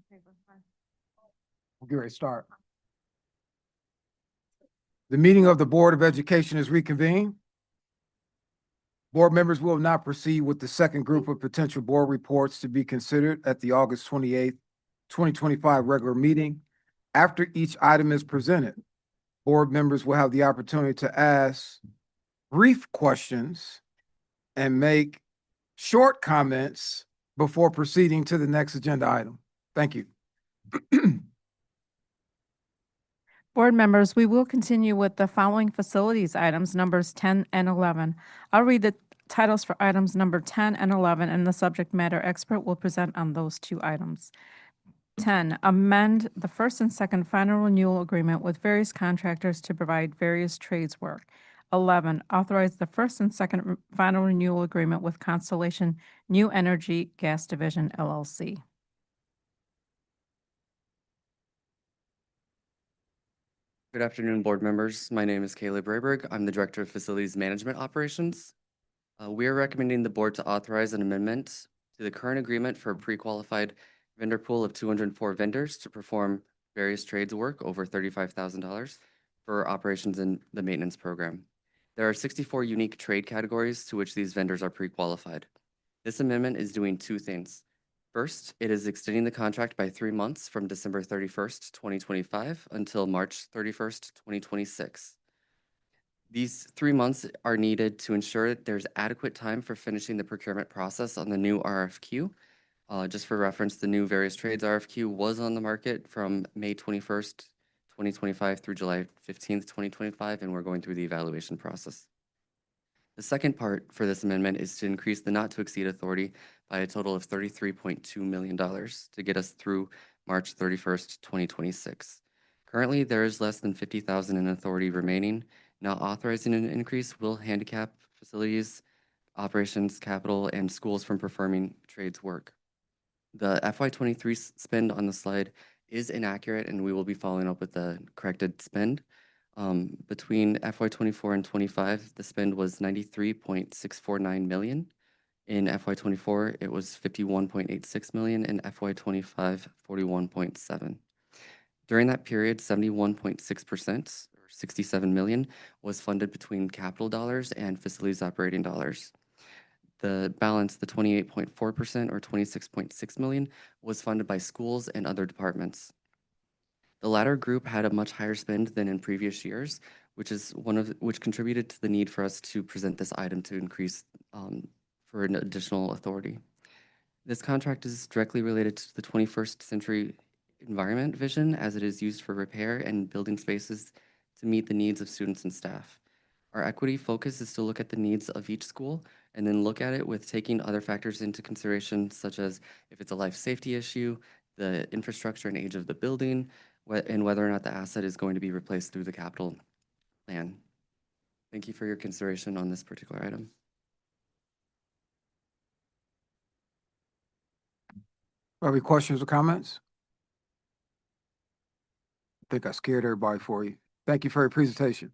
get ready to start. The meeting of the Board of Education is reconvened. Board members will now proceed with the second group of potential board reports to be considered at the August 28th, 2025 regular meeting. After each item is presented, board members will have the opportunity to ask brief questions and make short comments before proceeding to the next agenda item. Thank you. Board members, we will continue with the following facilities items, numbers 10 and 11. I'll read the titles for items number 10 and 11, and the subject matter expert will present on those two items. 10, amend the first and second final renewal agreement with various contractors to provide various trades work. 11, authorize the first and second final renewal agreement with Constellation New Energy Gas Division, LLC. Good afternoon, board members. My name is Caleb Rayberg. I'm the Director of Facilities Management Operations. We are recommending the board to authorize an amendment to the current agreement for a pre-qualified vendor pool of 204 vendors to perform various trades work over $35,000 for operations in the maintenance program. There are 64 unique trade categories to which these vendors are pre-qualified. This amendment is doing two things. First, it is extending the contract by 3 months from December 31st, 2025 until March 31st, 2026. These 3 months are needed to ensure that there's adequate time for finishing the procurement process on the new RFQ. Just for reference, the new various trades RFQ was on the market from May 21st, 2025 through July 15th, 2025, and we're going through the evaluation process. The second part for this amendment is to increase the not to exceed authority by a total of $33.2 million to get us through March 31st, 2026. Currently, there is less than $50,000 in authority remaining. Not authorizing an increase will handicap facilities, operations, capital, and schools from performing trades work. The FY23 spend on the slide is inaccurate, and we will be following up with the corrected spend. Between FY24 and 25, the spend was $93.649 million. In FY24, it was $51.86 million. In FY25, $41.7. During that period, 71.6%, or $67 million, was funded between capital dollars and facilities operating dollars. The balance, the 28.4%, or $26.6 million, was funded by schools and other departments. The latter group had a much higher spend than in previous years, which contributed to the need for us to present this item to increase for an additional authority. This contract is directly related to the 21st century environment vision, as it is used for repair and building spaces to meet the needs of students and staff. Our equity focus is to look at the needs of each school and then look at it with taking other factors into consideration, such as if it's a life safety issue, the infrastructure and age of the building, and whether or not the asset is going to be replaced through the capital plan. Thank you for your consideration on this particular item. Any questions or comments? I think I scared everybody for you. Thank you for your presentation.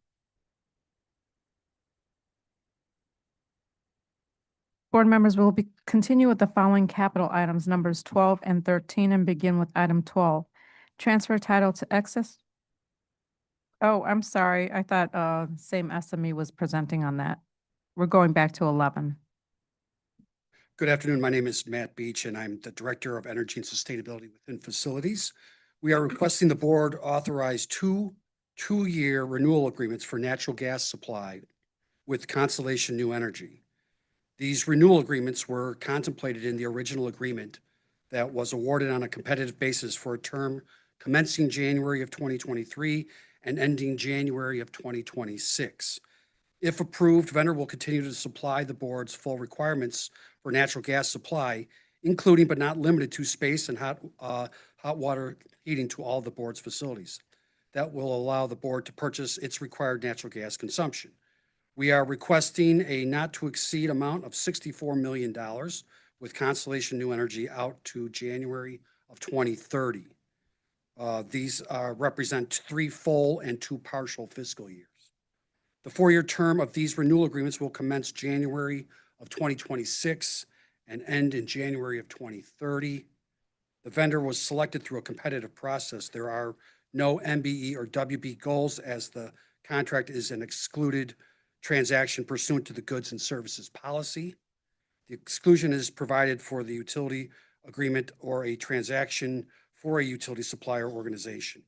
Board members will continue with the following capital items, numbers 12 and 13, and begin with item 12. Transfer title to excess. Oh, I'm sorry. I thought same SME was presenting on that. We're going back to 11. Good afternoon. My name is Matt Beach, and I'm the Director of Energy and Sustainability within Facilities. We are requesting the board authorize two-year renewal agreements for natural gas supply with Constellation New Energy. These renewal agreements were contemplated in the original agreement that was awarded on a competitive basis for a term commencing January of 2023 and ending January of 2026. If approved, vendor will continue to supply the board's full requirements for natural gas supply, including but not limited to space and hot water heating to all the board's facilities. That will allow the board to purchase its required natural gas consumption. We are requesting a not to exceed amount of $64 million with Constellation New Energy out to January of 2030. These represent 3 full and 2 partial fiscal years. The 4-year term of these renewal agreements will commence January of 2026 and end in January of 2030. The vendor was selected through a competitive process. There are no MBE or WB goals as the contract is an excluded transaction pursuant to the goods and services policy. The exclusion is provided for the utility agreement or a transaction for a utility supplier organization.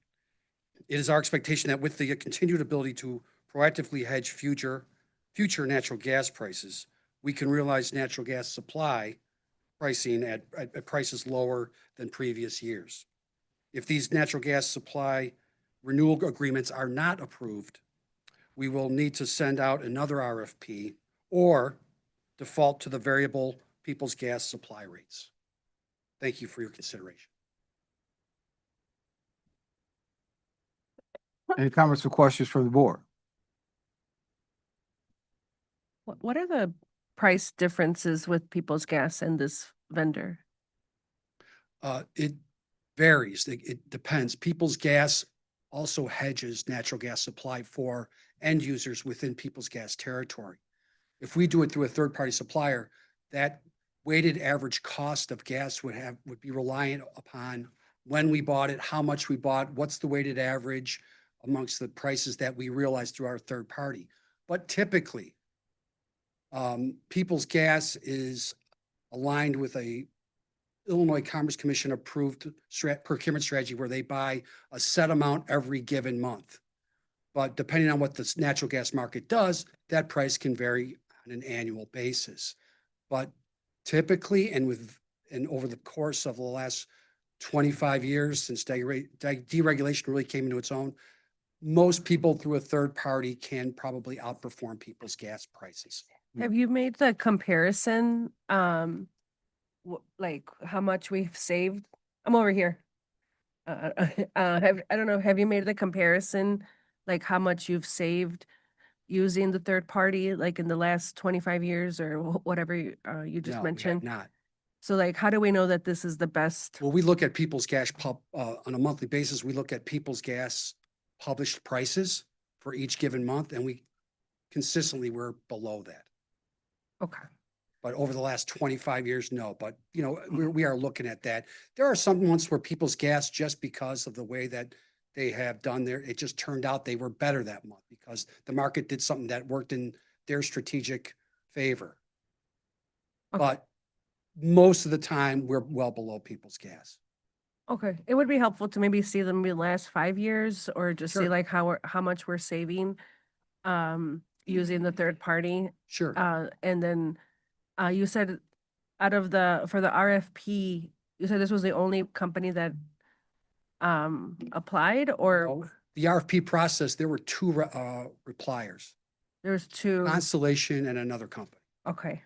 It is our expectation that with the continued ability to proactively hedge future natural gas prices, we can realize natural gas supply pricing at prices lower than previous years. If these natural gas supply renewal agreements are not approved, we will need to send out another RFP or default to the variable people's gas supply rates. Thank you for your consideration. Any comments or questions from the board? What are the price differences with People's Gas and this vendor? It varies. It depends. People's Gas also hedges natural gas supply for end users within People's Gas territory. If we do it through a third-party supplier, that weighted average cost of gas would be reliant upon when we bought it, how much we bought, what's the weighted average amongst the prices that we realize through our third party. But typically, People's Gas is aligned with a Illinois Commerce Commission approved procurement strategy where they buy a set amount every given month. But depending on what the natural gas market does, that price can vary on an annual basis. But typically, and over the course of the last 25 years since deregulation really came into its own, most people through a third party can probably outperform People's Gas prices. Have you made the comparison, like how much we've saved? I'm over here. I don't know, have you made the comparison, like how much you've saved using the third party, like in the last 25 years or whatever you just No, we have mentioned? not. So like, how do we know that this is the best? Well, we look at People's Gas on a monthly basis. We look at People's Gas published prices for each given month, and we consistently were below that. Okay. But over the last 25 years, no. But, you know, we are looking at that. There are some months where People's Gas, just because of the way that they have done it just turned out they were better that month because the market did something that worked in their strategic favor. Okay. But most of the time, we're well below People's Gas. Okay, it would be helpful to maybe see them in the last 5 years or just see Sure. like how much we're saving using the third party. Sure. And then you said for the RFP, you said this was the only company that applied, or No, the RFP process, there were two repliers, there's two? Constellation and another company. Okay,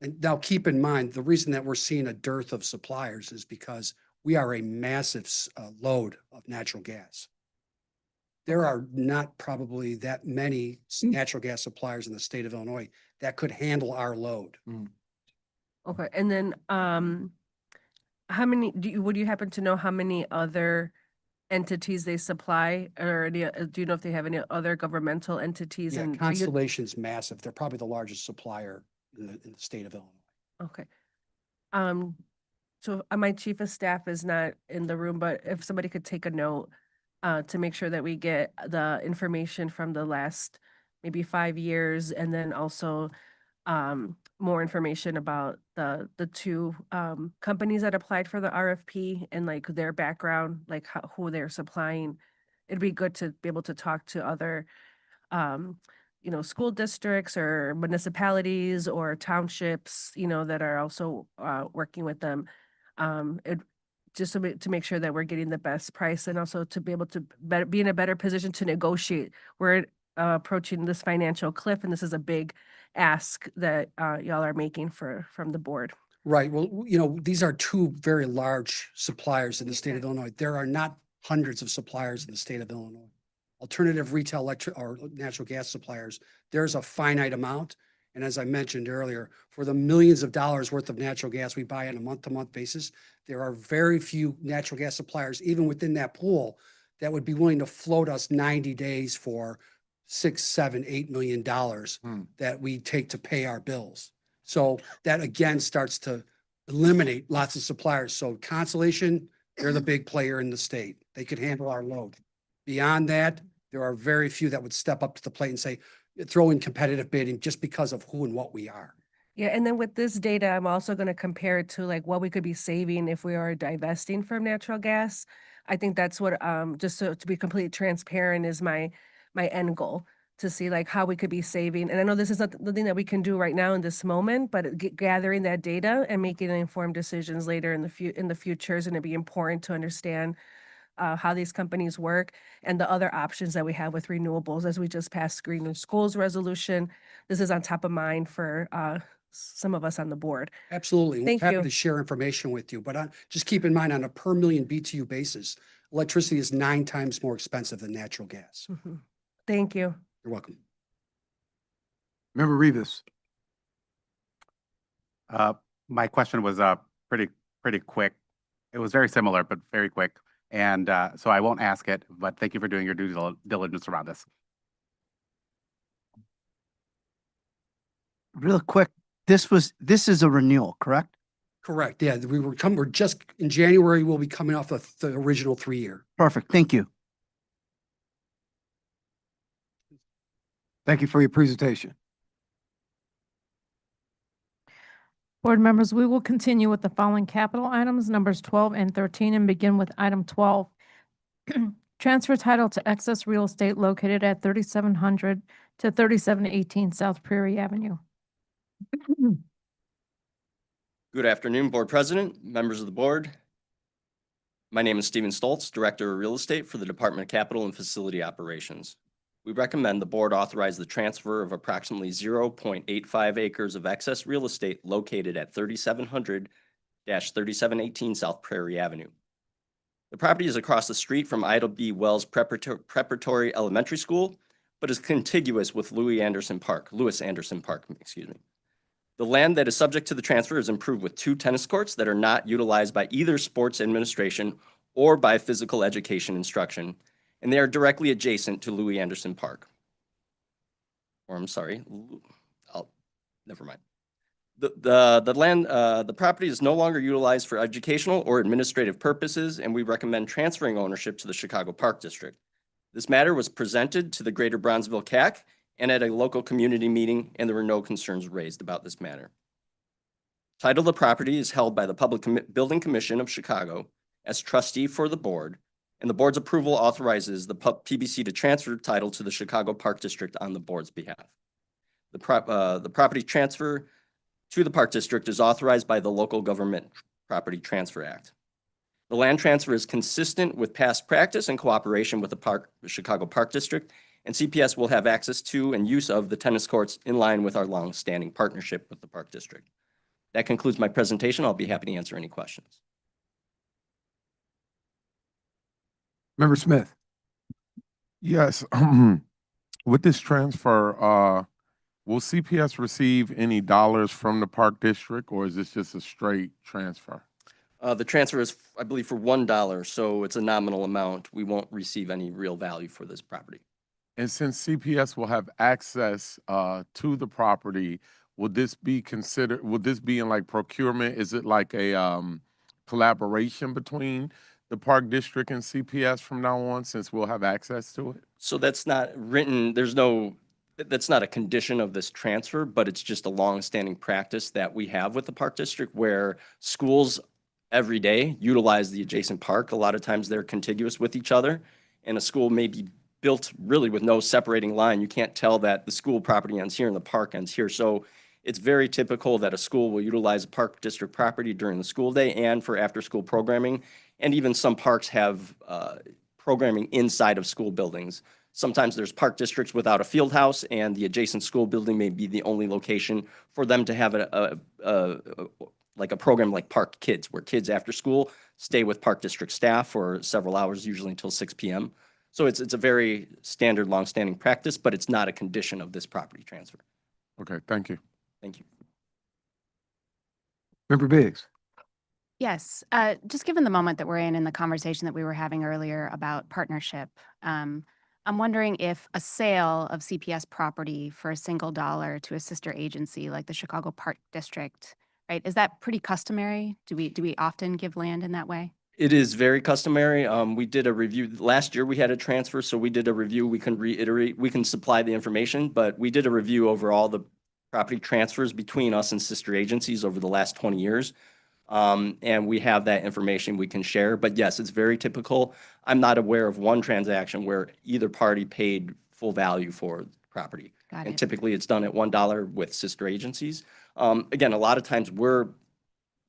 And now keep in mind, the reason that we're seeing a dearth of suppliers is because we are a massive load of natural gas. There are not probably that many natural gas suppliers in the state of Illinois that could handle our load. okay. And then how many, would you happen to know how many other entities they supply, or do you know if they have any other governmental entities? Yeah, And Constellation's massive. They're probably the largest supplier in the state of Illinois. Okay. So my chief of staff is not in the room, but if somebody could take a note to make sure that we get the information from the last maybe 5 years, and then also more information about the two companies that applied for the RFP and like their background, like who they're supplying. It'd be good to be able to talk to other school districts or municipalities or townships, that are also working with them. Just to make sure that we're getting the best price, and also to be able to be in a better position to negotiate. We're approaching this financial cliff, and this is a big ask that y'all are making from the board. Right. Well, these are two very large suppliers in the state of Illinois. There are not hundreds of suppliers in the state of Illinois. Alternative retail electric or natural gas suppliers, there's a finite amount. And as I mentioned earlier, for the millions of dollars worth of natural gas we buy on a month-to-month basis, there are very few natural gas suppliers, even within that pool, that would be willing to float us 90 days for $6, $7, $8 million that we take to pay our bills. So that again starts to eliminate lots of suppliers. So Constellation, they're the big player in the state. They could handle our load. Beyond that, there are very few that would step up to the plate and say, throw in competitive bidding just because of who and what we are. Yeah, and then with this data, I'm also going to compare it to like what we could be saving if we are divesting from natural gas. I think that's what, just so to be completely transparent is my end goal, to see like how we could be saving. And I know this is not the thing that we can do right now in this moment, but gathering that data and making informed decisions later in the future is going to be important to understand how these companies work and the other options that we have with renewables. As we just passed Greener Schools resolution, this is on top of mind for some of us on the board. Absolutely. We're Thank happy you. to share information with you, but just keep in mind on a per million BTU basis, electricity is 9 times more expensive than natural gas. Mhm. Thank you. You're welcome. Member Rivas. My question was pretty quick. It was very similar, but very quick. And so I won't ask it, but thank you for doing your due diligence around this. Real quick, this is a renewal, correct? Correct. Yeah, we're just in January, we'll be coming off the original 3-year. Perfect. Thank you. Thank you for your presentation. Board members, we will continue with the following capital items, numbers 12 and 13, and begin with item 12. Transfer title to excess real estate located at 3700 to 3718 South Prairie Avenue. Good afternoon, Board President, members of the board. My name is Steven Stoltz, Director of Real Estate for the Department of Capital and Facility Operations. We recommend the board authorize the transfer of approximately 0.85 acres of excess real estate located at 3700-3718 South Prairie Avenue. The property is across the street from Ida B. Wells Preparatory Elementary School, but is contiguous with Lewis Anderson Park, excuse me. The land that is subject to the transfer is improved with 2 tennis courts that are not utilized by either sports administration or by physical education instruction, and they are directly adjacent to Lewis Anderson Park. Or I'm sorry, never mind. The property is no longer utilized for educational or administrative purposes, and we recommend transferring ownership to the Chicago Park District. This matter was presented to the Greater Bronzeville CAC and at a local community meeting, and there were no concerns raised about this matter. Title of the property is held by the Public Building Commission of Chicago as trustee for the board, and the board's approval authorizes the PBC to transfer title to the Chicago Park District on the board's behalf. The property transfer to the Park District is authorized by the Local Government Property Transfer Act. The land transfer is consistent with past practice and cooperation with the Chicago Park District, and CPS will have access to and use of the tennis courts in line with our long-standing partnership with the Park District. That concludes my presentation. I'll be happy to answer any questions. Member Smith. Yes, with this transfer, will CPS receive any dollars from the Park District, or is this just a straight transfer? The transfer is, I believe, for $1, so it's a nominal amount. We won't receive any real value for this property. And since CPS will have access to the property, will this be in like procurement? Is it like a collaboration between the Park District and CPS from now on, since we'll have access to it? So that's not written, that's not a condition of this transfer, but it's just a long-standing practice that we have with the Park District where schools every day utilize the adjacent park. A lot of times they're contiguous with each other, and a school may be built really with no separating line. You can't tell that the school property ends here and the park ends here. So it's very typical that a school will utilize a Park District property during the school day and for after-school programming. And even some parks have programming inside of school buildings. Sometimes there's park districts without a field house, and the adjacent school building may be the only location for them to have like a program like Park Kids, where kids after school stay with Park District staff for several hours, usually until 6 p.m. So it's a very standard, long-standing practice, but it's not a condition of this property transfer. Okay, thank you. Thank you. Member Biggs. Yes, just given the moment that we're in the conversation that we were having earlier about partnership, I'm wondering if a sale of CPS property for a single dollar to a sister agency like the Chicago Park District right? Is that pretty customary? Do we often give land in that way? It is very customary. We did a review, last year we had a transfer, so we did a review. We can reiterate, we can supply the information, but we did a review over all the property transfers between us and sister agencies over the last 20 years. And we have that information we can share, but yes, it's very typical. I'm not aware of one transaction where either party paid full value for the property. Got And it. typically it's done at $1 with sister agencies. Again, a lot of times we're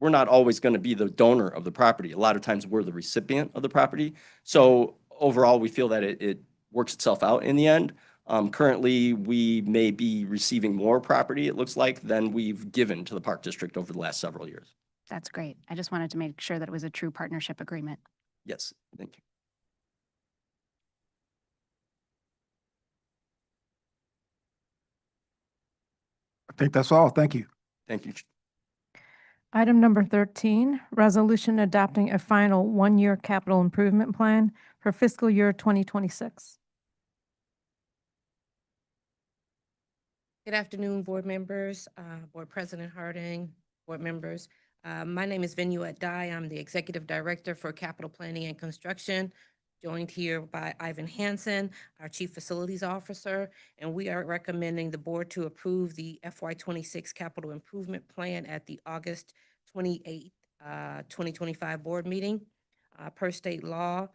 not always going to be the donor of the property. A lot of times we're the recipient of the property. So overall, we feel that it works itself out in the end. Currently, we may be receiving more property, it looks like, than we've given to the Park District over the last several years. That's great. I just wanted to make sure that it was a true partnership agreement. Yes, thank you. I think that's all. Thank you. Thank you. Item number 13, resolution adopting a final one-year capital improvement plan for fiscal year 2026. Good afternoon, board members, Board President Harding, board members. My name is Vinuet Dai. I'm the Executive Director for Capital Planning and Construction, joined here by Ivan Hansen, our Chief Facilities Officer, and we are recommending the board to approve the FY26 Capital Improvement Plan at the August 28th, 2025 board meeting. Per state law,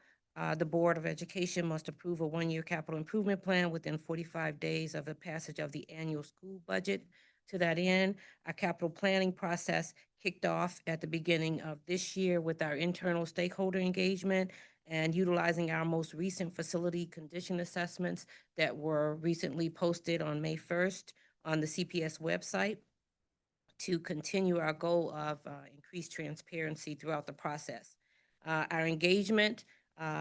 the Board of Education must approve a one-year capital improvement plan within 45 days of the passage of the annual school budget. To that end, our capital planning process kicked off at the beginning of this year with our internal stakeholder engagement and utilizing our most recent facility condition assessments that were recently posted on May 1st on the CPS website to continue our goal of increased transparency throughout the process. Our engagement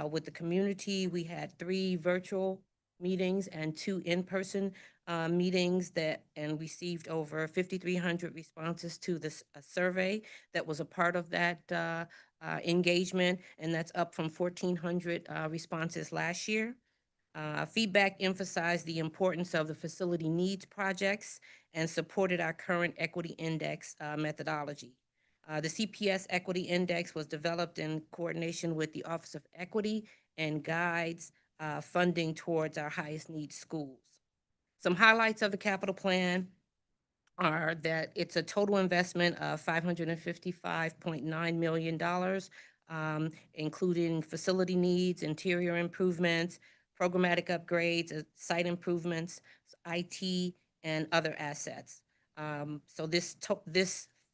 with the community, we had 3 virtual meetings and 2 in-person meetings and received over 5,300 responses to this survey that was a part of that engagement, and that's up from 1,400 responses last year. Feedback emphasized the importance of the facility needs projects and supported our current equity index methodology. The CPS Equity Index was developed in coordination with the Office of Equity and guides funding towards our highest needs schools. Some highlights of the capital plan are that it's a total investment of $555.9 million, including facility needs, interior improvements, programmatic upgrades, site improvements, IT, and other assets. So this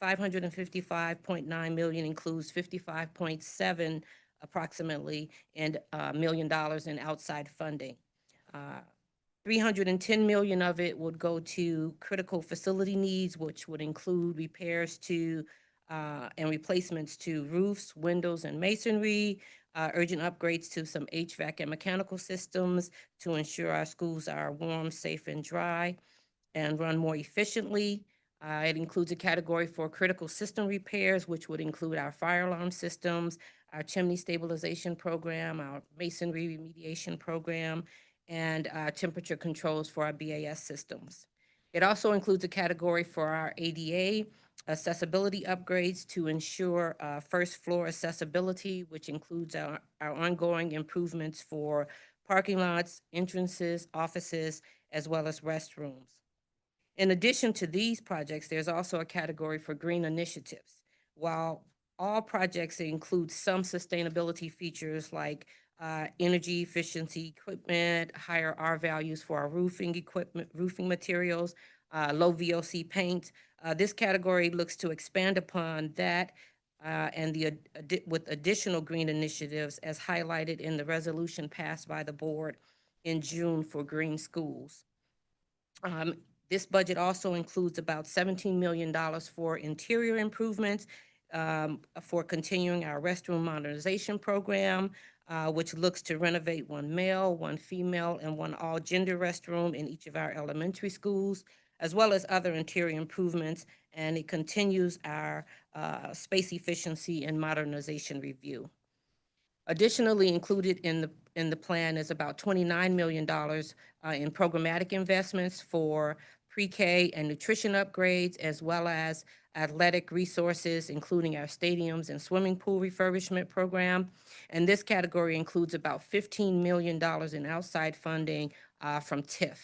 $555.9 million includes $55.7 approximately and $million in outside funding. $310 million of it would go to critical facility needs, which would include repairs to and replacements to roofs, windows, and masonry, urgent upgrades to some HVAC and mechanical systems to ensure our schools are warm, safe, and dry, and run more efficiently. It includes a category for critical system repairs, which would include our fire alarm systems, our chimney stabilization program, our masonry remediation program, and temperature controls for our BAS systems. It also includes a category for our ADA accessibility upgrades to ensure first floor accessibility, which includes our ongoing improvements for parking lots, entrances, offices, as well as restrooms. In addition to these projects, there's also a category for green initiatives. While all projects include some sustainability features like energy efficiency equipment, higher R values for our roofing equipment, roofing materials, low VOC paint, this category looks to expand upon that and with additional green initiatives as highlighted in the resolution passed by the board in June for green schools. This budget also includes about $17 million for interior improvements, for continuing our restroom modernization program, which looks to renovate 1 male, 1 female, and 1 all-gender restroom in each of our elementary schools, as well as other interior improvements, and it continues our space efficiency and modernization review. Additionally, included in the plan is about $29 million in programmatic investments for pre-K and nutrition upgrades, as well as athletic resources, including our stadiums and swimming pool refurbishment program. And this category includes about $15 million in outside funding from TIF.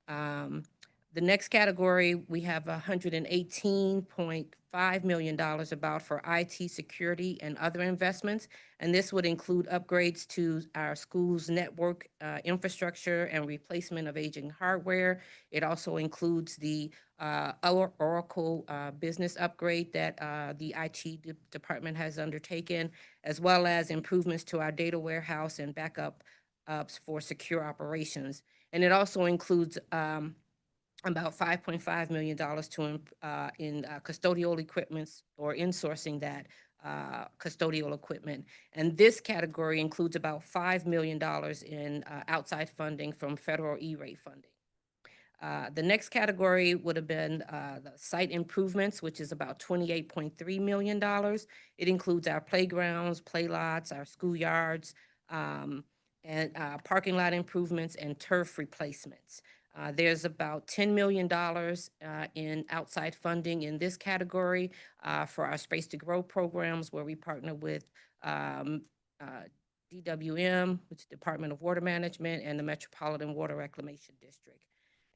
The next category, we have $118.5 million about for IT security and other investments. And this would include upgrades to our school's network infrastructure and replacement of aging hardware. It also includes the Oracle business upgrade that the IT department has undertaken, as well as improvements to our data warehouse and backup for secure operations. And it also includes about $5.5 million in custodial equipments or insourcing that custodial equipment. And this category includes about $5 million in outside funding from federal E-rate funding. The next category would have been the site improvements, which is about $28.3 million. It includes our playgrounds, play lots, our schoolyards, and parking lot improvements and turf replacements. There's about $10 million in outside funding in this category for our Space to Grow programs, where we partner with DWM, which is Department of Water Management, and the Metropolitan Water Reclamation District.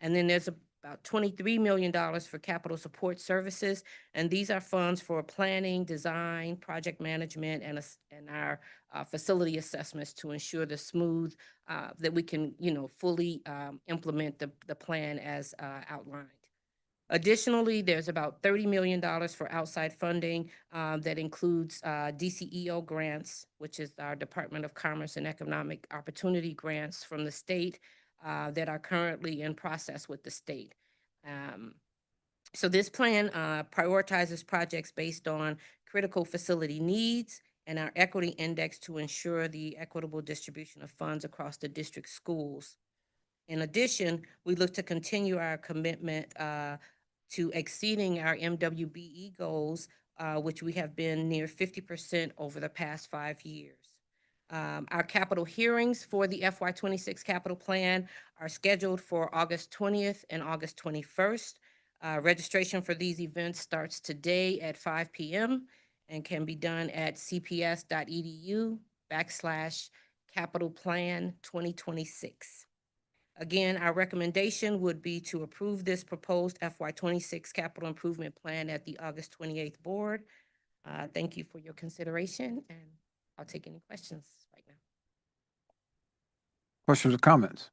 And then there's about $23 million for capital support services, and these are funds for planning, design, project management, and our facility assessments to ensure the smooth, that we can, fully implement the plan as outlined. Additionally, there's about $30 million for outside funding that includes DCEO grants, which is our Department of Commerce and Economic Opportunity grants from the state that are currently in process with the state. So this plan prioritizes projects based on critical facility needs and our equity index to ensure the equitable distribution of funds across the district schools. In addition, we look to continue our commitment to exceeding our MWBE goals, which we have been near 50% over the past 5 years. Our capital hearings for the FY26 capital plan are scheduled for August 20th and August 21st. Registration for these events starts today at 5 p.m. and can be done at cps.edu/capitalplan2026. Again, our recommendation would be to approve this proposed FY26 capital improvement plan at the August 28th board. Thank you for your consideration, and I'll take any questions right now. Questions or comments?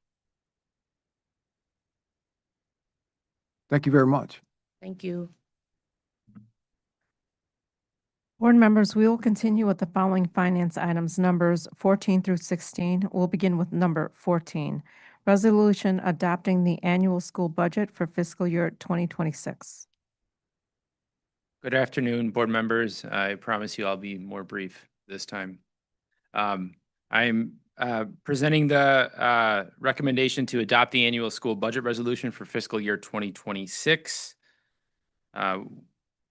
Thank you very much. Thank you. Board members, we will continue with the following finance items, numbers 14 through 16. We'll begin with number 14, resolution adopting the annual school budget for fiscal year 2026. Good afternoon, board members. I promise you I'll be more brief this time. I'm presenting the recommendation to adopt the annual school budget resolution for fiscal year 2026.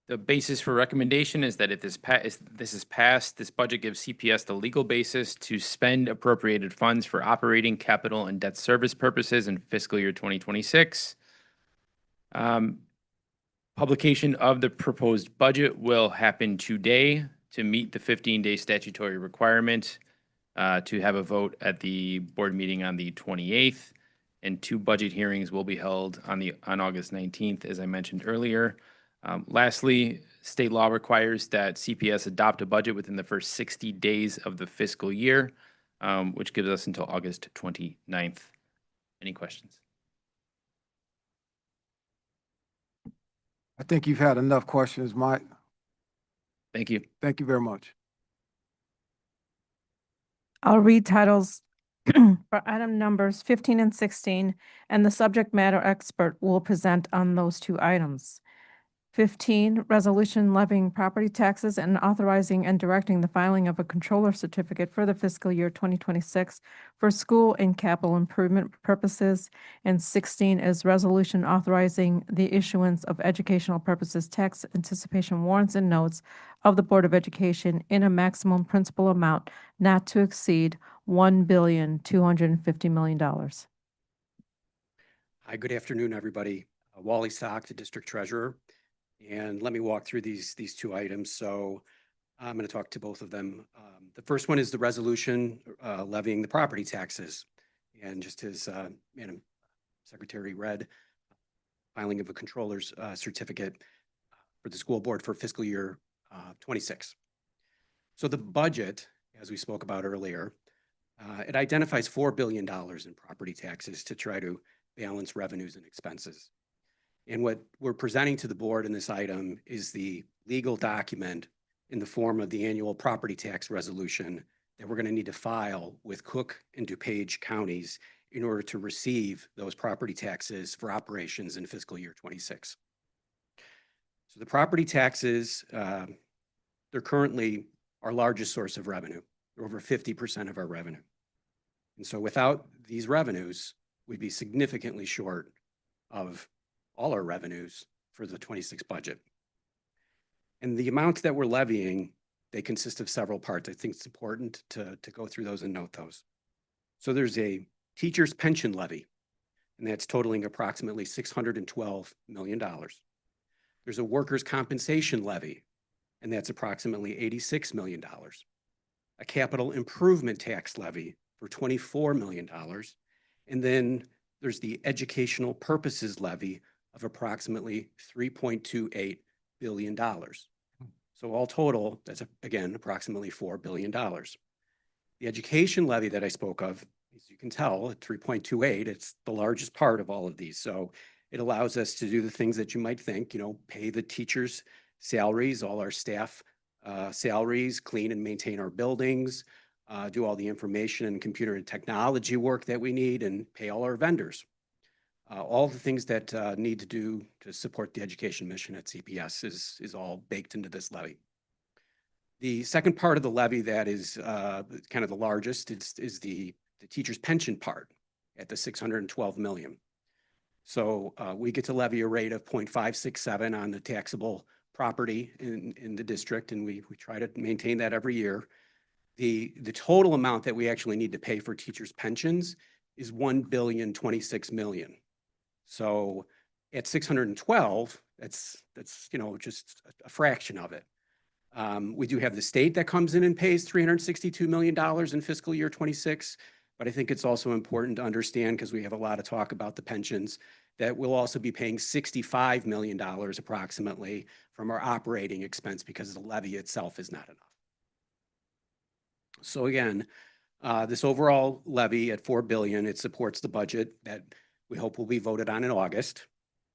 The basis for recommendation is that if this is passed, this budget gives CPS the legal basis to spend appropriated funds for operating, capital, and debt service purposes in fiscal year 2026. Publication of the proposed budget will happen today to meet the 15-day statutory requirement to have a vote at the board meeting on the 28th, and 2 budget hearings will be held on August 19th, as I mentioned earlier. Lastly, state law requires that CPS adopt a budget within the first 60 days of the fiscal year, which gives us until August 29th. Any questions? I think you've had enough questions, Mike. Thank you. Thank you very much. I'll read titles for item numbers 15 and 16, and the subject matter expert will present on those 2 items. 15, resolution levying property taxes and authorizing and directing the filing of a controller certificate for the fiscal year 2026 for school and capital improvement purposes. And 16 is resolution authorizing the issuance of educational purposes tax anticipation warrants and notes of the Board of Education in a maximum principal amount not to exceed $1,250 million. Hi, good afternoon, everybody. Wally Sock, the District Treasurer. And let me walk through these two items. So I'm going to talk to both of them. The first one is the resolution levying the property taxes. And just as Madam Secretary read, filing of a controller's certificate for the school board for fiscal year 26. So the budget, as we spoke about earlier, it identifies $4 billion in property taxes to try to balance revenues and expenses. And what we're presenting to the board in this item is the legal document in the form of the annual property tax resolution that we're going to need to file with Cook and DuPage counties in order to receive those property taxes for operations in fiscal year 26. So the property taxes, they're currently our largest source of revenue. They're over 50% of our revenue. And so without these revenues, we'd be significantly short of all our revenues for the 26 budget. And the amounts that we're levying, they consist of several parts. I think it's important to go through those and note those. So there's a teacher's pension levy, and that's totaling approximately $612 million. There's a workers' compensation levy, and that's approximately $86 million. A capital improvement tax levy for $24 million. And then there's the educational purposes levy of approximately $3.28 billion. So all total, that's again, approximately $4 billion. The education levy that I spoke of, as you can tell, at 3.28, it's the largest part of all of these. So it allows us to do the things that you might think, you know, pay the teachers' salaries, all our staff salaries, clean and maintain our buildings, do all the information and computer and technology work that we need, and pay all our vendors. All the things that need to do to support the education mission at CPS is all baked into this levy. The second part of the levy that is kind of the largest is the teacher's pension part at the $612 million. So we get to levy a rate of 0.567 on the taxable property in the district, and we try to maintain that every year. The total amount that we actually need to pay for teachers' pensions is $1.026 billion. So at 612, that's you know, just a fraction of it. We do have the state that comes in and pays $362 million in fiscal year 26, but I think it's also important to understand, because we have a lot of talk about the pensions, that we'll also be paying $65 million approximately from our operating expense because the levy itself is not enough. So again, this overall levy at $4 billion, it supports the budget that we hope will be voted on in August,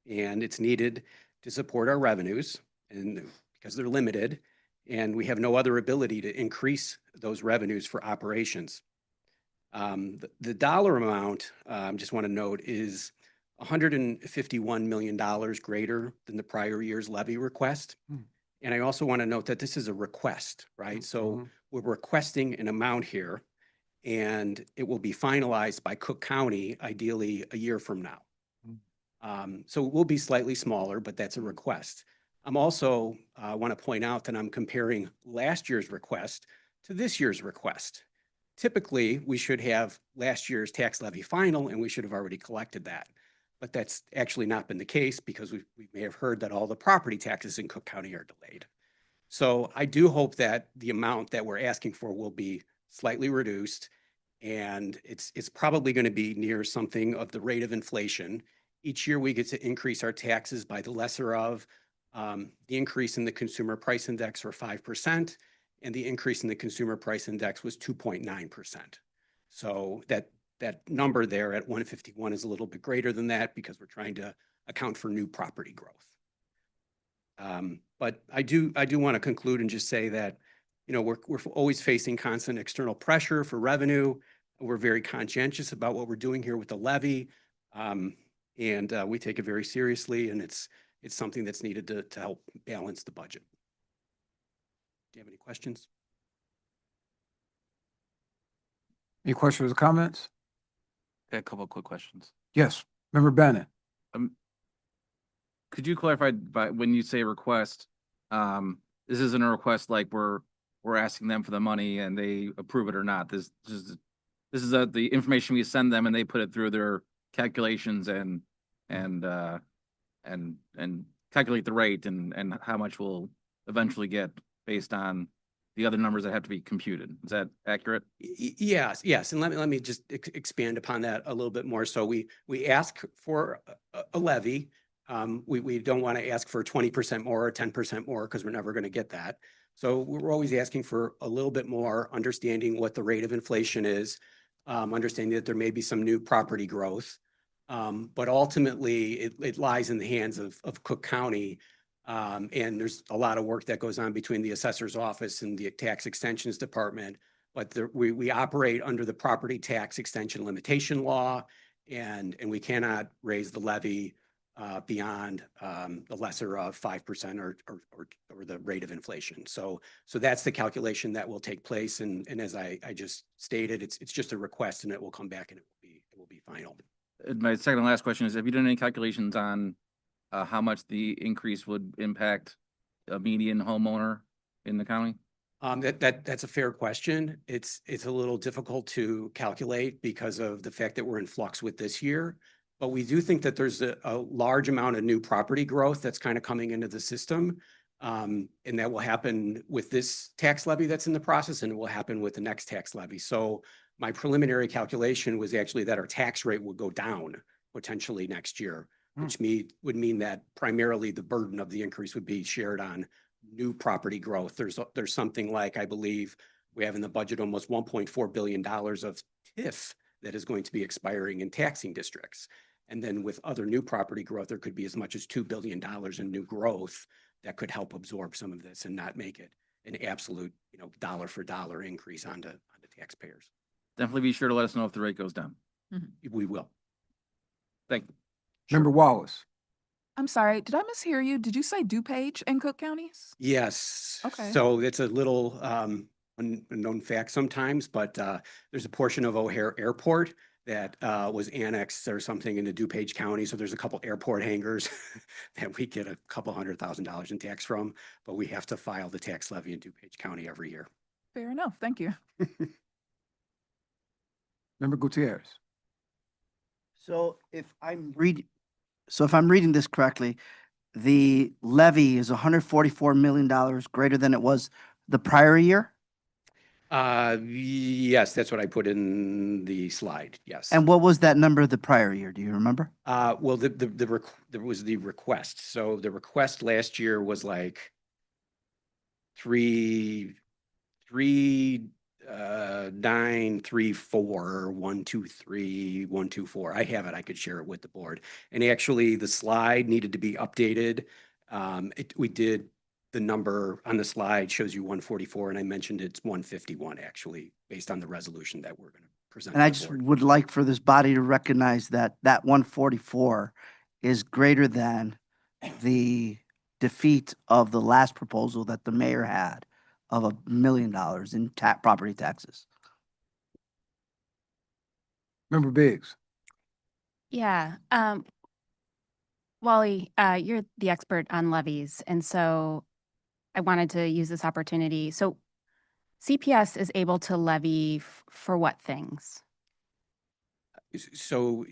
and it's needed to support our revenues, and because they're limited, and we have no other ability to increase those revenues for operations. The dollar amount, just want to note, is $151 million greater than the prior year's levy request. And I also want to note that this is a request, right? So we're requesting an amount here, and it will be finalized by Cook County, ideally a year from now. So it will be slightly smaller, but that's a request. I'm also want to point out that I'm comparing last year's request to this year's request. Typically, we should have last year's tax levy final, and we should have already collected that. But that's actually not been the case, because we may have heard that all the property taxes in Cook County are delayed. So I do hope that the amount that we're asking for will be slightly reduced, and it's probably going to be near something of the rate of inflation. Each year we get to increase our taxes by the lesser of the increase in the consumer price index, or 5%, and the increase in the consumer price index was 2.9%. So that number there at 151 is a little bit greater than that, because we're trying to account for new property growth. But I do want to conclude and just say that, you know, we're always facing constant external pressure for revenue. We're very conscientious about what we're doing here with the levy, and we take it very seriously, and it's something that's needed to help balance the budget. Do you have any questions? Any questions or comments? Got a couple of quick questions. Yes, Member Bannon. Could you clarify by when you say request, this isn't a request like we're asking them for the money and they approve it or not. This is the information we send them and they put it through their calculations and calculate the rate and how much we'll eventually get based on the other numbers that have to be computed. Is that accurate? Yes, yes. And let me just expand upon that a little bit more. So we ask for a levy. We don't want to ask for 20% more or 10% more because we're never going to get that. So we're always asking for a little bit more, understanding what the rate of inflation is, understanding that there may be some new property growth. But ultimately, it lies in the hands of Cook County. And there's a lot of work that goes on between the assessor's office and the tax extensions department. But we operate under the property tax extension limitation law, and we cannot raise the levy beyond the lesser of 5% or the rate of inflation. So that's the calculation that will take place. And as I just stated, it's just a request, and it will come back and it will be final. My second and last question is, have you done any calculations on how much the increase would impact a median homeowner in the county? That's a fair question. It's a little difficult to calculate because of the fact that we're in flux with this year. But we do think that there's a large amount of new property growth that's kind of coming into the system. And that will happen with this tax levy that's in the process, and it will happen with the next tax levy. So my preliminary calculation was actually that our tax rate would go down potentially next year, which would mean that primarily the burden of the increase would be shared on new property growth. There's something like, I believe we have in the budget almost $1.4 billion of TIF that is going to be expiring in taxing districts. And then with other new property growth, there could be as much as $2 billion in new growth that could help absorb some of this and not make it an absolute, dollar for dollar increase onto taxpayers. Definitely be sure to let us know if the rate goes down. We will. Thank you. Member Wallace. I'm sorry, did I mishear you? Did you say DuPage and Cook counties? Yes. Okay. So it's a little unknown fact sometimes, but there's a portion of O'Hare Airport that was annexed or something into DuPage County. So there's a couple airport hangars that we get a couple $100,000 in tax from, but we have to file the tax levy in DuPage County every year. Fair enough. Thank you. Member Gutierrez. So if I'm reading this correctly, the levy is $144 million greater than it was the prior year? Yes, that's what I put in the slide. Yes. And what was that number the prior year? Do you remember? Well, there was the request. So the request last year was like 3,934, 123, 124. I have it. I could share it with the board. And actually, the slide needed to be updated. We did. The number on the slide shows you 144, and I mentioned it's 151 actually, based on the resolution that we're going to present. And I just would like for this body to recognize that 144 is greater than the defeat of the last proposal that the mayor had of $1 million in property taxes. Member Biggs. Yeah. Wally, you're the expert on levies, and so I wanted to use this opportunity. So CPS is able to levy for what things? So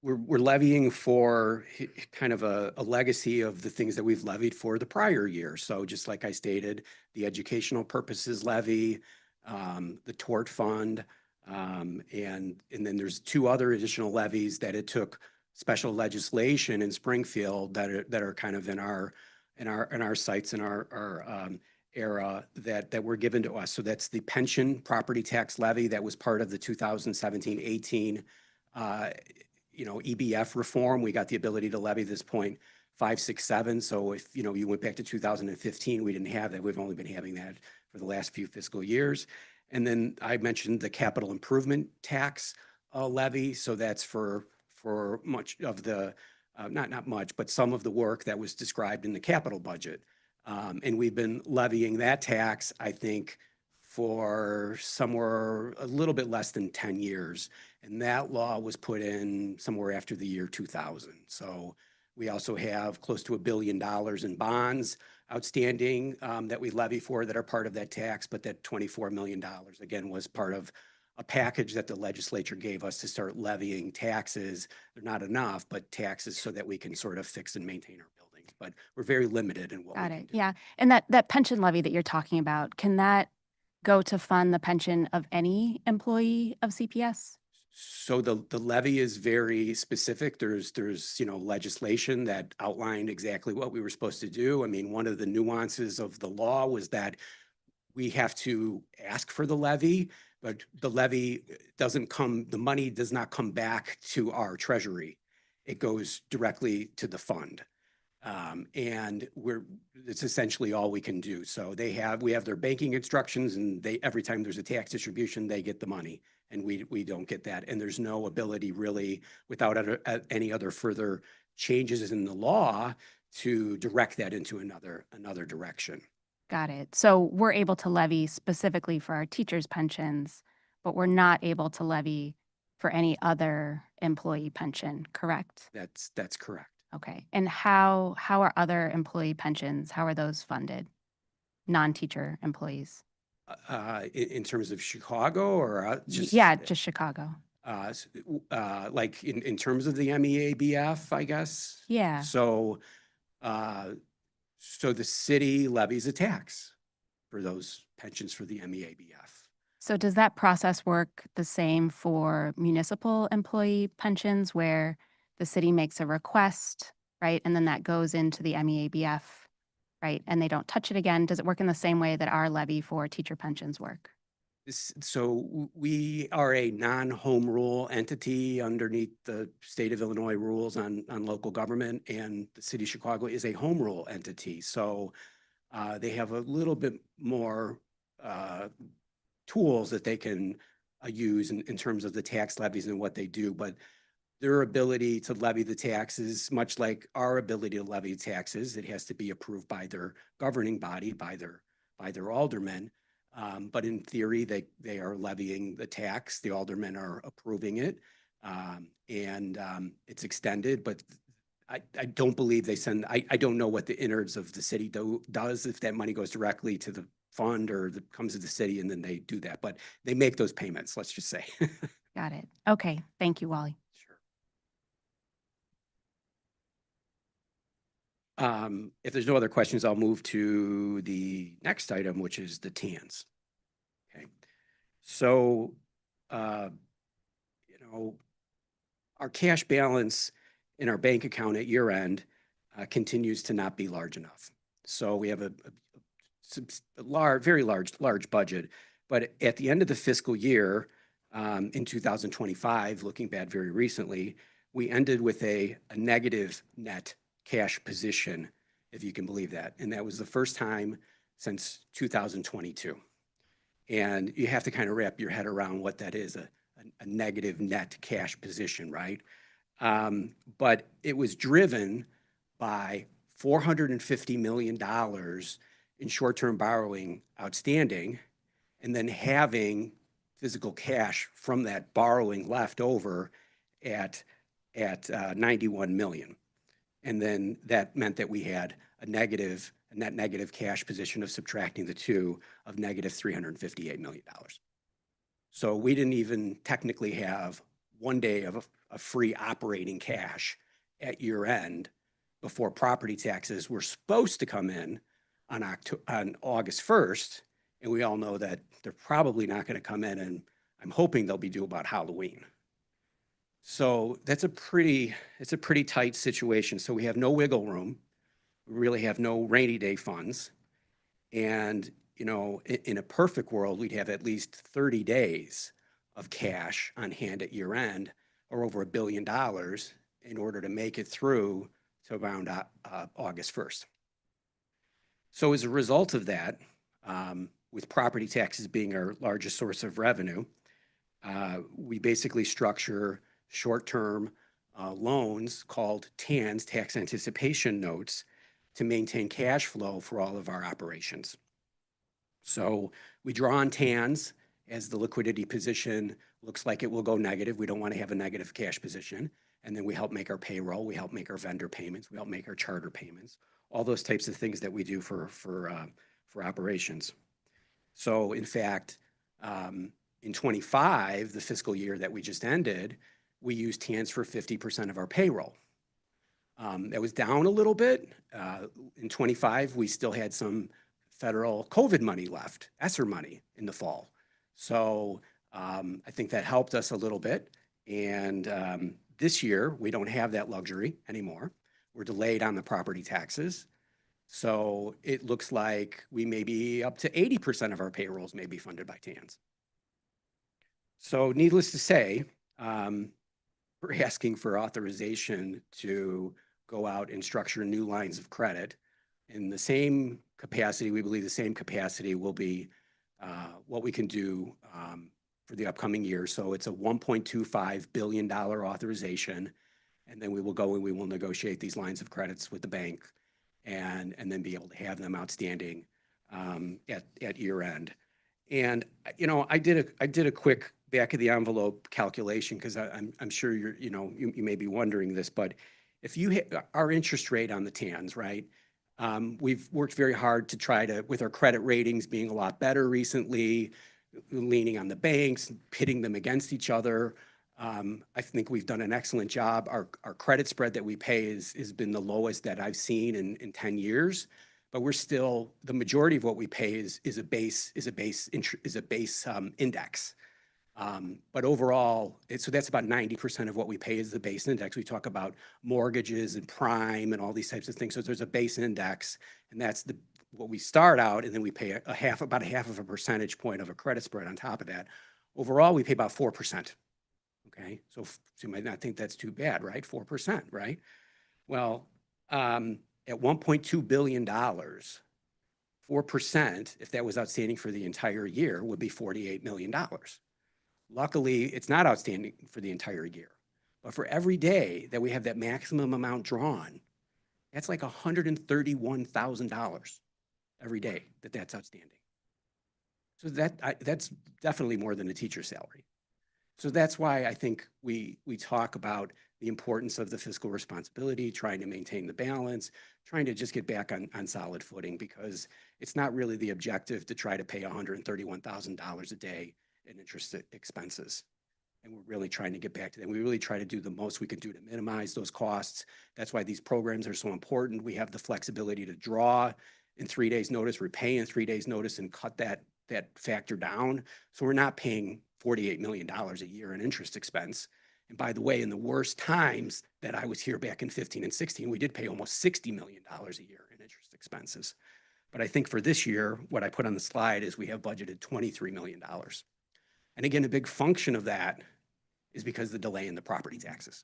we're levying for kind of a legacy of the things that we've levied for the prior year. So just like I stated, the educational purposes levy, the tort fund, and then there's two other additional levies that it took special legislation in Springfield that are kind of in our sites, in our era that were given to us. So that's the pension property tax levy that was part of the 2017-18 EBF reform. We got the ability to levy this point 567. So if you went back to 2015, we didn't have that. We've only been having that for the last few fiscal years. And then I mentioned the capital improvement tax levy. So that's for much of the not much, but some of the work that was described in the capital budget. And we've been levying that tax, I think, for somewhere a little bit less than 10 years. And that law was put in somewhere after the year 2000. So we also have close to $1 billion in bonds outstanding that we levy for that are part of that tax, but that $24 million, again, was part of a package that the legislature gave us to start levying taxes. They're not enough, but taxes so that we can sort of fix and maintain our buildings. building, but we're very limited in what we Got can it. do. Yeah. And that pension levy that you're talking about, can that go to fund the pension of any employee of CPS? So the levy is very specific. There's legislation that outlined exactly what we were supposed to do. I mean, one of the nuances of the law was that we have to ask for the levy, but the levy the money does not come back to our treasury. It goes directly to the fund. And it's essentially all we can do. So we have their banking instructions, and every time there's a tax distribution, they get the money, and we don't get that. And there's no ability really, without any other further changes in the law, to direct that into another direction. Got it. So we're able to levy specifically for our teachers' pensions, but we're not able to levy for any other employee pension, correct? That's correct. Okay. And how are other employee pensions, how are those funded? Non-teacher employees? In terms of Chicago or just? Yeah, just Chicago. Like in terms of the MEABF, I guess? Yeah. So the city levies a tax for those pensions for the MEABF. So does that process work the same for municipal employee pensions where the city makes a request, right? And then that goes into the MEABF, right? And they don't touch it again. Does it work in the same way that our levy for teacher pensions work? So we are a non-home rule entity underneath the state of Illinois rules on local government, and the city of Chicago is a home rule entity. So they have a little bit more tools that they can use in terms of the tax levies and what they do. But their ability to levy the taxes, much like our ability to levy taxes, it has to be approved by their governing body, by their aldermen. But in theory, they are levying the tax. The aldermen are approving it, and it's extended. But I don't believe they send. I don't know what the innards of the city does, if that money goes directly to the fund or comes to the city, and then they do that. But they make those payments. Let's just say. Got it. Okay. Thank you, Wally. If there's no other questions, I'll move to the next item, which is the TANs. Okay. So, our cash balance in our bank account at year end continues to not be large enough. So we have a very large budget, but at the end of the fiscal year, in 2025, looking back very recently, we ended with a negative net cash position, if you can believe that. And that was the first time since 2022. And you have to kind of wrap your head around what that is, a negative net cash position, right? But it was driven by $450 million in short-term borrowing outstanding, and then having physical cash from that borrowing left over at 91 million. And then that meant that we had a net negative cash position of subtracting the two of negative $358 million. So we didn't even technically have 1 day of a free operating cash at year end before property taxes were supposed to come in on August 1st. And we all know that they're probably not going to come in, and I'm hoping they'll be due about Halloween. So it's a pretty tight situation. So we have no wiggle room. We really have no rainy day funds. And, in a perfect world, we'd have at least 30 days of cash on hand at year end, or over $1 billion, in order to make it through to around August 1st. So as a result of that, with property taxes being our largest source of revenue, we basically structure short-term loans called TANs, tax anticipation notes, to maintain cash flow for all of our operations. So we draw on TANs as the liquidity position looks like it will go negative. We don't want to have a negative cash position. And then we help make our payroll, we help make our vendor payments, we help make our charter payments, all those types of things that we do for operations. So in fact, in 25, the fiscal year that we just ended, we used TANs for 50% of our payroll. That was down a little bit. In 25, we still had some federal COVID money left, ESSER money in the fall. So I think that helped us a little bit. And this year, we don't have that luxury anymore. We're delayed on the property taxes. So it looks like we may be up to 80% of our payrolls may be funded by TANs. So needless to say, we're asking for authorization to go out and structure new lines of credit in the same capacity. We believe the same capacity will be what we can do for the upcoming year. So it's a $1.25 billion authorization. And then we will go and we will negotiate these lines of credits with the bank and then be able to have them outstanding at year end. And, you know, I did a quick back of the envelope calculation because I'm sure you may be wondering this, but if you hit our interest rate on the TANs, right? We've worked very hard to try to, with our credit ratings being a lot better recently, leaning on the banks, pitting them against each other. I think we've done an excellent job. Our credit spread that we pay has been the lowest that I've seen in 10 years, but we're still, the majority of what we pay is a base index. But overall, so that's about 90% of what we pay is the base index. We talk about mortgages and prime and all these types of things. So there's a base index, and that's what we start out, and then we pay about a half of a percentage point of a credit spread on top of that. Overall, we pay about 4%. Okay, so you might not think that's too bad, right? 4%, right? Well, at $1.2 billion, 4%, if that was outstanding for the entire year, would be $48 million. Luckily, it's not outstanding for the entire year. But for every day that we have that maximum amount drawn, that's like $131,000 every day that's outstanding. So that's definitely more than a teacher's salary. So that's why I think we talk about the importance of the fiscal responsibility, trying to maintain the balance, trying to just get back on solid footing, because it's not really the objective to try to pay $131,000 a day in interest expenses. And we're really trying to get back to that. We really try to do the most we can do to minimize those costs. That's why these programs are so important. We have the flexibility to draw in 3 days' notice, repay in 3 days' notice, and cut that factor down. So we're not paying $48 million a year in interest expense. And by the way, in the worst times that I was here back in 15 and 16, we did pay almost $60 million a year in interest expenses. But I think for this year, what I put on the slide is we have budgeted $23 million. And again, a big function of that is because of the delay in the property taxes.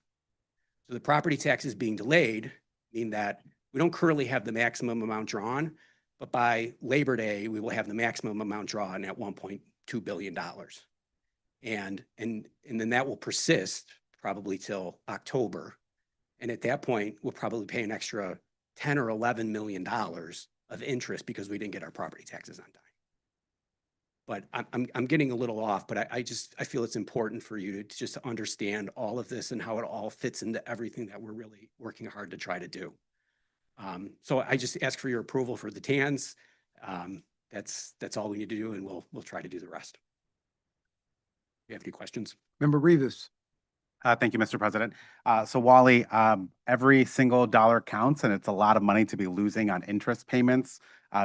So the property taxes being delayed mean that we don't currently have the maximum amount drawn, but by Labor Day, we will have the maximum amount drawn at $1.2 billion. And then that will persist probably till October. And at that point, we'll probably pay an extra $10 or $11 million of interest because we didn't get our property taxes on time. But I'm getting a little off, but I feel it's important for you to just understand all of this and how it all fits into everything that we're really working hard to try to do. So I just ask for your approval for the TANs. That's all we need to do, and we'll try to do the rest. Do you have any questions? Member Rivas. Thank you, Mr. President. So Wally, every single dollar counts, and it's a lot of money to be losing on interest payments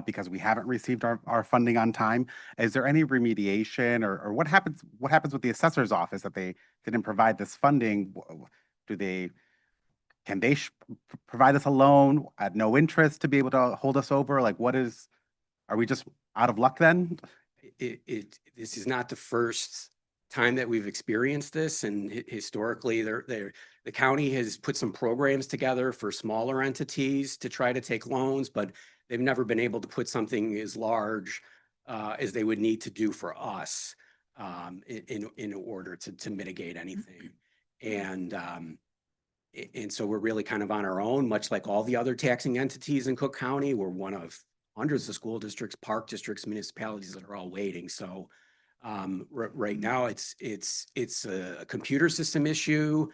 because we haven't received our funding on time. Is there any remediation or what happens with the assessor's office that they didn't provide this funding? Can they provide us a loan at no interest to be able to hold us over? Like, are we just out of luck then? This is not the first time that we've experienced this, and historically the county has put some programs together for smaller entities to try to take loans, but they've never been able to put something as large as they would need to do for us in order to mitigate anything. And so we're really kind of on our own, much like all the other taxing entities in Cook County. We're one of hundreds of school districts, park districts, municipalities that are all waiting. So right now it's a computer system issue,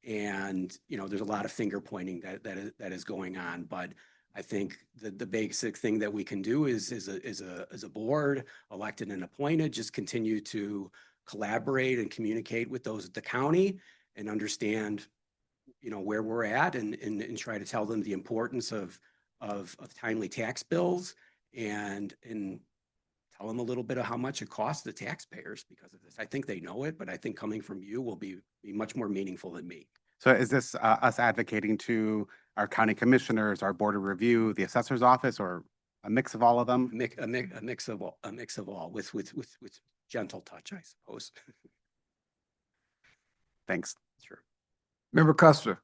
and there's a lot of finger pointing that is going on. But I think the basic thing that we can do is a board, elected and appointed, just continue to collaborate and communicate with those at the county and understand you know, where we're at and try to tell them the importance of timely tax bills and tell them a little bit of how much it costs the taxpayers because of this. I think they know it, but I think coming from you will be much more meaningful than me. So is this us advocating to our county commissioners, our board of review, the assessor's office, or a mix of all of them? A mix of all with gentle touch, I suppose. Thanks. Sure. Member Custer.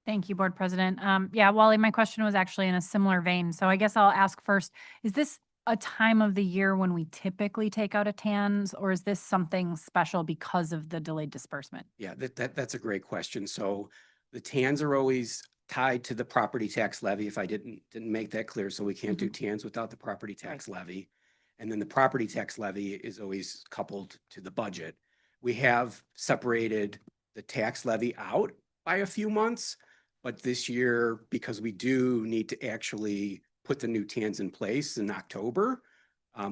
Thank you, Board President. Yeah, Wally, my question was actually in a similar vein. So I guess I'll ask first, is this a time of the year when we typically take out a TANs, or is this something special because of the delayed disbursement? Yeah, that's a great question. So the TANs are always tied to the property tax levy, if I didn't make that clear. So we can't do TANs without the property tax levy. And then the property tax levy is always coupled to the budget. We have separated the tax levy out by a few months, but this year, because we do need to actually put the new TANs in place in October,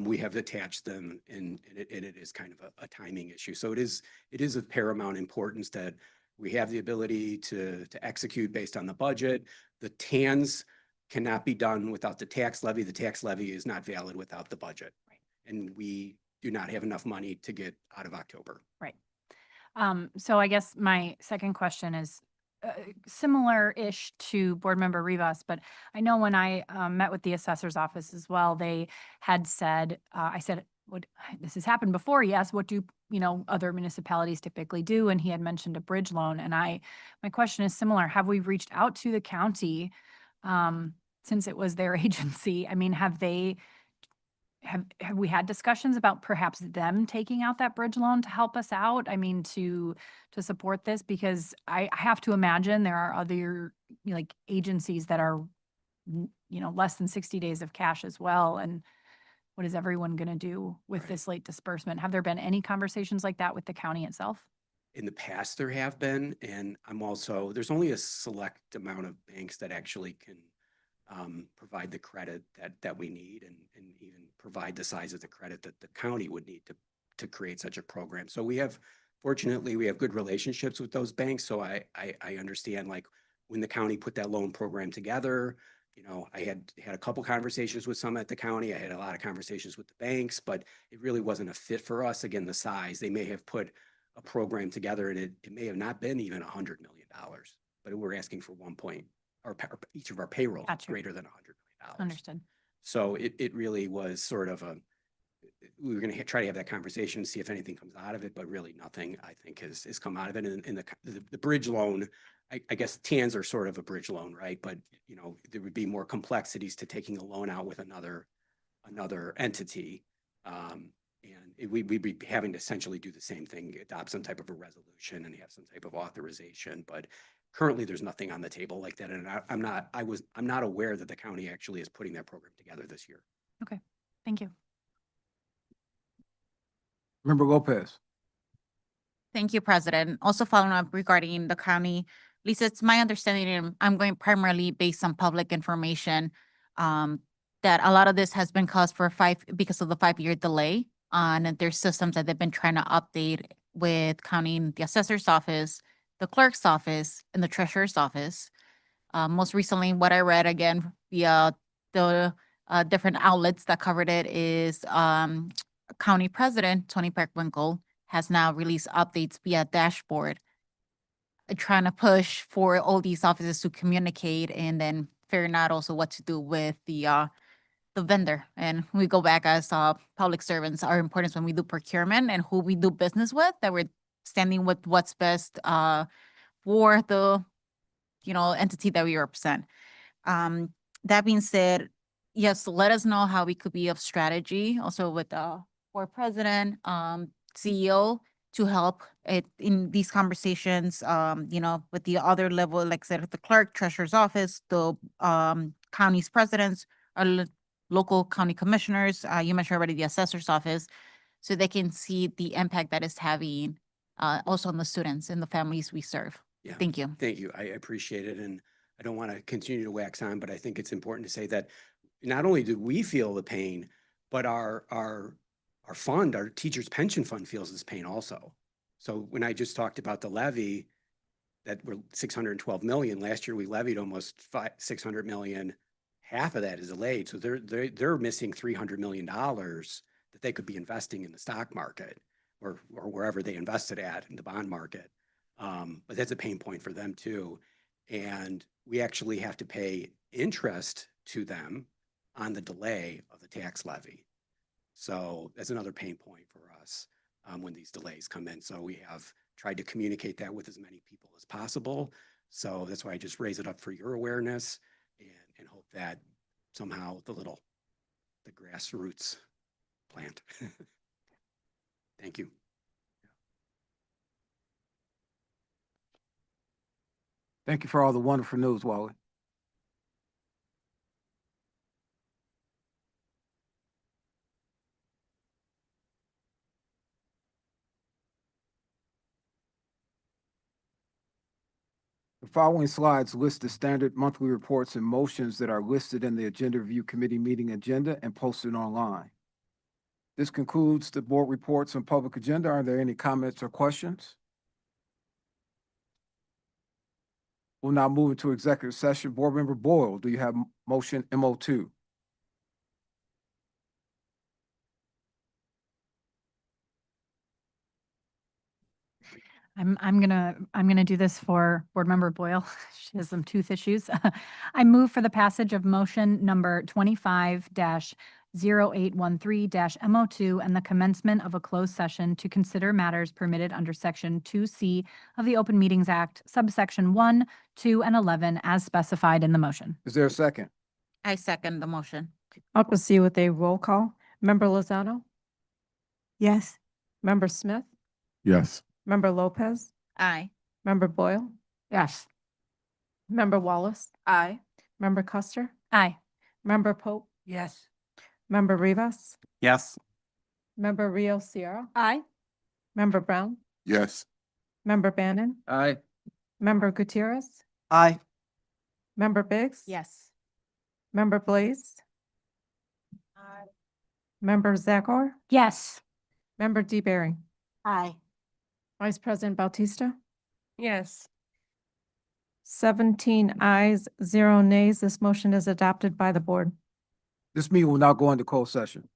we have attached them, and it is kind of a timing issue. So it is of paramount importance that we have the ability to execute based on the budget. The TANs cannot be done without the tax levy. The tax levy is not valid without the budget. Right. And we do not have enough money to get out of October. Right. So I guess my second question is similar-ish to Board Member Rivas, but I know when I met with the assessor's office as well, they had said, I said, this has happened before, yes, what do, other municipalities typically do? And he had mentioned a bridge loan. And my question is similar. Have we reached out to the county since it was their agency? I mean, have we had discussions about perhaps them taking out that bridge loan to help us out? I mean, to support this, because I have to imagine there are other agencies that are, less than 60 days of cash as well. And what is everyone going to do with this late disbursement? Have there been any conversations like that with the county itself? In the past, there have been, and there's only a select amount of banks that actually can provide the credit that we need and even provide the size of the credit that the county would need to create such a program. So fortunately, we have good relationships with those banks. So I understand, like, when the county put that loan program together, I had a couple conversations with some at the county. I had a lot of conversations with the banks, but it really wasn't a fit for us. Again, the size, they may have put a program together and it may have not been even $100 million, but we're asking for each of our payrolls Gotcha. greater than $100 million. Understood. So it really was sort of we were going to try to have that conversation and see if anything comes out of it, but really nothing, I think, has come out of it. And the bridge loan, I guess TANs are sort of a bridge loan, right? But, there would be more complexities to taking a loan out with another entity. And we'd be having to essentially do the same thing, adopt some type of a resolution and have some type of authorization. But currently, there's nothing on the table like that. And I'm not aware that the county actually is putting that program together this year. Okay. Thank you. Member Lopez. Thank you, President. Also following up regarding the county, Lisa, it's my understanding, and I'm going primarily based on public information, that a lot of this has been caused because of the 5-year delay on their systems that they've been trying to update with counting the assessor's office, the clerk's office, and the treasurer's office. Most recently, what I read again via the different outlets that covered it is County President Tony Peckwinkle has now released updates via dashboard, trying to push for all these offices to communicate and then figuring out also what to do with the vendor. And we go back as public servants, our importance when we do procurement and who we do business with, that we're standing with what's best for the entity that we represent. That being said, yes, let us know how we could be of strategy also with the board president, CEO, to help in these conversations, with the other level, like I said, the clerk, treasurer's office, the county's presidents, our local county commissioners, you mentioned already the assessor's office, so they can see the impact that it's having also on the students and the families we serve. Yeah. Thank you. Thank you. I appreciate it. And I don't want to continue to wax on, but I think it's important to say that not only do we feel the pain, but our fund, our teachers' pension fund, feels this pain also. So when I just talked about the levy, that were 612 million. Last year, we levied almost 600 million. Half of that is delayed. So they're missing $300 million that they could be investing in the stock market or wherever they invested at in the bond market. But that's a pain point for them too. And we actually have to pay interest to them on the delay of the tax levy. So that's another pain point for us when these delays come in. So we have tried to communicate that with as many people as possible. So that's why I just raise it up for your awareness and hope that somehow the grassroots plant. Thank you. Thank you for all the wonderful news, Wally. The following slides list the standard monthly reports and motions that are listed in the Agenda Review Committee meeting agenda and posted online. This concludes the board reports and public agenda. Are there any comments or questions? We'll now move into executive session. Board Member Boyle, do you have motion MO2? I'm gonna do this for Board Member Boyle. She has some tooth issues. I move for the passage of motion number 25-0813-MO2 and the commencement of a closed session to consider matters permitted under Section 2C of the Open Meetings Act, subsection 1, 2, and 11, as specified in the motion. Is there a second? I second the motion. I'll proceed with a roll call. Member Lozano? Yes. Member Smith? Yes. Member Lopez? Aye. Member Boyle? Yes. Member Wallace? Aye. Member Custer? Aye. Member Pope? Yes. Member Rivas? Yes. Member Rio Sierra? Aye. Member Brown? Yes. Member Bannon? Aye. Member Gutierrez? Aye. Member Biggs? Yes. Member Blaze? Member Zakor? Yes. Member DeBerry? Aye. Vice President Bautista? Yes. 17 ayes, 0 nays. This motion is adopted by the board. This meeting will now go into closed session.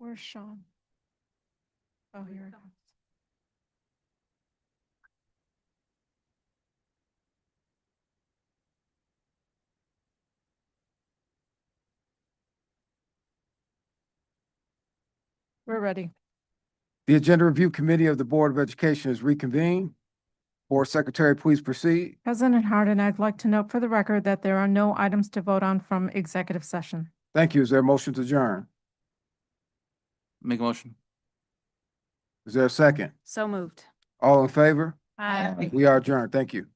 Where's Sean? Oh, here. We're ready. The Agenda Review Committee of the Board of Education is reconvened. Board Secretary, please proceed. President Harden, I'd like to note for the record that there are no items to vote on from executive session. Thank you. Is there a motion to adjourn? Make a motion. Is there a second? So moved. All in favor? Aye. We are adjourned. Thank you.